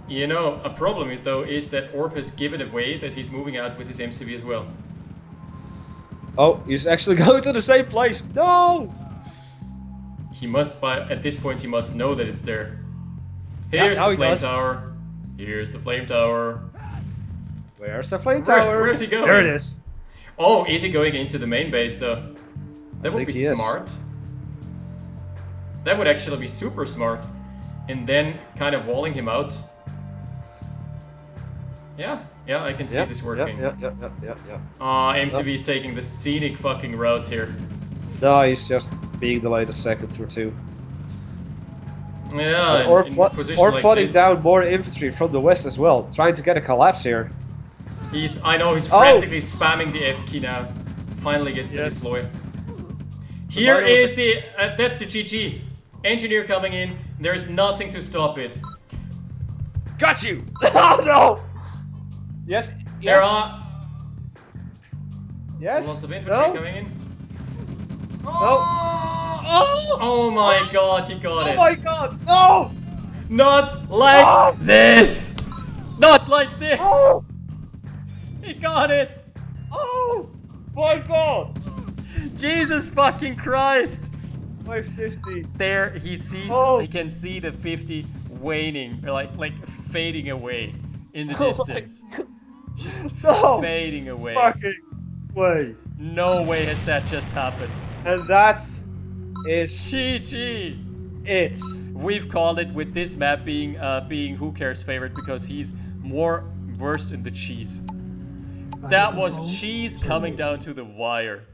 You know, a problem though is that Orb has given away that he's moving out with his MCV as well. Oh, he's actually going to the same place. No! He must, at this point, he must know that it's there. Here's Yeah, the flame tower. Here's the flame tower. Where's the flame tower? Where's he going? There it is. Oh, is he going into the main base though? That would be think he is. smart. That would actually be super smart. And then kind of walling him out. Yeah, I can see this working. Yeah. MCV is taking the scenic fucking route here. No, he's just being delayed a second or two. Yeah, Or in a position like flooding this. down more infantry from the west as well, trying to get a collapse here. I know he's frantically spamming the F key now. Finally gets the deploy. Here is that's the GG. Engineer coming in. There's nothing to stop it. Got you! Oh no! Yes. There are Yes. lots of infantry coming in. Oh! Oh my god, he got it. Oh my god! No! Not like this! Not like this! Oh! He got it! Oh! My god! Jesus fucking Christ! 550. There he sees, he can see the 50 waning, or like fading away in the distance. Just fading away. Fucking way. No way has that just happened. And that is GG! it. We've called it with this map being Who Cares favorite because he's more versed in the cheese. That was cheese coming down to the wire.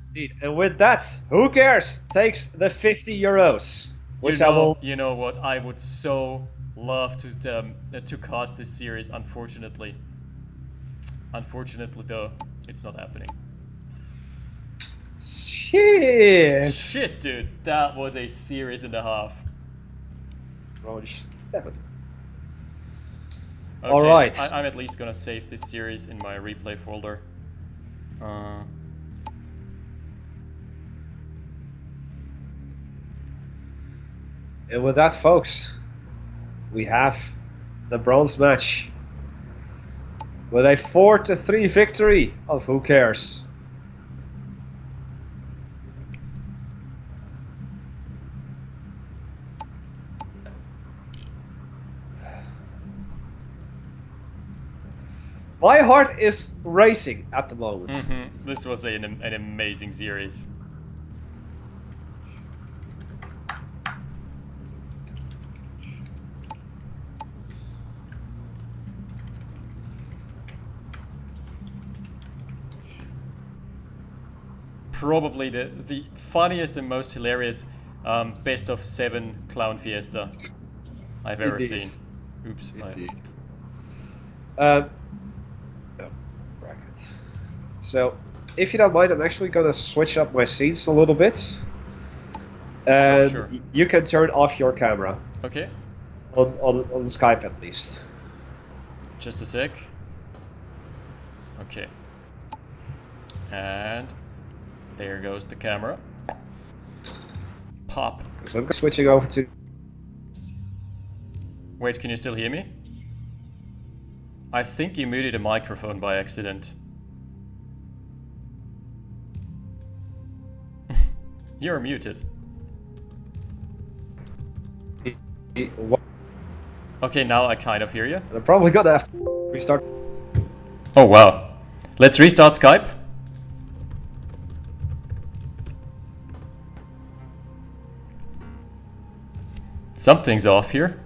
Indeed. And with that, Who Cares takes the 50 euros. Which You know what? I would so love to cast this series. Unfortunately, though, it's not happening. Shit, dude, that was a series and a half. Round 7. Okay, Alright. I'm at least gonna save this series in my replay folder. And with that, folks, we have the bronze match With a 4-3 victory of who cares? My heart is racing at the moment. This was an amazing series. Probably the funniest and most hilarious best of 7 clown fiesta I've ever Indeed. seen. Oops. Oh, brackets. So, if you don't mind, I'm actually gonna switch up my scenes a little bit. And Sure. you can turn off your camera. Okay. On Skype at least. Just a sec. Okay. And there goes the camera. Pop. So I'm switching over to. Wait, can you still hear me? I think you muted a microphone by accident. You're muted. Okay, now I kind of hear you. I'm probably gonna have to restart. Oh wow. Let's restart Skype. Something's off here.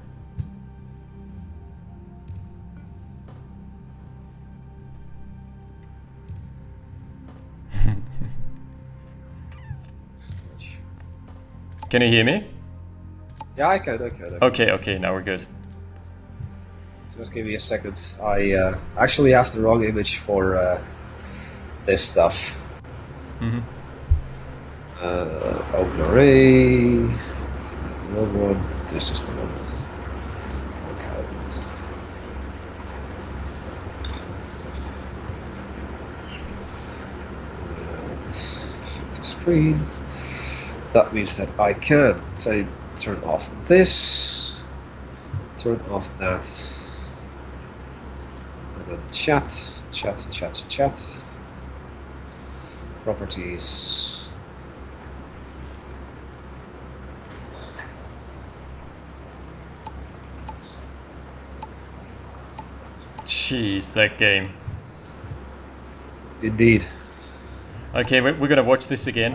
Can you hear me? Yeah, I can. Okay, now we're good. Just give me a second. I actually have the wrong image for this stuff. Open array. That's the wrong one. This is the one. Okay. The screen. That means that I can turn off this, turn off that, and then chat, properties. Jeez, that game. Indeed. Okay, we're gonna watch this again,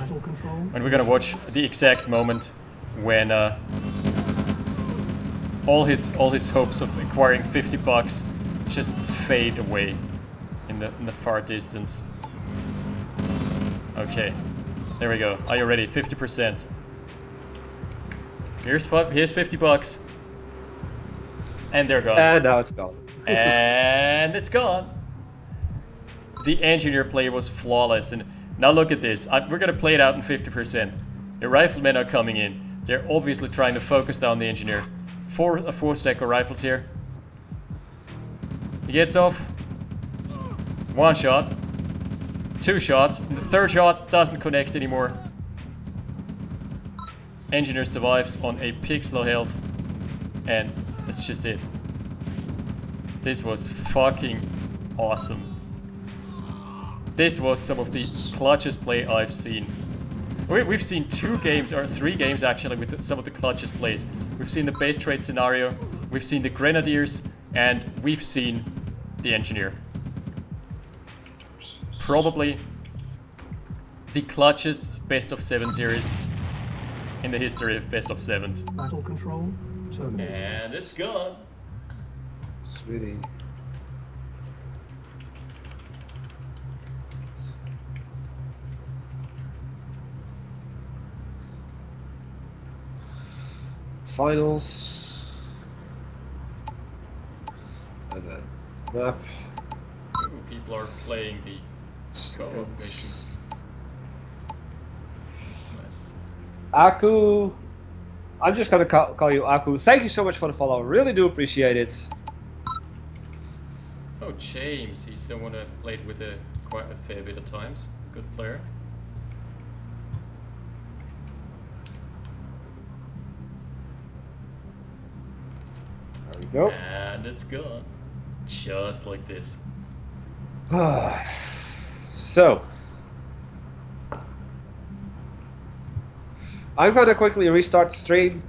and we're gonna watch the exact moment when all his hopes of acquiring $50 just fade away in the far distance. Okay, there we go. Are you ready? 50%. Here's $50, and they're gone. And now it's gone. And it's gone. The engineer play was flawless, and now look at this. We're gonna play it out in 50%. The riflemen are coming in. They're obviously trying to focus down the engineer. A four stack of rifles here. He gets off. 1 shot. 2 shots. And the 3rd shot doesn't connect anymore. Engineer survives on a pixel health. And that's just it. This was fucking awesome. This was some of the clutchest play I've seen. We've seen 2 games, or 3 games actually, with some of the clutchest plays. We've seen the base trade scenario, we've seen the Grenadiers, and we've seen the Engineer. Probably the clutchest best of 7 series in the history of best of 7s. Battle control terminated. And it's gone. Sweetie. Finals. And then map. People are playing the co-op missions. That's nice. Aku. I'm just gonna call you Aku. Thank you so much for the follow. Really do appreciate it. Oh, James. He's someone I've played with quite a fair bit of times. Good player. There we go. And it's gone. Just like this. So, I'm gonna quickly restart the stream.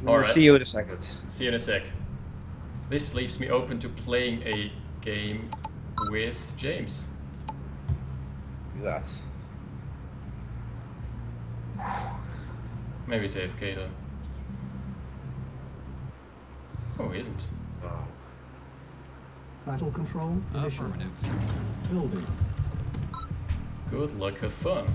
We'll Alright. see you in a second. See you in a sec. This leaves me open to playing a game with James. Do that. Maybe it's AFK though. Oh, he isn't. Battle control initialized. Building. Good luck, have fun.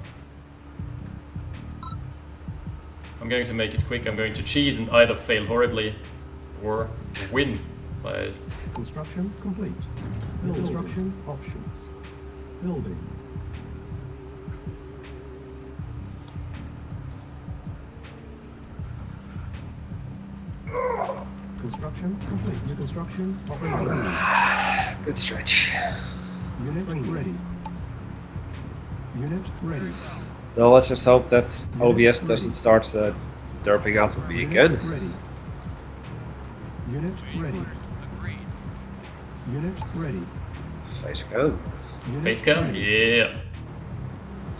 I'm going to make it quick. I'm going to cheese and either fail horribly or win by Construction complete. Construction options. Building. Construction complete. New construction operational. Good stretch. Unit ready. Unit ready. Now let's just hope that OBS doesn't start derping out on me again. Ready. Unit ready. Agreed. Unit ready. Face cam. Unit face cam. ready. Yeah.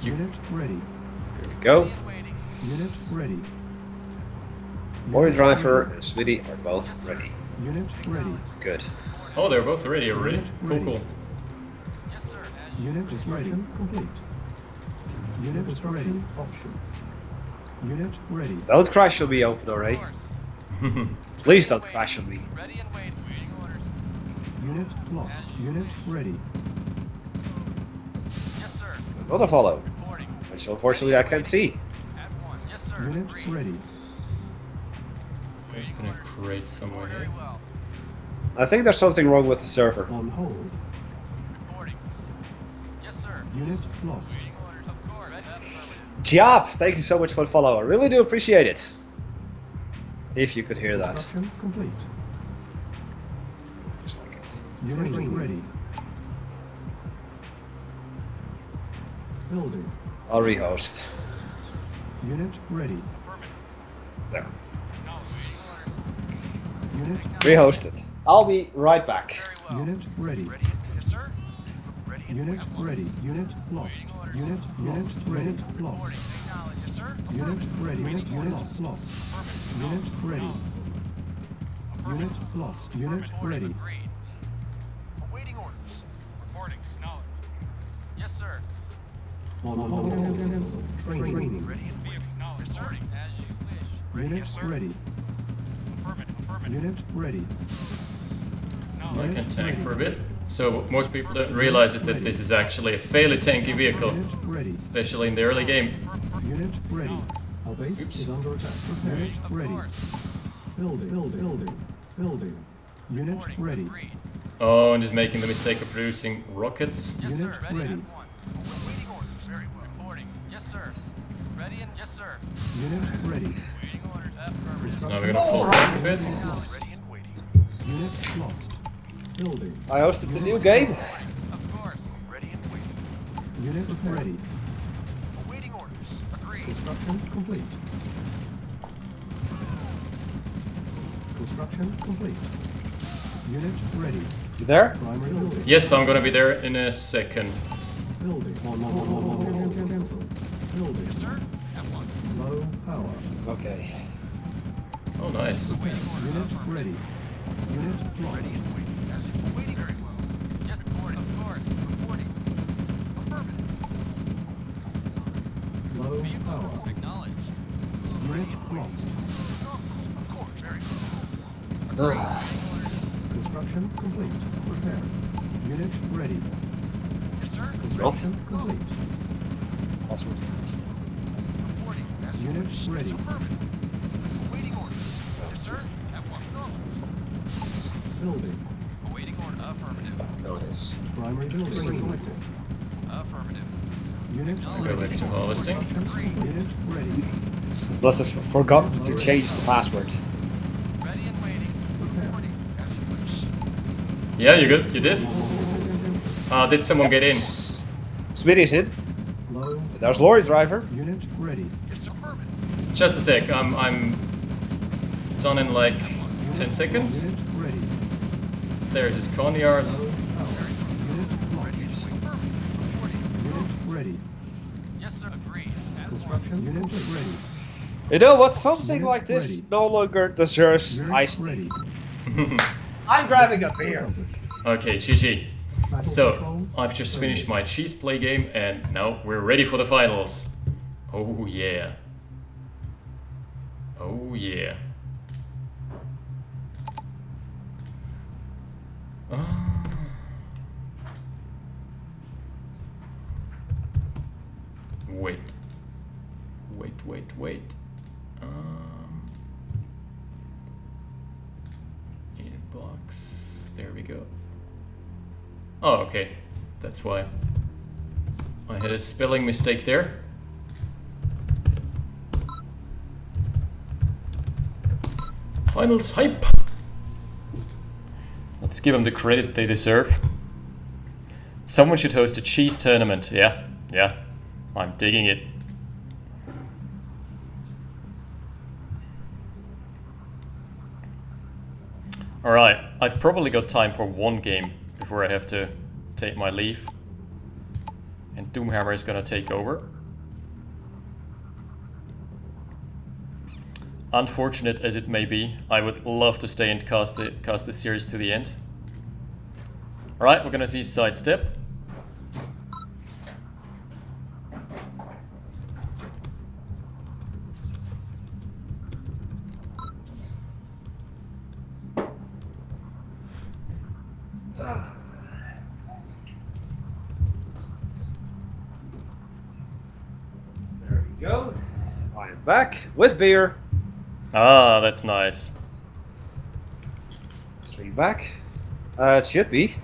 Unit ready. Here we go. Waiting. Unit ready. Warrior Driver and Smitty are both ready. Unit ready. Good. Oh, they're both ready already. Cool, cool. Yes, sir. As Unit construction complete. Unit construction options. Unit ready. Don't crash on me, open already. course. Please don't crash on me. Ready and waiting. Waiting orders. Unit lost. Unit ready. Yes, sir. Another follow, Reporting. which unfortunately I can't see. At one. Yes, sir. Unit Agreed. ready. There's been a crate somewhere Very here. well. I think there's something wrong with the server. On hold. Reporting. Yes, sir. Unit lost. Waiting orders. Of course. Affirmative. Job, thank you so much for the follow. I really do appreciate it. If you could hear that. Construction complete. Looks like it. Unit ready. Building. I'll rehost. Unit ready. There. Unit Rehosted. I'll be right back. Very well. Unit ready. Ready. Yes, sir. Ready and Unit at one. ready. Unit lost. Unit lost. Unit lost. Acknowledge. Yes, sir. Unit ready. Unit lost. Unit ready. Unit lost. Unit ready. Agreed. Awaiting orders. Reporting. Acknowledge. Yes, sir. On hold. Cancel. Training. Ready and be acknowledged. Yes, sir. As you wish. Unit Yes, sir. ready. Affirmative. Affirmative. Unit ready. I can tank for a bit. So what most people don't realize is that this is actually a fairly tanky vehicle, Unit ready. especially in the early game. Unit ready. Our base Oops. is under attack. Unit Of ready. course. Building. Building. Unit Reporting. ready. Agreed. Oh, and is making the mistake of producing rockets. Yes, Unit sir. Ready. ready. At one. Awaiting orders. Very well. Reporting. Yes, sir. Ready and yes, sir. Unit ready. Waiting orders. Affirmative. Now we're gonna pull back a bit. Ready and waiting. Unit lost. Building. I hosted the new game. Of course. Ready and waiting. Unit ready. Awaiting orders. Agreed. Construction complete. Construction complete. Unit ready. You there? Primary building. Yes, I'm gonna be there in a second. Building. Cancel. Building. Yes, sir. At one. Low power. Okay. Oh, nice. Waiting orders. Unit ready. Unit lost. Waiting. As you waiting very well. Yes, reporting. Of course. Reporting. Affirmative. Low Vehicle power. acknowledged. Unit lost. Of course. Very well. Construction complete. Repair. Unit ready. Yes, sir. Construction complete. Password. Reporting. As you Unit wish. ready. Affirmative. Awaiting orders. Yes, sir. At one. Building. Awaiting order. Affirmative. There it is. Primary building selected. Affirmative. Unit Go ready. back to harvesting. Construction. Unit ready. Must have forgotten to change the password. Ready and waiting. Repair. Reporting. As you wish. Yeah, you good? You did? Did someone get in? Smitty's in. Low. There's Lorry Driver. Unit ready. Yes, affirmative. Just a sec. I'm done in like 10 seconds. Unit ready. There's his con yard. Low power. Unit lost. Construction unit ready. You know what? Something Unit like this ready. no longer deserves Unit iced ready. tea. I'm grabbing a Mission beer. accomplished. Okay, GG. Battle So, control I've just terminated. finished my cheese play game and now we're ready for the finals. Oh yeah. Oh yeah. Wait. Wait. Inbox. There we go. Oh, okay. That's why. I had a spelling mistake there. Finals hype! Let's give them the credit they deserve. Someone should host a cheese tournament. Yeah. I'm digging it. Alright, I've probably got time for one game before I have to take my leave. And Doomhammer is gonna take over. Unfortunate as it may be, I would love to stay and cast the series to the end. Alright, we're gonna see sidestep. There we go. I am back with beer. Ah, that's nice. Stream back. It should be.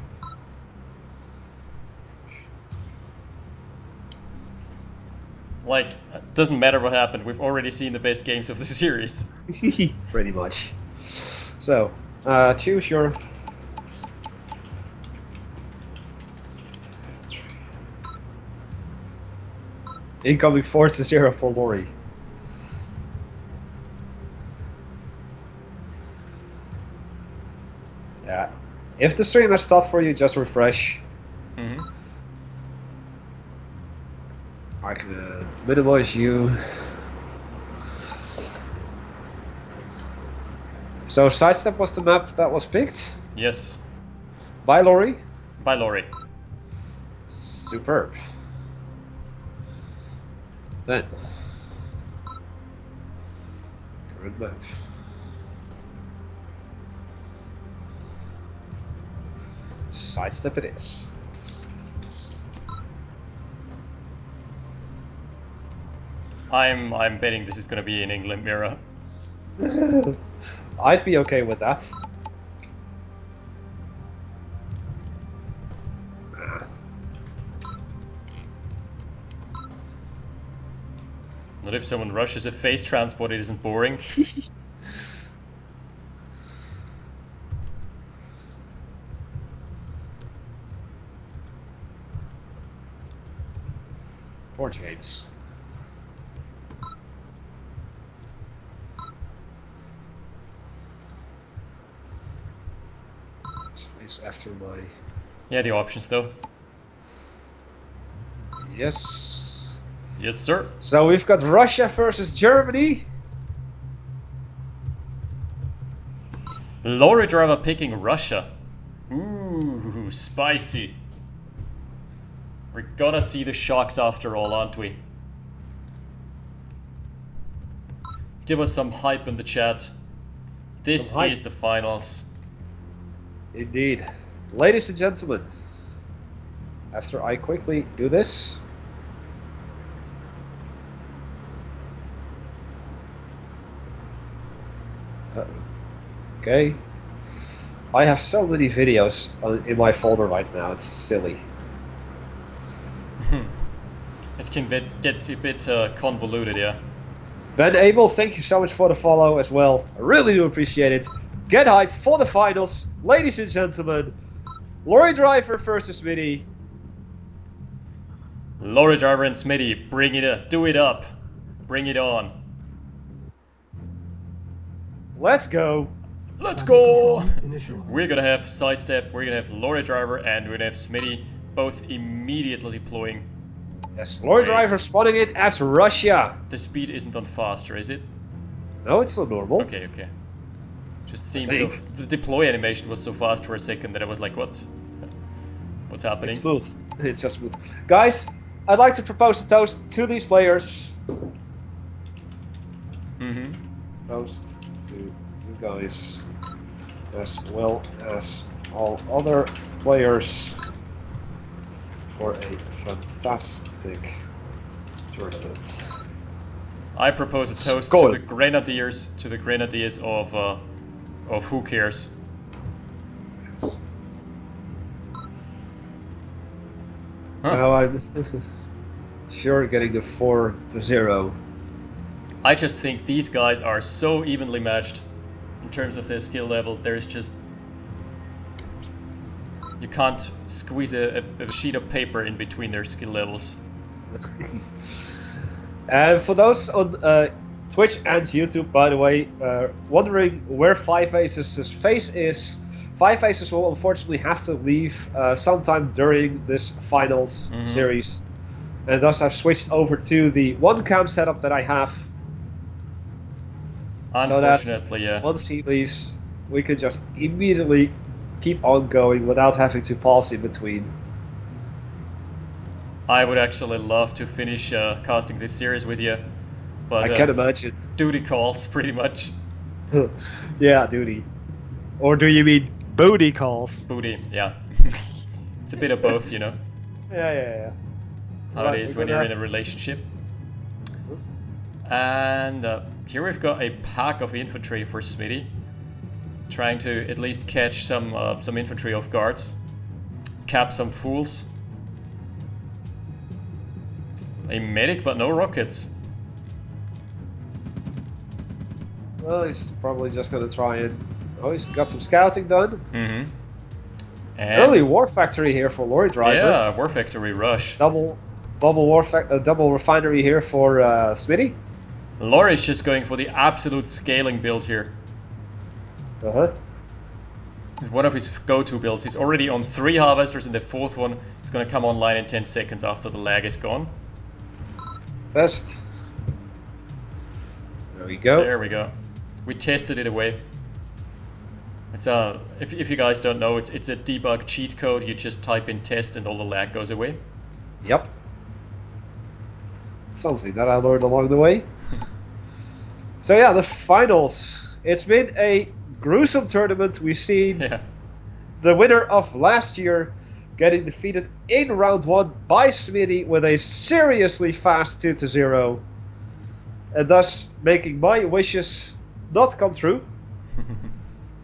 Like, it doesn't matter what happened, we've already seen the best games of the series. Pretty much. So, choose your... Incoming 4-0 for Lori. Yeah. If the stream has stopped for you, just refresh. Mm-hmm. I can minimize you. So sidestep was the map that was picked Yes. by Lori. Bye, Lori. Superb. Then current map. Sidestep it is. I'm betting this is gonna be in England mirror. I'd be okay with that. Not if someone rushes a face transport, it isn't boring. Poor James. Is after my... Yeah, the options though. Yes. Yes, sir. So we've got Russia versus Germany. Lorry driver picking Russia. Ooh, spicy. We're gonna see the Sharks after all, aren't we? Give us some hype in the chat. This Some hype. is the finals. Indeed. Ladies and gentlemen, after I quickly do this. Okay. I have so many videos in my folder right now, it's silly. It can get a bit convoluted, yeah. Ben Abel, thank you so much for the follow as well. I really do appreciate it. Get hyped for the finals, ladies and gentlemen. Lorry Driver versus Smitty. Lorry driver and Smitty, bring it up, do it up, bring it on. Let's go. Let's Battle go! control initialized. We're gonna have sidestep, we're gonna have Lorry driver, and we're gonna have Smitty both immediately deploying. Yes, Lorry Wait. Driver spawning in as Russia. The speed isn't on faster, is it? No, it's still normal. Okay. Just seems think. so. The deploy animation was so fast for a second that I was like, what? What's happening? It's smooth. It's just smooth. Guys, I'd like to propose a toast to these players. Mm-hmm. Toast to you guys, as well as all other players, for a fantastic tournament. I propose a toast Skål. to the Grenadiers of who cares. Yes. Huh. Now I'm sure getting a 4-0. I just think these guys are so evenly matched in terms of their skill level. There's just... You can't squeeze a sheet of paper in between their skill levels. And for those on Twitch and YouTube, by the way, wondering where Five Aces' face is, Five Aces will unfortunately have to leave sometime during this finals series. And thus I've switched over to the one cam setup that I have. Unfortunately, yeah. Once he leaves, we can just immediately keep on going without having to pause in between. I would actually love to finish casting this series with you, but I can imagine. duty calls pretty much. Yeah, duty. Or do you mean booty calls? Booty, yeah. It's a bit of both, you know. Yeah. How Right, it is we're when gonna you're in have- a relationship. And here we've got a pack of infantry for Smitty, trying to at least catch some infantry off guard, cap some fools. A medic, but no rockets. Well, he's probably just gonna try and... Oh, he's got some scouting done. Mm-hmm. Early war factory here for Lorry Driver. Yeah, war factory rush. Double refinery here for Smitty. Lori's just going for the absolute scaling build here. Uh-huh. It's one of his go-to builds. He's already on 3 harvesters, and the 4th one is going to come online in 10 seconds after the lag is gone. Best. There we go. There we go. We tested it away. It's if you guys don't know, it's a debug cheat code. You just type in test and all the lag goes away. Yep. Something that I learned along the way. So yeah, the finals. It's been a gruesome tournament. We've seen Yeah. the winner of last year getting defeated in round 1 by Smitty with a seriously fast 2-0. And thus making my wishes not come true.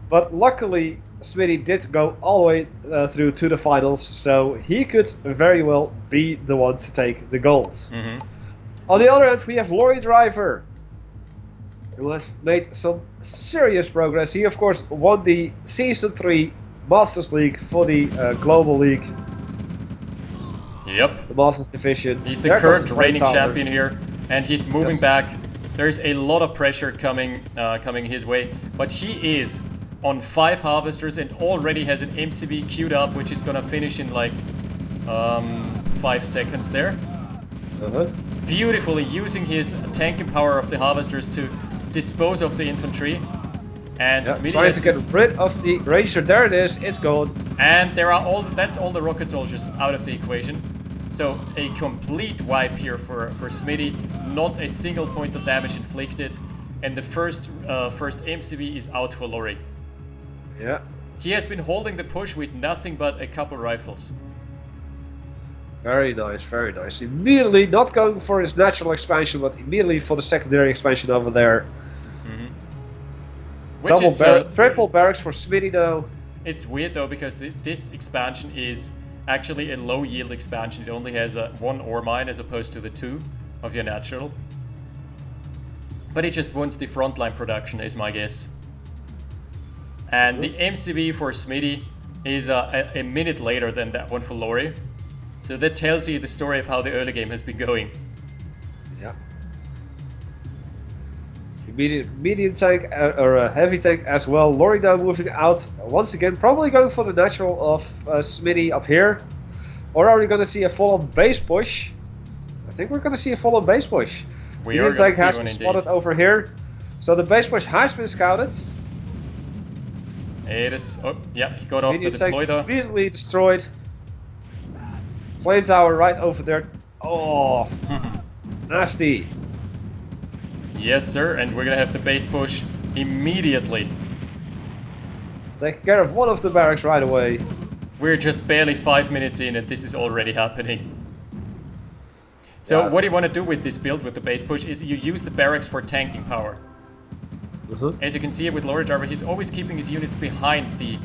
But luckily, Smitty did go all the way through to the finals, so he could very well be the one to take the gold. Mm-hmm. On the other hand, we have Lorry Driver, who has made some serious progress. He, of course, won the Season 3 Masters League for the Global League, Yep. the Masters Division. He's the There current comes reigning Tower. champion here, and he's moving Yes. back. There's a lot of pressure coming his way, but he is on 5 harvesters and already has an MCV queued up, which is gonna finish in like 5 seconds there. Uh-huh. Beautifully using his tanking power of the harvesters to dispose of the infantry. And Yeah, Smitty trying has to get rid of the Ranger. There it is. It's gone. And there are that's all the rocket soldiers out of the equation. So a complete wipe here for Smitty. Not a single point of damage inflicted. And the first MCV is out for Lorry. Yeah. He has been holding the push with nothing but a couple rifles. Very nice, very nice. Immediately not going for his natural expansion, but immediately for the secondary expansion over there. Which is, Triple barracks for Smitty though. it's weird though, because this expansion is actually a low yield expansion. It only has 1 ore mine as opposed to the 2 of your natural. But it just wants the frontline production, is my guess. And the MCV for Smitty is a minute later than that one for Lorry. So that tells you the story of how the early game has been going. Yeah. Medium tank or a heavy tank as well. Lorry now moving out once again, probably going for the natural of Smitty up here. Or are we going to see a full-on base push? think we're gonna see a full-on base push. We The are unit gonna tank see has one been indeed. spotted over here. So the base push has been scouted. It is. Oh, yeah, he got off to Unit deploy tank though. immediately destroyed. Flame tower right over there. Oh, nasty. Yes, sir, and we're gonna have the base push immediately. Taking care of one of the barracks right away. We're just barely 5 minutes in, and this is already happening. So Yeah. what you want to do with this build, with the base push, is you use the barracks for tanking power. As you can see with Lorry Driver, he's always keeping his units behind the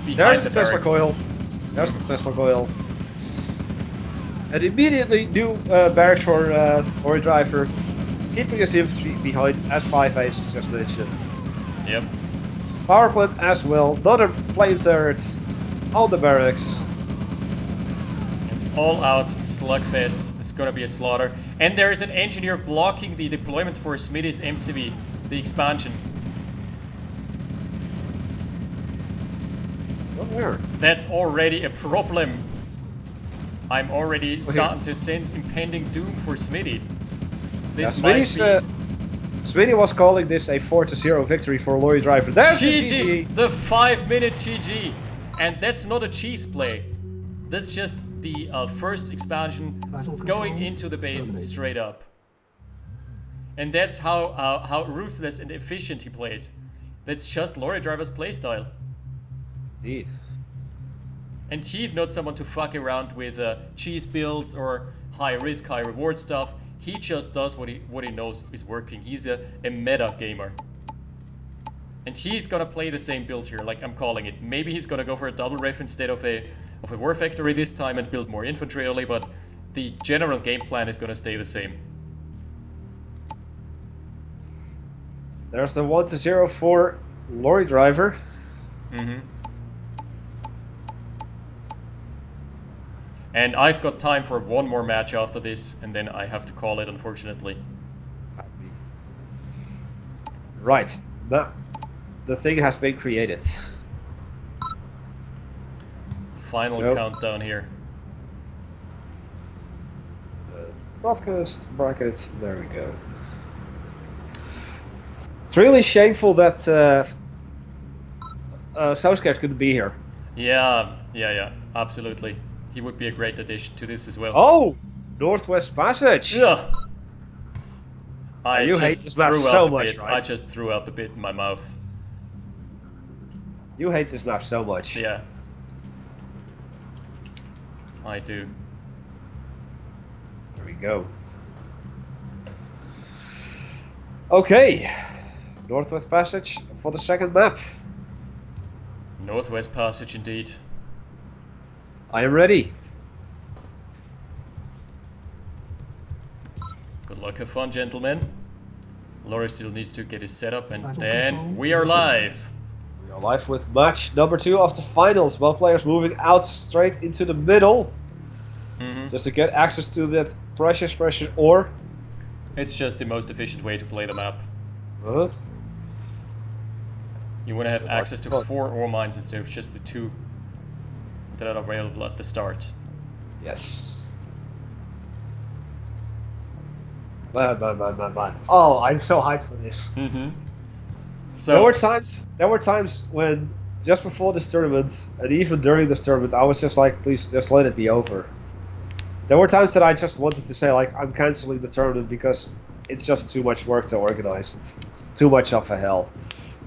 There's the Tesla barracks. coil. There's the Tesla coil. And immediately new barracks for Lorry Driver. Keeping his infantry behind as 5 aces just mentioned. Yep. Power plant as well. Another flame turret on the barracks. All out slugfest. It's gonna be a slaughter. And there is an engineer blocking the deployment for Smitty's MCV, the expansion. Oh, there. That's already a problem. I'm already starting to sense impending doom for Smitty. This might be... Smitty was calling this a 4-0 victory for Lorry Driver. There's the GG! GG! The 5-minute GG! And that's not a cheese play. That's just the first expansion Battle going control into the base terminated. straight up. And that's how ruthless and efficient he plays. That's just Lorry Driver's playstyle. Indeed. And he's not someone to fuck around with cheese builds or high risk, high reward stuff. He just does what he knows is working. He's a meta gamer. And he's gonna play the same build here, like I'm calling it. Maybe he's gonna go for a double ref instead of a war factory this time and build more infantry early, but the general game plan is gonna stay the same. There's the 1-0 for Lorry Driver. And I've got time for one more match after this, and then I have to call it, unfortunately. Right. Now, the thing has been created. Final Nope. countdown here. Broadcast bracket. There we go. It's really shameful that Southgate couldn't be here. Yeah, absolutely. He would be a great addition to this as well. Oh, Northwest Passage. Ugh. I You just hate this map threw so up a much, bit. right? I just threw up a bit in my mouth. You hate this map so much. Yeah. I do. There we go. Okay. Northwest Passage for the second map. Northwest Passage indeed. I am ready. Good luck, have fun, gentlemen. Laurie still needs to get his setup, and Battle then control we are resumed. live. We are live with match number 2 of the finals. Both players moving out straight into the middle. Just to get access to that precious ore. It's just the most efficient way to play the map. Huh? You want to have access to fun. 4 ore mines instead of just the 2 that are available at the start. Yes. Man. Oh, I'm so hyped for this. So There were times when just before this tournament and even during this tournament, I was just like, please just let it be over. There were times that I just wanted to say like, I'm canceling the tournament because it's just too much work to organize. It's too much of a hell.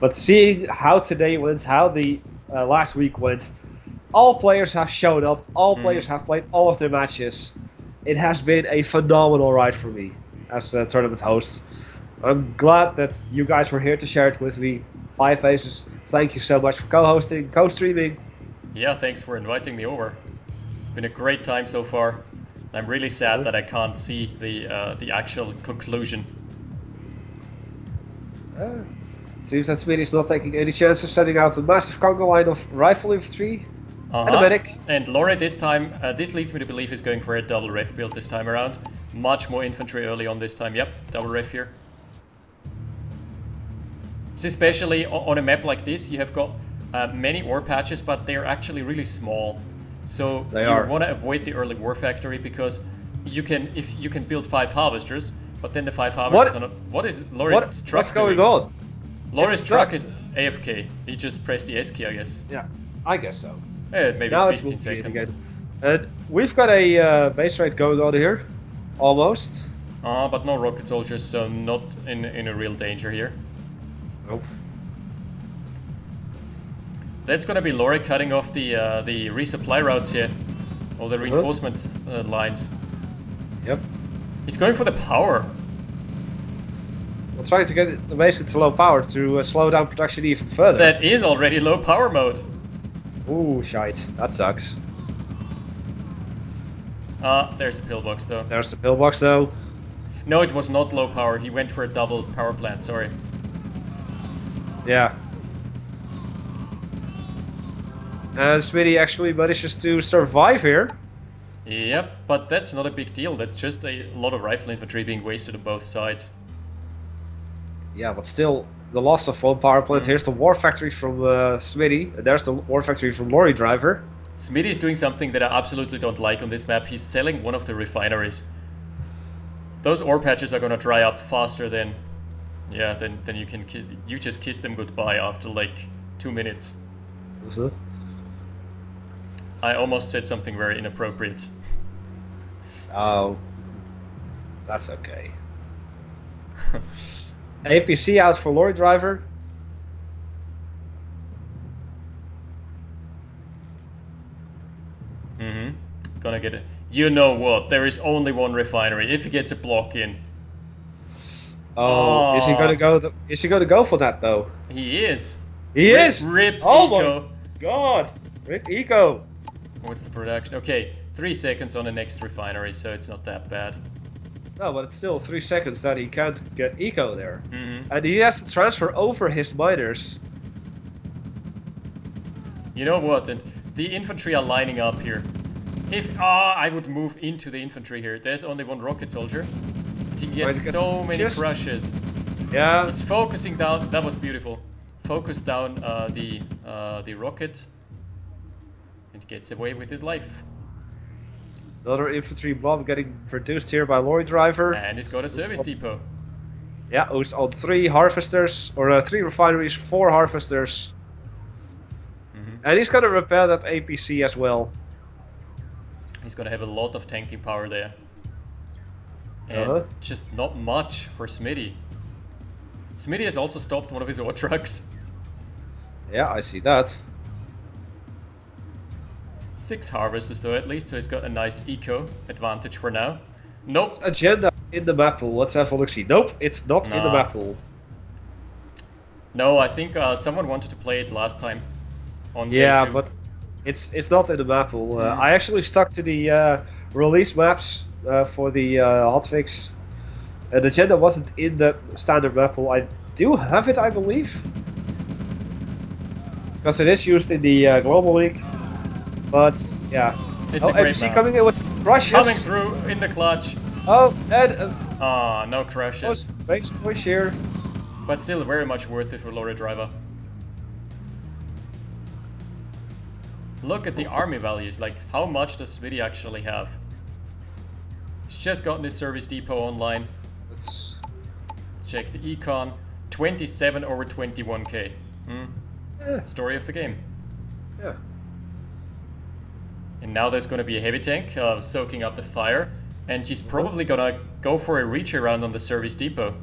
But seeing how today went, how the last week went, all players have shown up, all players have played all of their matches. It has been a phenomenal ride for me as a tournament host. I'm glad that you guys were here to share it with me. 5 Faces, thank you so much for co-hosting, co-streaming. yeah, thanks for inviting me over. It's been a great time so far. I'm really sad that I can't see the actual conclusion. Seems that Smitty's not taking any chances, setting out a massive conga line of rifle infantry and a medic. And Laurie this time, this leads me to believe he's going for a double ref build this time around. Much more infantry early on this time. Yep, double ref here. It's especially on a map like this, you have got many ore patches, but they're actually really small. So They you are. want to avoid the early war factory because you can build 5 harvesters, but then the 5 harvesters are not. What is Lori's truck What's going doing? on? Lori's It's truck stuck. is AFK. He just pressed the S key, I guess. Yeah, I guess so. Maybe Now it's 15 moving seconds. again. And we've got a base raid going on here, almost. But no rocket soldiers, so not in a real danger here. Nope. That's gonna be Lori cutting off the resupply routes here, or the reinforcement lines. Yep. He's going for the power. We're trying to get the base into low power to slow down production even further. That is already low power mode. Ooh, shite. That sucks. There's the pillbox though. There's the pillbox though. No, it was not low power. He went for a double power plant. Sorry. Yeah. And Smitty actually manages to survive here. Yep, but that's not a big deal. That's just a lot of rifle infantry being wasted on both sides. Yeah, but still, the loss of one power plant. Here's the war factory from Smitty. And there's the war factory from Lorry Driver. Smitty is doing something that I absolutely don't like on this map. He's selling one of the refineries. Those ore patches are gonna dry up faster than, yeah, than you just kiss them goodbye after like 2 minutes. I almost said something very inappropriate. Oh, that's okay. APC out for Lorry Driver. Gonna get it. You know what? There is only one refinery. If he gets a block in, Oh, is he gonna go? Is he gonna go for that though? he is. He is. Rip Oh Eco. my God! Rip Eco. What's the production? Okay, 3 seconds on the next refinery, so it's not that bad. No, but it's still 3 seconds that he can't get Eco there, and he has to transfer over his miners. You know what? And the infantry are lining up here. If I would move into the infantry here. There's only one rocket soldier. But he gets so many crushes. Yeah. He's focusing down. That was beautiful. Focus down the rocket, and gets away with his life. Another infantry bomb getting produced here by Lorry Driver. And he's got a service depot. Yeah, who's on 3 harvesters, or 3 refineries, 4 harvesters. And he's gonna repair that APC as well. He's gonna have a lot of tanking power there. And just not much for Smitty. Smitty has also stopped one of his ore trucks. Yeah, I see that. 6 harvesters though at least, so he's got a nice eco advantage for now. Nope. It's agenda in the map pool. Let's have a look see. Nope, it's not in the map pool. No, I think someone wanted to play it last time. On Yeah, day 2. but it's not in the map pool. I actually stuck to the release maps for the hotfix. The agenda wasn't in the standard map pool. I do have it, I believe, because it is used in the global league. But yeah, It's a great APC map. coming in with crushes. Coming through in the clutch. Oh, and No crushes. base push here. But still very much worth it for Lorry Driver. Look at the army values, like how much does Smitty actually have? He's just gotten his service depot online. Let's check the econ. 27 over 21k. Yeah. Story of the game. Yeah. And now there's gonna be a heavy tank soaking up the fire. And he's probably gonna go for a reach around on the service depot.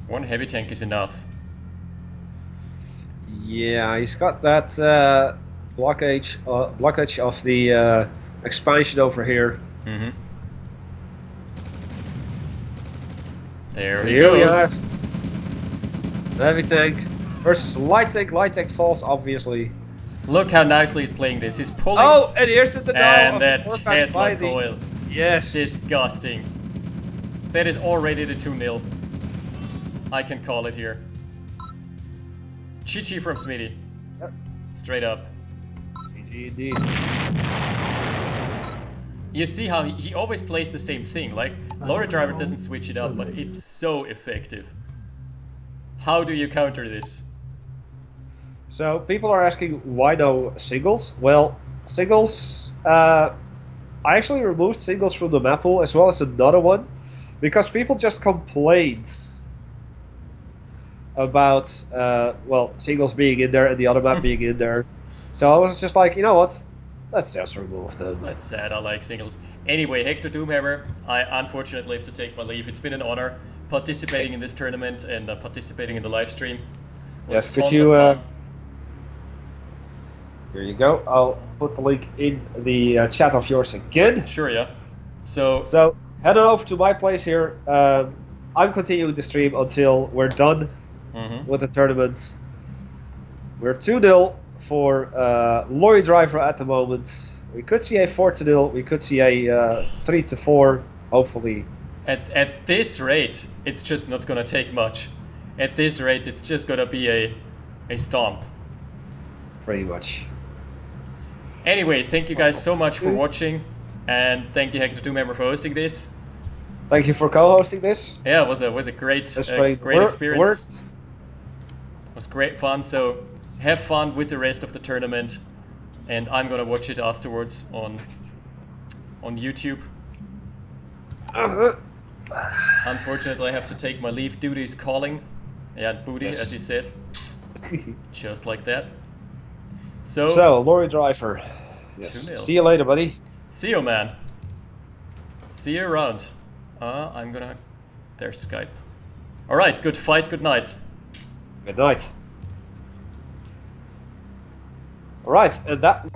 1 heavy tank is enough. Yeah, he's got that blockage of the expansion over here. There he Here we goes. are. The heavy tank versus light tank. Light tank falls, obviously. Look how nicely he's playing this. He's pulling. Oh, and here's the denial and of that the forecast by Tesla the- coil. Yes. Disgusting. That is already the 2-0. I can call it here. GG from Smitty. Yep. Straight up. GG indeed. You see how he always plays the same thing. Like, Lorry Driver doesn't switch it up, but it's so effective. How do you counter this? So people are asking why no singles. Well, singles I actually removed singles from the map pool as well as another one because people just complained about well, singles being in there and the other map being in there. So I was just like, you know what? Let's just remove them. That's sad, I like singles. Anyway, Hector Doomhammer, I unfortunately have to take my leave. It's been an honor participating in this tournament and participating in the live stream. It was Yes, could tons you? of fun. Here you go. I'll put the link in the chat of yours again. Sure, yeah. So, So head on over to my place here. I'm continuing the stream until we're done with the tournament. We're 2-0 for Lorry Driver at the moment. We could see a 4-0. We could see a 3-4. Hopefully. at this rate, it's just not gonna take much. At this rate, it's just gonna be a stomp. Pretty much. Anyway, thank you guys so much for watching, and thank you Hector Doomhammer for hosting this. Thank you for co-hosting this. Yeah, it was a great great experience. It was great fun. So have fun with the rest of the tournament, and I'm gonna watch it afterwards on YouTube. Unfortunately, I have to take my leave. Duty is calling. Yeah, booty, Yes. as you said. Just like that. So, So, Lorry Driver. Yes. 2-0. See you later, buddy. See you, man. See you around. I'm gonna... There's Skype. Alright, good fight, good night. Good night. Alright, and that...